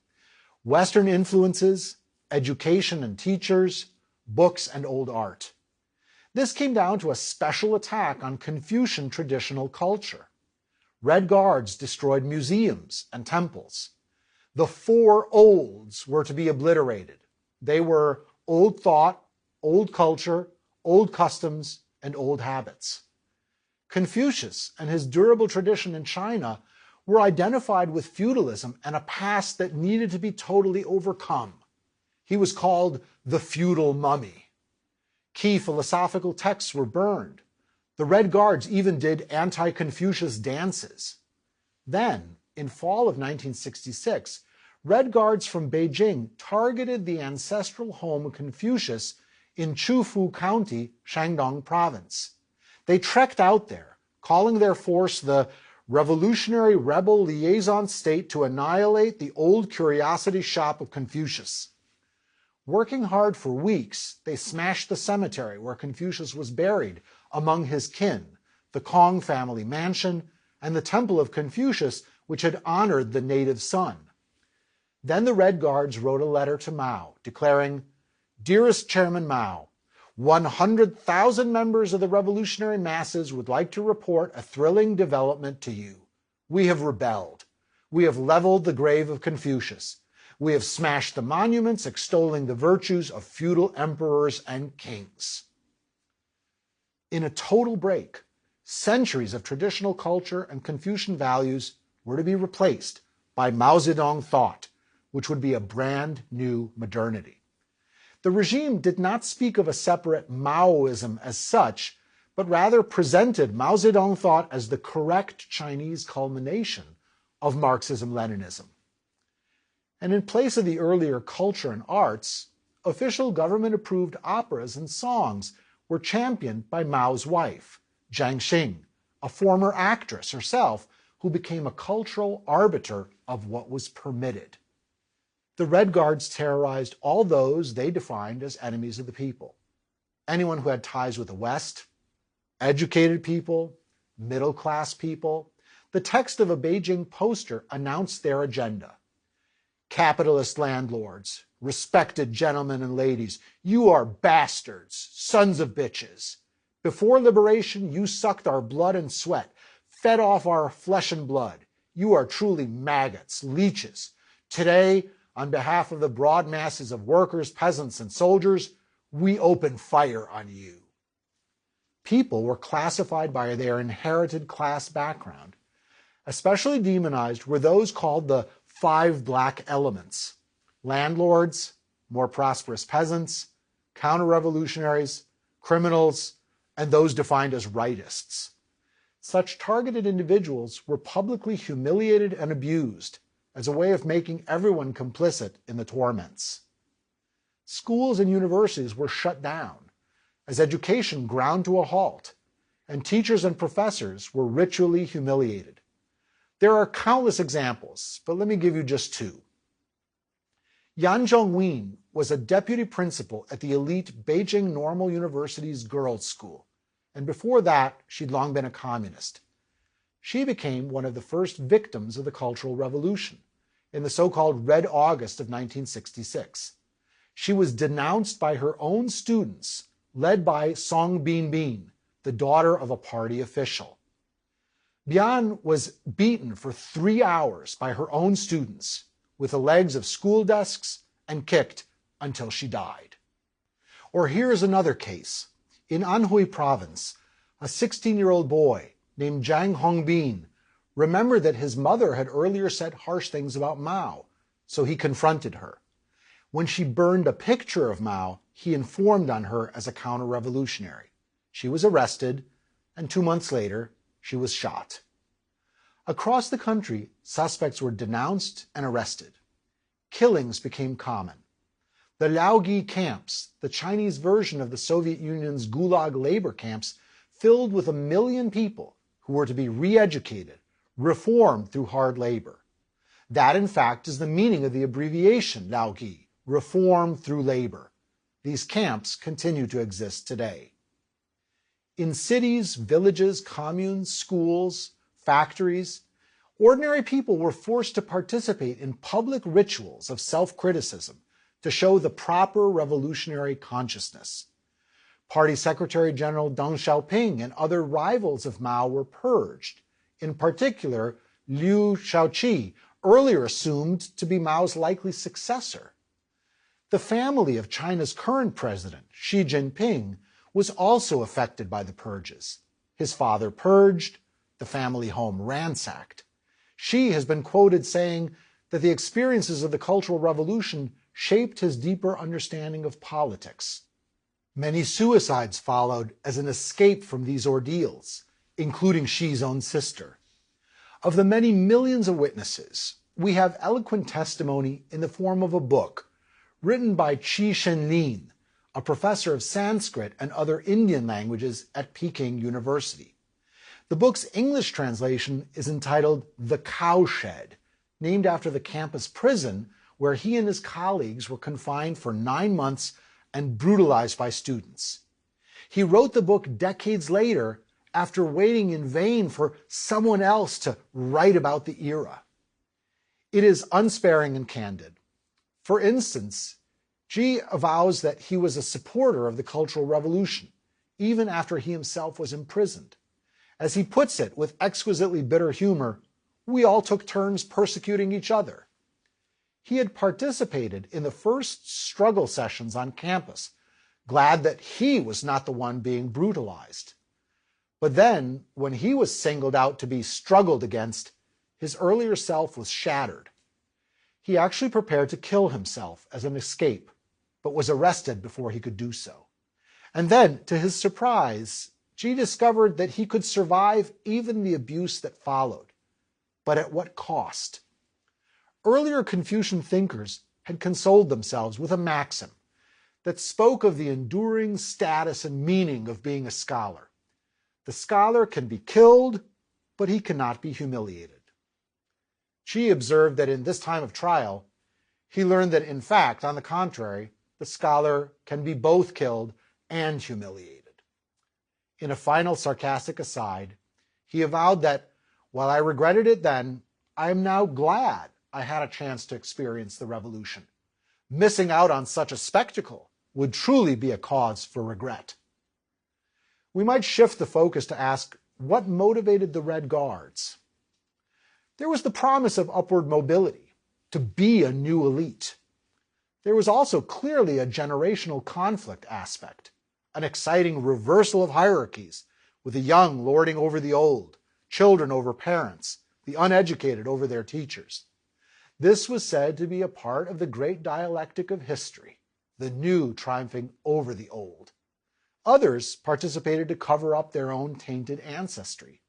Western influences, education and teachers, books and old art. This came down to a special attack on Confucian traditional culture. Red Guards destroyed museums and temples. The four olds were to be obliterated. They were old thought, old culture, old customs, and old habits. Confucius and his durable tradition in China were identified with feudalism and a past that needed to be totally overcome. He was called the feudal mummy. Key philosophical texts were burned. The Red Guards even did anti-Confucius dances. Then, in fall of 1966, Red Guards from Beijing targeted the ancestral home of Confucius in Chufu County, Shandong Province. They trekked out there, calling their force the Revolutionary Rebel Liaison State to annihilate the old curiosity shop of Confucius. Working hard for weeks, they smashed the cemetery where Confucius was buried among his kin, the Kong family mansion, and the Temple of Confucius, which had honored the native son. Then the Red Guards wrote a letter to Mao, declaring, "Dearest Chairman Mao, 100,000 members of the revolutionary masses would like to report a thrilling development to you. We have rebelled. We have leveled the grave of Confucius. We have smashed the monuments extolling the virtues of feudal emperors and kings." In a total break, centuries of traditional culture and Confucian values were to be replaced by Mao Zedong thought, which would be a brand new modernity. The regime did not speak of a separate Maoism as such, but rather presented Mao Zedong thought as the correct Chinese culmination of Marxism-Leninism. And in place of the earlier culture and arts, official government-approved operas and songs were championed by Mao's wife, Jiang Xing, a former actress herself who became a cultural arbiter of what was permitted. The Red Guards terrorized all those they defined as enemies of the people. Anyone who had ties with the West, educated people, middle-class people. The text of a Beijing poster announced their agenda. "Capitalist landlords, respected gentlemen and ladies, you are bastards, sons of bitches. Before liberation, you sucked our blood and sweat, fed off our flesh and blood. You are truly maggots, leeches. Today, on behalf of the broad masses of workers, peasants, and soldiers, we open fire on you." People were classified by their inherited class background. Especially demonized were those called the 5 black elements: landlords, more prosperous peasants, counter-revolutionaries, criminals, and those defined as rightists. Such targeted individuals were publicly humiliated and abused as a way of making everyone complicit in the torments. Schools and universities were shut down as education ground to a halt, and teachers and professors were ritually humiliated. There are countless examples, but let me give you just 2. Yan Zhongwen was a deputy principal at the elite Beijing Normal University's girls' school, and before that, she'd long been a communist. She became one of the first victims of the Cultural Revolution in the so-called Red August of 1966. She was denounced by her own students, led by Song Binbin, the daughter of a party official. Bian was beaten for 3 hours by her own students with the legs of school desks and kicked until she died. Or here's another case. In Anhui province, a 16-year-old boy named Zhang Hongbin remembered that his mother had earlier said harsh things about Mao, so he confronted her. When she burned a picture of Mao, he informed on her as a counter-revolutionary. She was arrested, and 2 months later, she was shot. Across the country, suspects were denounced and arrested. Killings became common. The Laogai camps, the Chinese version of the Soviet Union's Gulag labor camps, filled with 1 million people who were to be re-educated, reformed through hard labor. That, in fact, is the meaning of the abbreviation Laogai, reform through labor. These camps continue to exist today. In cities, villages, communes, schools, factories, ordinary people were forced to participate in public rituals of self-criticism to show the proper revolutionary consciousness. Party Secretary General Deng Xiaoping and other rivals of Mao were purged, in particular Liu Shaoqi, earlier assumed to be Mao's likely successor. The family of China's current president, Xi Jinping, was also affected by the purges. His father purged, the family home ransacked. Xi has been quoted saying that the experiences of the Cultural Revolution shaped his deeper understanding of politics. Many suicides followed as an escape from these ordeals, including Xi's own sister. Of the many millions of witnesses, we have eloquent testimony in the form of a book written by Qi Shenlin, a professor of Sanskrit and other Indian languages at Peking University. The book's English translation is entitled The Cowshed, named after the campus prison where he and his colleagues were confined for 9 months and brutalized by students. He wrote the book decades later after waiting in vain for someone else to write about the era. It is unsparing and candid. For instance, Xi avows that he was a supporter of the Cultural Revolution, even after he himself was imprisoned. As he puts it with exquisitely bitter humor, we all took turns persecuting each other. He had participated in the first struggle sessions on campus, glad that he was not the one being brutalized. But then, when he was singled out to be struggled against, his earlier self was shattered. He actually prepared to kill himself as an escape, but was arrested before he could do so. And then, to his surprise, Xi discovered that he could survive even the abuse that followed. But at what cost? Earlier Confucian thinkers had consoled themselves with a maxim that spoke of the enduring status and meaning of being a scholar. The scholar can be killed, but he cannot be humiliated. Xi observed that in this time of trial, he learned that in fact, on the contrary, the scholar can be both killed and humiliated. In a final sarcastic aside, he avowed that, while I regretted it then, I am now glad I had a chance to experience the revolution. Missing out on such a spectacle would truly be a cause for regret. We might shift the focus to ask, what motivated the Red Guards? There was the promise of upward mobility, to be a new elite. There was also clearly a generational conflict aspect, an exciting reversal of hierarchies, with the young lording over the old, children over parents, the uneducated over their teachers. This was said to be a part of the great dialectic of history, the new triumphing over the old. Others participated to cover up their own tainted ancestry.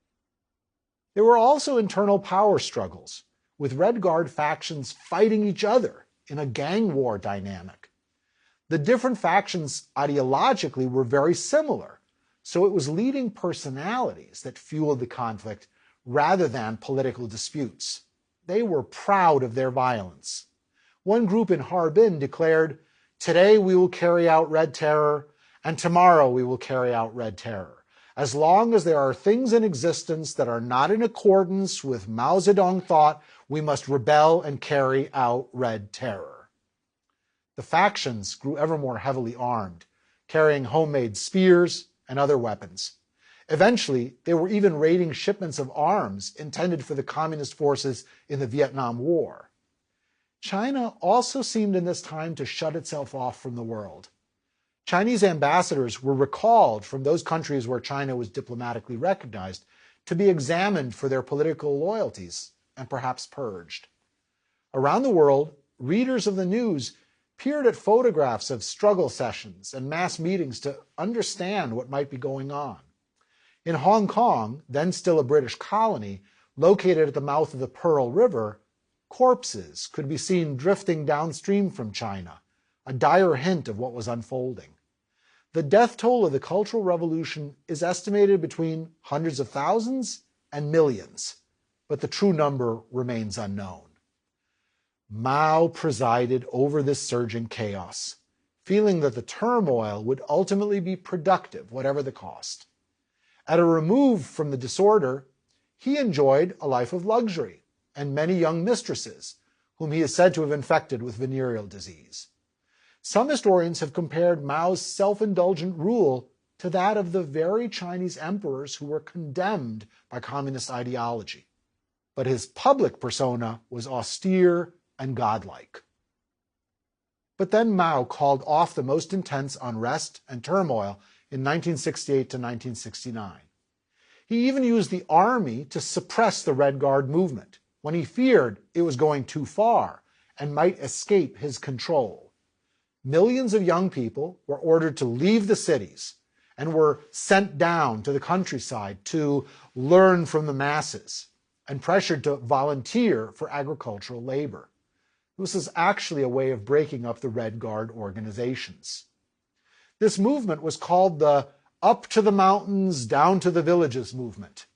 There were also internal power struggles, with Red Guard factions fighting each other in a gang war dynamic. The different factions ideologically were very similar, so it was leading personalities that fueled the conflict rather than political disputes. They were proud of their violence. One group in Harbin declared, "Today we will carry out Red Terror, and tomorrow we will carry out Red Terror. As long as there are things in existence that are not in accordance with Mao Zedong thought, we must rebel and carry out Red Terror." The factions grew ever more heavily armed, carrying homemade spears and other weapons. Eventually, they were even raiding shipments of arms intended for the communist forces in the Vietnam War. China also seemed in this time to shut itself off from the world. Chinese ambassadors were recalled from those countries where China was diplomatically recognized to be examined for their political loyalties and perhaps purged. Around the world, readers of the news peered at photographs of struggle sessions and mass meetings to understand what might be going on. In Hong Kong, then still a British colony, located at the mouth of the Pearl River, corpses could be seen drifting downstream from China, a dire hint of what was unfolding. The death toll of the Cultural Revolution is estimated between hundreds of thousands and millions, but the true number remains unknown. Mao presided over this surging chaos, feeling that the turmoil would ultimately be productive, whatever the cost. At a remove from the disorder, he enjoyed a life of luxury and many young mistresses, whom he is said to have infected with venereal disease. Some historians have compared Mao's self-indulgent rule to that of the very Chinese emperors who were condemned by communist ideology. But his public persona was austere and godlike. But then Mao called off the most intense unrest and turmoil in 1968 to 1969. He even used the army to suppress the Red Guard movement when he feared it was going too far and might escape his control. Millions of young people were ordered to leave the cities and were sent down to the countryside to learn from the masses and pressured to volunteer for agricultural labor. This is actually a way of breaking up the Red Guard organizations. This movement was called the Up to the Mountains, Down to the Villages movement.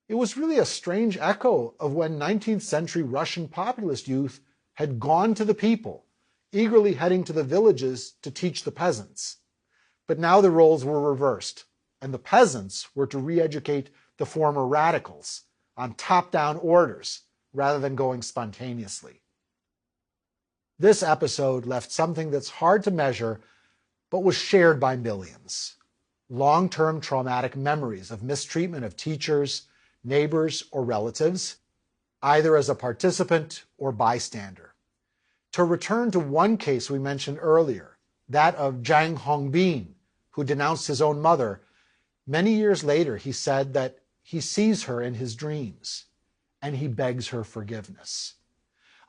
It was really a strange echo of when 19th century Russian populist youth had gone to the people, eagerly heading to the villages to teach the peasants. But now the roles were reversed, and the peasants were to re-educate the former radicals on top-down orders rather than going spontaneously. This episode left something that's hard to measure, but was shared by millions. Long-term traumatic memories of mistreatment of teachers, neighbors, or relatives, either as a participant or bystander. To return to one case we mentioned earlier, that of Zhang Hongbin, who denounced his own mother, many years later he said that he sees her in his dreams, and he begs her forgiveness.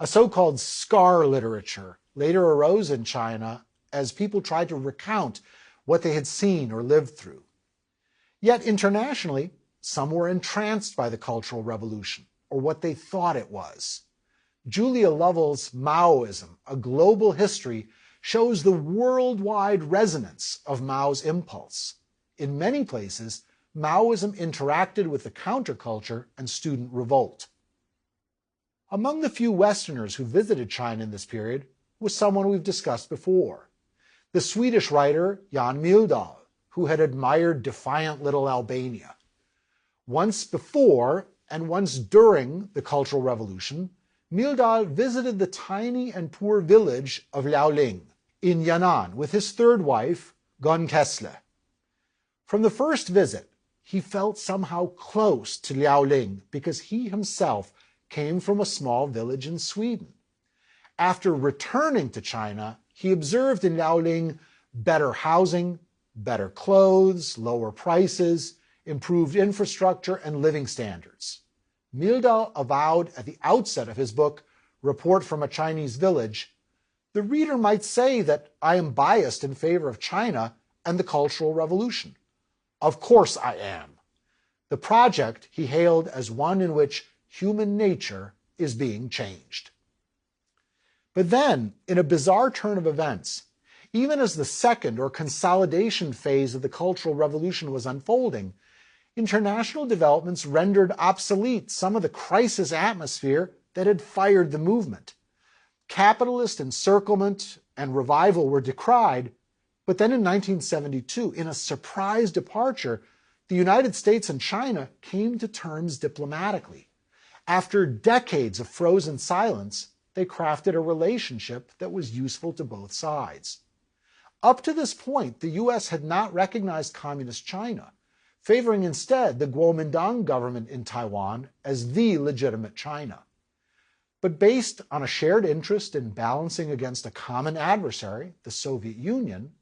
A so-called scar literature later arose in China as people tried to recount what they had seen or lived through. Yet internationally, some were entranced by the Cultural Revolution, or what they thought it was. Julia Lovell's Maoism, A Global History, shows the worldwide resonance of Mao's impulse. In many places, Maoism interacted with the counterculture and student revolt. Among the few Westerners who visited China in this period was someone we've discussed before, the Swedish writer Jan Myrdal, who had admired defiant little Albania. Once before and once during the Cultural Revolution, Myrdal visited the tiny and poor village of Liaoling in Yan'an with his third wife, Gun Kessler. From the first visit, he felt somehow close to Liaoling because he himself came from a small village in Sweden. After returning to China, he observed in Liaoling better housing, better clothes, lower prices, improved infrastructure, and living standards. Myrdal avowed at the outset of his book, Report from a Chinese Village, "The reader might say that I am biased in favor of China and the Cultural Revolution. Of course I am." The project he hailed as one in which human nature is being changed. But then, in a bizarre turn of events, even as the second or consolidation phase of the Cultural Revolution was unfolding, international developments rendered obsolete some of the crisis atmosphere that had fired the movement. Capitalist encirclement and revival were decried, but then in 1972, in a surprise departure, the United States and China came to terms diplomatically. After decades of frozen silence, they crafted a relationship that was useful to both sides. Up to this point, the U.S. had not recognized Communist China, favoring instead the Kuomintang government in Taiwan as the legitimate China. But based on a shared interest in balancing against a common adversary, the Soviet Union,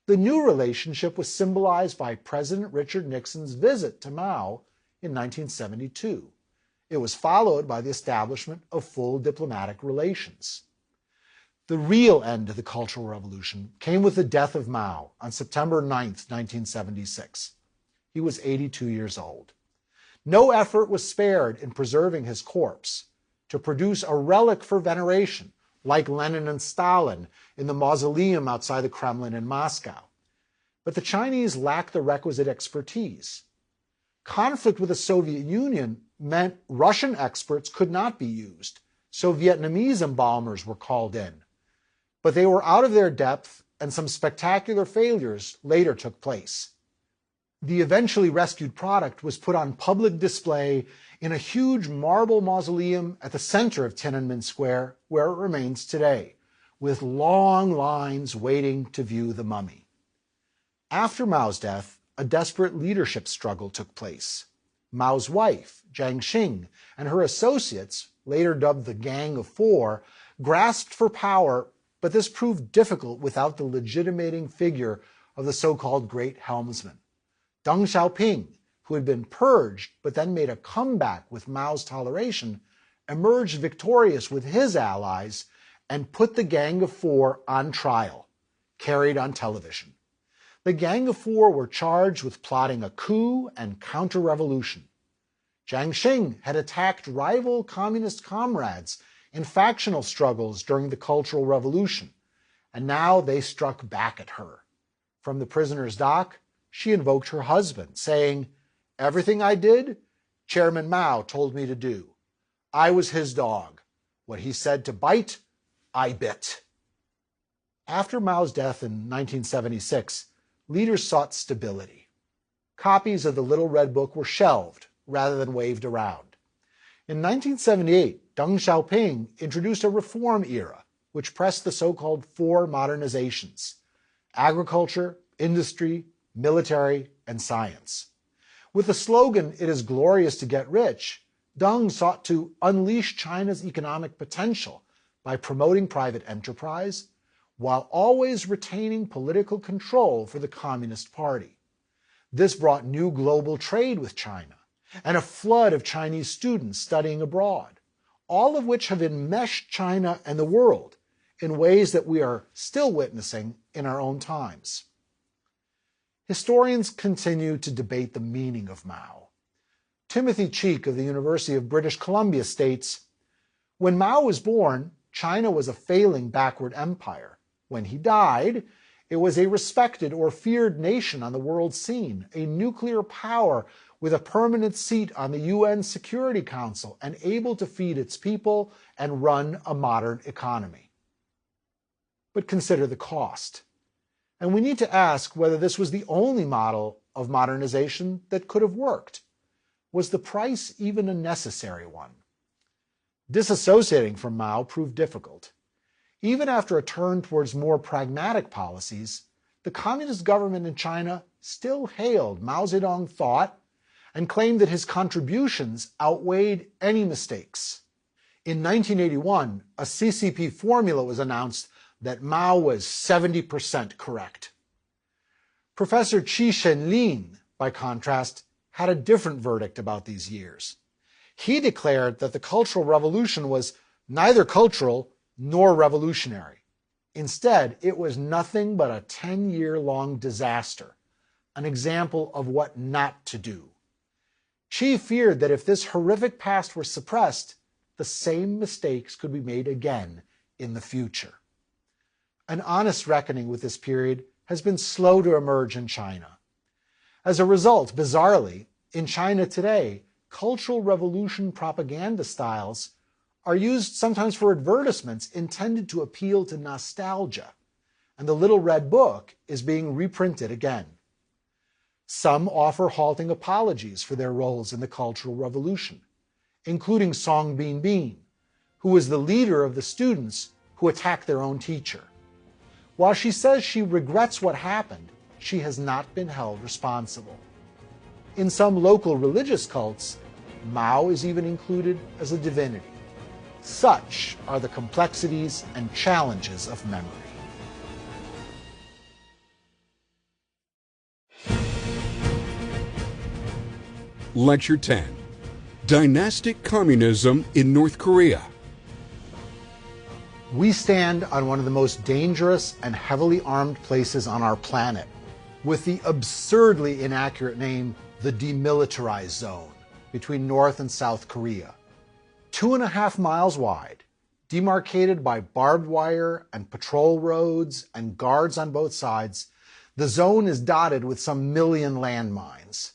the new relationship was symbolized by President Richard Nixon's visit to Mao in 1972. It was followed by the establishment of full diplomatic relations. The real end of the Cultural Revolution came with the death of Mao on September 9, 1976. He was 82 years old. No effort was spared in preserving his corpse to produce a relic for veneration, like Lenin and Stalin in the mausoleum outside the Kremlin in Moscow. But the Chinese lacked the requisite expertise. Conflict with the Soviet Union meant Russian experts could not be used, so Vietnamese embalmers were called in. But they were out of their depth, and some spectacular failures later took place. The eventually rescued product was put on public display in a huge marble mausoleum at the center of Tiananmen Square, where it remains today, with long lines waiting to view the mummy. After Mao's death, a desperate leadership struggle took place. Mao's wife, Jiang Qing, and her associates, later dubbed the Gang of Four, grasped for power, but this proved difficult without the legitimating figure of the so-called Great Helmsman. Deng Xiaoping, who had been purged but then made a comeback with Mao's toleration, emerged victorious with his allies and put the Gang of Four on trial, carried on television. The Gang of Four were charged with plotting a coup and counter-revolution. Jiang Qing had attacked rival communist comrades in factional struggles during the Cultural Revolution, and now they struck back at her. From the prisoner's dock, she invoked her husband, saying, "Everything I did, Chairman Mao told me to do. I was his dog. What he said to bite, I bit." After Mao's death in 1976, leaders sought stability. Copies of the Little Red Book were shelved rather than waved around. In 1978, Deng Xiaoping introduced a reform era which pressed the so-called four modernizations: agriculture, industry, military, and science. With the slogan, "It is glorious to get rich," Deng sought to unleash China's economic potential by promoting private enterprise, while always retaining political control for the Communist Party. This brought new global trade with China and a flood of Chinese students studying abroad, all of which have enmeshed China and the world in ways that we are still witnessing in our own times. Historians continue to debate the meaning of Mao. Timothy Cheek of the University of British Columbia states, "When Mao was born, China was a failing backward empire. When he died, it was a respected or feared nation on the world scene, a nuclear power with a permanent seat on the UN Security Council and able to feed its people and run a modern economy." But consider the cost. And we need to ask whether this was the only model of modernization that could have worked. Was the price even a necessary one? Disassociating from Mao proved difficult. Even after a turn towards more pragmatic policies, the communist government in China still hailed Mao Zedong thought and claimed that his contributions outweighed any mistakes. In 1981, a CCP formula was announced that Mao was 70% correct. Professor Qi Shenlin, by contrast, had a different verdict about these years. He declared that the Cultural Revolution was neither cultural nor revolutionary. Instead, it was nothing but a 10-year-long disaster, an example of what not to do. Qi feared that if this horrific past were suppressed, the same mistakes could be made again in the future. An honest reckoning with this period has been slow to emerge in China. As a result, bizarrely, in China today, Cultural Revolution propaganda styles are used sometimes for advertisements intended to appeal to nostalgia, and the Little Red Book is being reprinted again. Some offer halting apologies for their roles in the Cultural Revolution, including Song Binbin, who was the leader of the students who attacked their own teacher. While she says she regrets what happened, she has not been held responsible. In some local religious cults, Mao is even included as a divinity. Such are the complexities and challenges of memory. Lecture 10. Dynastic Communism in North Korea. We stand on one of the most dangerous and heavily armed places on our planet, with the absurdly inaccurate name the Demilitarized Zone between North and South Korea. 2.5 miles wide, demarcated by barbed wire and patrol roads and guards on both sides, the zone is dotted with some million landmines.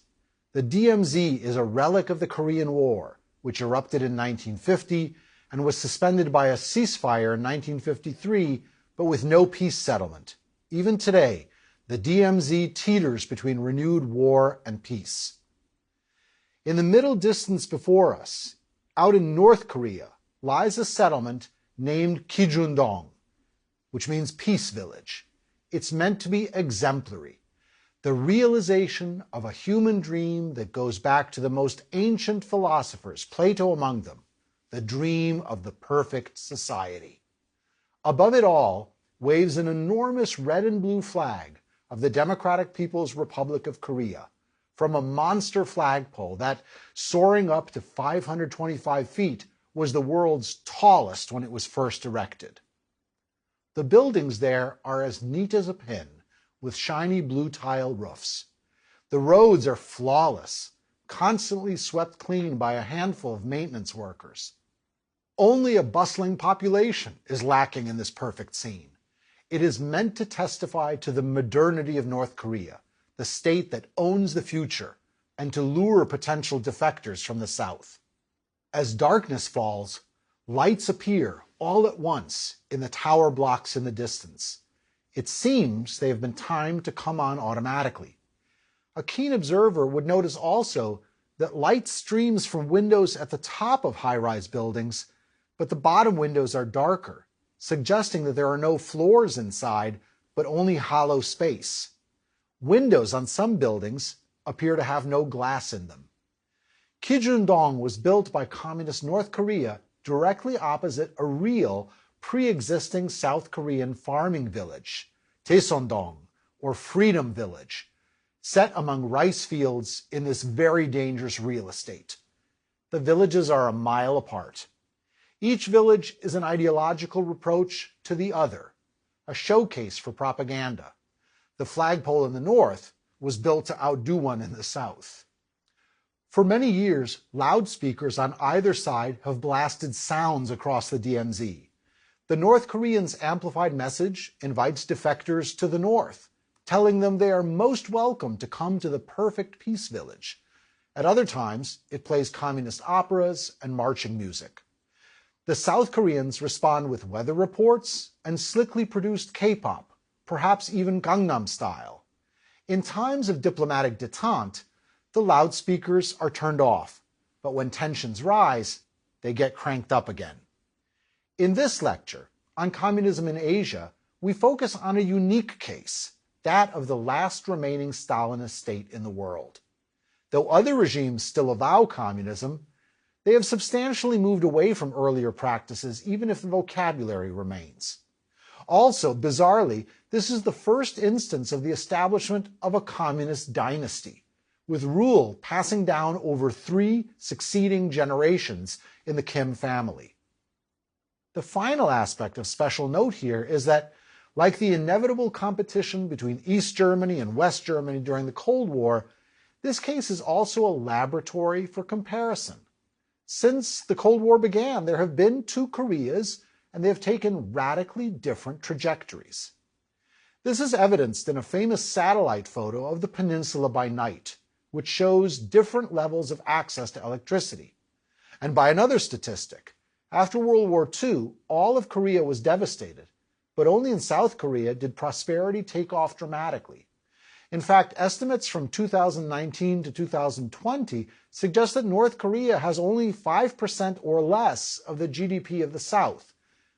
The DMZ is a relic of the Korean War, which erupted in 1950 and was suspended by a ceasefire in 1953, but with no peace settlement. Even today, the DMZ teeters between renewed war and peace. In the middle distance before us, out in North Korea, lies a settlement named Kijundong, which means peace village. It's meant to be exemplary, the realization of a human dream that goes back to the most ancient philosophers, Plato among them, the dream of the perfect society. Above it all waves an enormous red and blue flag of the Democratic People's Republic of Korea from a monster flagpole that, soaring up to 525 feet, was the world's tallest when it was first erected. The buildings there are as neat as a pin, with shiny blue tile roofs. The roads are flawless, constantly swept clean by a handful of maintenance workers. Only a bustling population is lacking in this perfect scene. It is meant to testify to the modernity of North Korea, the state that owns the future, and to lure potential defectors from the South. As darkness falls, lights appear all at once in the tower blocks in the distance. It seems they have been timed to come on automatically. A keen observer would notice also that light streams from windows at the top of high-rise buildings, but the bottom windows are darker, suggesting that there are no floors inside, but only hollow space. Windows on some buildings appear to have no glass in them. Kijundong was built by communist North Korea directly opposite a real, pre-existing South Korean farming village, Daesondong, or Freedom Village, set among rice fields in this very dangerous real estate. The villages are a mile apart. Each village is an ideological reproach to the other, a showcase for propaganda. The flagpole in the north was built to outdo one in the south. For many years, loudspeakers on either side have blasted sounds across the DMZ. The North Koreans' amplified message invites defectors to the north, telling them they are most welcome to come to the perfect peace village. At other times, it plays communist operas and marching music. The South Koreans respond with weather reports and slickly produced K-pop, perhaps even Gangnam Style. In times of diplomatic détente, the loudspeakers are turned off, but when tensions rise, they get cranked up again. In this lecture on communism in Asia, we focus on a unique case, that of the last remaining Stalinist state in the world. Though other regimes still avow communism, they have substantially moved away from earlier practices, even if the vocabulary remains. Also, bizarrely, this is the first instance of the establishment of a communist dynasty, with rule passing down over 3 succeeding generations in the Kim family. The final aspect of special note here is that, like the inevitable competition between East Germany and West Germany during the Cold War, this case is also a laboratory for comparison. Since the Cold War began, there have been 2 Koreas, and they have taken radically different trajectories. This is evidenced in a famous satellite photo of the peninsula by night, which shows different levels of access to electricity. And by another statistic, after World War II, all of Korea was devastated, but only in South Korea did prosperity take off dramatically. In fact, estimates from 2019 to 2020 suggest that North Korea has only 5% or less of the GDP of the South,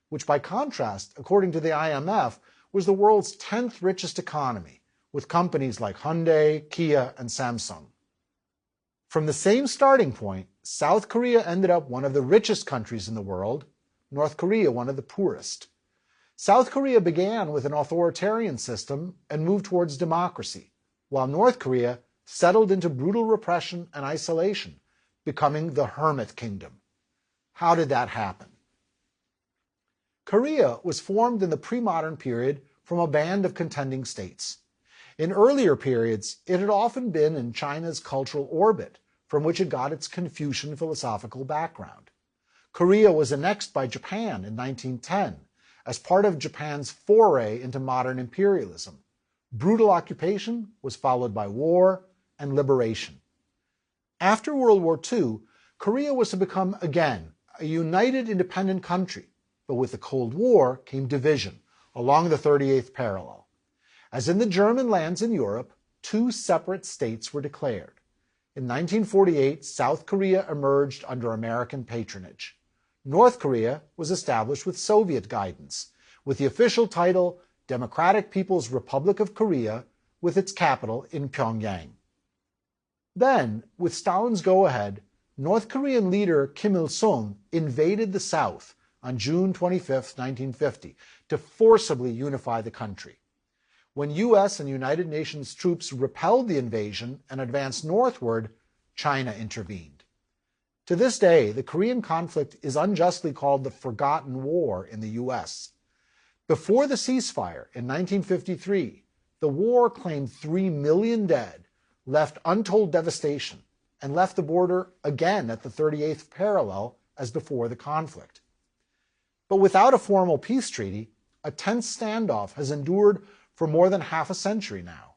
which by contrast, according to the IMF, was the world's 10th richest economy, with companies like Hyundai, Kia, and Samsung. From the same starting point, South Korea ended up one of the richest countries in the world, North Korea one of the poorest. South Korea began with an authoritarian system and moved towards democracy, while North Korea settled into brutal repression and isolation, becoming the hermit kingdom. How did that happen? Korea was formed in the pre-modern period from a band of contending states. In earlier periods, it had often been in China's cultural orbit, from which it got its Confucian philosophical background. Korea was annexed by Japan in 1910 as part of Japan's foray into modern imperialism. Brutal occupation was followed by war and liberation. After World War II, Korea was to become again a united independent country, but with the Cold War came division along the 38th parallel. As in the German lands in Europe, two separate states were declared. In 1948, South Korea emerged under American patronage. North Korea was established with Soviet guidance, with the official title Democratic People's Republic of Korea, with its capital in Pyongyang. Then, with Stalin's go-ahead, North Korean leader Kim Il-sung invaded the South on June 25, 1950, to forcibly unify the country. When U.S. and United Nations troops repelled the invasion and advanced northward, China intervened. To this day, the Korean conflict is unjustly called the Forgotten War in the U.S. Before the ceasefire in 1953, the war claimed 3 million dead, left untold devastation, and left the border again at the 38th parallel as before the conflict. But without a formal peace treaty, a tense standoff has endured for more than half a century now.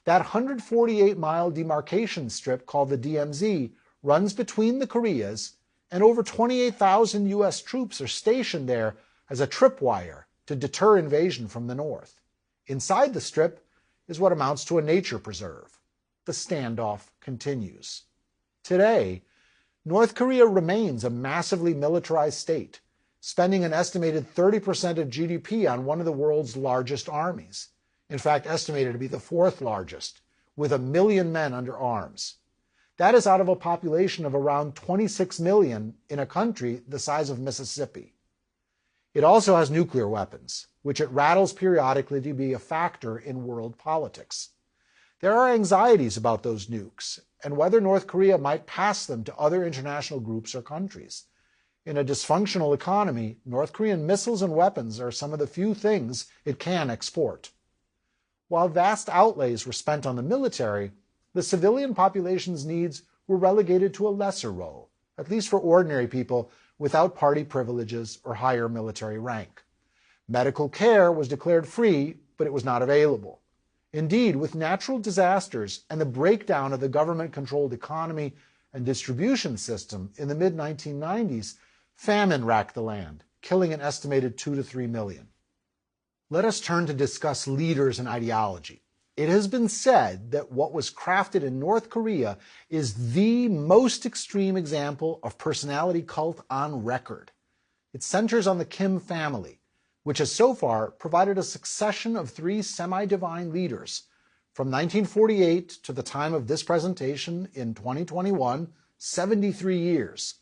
That 148-mile demarcation strip called the DMZ runs between the Koreas, and over 28,000 U.S. troops are stationed there as a tripwire to deter invasion from the north. Inside the strip is what amounts to a nature preserve. The standoff continues. Today, North Korea remains a massively militarized state, spending an estimated 30% of GDP on one of the world's largest armies. In fact, estimated to be the fourth largest, with 1 million men under arms. That is out of a population of around 26 million in a country the size of Mississippi. It also has nuclear weapons, which it rattles periodically to be a factor in world politics. There are anxieties about those nukes and whether North Korea might pass them to other international groups or countries. In a dysfunctional economy, North Korean missiles and weapons are some of the few things it can export. While vast outlays were spent on the military, the civilian population's needs were relegated to a lesser role, at least for ordinary people without party privileges or higher military rank. Medical care was declared free, but it was not available. Indeed, with natural disasters and the breakdown of the government-controlled economy and distribution system in the mid-1990s, famine racked the land, killing an estimated 2 to 3 million. Let us turn to discuss leaders and ideology. It has been said that what was crafted in North Korea is the most extreme example of personality cult on record. It centers on the Kim family, which has so far provided a succession of 3 semi-divine leaders. From 1948 to the time of this presentation in 2021, 73 years.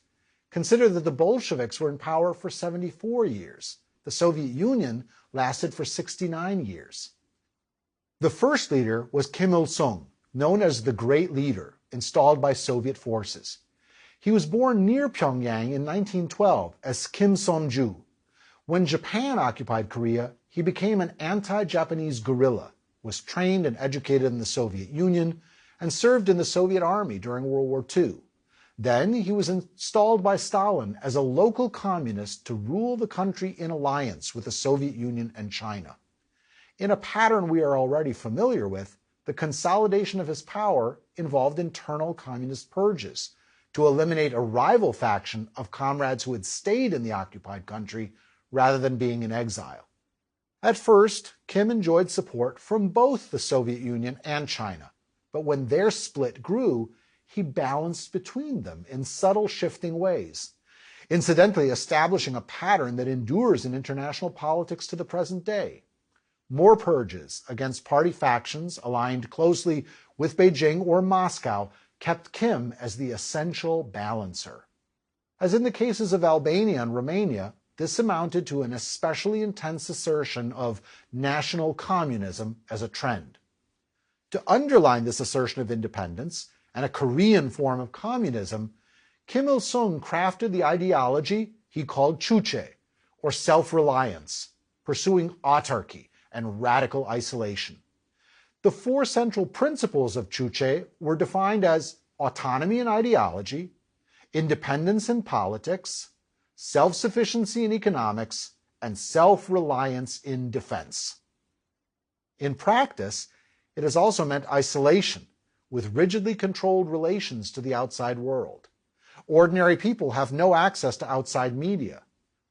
Consider that the Bolsheviks were in power for 74 years. The Soviet Union lasted for 69 years. The first leader was Kim Il-sung, known as the Great Leader, installed by Soviet forces. He was born near Pyongyang in 1912 as Kim Son-ju. When Japan occupied Korea, he became an anti-Japanese guerrilla, was trained and educated in the Soviet Union, and served in the Soviet Army during World War II. Then he was installed by Stalin as a local communist to rule the country in alliance with the Soviet Union and China. In a pattern we are already familiar with, the consolidation of his power involved internal communist purges to eliminate a rival faction of comrades who had stayed in the occupied country rather than being in exile. At first, Kim enjoyed support from both the Soviet Union and China, but when their split grew, he balanced between them in subtle shifting ways, incidentally establishing a pattern that endures in international politics to the present day. More purges against party factions aligned closely with Beijing or Moscow kept Kim as the essential balancer. As in the cases of Albania and Romania, this amounted to an especially intense assertion of national communism as a trend. To underline this assertion of independence and a Korean form of communism, Kim Il-sung crafted the ideology he called chuche, or self-reliance, pursuing autarky and radical isolation. The four central principles of Juche were defined as autonomy in ideology, independence in politics, self-sufficiency in economics, and self-reliance in defense. In practice, it has also meant isolation, with rigidly controlled relations to the outside world. Ordinary people have no access to outside media.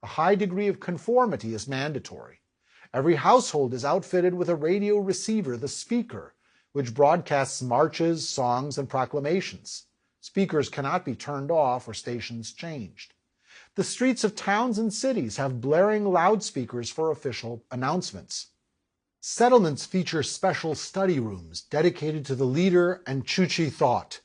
A high degree of conformity is mandatory. Every household is outfitted with a radio receiver, the speaker, which broadcasts marches, songs, and proclamations. Speakers cannot be turned off or stations changed. The streets of towns and cities have blaring loudspeakers for official announcements. Settlements feature special study rooms dedicated to the leader and Juche thought,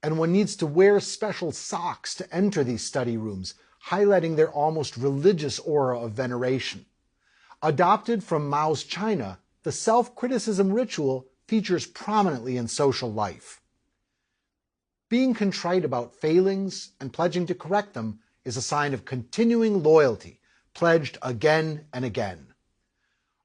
and one needs to wear special socks to enter these study rooms, highlighting their almost religious aura of veneration. Adopted from Mao's China, the self-criticism ritual features prominently in social life. Being contrite about failings and pledging to correct them is a sign of continuing loyalty, pledged again and again.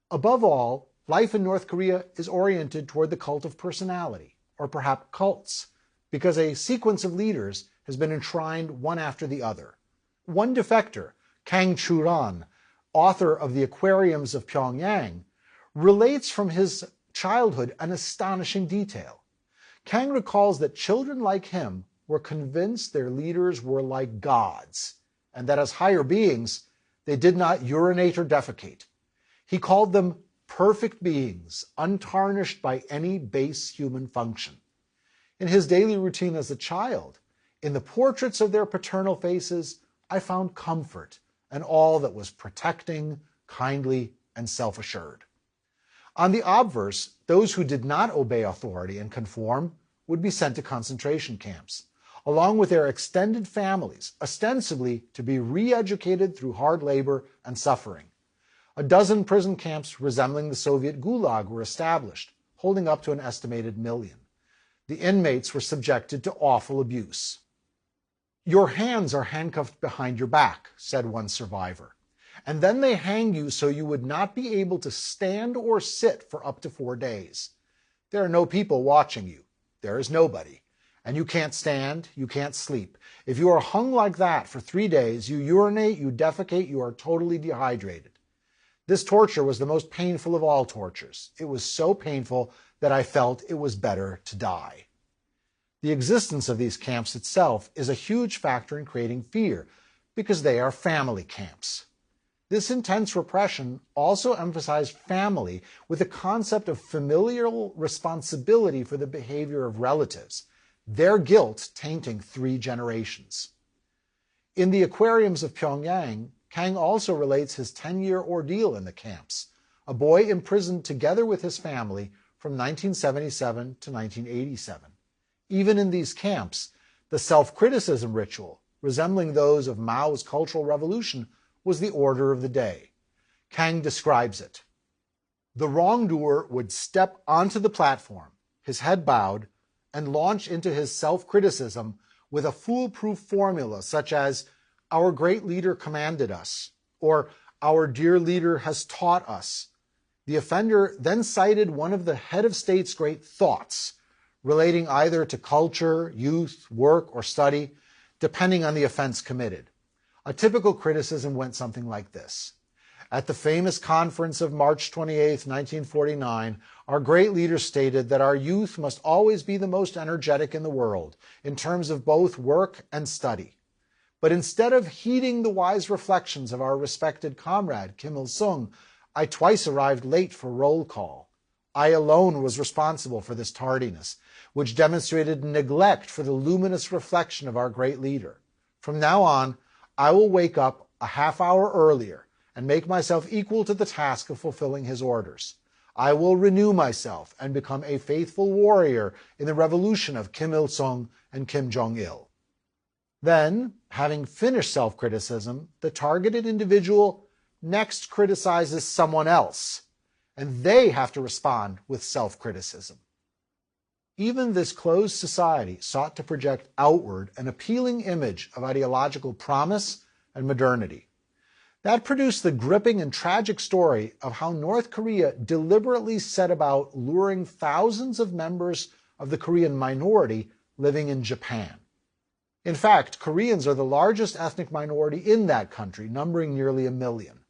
Above all, life in North Korea is oriented toward the cult of personality, or perhaps cults, because a sequence of leaders has been enshrined one after the other. One defector, Kang Chu-ran, author of The Aquariums of Pyongyang, relates from his childhood an astonishing detail. Kang recalls that children like him were convinced their leaders were like gods, and that as higher beings, they did not urinate or defecate. He called them perfect beings, untarnished by any base human function. In his daily routine as a child, in the portraits of their paternal faces, I found comfort and all that was protecting, kindly, and self-assured. On the obverse, those who did not obey authority and conform would be sent to concentration camps, along with their extended families, ostensibly to be re-educated through hard labor and suffering. A dozen prison camps resembling the Soviet Gulag were established, holding up to an estimated 1 million. The inmates were subjected to awful abuse. "Your hands are handcuffed behind your back," said one survivor, "and then they hang you so you would not be able to stand or sit for up to 4 days. There are no people watching you. There is nobody. And you can't stand, you can't sleep. If you are hung like that for 3 days, you urinate, you defecate, you are totally dehydrated." This torture was the most painful of all tortures. It was so painful that I felt it was better to die. The existence of these camps itself is a huge factor in creating fear, because they are family camps. This intense repression also emphasized family with the concept of familial responsibility for the behavior of relatives, their guilt tainting 3 generations. In The Aquariums of Pyongyang, Kang also relates his 10-year ordeal in the camps, a boy imprisoned together with his family from 1977 to 1987. Even in these camps, the self-criticism ritual, resembling those of Mao's Cultural Revolution, was the order of the day. Kang describes it. The wrongdoer would step onto the platform, his head bowed, and launch into his self-criticism with a foolproof formula such as, "Our great leader commanded us," or "Our dear leader has taught us." The offender then cited one of the head of state's great thoughts, relating either to culture, youth, work, or study, depending on the offense committed. A typical criticism went something like this. At the famous conference of March 28, 1949, our great leader stated that our youth must always be the most energetic in the world, in terms of both work and study. But instead of heeding the wise reflections of our respected comrade, Kim Il-sung, I twice arrived late for roll call. I alone was responsible for this tardiness, which demonstrated neglect for the luminous reflection of our great leader. From now on, I will wake up a half hour earlier and make myself equal to the task of fulfilling his orders. I will renew myself and become a faithful warrior in the revolution of Kim Il-sung and Kim Jong-il. Then, having finished self-criticism, the targeted individual next criticizes someone else, and they have to respond with self-criticism. Even this closed society sought to project outward an appealing image of ideological promise and modernity. That produced the gripping and tragic story of how North Korea deliberately set about luring thousands of members of the Korean minority living in Japan. In fact, Koreans are the largest ethnic minority in that country, numbering nearly 1 million.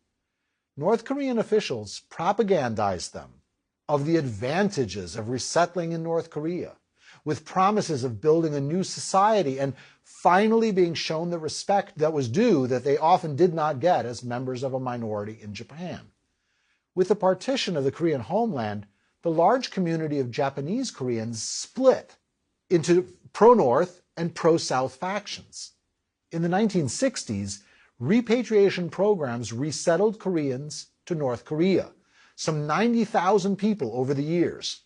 North Korean officials propagandized them of the advantages of resettling in North Korea, with promises of building a new society and finally being shown the respect that was due that they often did not get as members of a minority in Japan. With the partition of the Korean homeland, the large community of Japanese Koreans split into pro-North and pro-South factions. In the 1960s, repatriation programs resettled Koreans to North Korea, some 90,000 people over the years.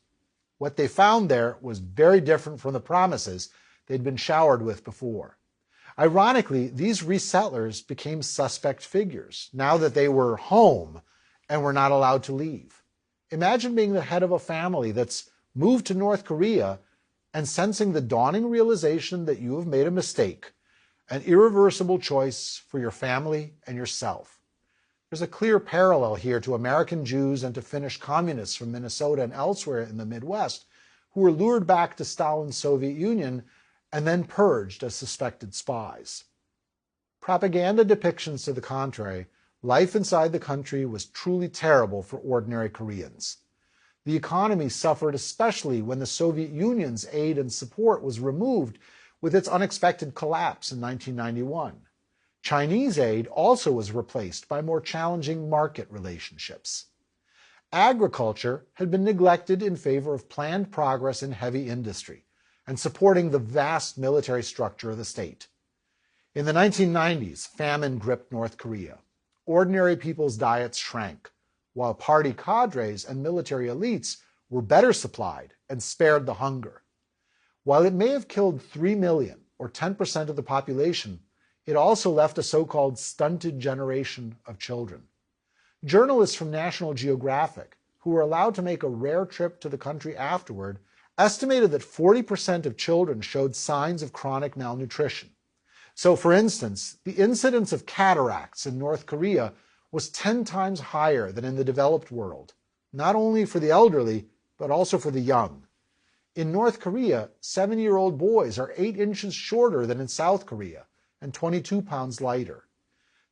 What they found there was very different from the promises they'd been showered with before. Ironically, these resettlers became suspect figures now that they were home and were not allowed to leave. Imagine being the head of a family that's moved to North Korea and sensing the dawning realization that you have made a mistake, an irreversible choice for your family and yourself. There's a clear parallel here to American Jews and to Finnish communists from Minnesota and elsewhere in the Midwest who were lured back to Stalin's Soviet Union and then purged as suspected spies. Propaganda depictions to the contrary, life inside the country was truly terrible for ordinary Koreans. The economy suffered especially when the Soviet Union's aid and support was removed with its unexpected collapse in 1991. Chinese aid also was replaced by more challenging market relationships. Agriculture had been neglected in favor of planned progress in heavy industry and supporting the vast military structure of the state. In the 1990s, famine gripped North Korea. Ordinary people's diets shrank, while party cadres and military elites were better supplied and spared the hunger. While it may have killed 3 million, or 10% of the population, it also left a so-called stunted generation of children. Journalists from National Geographic, who were allowed to make a rare trip to the country afterward, estimated that 40% of children showed signs of chronic malnutrition. So, for instance, the incidence of cataracts in North Korea was 10 times higher than in the developed world, not only for the elderly, but also for the young. In North Korea, 7-year-old boys are 8 inches shorter than in South Korea and 22 pounds lighter.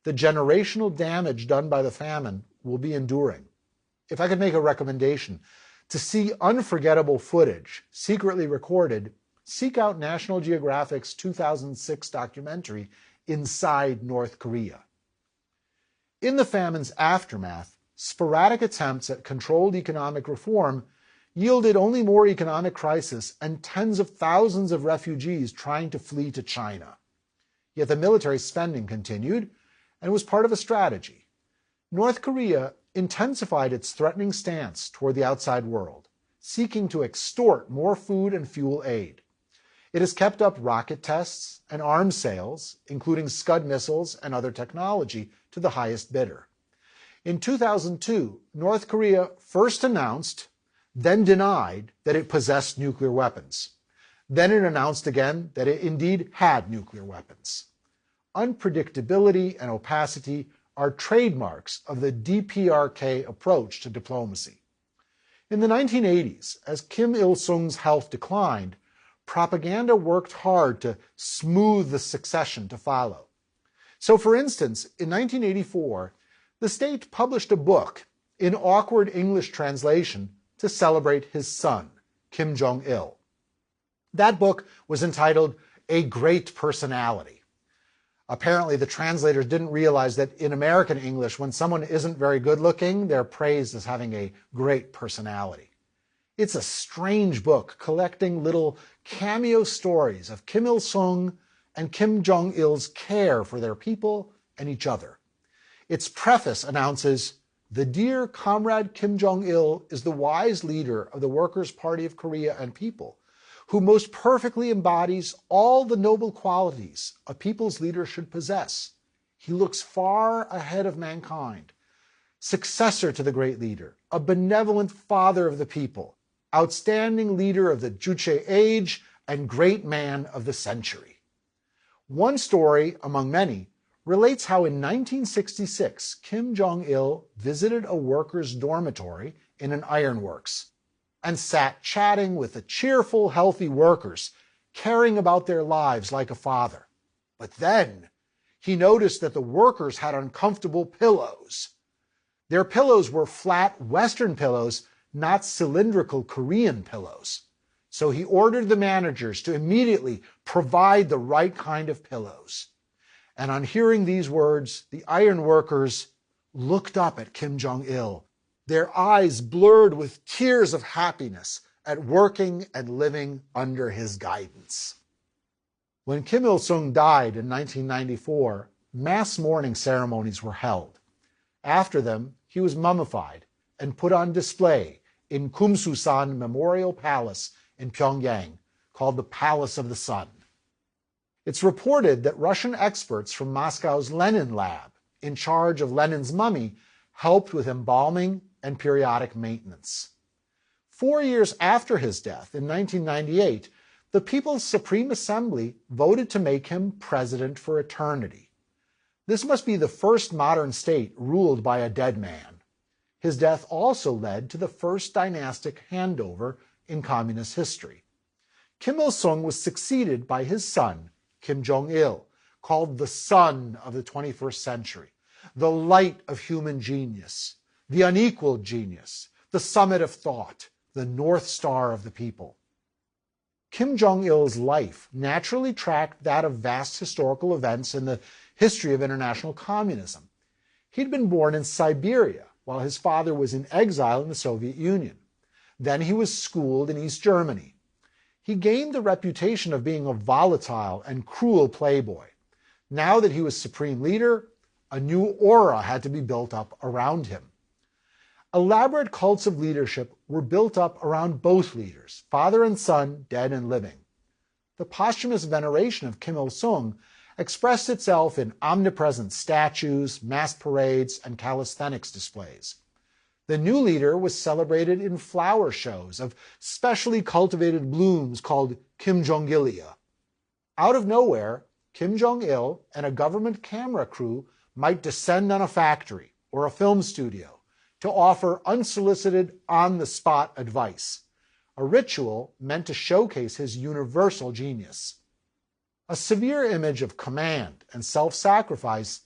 The generational damage done by the famine will be enduring. If I could make a recommendation, to see unforgettable footage secretly recorded, seek out National Geographic's 2006 documentary, Inside North Korea. In the famine's aftermath, sporadic attempts at controlled economic reform yielded only more economic crisis and tens of thousands of refugees trying to flee to China. Yet the military spending continued and was part of a strategy. North Korea intensified its threatening stance toward the outside world, seeking to extort more food and fuel aid. It has kept up rocket tests and arms sales, including Scud missiles and other technology, to the highest bidder. In 2002, North Korea first announced, then denied that it possessed nuclear weapons. Then it announced again that it indeed had nuclear weapons. Unpredictability and opacity are trademarks of the DPRK approach to diplomacy. In the 1980s, as Kim Il-sung's health declined, propaganda worked hard to smooth the succession to follow. So, for instance, in 1984, the state published a book in awkward English translation to celebrate his son, Kim Jong-il. That book was entitled A Great Personality. Apparently, the translators didn't realize that in American English, when someone isn't very good looking, they're praised as having a great personality. It's a strange book collecting little cameo stories of Kim Il-sung and Kim Jong-il's care for their people and each other. Its preface announces, "The dear comrade Kim Jong-il is the wise leader of the Workers' Party of Korea and people, who most perfectly embodies all the noble qualities a people's leader should possess. He looks far ahead of mankind, successor to the great leader, a benevolent father of the people, outstanding leader of the Juche age, and great man of the century." One story, among many, relates how in 1966, Kim Jong-il visited a workers' dormitory in an ironworks and sat chatting with the cheerful, healthy workers, caring about their lives like a father. But then he noticed that the workers had uncomfortable pillows. Their pillows were flat Western pillows, not cylindrical Korean pillows. So he ordered the managers to immediately provide the right kind of pillows. And on hearing these words, the iron workers looked up at Kim Jong-il, their eyes blurred with tears of happiness at working and living under his guidance. When Kim Il-sung died in 1994, mass mourning ceremonies were held. After them, he was mummified and put on display in Kumsusan Memorial Palace in Pyongyang, called the Palace of the Sun. It's reported that Russian experts from Moscow's Lenin lab, in charge of Lenin's mummy, helped with embalming and periodic maintenance. 4 years after his death, in 1998, the People's Supreme Assembly voted to make him president for eternity. This must be the first modern state ruled by a dead man. His death also led to the first dynastic handover in communist history. Kim Il-sung was succeeded by his son, Kim Jong-il, called the son of the 21st century, the light of human genius, the unequaled genius, the summit of thought, the North Star of the people. Kim Jong-il's life naturally tracked that of vast historical events in the history of international communism. He'd been born in Siberia while his father was in exile in the Soviet Union. Then he was schooled in East Germany. He gained the reputation of being a volatile and cruel playboy. Now that he was supreme leader, a new aura had to be built up around him. Elaborate cults of leadership were built up around both leaders, father and son, dead and living. The posthumous veneration of Kim Il-sung expressed itself in omnipresent statues, mass parades, and calisthenics displays. The new leader was celebrated in flower shows of specially cultivated blooms called Kim Jong-ilia. Out of nowhere, Kim Jong-il and a government camera crew might descend on a factory or a film studio to offer unsolicited, on-the-spot advice, a ritual meant to showcase his universal genius. A severe image of command and self-sacrifice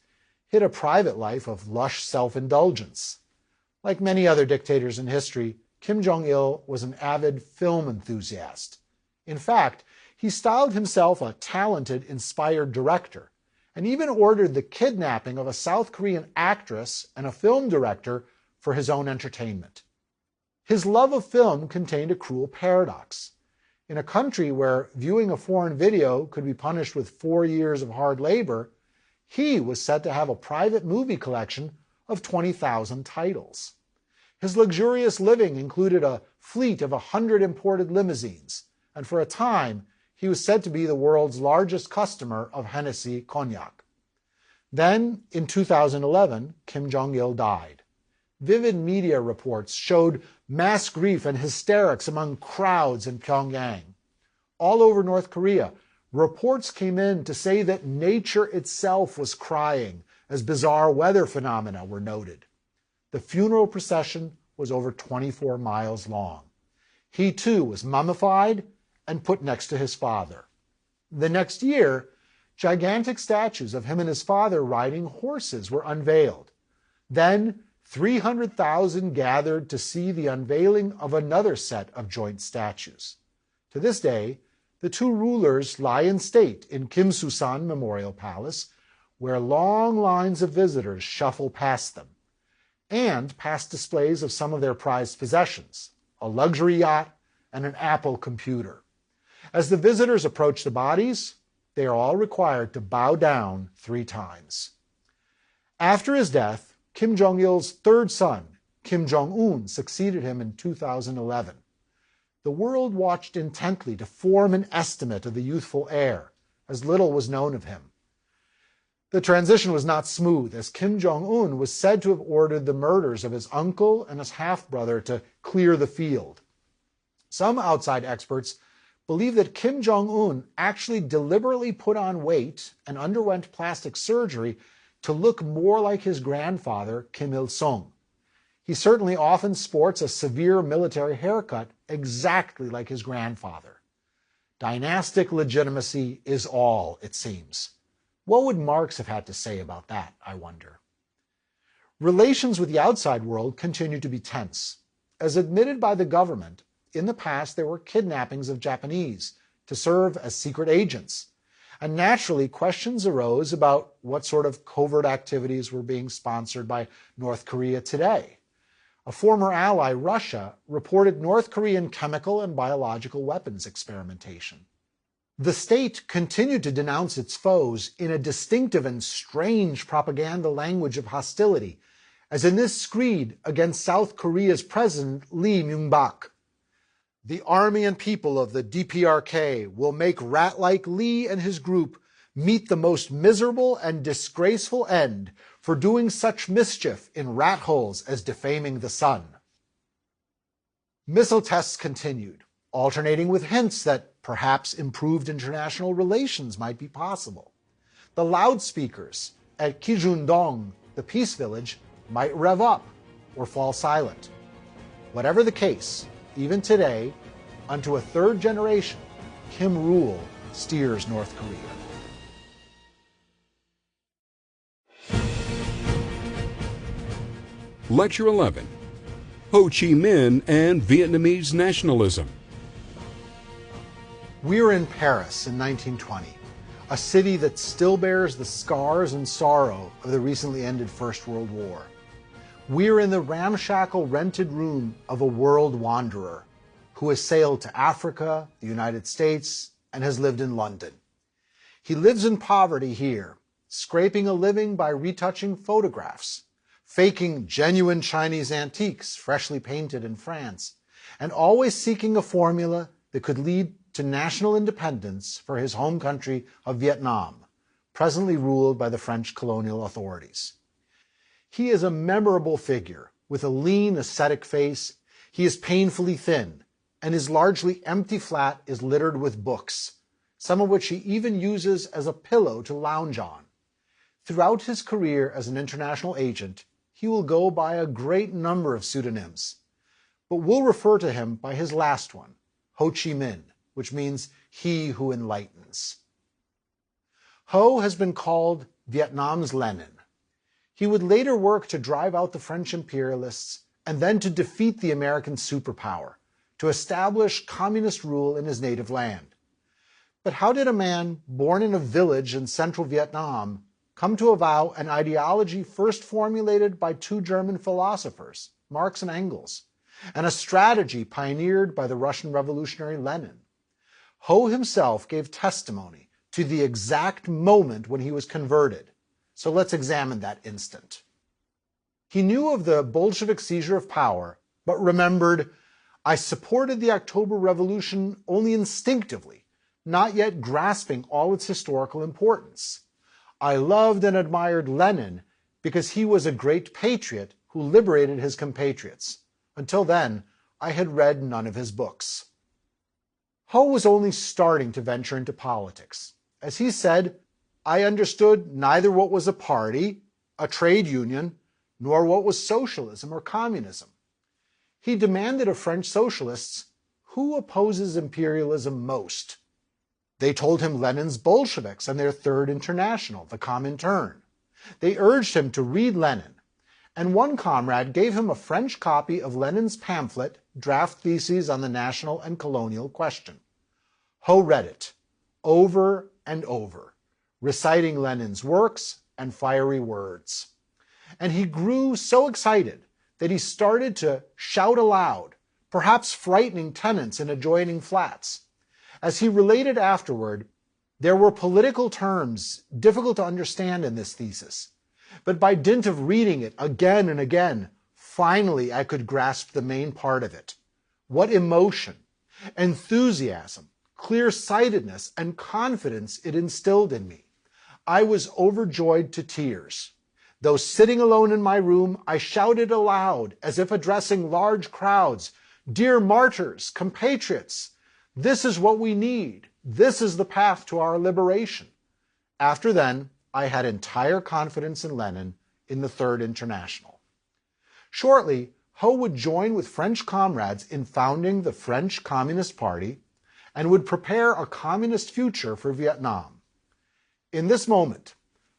hid a private life of lush self-indulgence. Like many other dictators in history, Kim Jong-il was an avid film enthusiast. In fact, he styled himself a talented, inspired director, and even ordered the kidnapping of a South Korean actress and a film director for his own entertainment. His love of film contained a cruel paradox. In a country where viewing a foreign video could be punished with 4 years of hard labor, he was said to have a private movie collection of 20,000 titles. His luxurious living included a fleet of 100 imported limousines, and for a time, he was said to be the world's largest customer of Hennessy cognac. Then, in 2011, Kim Jong-il died. Vivid media reports showed mass grief and hysterics among crowds in Pyongyang. All over North Korea, reports came in to say that nature itself was crying as bizarre weather phenomena were noted. The funeral procession was over 24 miles long. He too was mummified and put next to his father. The next year, gigantic statues of him and his father riding horses were unveiled. Then 300,000 gathered to see the unveiling of another set of joint statues. To this day, the two rulers lie in state in Kimsusan Memorial Palace, where long lines of visitors shuffle past them, and past displays of some of their prized possessions, a luxury yacht and an Apple computer. As the visitors approach the bodies, they are all required to bow down 3 times. After his death, Kim Jong-il's third son, Kim Jong-un, succeeded him in 2011. The world watched intently to form an estimate of the youthful heir, as little was known of him. The transition was not smooth, as Kim Jong-un was said to have ordered the murders of his uncle and his half-brother to clear the field. Some outside experts believe that Kim Jong-un actually deliberately put on weight and underwent plastic surgery to look more like his grandfather, Kim Il-sung. He certainly often sports a severe military haircut exactly like his grandfather. Dynastic legitimacy is all, it seems. What would Marx have had to say about that, I wonder? Relations with the outside world continue to be tense. As admitted by the government, in the past there were kidnappings of Japanese to serve as secret agents. And naturally, questions arose about what sort of covert activities were being sponsored by North Korea today. A former ally, Russia, reported North Korean chemical and biological weapons experimentation. The state continued to denounce its foes in a distinctive and strange propaganda language of hostility, as in this screed against South Korea's president, Lee Myung-bak. The army and people of the DPRK will make rat-like Lee and his group meet the most miserable and disgraceful end for doing such mischief in rat holes as defaming the sun. Missile tests continued, alternating with hints that perhaps improved international relations might be possible. The loudspeakers at Kijundong, the peace village, might rev up or fall silent. Whatever the case, even today, unto a third generation, Kim rule steers North Korea. Lecture 11. Ho Chi Minh and Vietnamese Nationalism. We were in Paris in 1920, a city that still bears the scars and sorrow of the recently ended First World War. We are in the ramshackle rented room of a world wanderer who has sailed to Africa, the United States, and has lived in London. He lives in poverty here, scraping a living by retouching photographs, faking genuine Chinese antiques freshly painted in France, and always seeking a formula that could lead to national independence for his home country of Vietnam, presently ruled by the French colonial authorities. He is a memorable figure with a lean, ascetic face. He is painfully thin, and his largely empty flat is littered with books, some of which he even uses as a pillow to lounge on. Throughout his career as an international agent, he will go by a great number of pseudonyms, but we'll refer to him by his last one, Ho Chi Minh, which means he who enlightens. Ho has been called Vietnam's Lenin. He would later work to drive out the French imperialists and then to defeat the American superpower, to establish communist rule in his native land. But how did a man born in a village in central Vietnam come to avow an ideology first formulated by two German philosophers, Marx and Engels, and a strategy pioneered by the Russian revolutionary Lenin? Ho himself gave testimony to the exact moment when he was converted. So let's examine that instant. He knew of the Bolshevik seizure of power, but remembered, "I supported the October Revolution only instinctively, not yet grasping all its historical importance. I loved and admired Lenin because he was a great patriot who liberated his compatriots. Until then, I had read none of his books." Ho was only starting to venture into politics. As he said, "I understood neither what was a party, a trade union, nor what was socialism or communism." He demanded of French socialists, who opposes imperialism most? They told him Lenin's Bolsheviks and their Third International, the Comintern. They urged him to read Lenin, and one comrade gave him a French copy of Lenin's pamphlet, Draft Theses on the National and Colonial Question. Ho read it, over and over, reciting Lenin's works and fiery words. And he grew so excited that he started to shout aloud, perhaps frightening tenants in adjoining flats. As he related afterward, there were political terms difficult to understand in this thesis, but by dint of reading it again and again, finally I could grasp the main part of it. What emotion, enthusiasm, clear-sightedness, and confidence it instilled in me. I was overjoyed to tears. Though sitting alone in my room, I shouted aloud, as if addressing large crowds, "Dear martyrs, compatriots, This is what we need. This is the path to our liberation. After then, I had entire confidence in Lenin in the Third International. Shortly, Ho would join with French comrades in founding the French Communist Party and would prepare a communist future for Vietnam. In this moment,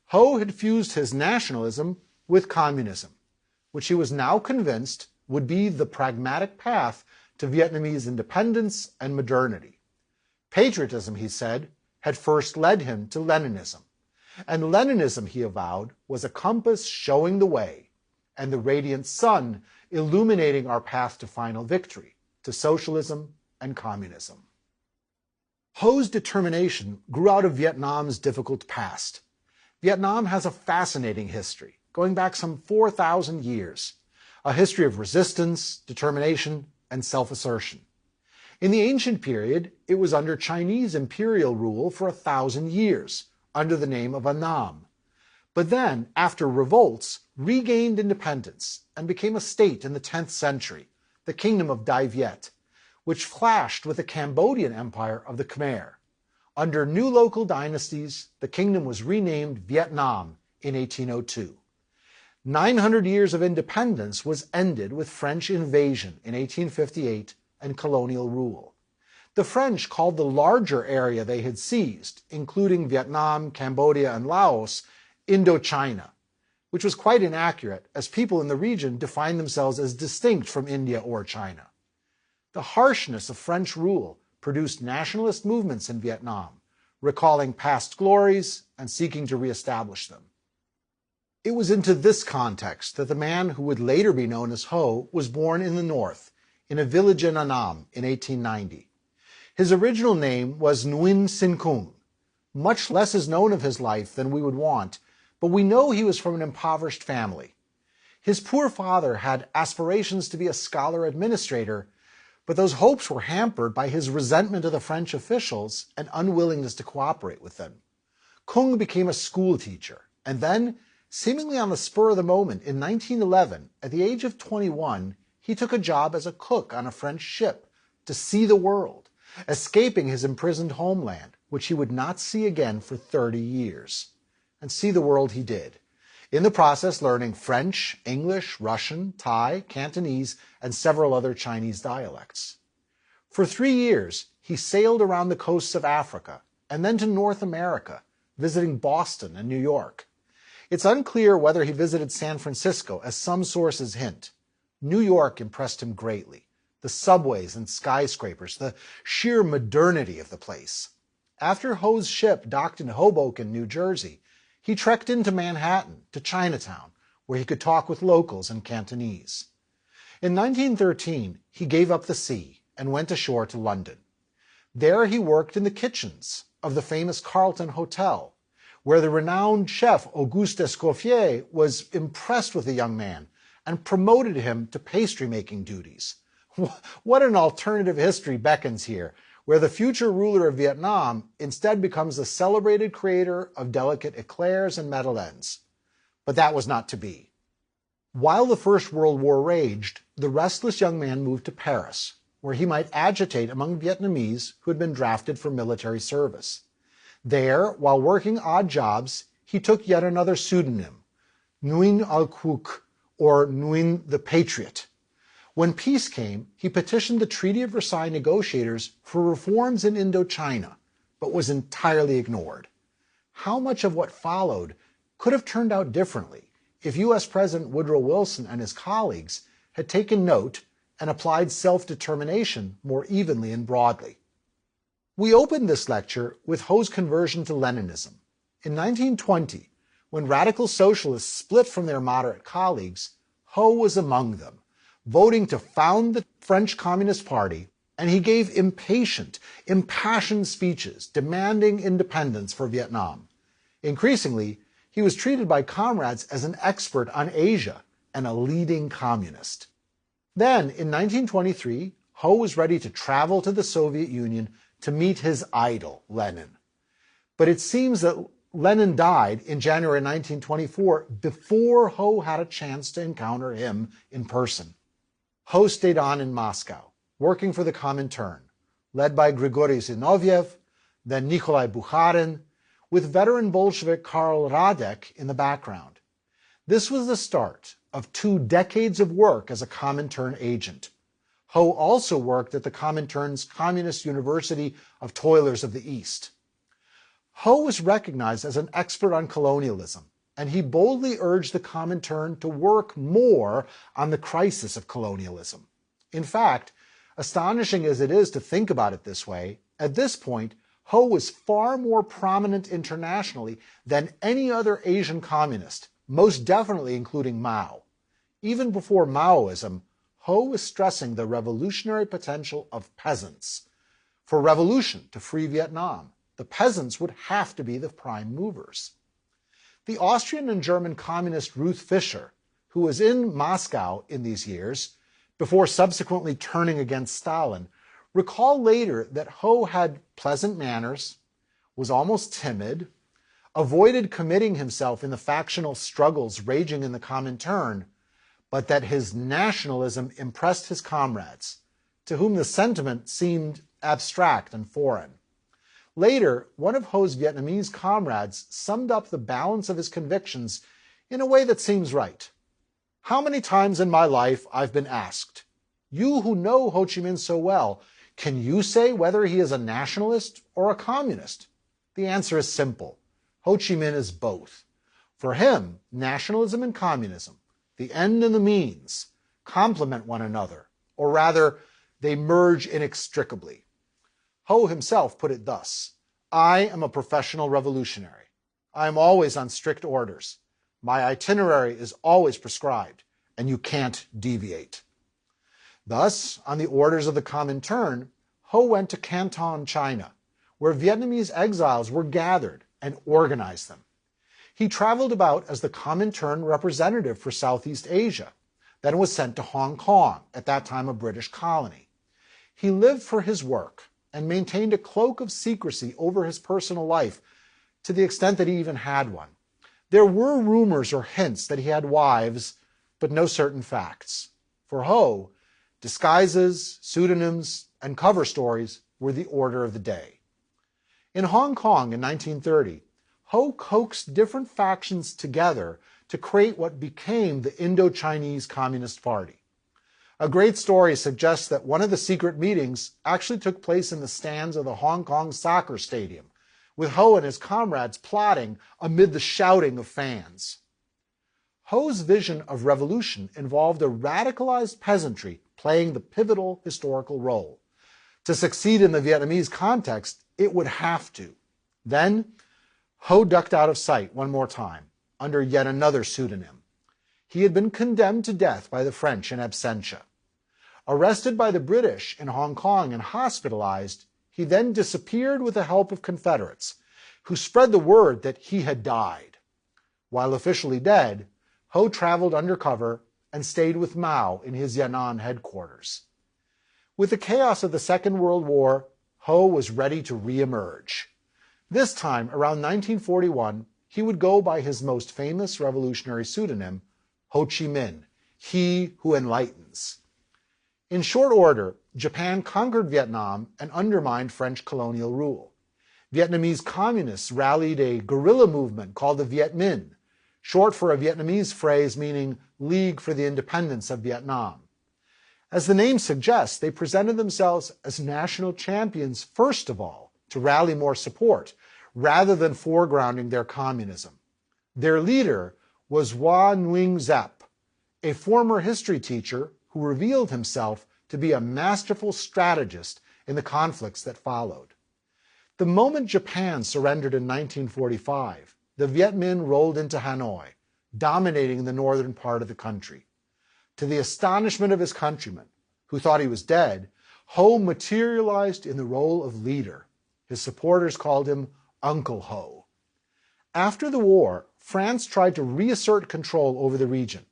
Ho had fused his nationalism with communism, which he was now convinced would be the pragmatic path to Vietnamese independence and modernity. Patriotism, he said, had first led him to Leninism, and Leninism, he avowed, was a compass showing the way, and the radiant sun illuminating our path to final victory, to socialism and communism. Ho's determination grew out of Vietnam's difficult past. Vietnam has a fascinating history, going back some 4,000 years, a history of resistance, determination, and self-assertion. In the ancient period, it was under Chinese imperial rule for 1,000 years, under the name of Annam, but then, after revolts, regained independence and became a state in the 10th century, the Kingdom of Dai Viet, which clashed with the Cambodian Empire of the Khmer. Under new local dynasties, the kingdom was renamed Vietnam in 1802. 900 years of independence was ended with French invasion in 1858 and colonial rule. The French called the larger area they had seized, including Vietnam, Cambodia, and Laos, Indochina, which was quite inaccurate, as people in the region defined themselves as distinct from India or China. The harshness of French rule produced nationalist movements in Vietnam, recalling past glories and seeking to reestablish them. It was into this context that the man who would later be known as Ho was born in the north, in a village in Annam in 1890. His original name was Nguyen Sin Kung. Much less is known of his life than we would want, but we know he was from an impoverished family. His poor father had aspirations to be a scholar administrator, but those hopes were hampered by his resentment of the French officials and unwillingness to cooperate with them. Kung became a school teacher, and then, seemingly on the spur of the moment, in 1911, at the age of 21, he took a job as a cook on a French ship to see the world, escaping his imprisoned homeland, which he would not see again for 30 years. And see the world he did, in the process learning French, English, Russian, Thai, Cantonese, and several other Chinese dialects. For 3 years, he sailed around the coasts of Africa and then to North America, visiting Boston and New York. It's unclear whether he visited San Francisco, as some sources hint. New York impressed him greatly. The subways and skyscrapers, the sheer modernity of the place. After Ho's ship docked in Hoboken, New Jersey, he trekked into Manhattan, to Chinatown, where he could talk with locals in Cantonese. In 1913, he gave up the sea and went ashore to London. There he worked in the kitchens of the famous Carlton Hotel, where the renowned chef Auguste Escoffier was impressed with the young man and promoted him to pastry-making duties. What an alternative history beckons here, where the future ruler of Vietnam instead becomes the celebrated creator of delicate eclairs and madeleines. But that was not to be. While the First World War raged, the restless young man moved to Paris, where he might agitate among Vietnamese who had been drafted for military service. There, while working odd jobs, he took yet another pseudonym, Nguyen Al Quoc, or Nguyen the Patriot. When peace came, he petitioned the Treaty of Versailles negotiators for reforms in Indochina, but was entirely ignored. How much of what followed could have turned out differently if U.S. President Woodrow Wilson and his colleagues had taken note and applied self-determination more evenly and broadly? We opened this lecture with Ho's conversion to Leninism. In 1920, when radical socialists split from their moderate colleagues, Ho was among them, voting to found the French Communist Party, and he gave impassioned, impassioned speeches demanding independence for Vietnam. Increasingly, he was treated by comrades as an expert on Asia and a leading communist. Then, in 1923, Ho was ready to travel to the Soviet Union to meet his idol, Lenin. But it seems that Lenin died in January 1924 before Ho had a chance to encounter him in person. Ho stayed on in Moscow, working for the Comintern, led by Grigory Zinoviev, then Nikolai Bukharin, with veteran Bolshevik Karl Radek in the background. This was the start of 2 decades of work as a Comintern agent. Ho also worked at the Comintern's Communist University of Toilers of the East. Ho was recognized as an expert on colonialism, and he boldly urged the Comintern to work more on the crisis of colonialism. In fact, astonishing as it is to think about it this way, at this point, Ho was far more prominent internationally than any other Asian communist, most definitely including Mao. Even before Maoism, Ho was stressing the revolutionary potential of peasants. For revolution to free Vietnam, the peasants would have to be the prime movers. The Austrian and German communist Ruth Fischer, who was in Moscow in these years, before subsequently turning against Stalin, recalled later that Ho had pleasant manners, was almost timid, avoided committing himself in the factional struggles raging in the Comintern, but that his nationalism impressed his comrades, to whom the sentiment seemed abstract and foreign. Later, one of Ho's Vietnamese comrades summed up the balance of his convictions in a way that seems right. How many times in my life I've been asked, "You who know Ho Chi Minh so well, can you say whether he is a nationalist or a communist?" The answer is simple. Ho Chi Minh is both. For him, nationalism and communism, the end and the means, complement one another, or rather, they merge inextricably. Ho himself put it thus: "I am a professional revolutionary. I am always on strict orders. My itinerary is always prescribed, and you can't deviate." Thus, on the orders of the Comintern, Ho went to Canton, China, where Vietnamese exiles were gathered, and organized them. He traveled about as the Comintern representative for Southeast Asia, then was sent to Hong Kong, at that time a British colony. He lived for his work and maintained a cloak of secrecy over his personal life, to the extent that he even had one. There were rumors or hints that he had wives, but no certain facts. For Ho, disguises, pseudonyms, and cover stories were the order of the day. In Hong Kong in 1930, Ho coaxed different factions together to create what became the Indo-Chinese Communist Party. A great story suggests that one of the secret meetings actually took place in the stands of the Hong Kong soccer stadium, with Ho and his comrades plotting amid the shouting of fans. Ho's vision of revolution involved a radicalized peasantry playing the pivotal historical role. To succeed in the Vietnamese context, it would have to. Then, Ho ducked out of sight one more time, under yet another pseudonym. He had been condemned to death by the French in absentia. Arrested by the British in Hong Kong and hospitalized, he then disappeared with the help of Confederates, who spread the word that he had died. While officially dead, Ho traveled undercover and stayed with Mao in his Yan'an headquarters. With the chaos of the Second World War, Ho was ready to re-emerge. This time, around 1941, he would go by his most famous revolutionary pseudonym, Ho Chi Minh, he who enlightens. In short order, Japan conquered Vietnam and undermined French colonial rule. Vietnamese communists rallied a guerrilla movement called the Viet Minh, short for a Vietnamese phrase meaning League for the Independence of Vietnam. As the name suggests, they presented themselves as national champions first of all, to rally more support, rather than foregrounding their communism. Their leader was Hoa Nguyen Giap, a former history teacher who revealed himself to be a masterful strategist in the conflicts that followed. The moment Japan surrendered in 1945, the Viet Minh rolled into Hanoi, dominating the northern part of the country. To the astonishment of his countrymen, who thought he was dead, Ho materialized in the role of leader. His supporters called him Uncle Ho. After the war, France tried to reassert control over the region,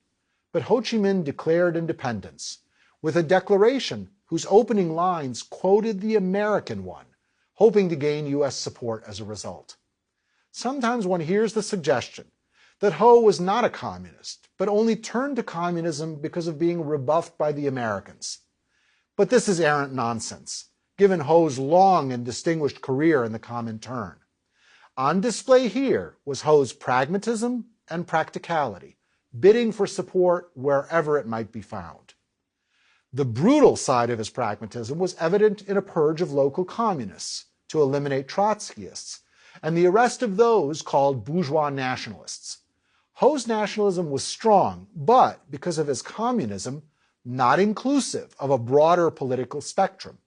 but Ho Chi Minh declared independence, with a declaration whose opening lines quoted the American one, hoping to gain U.S. support as a result. Sometimes one hears the suggestion that Ho was not a communist, but only turned to communism because of being rebuffed by the Americans. But this is arrant nonsense, given Ho's long and distinguished career in the Comintern. On display here was Ho's pragmatism and practicality, bidding for support wherever it might be found. The brutal side of his pragmatism was evident in a purge of local communists to eliminate Trotskyists, and the arrest of those called bourgeois nationalists. Ho's nationalism was strong, but because of his communism, not inclusive of a broader political spectrum.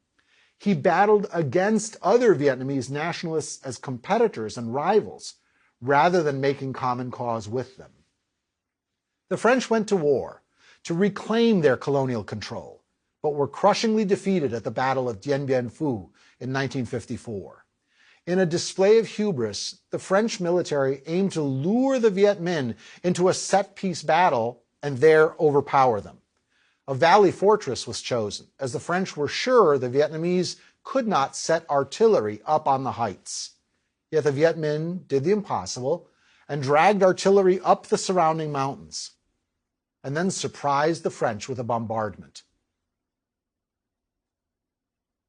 He battled against other Vietnamese nationalists as competitors and rivals, rather than making common cause with them. The French went to war to reclaim their colonial control, but were crushingly defeated at the Battle of Dien Bien Phu in 1954. In a display of hubris, the French military aimed to lure the Viet Minh into a set-piece battle and there overpower them. A valley fortress was chosen, as the French were sure the Vietnamese could not set artillery up on the heights. Yet the Viet Minh did the impossible and dragged artillery up the surrounding mountains, and then surprised the French with a bombardment.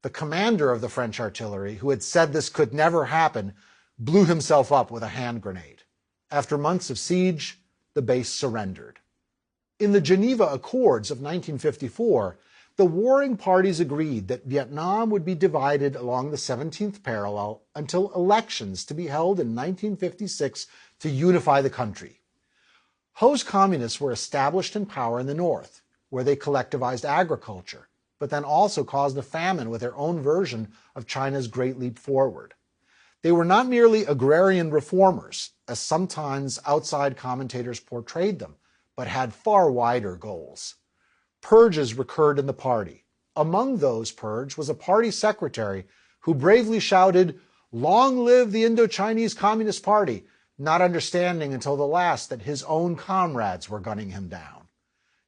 The commander of the French artillery, who had said this could never happen, blew himself up with a hand grenade. After months of siege, the base surrendered. In the Geneva Accords of 1954, the warring parties agreed that Vietnam would be divided along the 17th parallel until elections to be held in 1956 to unify the country. Ho's communists were established in power in the north, where they collectivized agriculture, but then also caused a famine with their own version of China's Great Leap Forward. They were not merely agrarian reformers, as sometimes outside commentators portrayed them, but had far wider goals. Purges recurred in the party. Among those purged was a party secretary who bravely shouted, "Long live the Indo-Chinese Communist Party," not understanding until the last that his own comrades were gunning him down.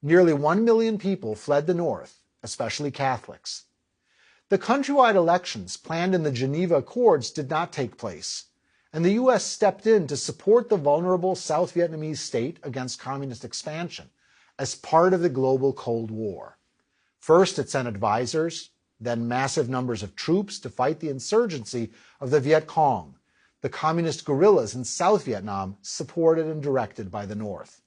Nearly 1 million people fled the north, especially Catholics. The countrywide elections planned in the Geneva Accords did not take place, and the U.S. stepped in to support the vulnerable South Vietnamese state against communist expansion as part of the global Cold War. First, it sent advisors, then massive numbers of troops to fight the insurgency of the Viet Cong, the communist guerrillas in South Vietnam supported and directed by the North.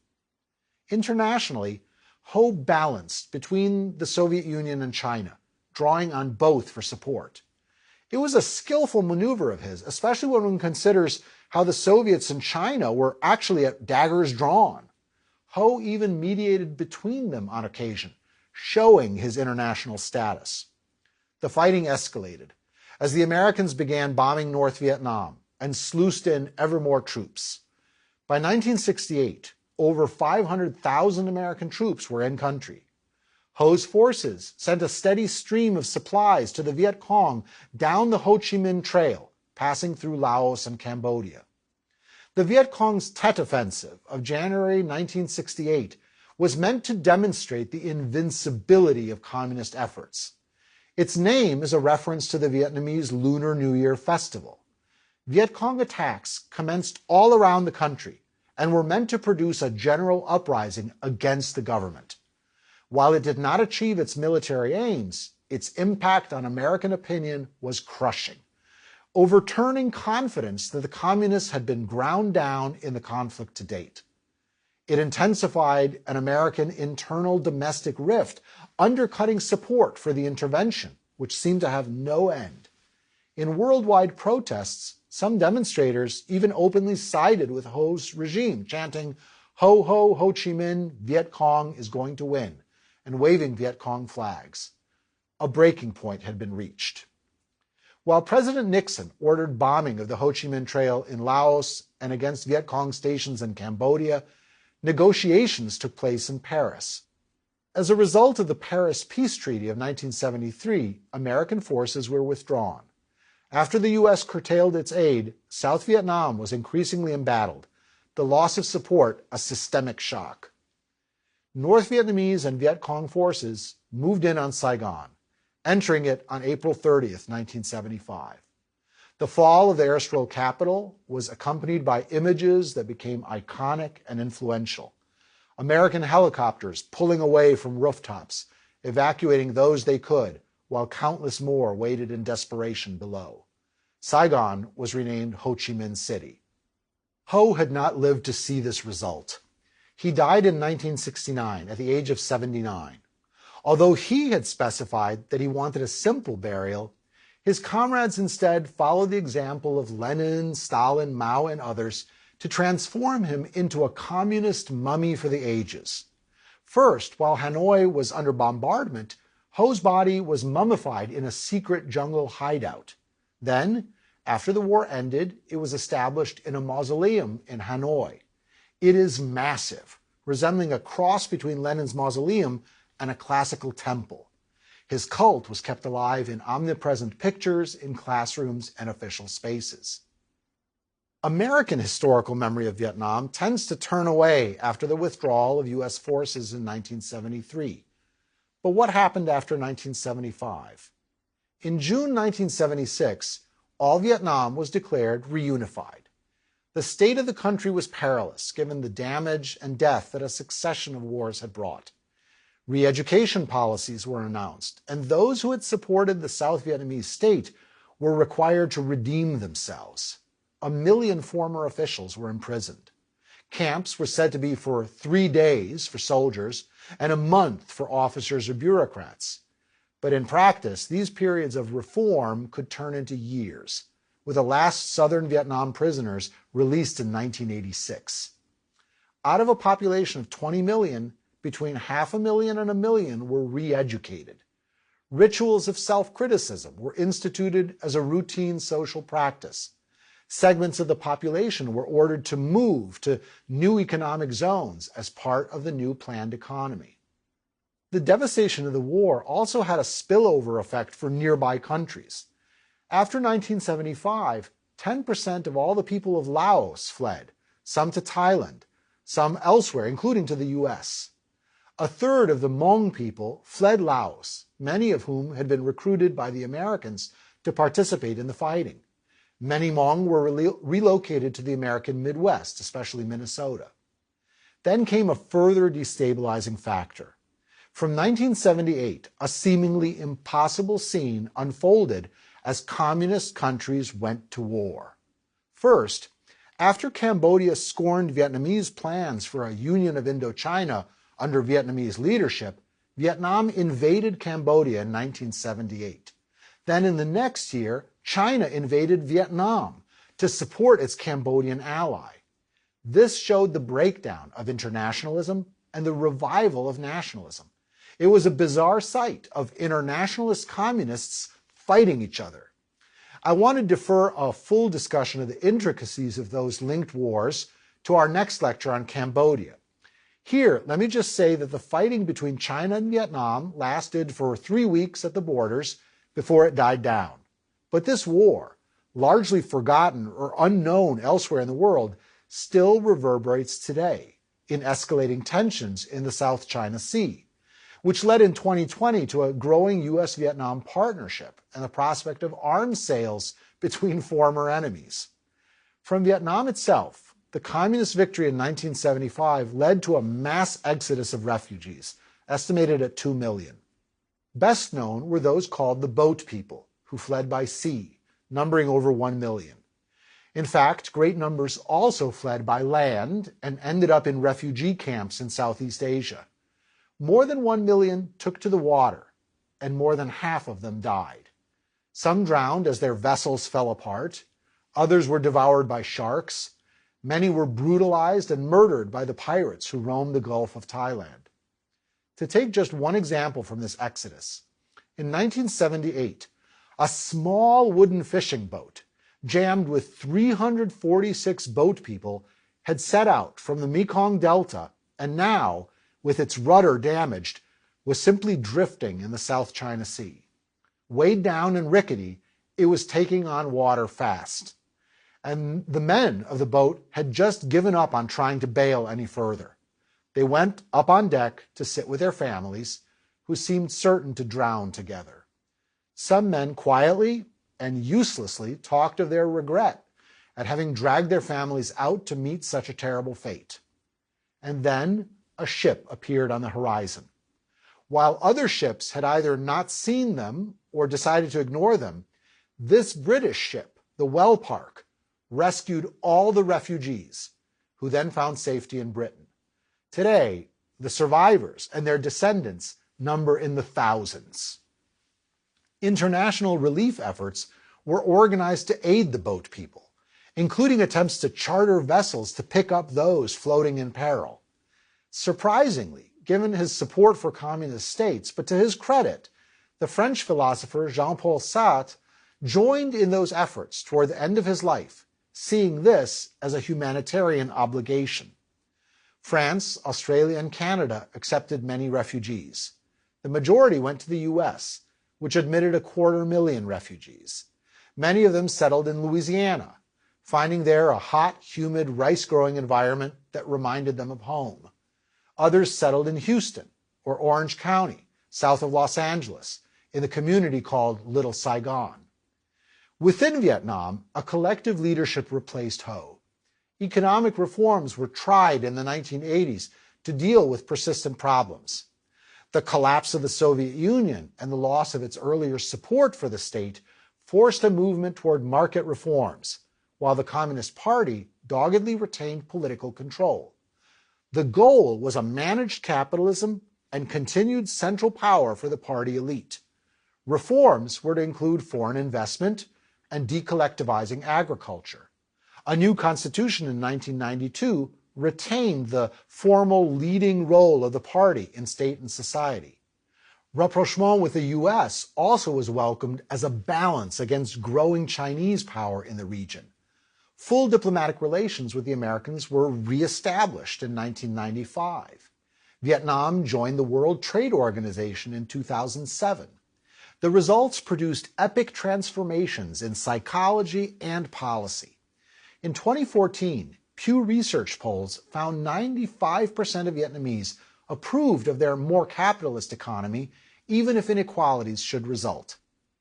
Internationally, Ho balanced between the Soviet Union and China, drawing on both for support. It was a skillful maneuver of his, especially when one considers how the Soviets and China were actually at daggers drawn. Ho even mediated between them on occasion, showing his international status. The fighting escalated as the Americans began bombing North Vietnam and sluiced in ever more troops. By 1968, over 500,000 American troops were in country. Ho's forces sent a steady stream of supplies to the Viet Cong down the Ho Chi Minh Trail, passing through Laos and Cambodia. The Viet Cong's Tet Offensive of January 1968 was meant to demonstrate the invincibility of communist efforts. Its name is a reference to the Vietnamese Lunar New Year festival. Viet Cong attacks commenced all around the country and were meant to produce a general uprising against the government. While it did not achieve its military aims, its impact on American opinion was crushing, overturning confidence that the communists had been ground down in the conflict to date. It intensified an American internal domestic rift, undercutting support for the intervention, which seemed to have no end. In worldwide protests, some demonstrators even openly sided with Ho's regime, chanting, "Ho, ho, Ho Chi Minh, Viet Cong is going to win," and waving Viet Cong flags. A breaking point had been reached. While President Nixon ordered bombing of the Ho Chi Minh Trail in Laos and against Viet Cong stations in Cambodia, negotiations took place in Paris. As a result of the Paris Peace Treaty of 1973, American forces were withdrawn. After the U.S. curtailed its aid, South Vietnam was increasingly embattled, the loss of support a systemic shock. North Vietnamese and Viet Cong forces moved in on Saigon, entering it on April 30th, 1975. The fall of the erstwhile capital was accompanied by images that became iconic and influential. American helicopters pulling away from rooftops, evacuating those they could, while countless more waited in desperation below. Saigon was renamed Ho Chi Minh City. Ho had not lived to see this result. He died in 1969 at the age of 79. Although he had specified that he wanted a simple burial, his comrades instead followed the example of Lenin, Stalin, Mao, and others to transform him into a communist mummy for the ages. First, while Hanoi was under bombardment, Ho's body was mummified in a secret jungle hideout. Then, after the war ended, it was established in a mausoleum in Hanoi. It is massive, resembling a cross between Lenin's mausoleum and a classical temple. His cult was kept alive in omnipresent pictures in classrooms and official spaces. American historical memory of Vietnam tends to turn away after the withdrawal of U.S. forces in 1973. But what happened after 1975? In June 1976, all Vietnam was declared reunified. The state of the country was perilous, given the damage and death that a succession of wars had brought. Re-education policies were announced, and those who had supported the South Vietnamese state were required to redeem themselves. 1 million former officials were imprisoned. Camps were said to be for 3 days for soldiers and a month for officers or bureaucrats. But in practice, these periods of reform could turn into years, with the last Southern Vietnam prisoners released in 1986. Out of a population of 20 million, between 500,000 and 1 million were re-educated. Rituals of self-criticism were instituted as a routine social practice. Segments of the population were ordered to move to new economic zones as part of the new planned economy. The devastation of the war also had a spillover effect for nearby countries. After 1975, 10% of all the people of Laos fled, some to Thailand, some elsewhere, including to the U.S. A third of the Hmong people fled Laos, many of whom had been recruited by the Americans to participate in the fighting. Many Hmong were relocated to the American Midwest, especially Minnesota. Then came a further destabilizing factor. From 1978, a seemingly impossible scene unfolded as communist countries went to war. First, after Cambodia scorned Vietnamese plans for a union of Indochina under Vietnamese leadership, Vietnam invaded Cambodia in 1978. Then in the next year, China invaded Vietnam to support its Cambodian ally. This showed the breakdown of internationalism and the revival of nationalism. It was a bizarre sight of internationalist communists fighting each other. I want to defer a full discussion of the intricacies of those linked wars to our next lecture on Cambodia. Here, let me just say that the fighting between China and Vietnam lasted for 3 weeks at the borders before it died down. But this war, largely forgotten or unknown elsewhere in the world, still reverberates today in escalating tensions in the South China Sea, which led in 2020 to a growing U.S.-Vietnam partnership and the prospect of arms sales between former enemies. From Vietnam itself, the communist victory in 1975 led to a mass exodus of refugees, estimated at 2 million. Best known were those called the boat people, who fled by sea, numbering over 1 million. In fact, great numbers also fled by land and ended up in refugee camps in Southeast Asia. More than 1 million took to the water, and more than half of them died. Some drowned as their vessels fell apart. Others were devoured by sharks. Many were brutalized and murdered by the pirates who roamed the Gulf of Thailand. To take just one example from this exodus, in 1978, a small wooden fishing boat, jammed with 346 boat people, had set out from the Mekong Delta and now, with its rudder damaged, was simply drifting in the South China Sea. Weighed down and rickety, it was taking on water fast. And the men of the boat had just given up on trying to bail any further. They went up on deck to sit with their families, who seemed certain to drown together. Some men quietly and uselessly talked of their regret at having dragged their families out to meet such a terrible fate. And then a ship appeared on the horizon. While other ships had either not seen them or decided to ignore them, this British ship, the Wellpark, rescued all the refugees, who then found safety in Britain. Today, the survivors and their descendants number in the thousands. International relief efforts were organized to aid the boat people, including attempts to charter vessels to pick up those floating in peril. Surprisingly, given his support for communist states, but to his credit, the French philosopher Jean-Paul Sartre joined in those efforts toward the end of his life, seeing this as a humanitarian obligation. France, Australia, and Canada accepted many refugees. The majority went to the US, which admitted 250,000 refugees. Many of them settled in Louisiana, finding there a hot, humid, rice-growing environment that reminded them of home. Others settled in Houston or Orange County, south of Los Angeles, in the community called Little Saigon. Within Vietnam, a collective leadership replaced Ho. Economic reforms were tried in the 1980s to deal with persistent problems. The collapse of the Soviet Union and the loss of its earlier support for the state forced a movement toward market reforms, while the Communist Party doggedly retained political control. The goal was a managed capitalism and continued central power for the party elite. Reforms were to include foreign investment and decollectivizing agriculture. A new constitution in 1992 retained the formal leading role of the party in state and society. Rapprochement with the US also was welcomed as a balance against growing Chinese power in the region. Full diplomatic relations with the Americans were reestablished in 1995. Vietnam joined the World Trade Organization in 2007. The results produced epic transformations in psychology and policy. In 2014, Pew Research polls found 95% of Vietnamese approved of their more capitalist economy, even if inequalities should result.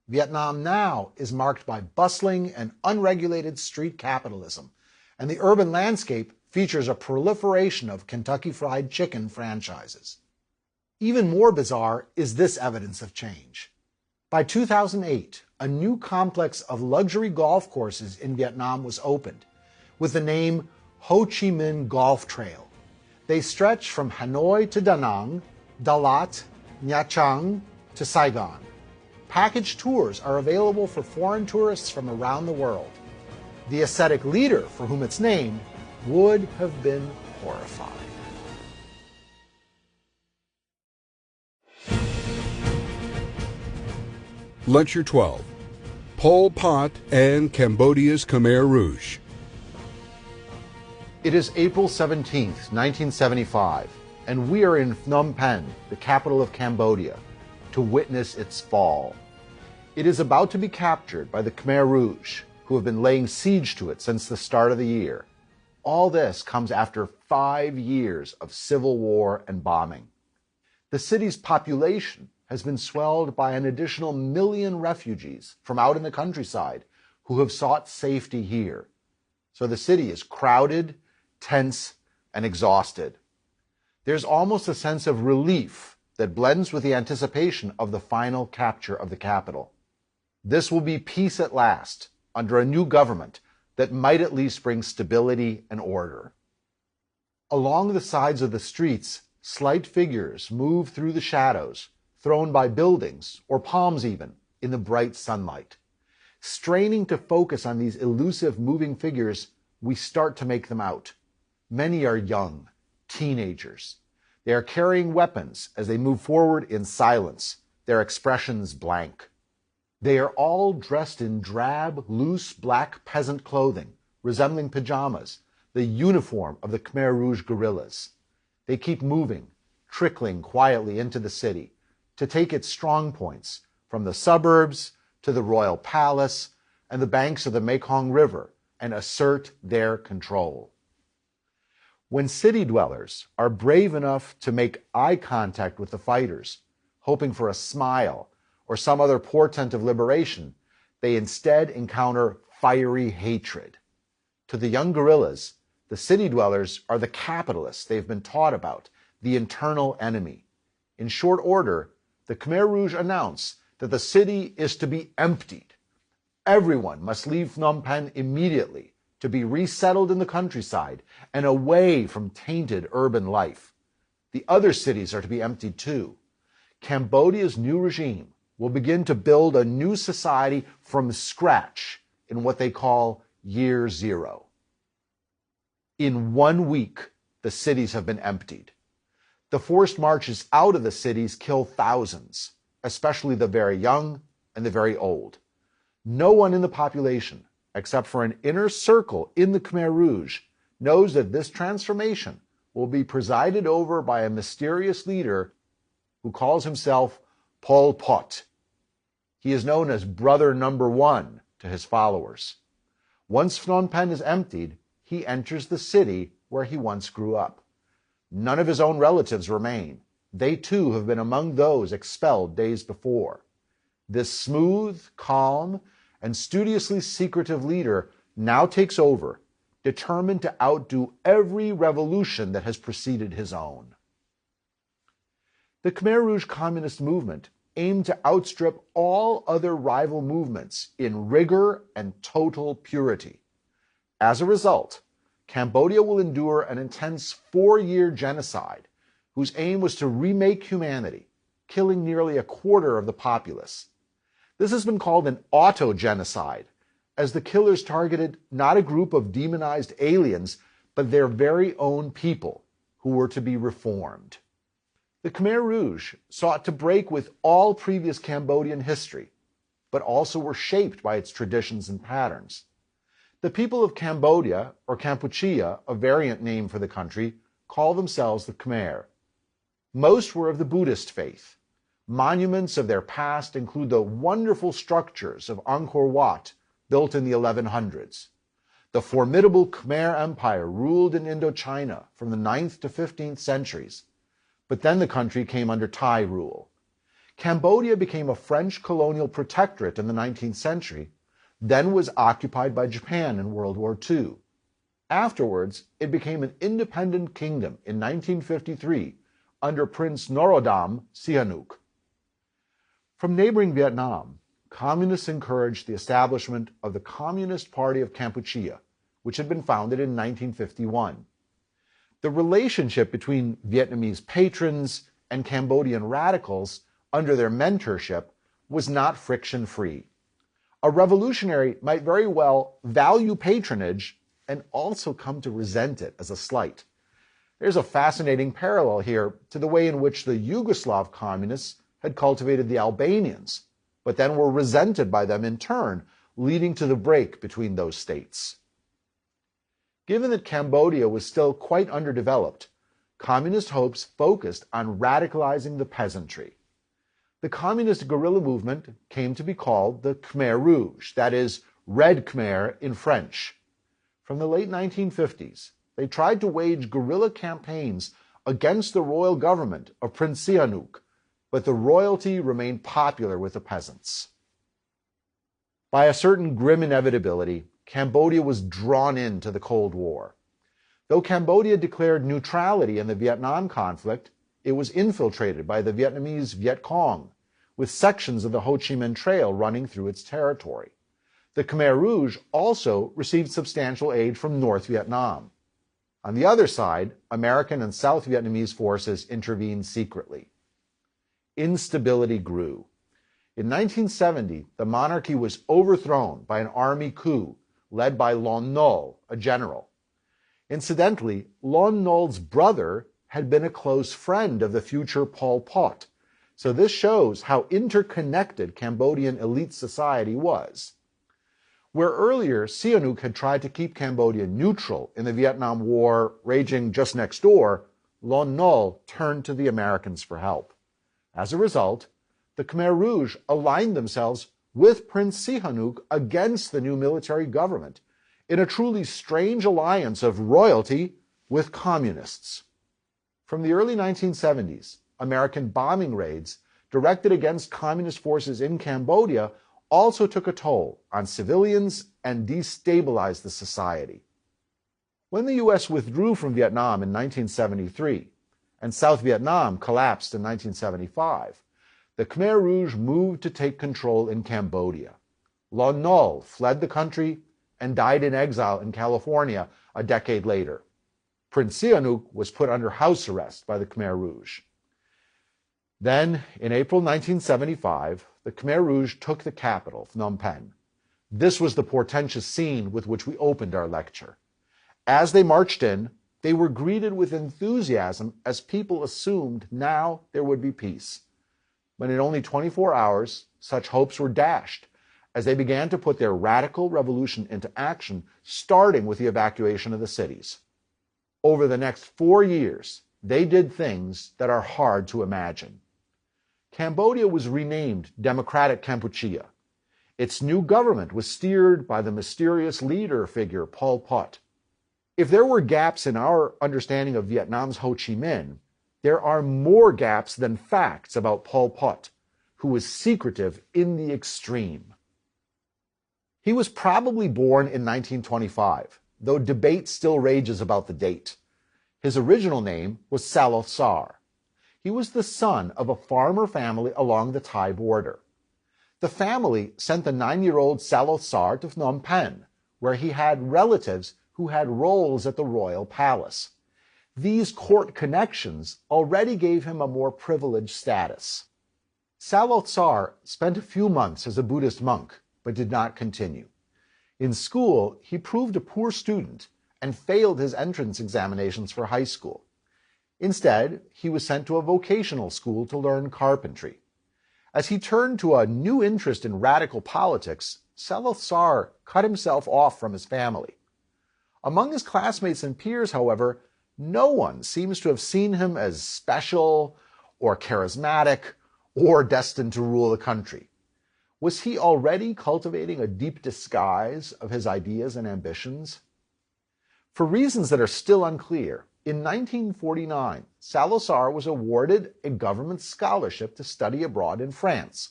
Vietnam now is marked by bustling and unregulated street capitalism, and the urban landscape features a proliferation of Kentucky Fried Chicken franchises. Even more bizarre is this evidence of change. By 2008, a new complex of luxury golf courses in Vietnam was opened, with the name Ho Chi Minh Golf Trail. They stretch from Hanoi to Da Nang, Dalat, Nha Trang to Saigon. Package tours are available for foreign tourists from around the world. The ascetic leader for whom it's named would have been horrified. Lecture 12. Pol Pot and Cambodia's Khmer Rouge. It is April 17th, 1975, and we are in Phnom Penh, the capital of Cambodia, to witness its fall. It is about to be captured by the Khmer Rouge, who have been laying siege to it since the start of the year. All this comes after 5 years of civil war and bombing. The city's population has been swelled by an additional 1 million refugees from out in the countryside who have sought safety here. So the city is crowded, tense, and exhausted. There's almost a sense of relief that blends with the anticipation of the final capture of the capital. This will be peace at last, under a new government that might at least bring stability and order. Along the sides of the streets, slight figures move through the shadows, thrown by buildings, or palms even, in the bright sunlight. Straining to focus on these elusive moving figures, we start to make them out. Many are young, teenagers. They are carrying weapons as they move forward in silence, their expressions blank. They are all dressed in drab, loose black peasant clothing, resembling pajamas, the uniform of the Khmer Rouge guerrillas. They keep moving, trickling quietly into the city, to take its strong points, from the suburbs to the royal palace and the banks of the Mekong River, and assert their control. When city dwellers are brave enough to make eye contact with the fighters, hoping for a smile or some other portent of liberation, they instead encounter fiery hatred. To the young guerrillas, the city dwellers are the capitalists they've been taught about, the internal enemy. In short order, the Khmer Rouge announced that the city is to be emptied. Everyone must leave Phnom Penh immediately to be resettled in the countryside and away from tainted urban life. The other cities are to be emptied too. Cambodia's new regime will begin to build a new society from scratch in what they call Year Zero. In 1 week, the cities have been emptied. The forced marches out of the cities kill thousands, especially the very young and the very old. No one in the population, except for an inner circle in the Khmer Rouge, knows that this transformation will be presided over by a mysterious leader who calls himself Pol Pot. He is known as Brother Number One to his followers. Once Phnom Penh is emptied, he enters the city where he once grew up. None of his own relatives remain. They too have been among those expelled days before. This smooth, calm, and studiously secretive leader now takes over, determined to outdo every revolution that has preceded his own. The Khmer Rouge communist movement aimed to outstrip all other rival movements in rigor and total purity. As a result, Cambodia will endure an intense 4-year genocide whose aim was to remake humanity, killing nearly a quarter of the populace. This has been called an auto-genocide, as the killers targeted not a group of demonized aliens, but their very own people, who were to be reformed. The Khmer Rouge sought to break with all previous Cambodian history, but also were shaped by its traditions and patterns. The people of Cambodia, or Kampuchea, a variant name for the country, call themselves the Khmer. Most were of the Buddhist faith. Monuments of their past include the wonderful structures of Angkor Wat, built in the 1100s. The formidable Khmer Empire ruled in Indochina from the 9th to 15th centuries, but then the country came under Thai rule. Cambodia became a French colonial protectorate in the 19th century, then was occupied by Japan in World War II. Afterwards, it became an independent kingdom in 1953 under Prince Norodom Sihanouk. From neighboring Vietnam, communists encouraged the establishment of the Communist Party of Kampuchea, which had been founded in 1951. The relationship between Vietnamese patrons and Cambodian radicals under their mentorship was not friction-free. A revolutionary might very well value patronage and also come to resent it as a slight. There's a fascinating parallel here to the way in which the Yugoslav communists had cultivated the Albanians, but then were resented by them in turn, leading to the break between those states. Given that Cambodia was still quite underdeveloped, communist hopes focused on radicalizing the peasantry. The communist guerrilla movement came to be called the Khmer Rouge, that is, Red Khmer in French. From the late 1950s, they tried to wage guerrilla campaigns against the royal government of Prince Sihanouk, but the royalty remained popular with the peasants. By a certain grim inevitability, Cambodia was drawn into the Cold War. Though Cambodia declared neutrality in the Vietnam conflict, it was infiltrated by the Vietnamese Viet Cong, with sections of the Ho Chi Minh Trail running through its territory. The Khmer Rouge also received substantial aid from North Vietnam. On the other side, American and South Vietnamese forces intervened secretly. Instability grew. In 1970, the monarchy was overthrown by an army coup led by Lon Nol, a general. Incidentally, Lon Nol's brother had been a close friend of the future Pol Pot, so this shows how interconnected Cambodian elite society was. Where earlier Sihanouk had tried to keep Cambodia neutral in the Vietnam War raging just next door, Lon Nol turned to the Americans for help. As a result, the Khmer Rouge aligned themselves with Prince Sihanouk against the new military government in a truly strange alliance of royalty with communists. From the early 1970s, American bombing raids directed against communist forces in Cambodia also took a toll on civilians and destabilized the society. When the U.S. withdrew from Vietnam in 1973, and South Vietnam collapsed in 1975, the Khmer Rouge moved to take control in Cambodia. Lon Nol fled the country and died in exile in California a decade later. Prince Sihanouk was put under house arrest by the Khmer Rouge. Then, in April 1975, the Khmer Rouge took the capital, Phnom Penh. This was the portentous scene with which we opened our lecture. As they marched in, they were greeted with enthusiasm as people assumed now there would be peace. But in only 24 hours, such hopes were dashed as they began to put their radical revolution into action, starting with the evacuation of the cities. Over the next 4 years, they did things that are hard to imagine. Cambodia was renamed Democratic Kampuchea. Its new government was steered by the mysterious leader figure Pol Pot. If there were gaps in our understanding of Vietnam's Ho Chi Minh, there are more gaps than facts about Pol Pot, who was secretive in the extreme. He was probably born in 1925, though debate still rages about the date. His original name was Saloth Sar. He was the son of a farmer family along the Thai border. The family sent the 9-year-old Saloth Sar to Phnom Penh, where he had relatives who had roles at the royal palace. These court connections already gave him a more privileged status. Saloth Sar spent a few months as a Buddhist monk, but did not continue. In school, he proved a poor student and failed his entrance examinations for high school. Instead, he was sent to a vocational school to learn carpentry. As he turned to a new interest in radical politics, Saloth Sar cut himself off from his family. Among his classmates and peers, however, no one seems to have seen him as special or charismatic or destined to rule the country. Was he already cultivating a deep disguise of his ideas and ambitions? For reasons that are still unclear, in 1949, Saloth Sar was awarded a government scholarship to study abroad in France.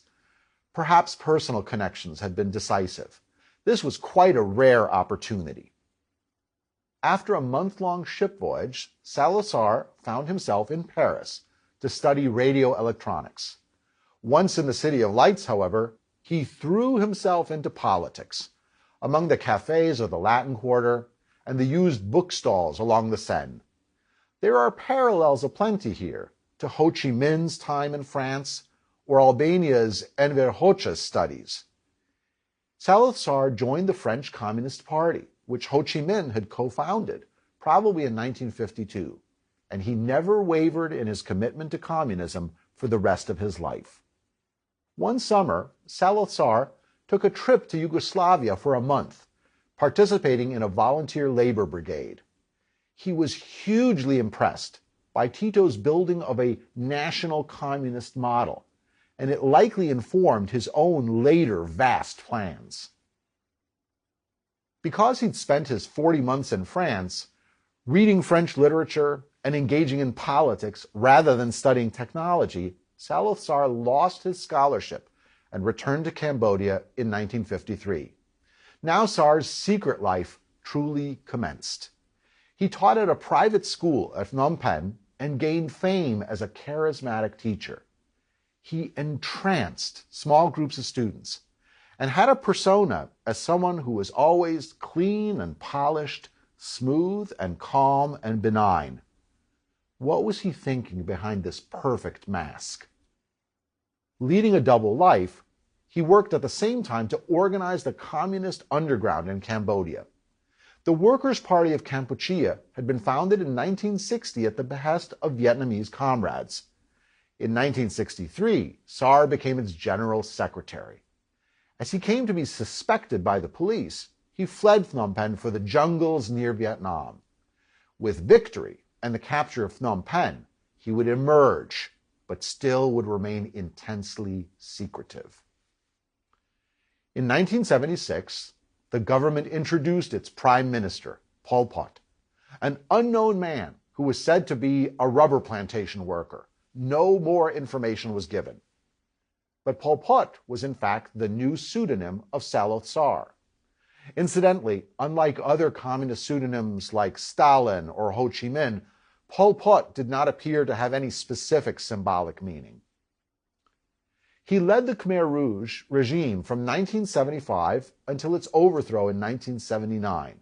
Perhaps personal connections had been decisive. This was quite a rare opportunity. After a month-long ship voyage, Saloth Sar found himself in Paris to study radio electronics. Once in the City of Lights, however, he threw himself into politics, among the cafes of the Latin Quarter and the used bookstalls along the Seine. There are parallels aplenty here to Ho Chi Minh's time in France or Albania's Enver Hoxha's studies. Saloth Sar joined the French Communist Party, which Ho Chi Minh had co-founded, probably in 1952, and he never wavered in his commitment to communism for the rest of his life. One summer, Saloth Sar took a trip to Yugoslavia for a month, participating in a volunteer labor brigade. He was hugely impressed by Tito's building of a national communist model, and it likely informed his own later vast plans. Because he'd spent his 40 months in France, reading French literature and engaging in politics rather than studying technology, Saloth Sar lost his scholarship and returned to Cambodia in 1953. Now Sar's secret life truly commenced. He taught at a private school at Phnom Penh and gained fame as a charismatic teacher. He entranced small groups of students and had a persona as someone who was always clean and polished, smooth and calm and benign. What was he thinking behind this perfect mask? Leading a double life, he worked at the same time to organize the communist underground in Cambodia. The Workers' Party of Kampuchea had been founded in 1960 at the behest of Vietnamese comrades. In 1963, Sar became its general secretary. As he came to be suspected by the police, he fled Phnom Penh for the jungles near Vietnam. With victory and the capture of Phnom Penh, he would emerge, but still would remain intensely secretive. In 1976, the government introduced its prime minister, Pol Pot, an unknown man who was said to be a rubber plantation worker. No more information was given. But Pol Pot was in fact the new pseudonym of Saloth Sar. Incidentally, unlike other communist pseudonyms like Stalin or Ho Chi Minh, Pol Pot did not appear to have any specific symbolic meaning. He led the Khmer Rouge regime from 1975 until its overthrow in 1979.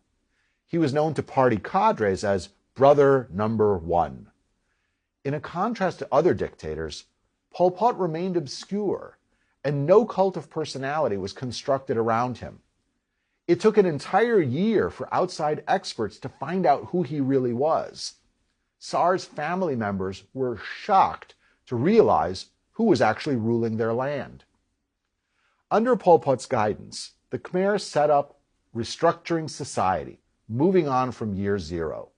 He was known to party cadres as Brother Number One. In a contrast to other dictators, Pol Pot remained obscure, and no cult of personality was constructed around him. It took an entire year for outside experts to find out who he really was. SAR's family members were shocked to realize who was actually ruling their land. Under Pol Pot's guidance, the Khmer set up restructuring society, moving on from year zero.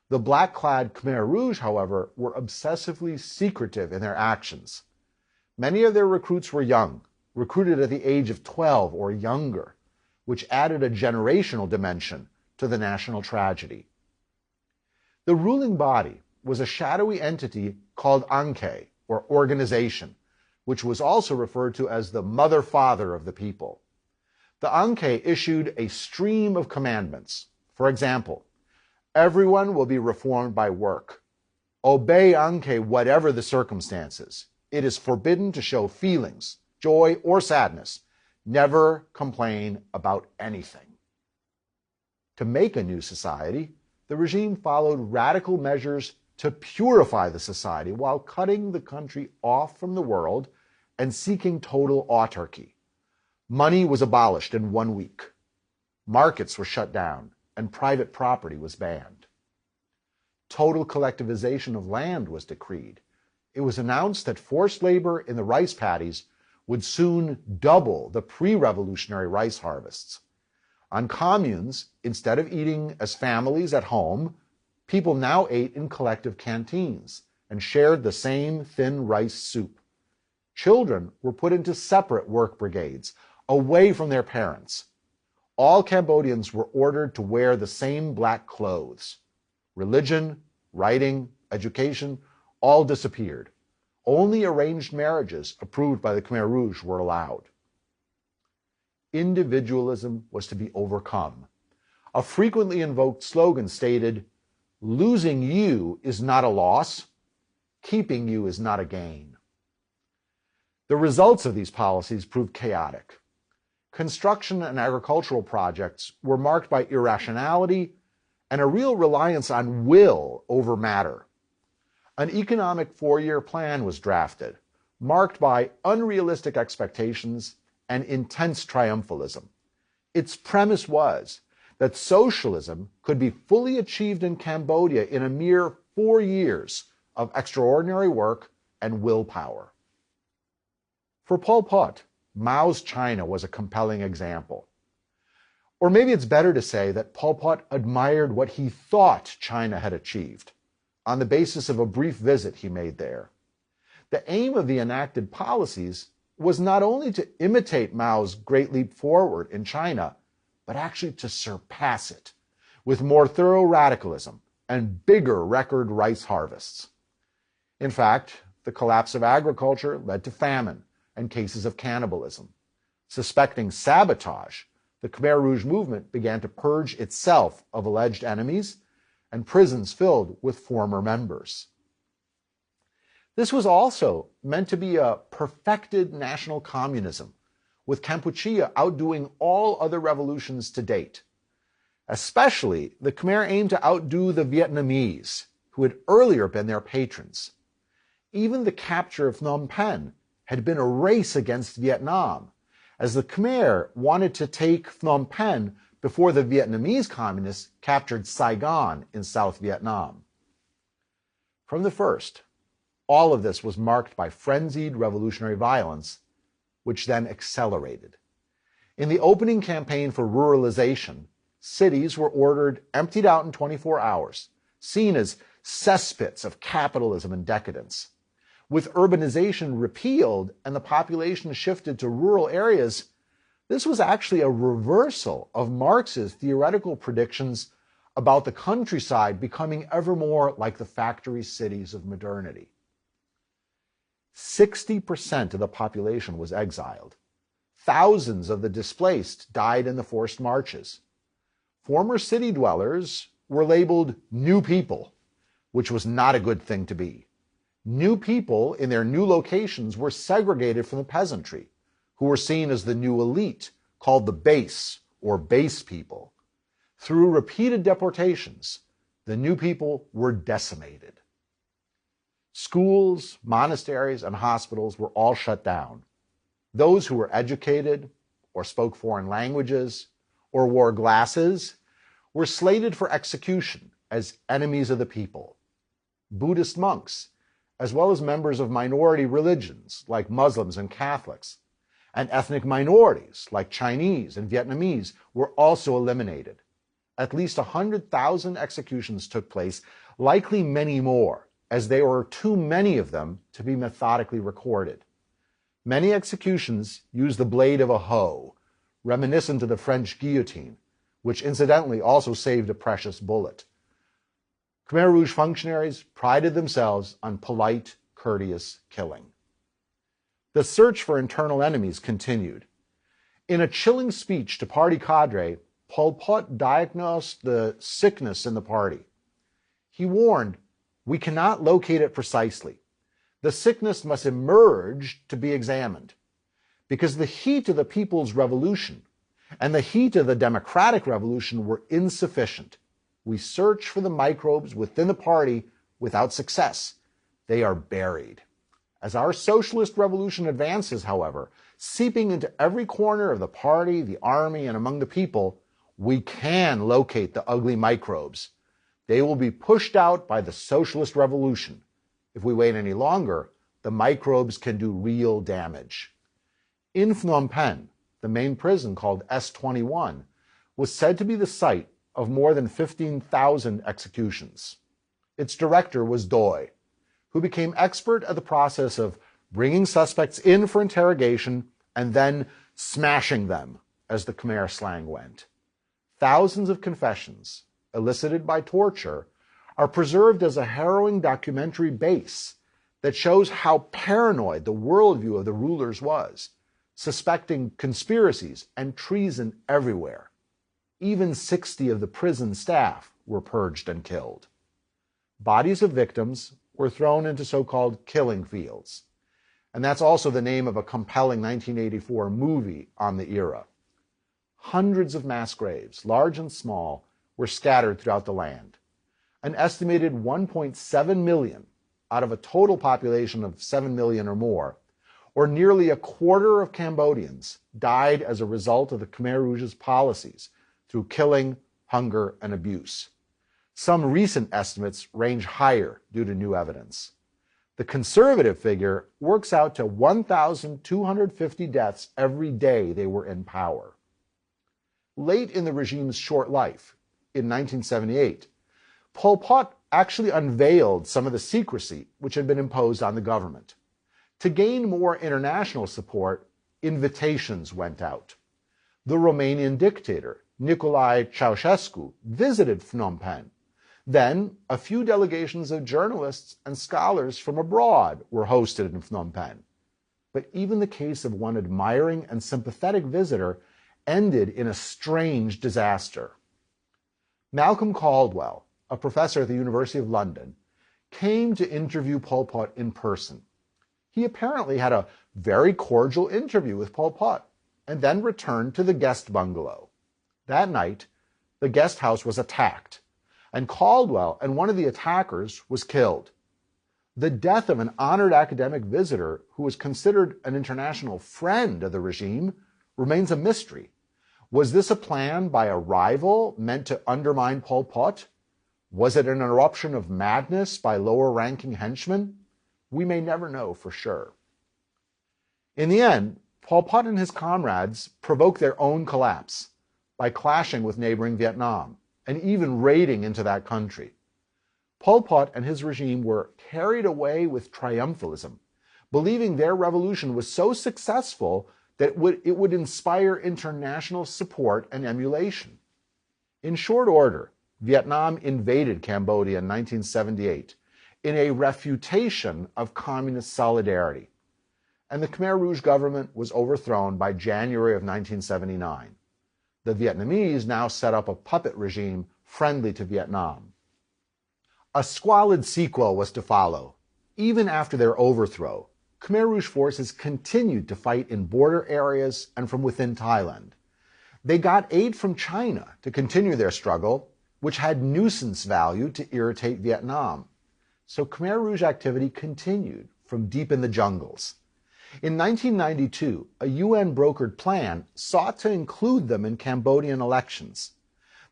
The black-clad Khmer Rouge, however, were obsessively secretive in their actions. Many of their recruits were young, recruited at the age of 12 or younger, which added a generational dimension to the national tragedy. The ruling body was a shadowy entity called Angke, or organization, which was also referred to as the mother-father of the people. The Angke issued a stream of commandments. For example, everyone will be reformed by work. Obey Angke whatever the circumstances. It is forbidden to show feelings, joy, or sadness. Never complain about anything. To make a new society, the regime followed radical measures to purify the society while cutting the country off from the world and seeking total autarky. Money was abolished in 1 week. Markets were shut down, and private property was banned. Total collectivization of land was decreed. It was announced that forced labor in the rice paddies would soon double the pre-revolutionary rice harvests. On communes, instead of eating as families at home, people now ate in collective canteens and shared the same thin rice soup. Children were put into separate work brigades, away from their parents. All Cambodians were ordered to wear the same black clothes. Religion, writing, education, all disappeared. Only arranged marriages approved by the Khmer Rouge were allowed. Individualism was to be overcome. A frequently invoked slogan stated, "Losing you is not a loss. Keeping you is not a gain." The results of these policies proved chaotic. Construction and agricultural projects were marked by irrationality and a real reliance on will over matter. An economic 4-year plan was drafted, marked by unrealistic expectations and intense triumphalism. Its premise was that socialism could be fully achieved in Cambodia in a mere 4 years of extraordinary work and willpower. For Pol Pot, Mao's China was a compelling example. Or maybe it's better to say that Pol Pot admired what he thought China had achieved on the basis of a brief visit he made there. The aim of the enacted policies was not only to imitate Mao's great leap forward in China, but actually to surpass it with more thorough radicalism and bigger record rice harvests. In fact, the collapse of agriculture led to famine and cases of cannibalism. Suspecting sabotage, the Khmer Rouge movement began to purge itself of alleged enemies and prisons filled with former members. This was also meant to be a perfected national communism, with Kampuchea outdoing all other revolutions to date. Especially, the Khmer aimed to outdo the Vietnamese, who had earlier been their patrons. Even the capture of Phnom Penh had been a race against Vietnam, as the Khmer wanted to take Phnom Penh before the Vietnamese communists captured Saigon in South Vietnam. From the first, all of this was marked by frenzied revolutionary violence, which then accelerated. In the opening campaign for ruralization, cities were ordered emptied out in 24 hours, seen as cesspits of capitalism and decadence. With urbanization repealed and the population shifted to rural areas, this was actually a reversal of Marx's theoretical predictions about the countryside becoming ever more like the factory cities of modernity. 60% of the population was exiled. Thousands of the displaced died in the forced marches. Former city dwellers were labeled new people. which was not a good thing to be. New people in their new locations were segregated from the peasantry, who were seen as the new elite, called the base or base people. Through repeated deportations, the new people were decimated. Schools, monasteries, and hospitals were all shut down. Those who were educated, or spoke foreign languages, or wore glasses, were slated for execution as enemies of the people. Buddhist monks, as well as members of minority religions like Muslims and Catholics, and ethnic minorities like Chinese and Vietnamese, were also eliminated. At least 100,000 executions took place, likely many more, as there were too many of them to be methodically recorded. Many executions used the blade of a hoe, reminiscent of the French guillotine, which incidentally also saved a precious bullet. Khmer Rouge functionaries prided themselves on polite, courteous killing. The search for internal enemies continued. In a chilling speech to party cadre, Pol Pot diagnosed the sickness in the party. He warned, "We cannot locate it precisely. The sickness must emerge to be examined. Because the heat of the People's Revolution and the heat of the Democratic Revolution were insufficient. We search for the microbes within the party without success. They are buried. As our socialist revolution advances, however, seeping into every corner of the party, the army, and among the people, we can locate the ugly microbes. They will be pushed out by the socialist revolution. If we wait any longer, the microbes can do real damage." In Phnom Penh, the main prison called S21 was said to be the site of more than 15,000 executions. Its director was Doi, who became expert at the process of bringing suspects in for interrogation and then smashing them, as the Khmer slang went. Thousands of confessions, elicited by torture, are preserved as a harrowing documentary base that shows how paranoid the worldview of the rulers was, suspecting conspiracies and treason everywhere. Even 60 of the prison staff were purged and killed. Bodies of victims were thrown into so-called killing fields, and that's also the name of a compelling 1984 movie on the era. Hundreds of mass graves, large and small, were scattered throughout the land. An estimated 1.7 million out of a total population of 7 million or more, or nearly a quarter of Cambodians, died as a result of the Khmer Rouge's policies through killing, hunger, and abuse. Some recent estimates range higher due to new evidence. The conservative figure works out to 1,250 deaths every day they were in power. Late in the regime's short life, in 1978, Pol Pot actually unveiled some of the secrecy which had been imposed on the government. To gain more international support, invitations went out. The Romanian dictator, Nicolae Ceausescu, visited Phnom Penh. Then, a few delegations of journalists and scholars from abroad were hosted in Phnom Penh. But even the case of one admiring and sympathetic visitor ended in a strange disaster. Malcolm Caldwell, a professor at the University of London, came to interview Pol Pot in person. He apparently had a very cordial interview with Pol Pot and then returned to the guest bungalow. That night, the guest house was attacked, and Caldwell and one of the attackers was killed. The death of an honored academic visitor who was considered an international friend of the regime remains a mystery. Was this a plan by a rival meant to undermine Pol Pot? Was it an eruption of madness by lower-ranking henchmen? We may never know for sure. In the end, Pol Pot and his comrades provoked their own collapse by clashing with neighboring Vietnam and even raiding into that country. Pol Pot and his regime were carried away with triumphalism, believing their revolution was so successful that it would inspire international support and emulation. In short order, Vietnam invaded Cambodia in 1978 in a refutation of communist solidarity, and the Khmer Rouge government was overthrown by January of 1979. The Vietnamese now set up a puppet regime friendly to Vietnam. A squalid sequel was to follow. Even after their overthrow, Khmer Rouge forces continued to fight in border areas and from within Thailand. They got aid from China to continue their struggle, which had nuisance value to irritate Vietnam. So Khmer Rouge activity continued from deep in the jungles. In 1992, a UN-brokered plan sought to include them in Cambodian elections.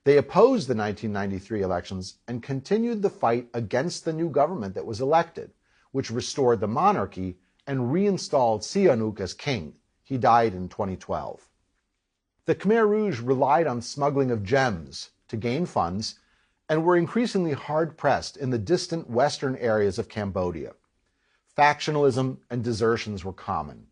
They opposed the 1993 elections and continued the fight against the new government that was elected, which restored the monarchy and reinstalled Sihanouk as king. He died in 2012. The Khmer Rouge relied on smuggling of gems to gain funds and were increasingly hard-pressed in the distant western areas of Cambodia. Factionalism and desertions were common.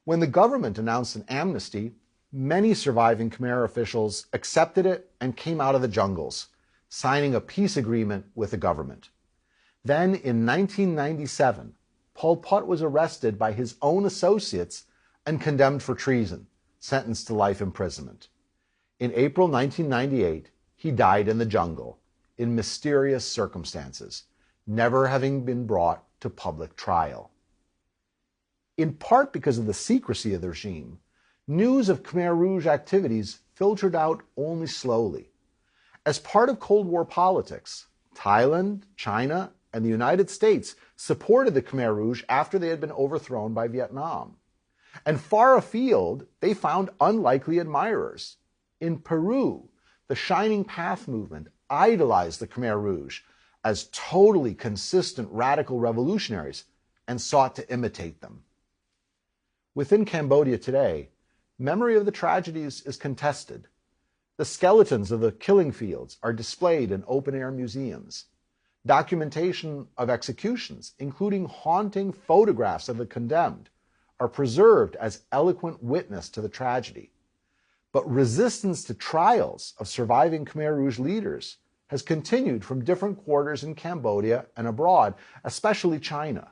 When the government announced an amnesty, many surviving Khmer officials accepted it and came out of the jungles, signing a peace agreement with the government. Then, in 1997, Pol Pot was arrested by his own associates and condemned for treason, sentenced to life imprisonment. In April 1998, he died in the jungle, in mysterious circumstances, never having been brought to public trial. In part because of the secrecy of the regime, news of Khmer Rouge activities filtered out only slowly. As part of Cold War politics, Thailand, China, and the United States supported the Khmer Rouge after they had been overthrown by Vietnam. And far afield, they found unlikely admirers. In Peru, the Shining Path movement idolized the Khmer Rouge as totally consistent radical revolutionaries and sought to imitate them. Within Cambodia today, memory of the tragedies is contested. The skeletons of the killing fields are displayed in open-air museums. Documentation of executions, including haunting photographs of the condemned, are preserved as eloquent witness to the tragedy. But resistance to trials of surviving Khmer Rouge leaders has continued from different quarters in Cambodia and abroad, especially China.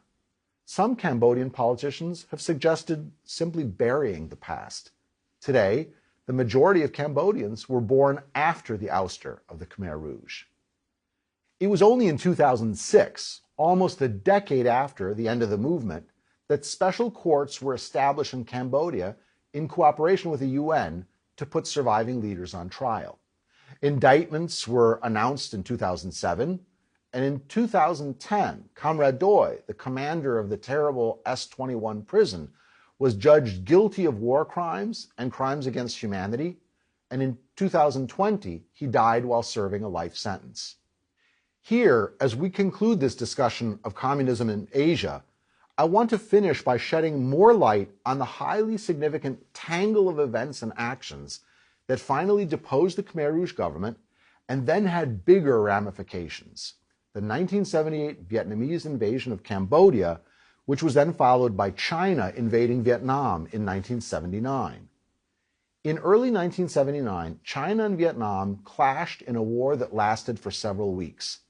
Some Cambodian politicians have suggested simply burying the past. Today, the majority of Cambodians were born after the ouster of the Khmer Rouge. It was only in 2006, almost a decade after the end of the movement, that special courts were established in Cambodia in cooperation with the UN to put surviving leaders on trial. Indictments were announced in 2007, and in 2010, Comrade Doi, the commander of the terrible S-21 prison, was judged guilty of war crimes and crimes against humanity, and in 2020, he died while serving a life sentence. Here, as we conclude this discussion of communism in Asia, I want to finish by shedding more light on the highly significant tangle of events and actions that finally deposed the Khmer Rouge government and then had bigger ramifications. The 1978 Vietnamese invasion of Cambodia, which was then followed by China invading Vietnam in 1979. In early 1979, China and Vietnam clashed in a war that lasted for several weeks.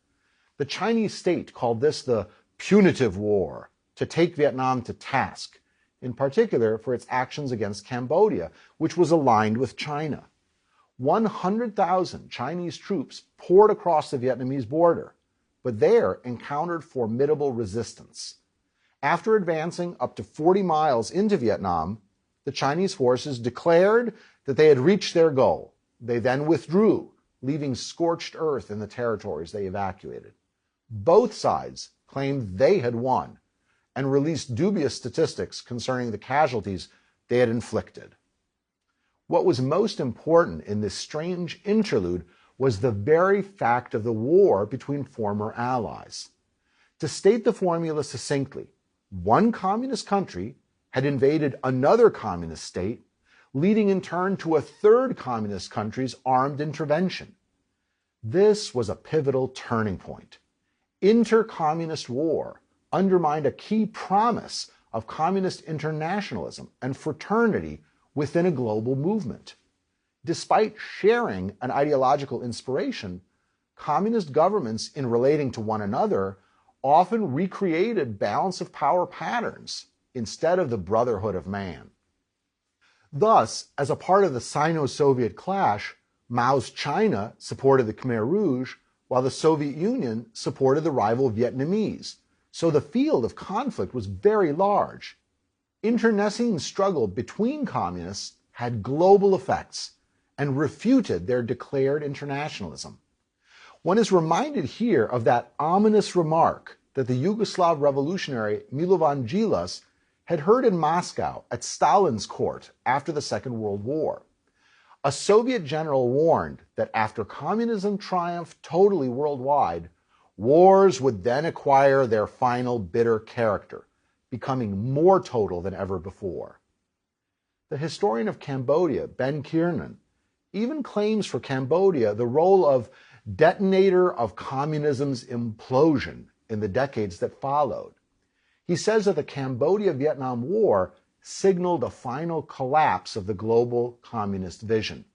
The Chinese state called this the punitive war, to take Vietnam to task, in particular for its actions against Cambodia, which was aligned with China. 100,000 Chinese troops poured across the Vietnamese border, but there encountered formidable resistance. After advancing up to 40 miles into Vietnam, the Chinese forces declared that they had reached their goal. They then withdrew, leaving scorched earth in the territories they evacuated. Both sides claimed they had won and released dubious statistics concerning the casualties they had inflicted. What was most important in this strange interlude was the very fact of the war between former allies. To state the formula succinctly, one communist country had invaded another communist state, leading in turn to a third communist country's armed intervention. This was a pivotal turning point. Inter-communist war undermined a key promise of communist internationalism and fraternity within a global movement. Despite sharing an ideological inspiration, communist governments, in relating to one another, often recreated balance of power patterns instead of the brotherhood of man. Thus, as a part of the Sino-Soviet clash, Mao's China supported the Khmer Rouge, while the Soviet Union supported the rival Vietnamese, so the field of conflict was very large. Internecine struggle between communists had global effects and refuted their declared internationalism. One is reminded here of that ominous remark that the Yugoslav revolutionary Milovan Djilas had heard in Moscow at Stalin's court after the Second World War. A Soviet general warned that after communism triumphed totally worldwide, wars would then acquire their final bitter character, becoming more total than ever before. The historian of Cambodia, Ben Kiernan, even claims for Cambodia the role of detonator of communism's implosion in the decades that followed. He says that the Cambodia-Vietnam War signaled a final collapse of the global communist vision.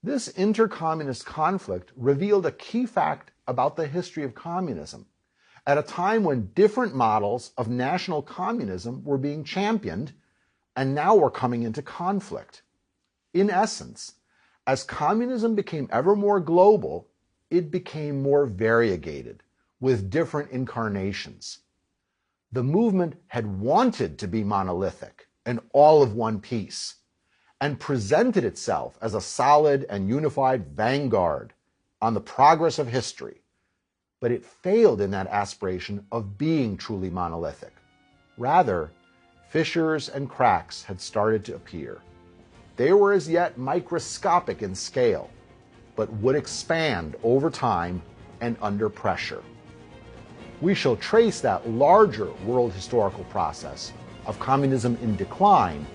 This inter-communist conflict revealed a key fact about the history of communism at a time when different models of national communism were being championed and now were coming into conflict. In essence, as communism became ever more global, it became more variegated, with different incarnations. The movement had wanted to be monolithic and all of one piece, and presented itself as a solid and unified vanguard on the progress of history, but it failed in that aspiration of being truly monolithic. Rather, fissures and cracks had started to appear. They were as yet microscopic in scale, but would expand over time and under pressure. We shall trace that larger world historical process of communism in decline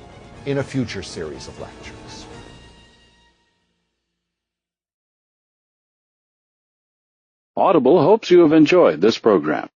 in a future series of lectures. Audible hopes you have enjoyed this program.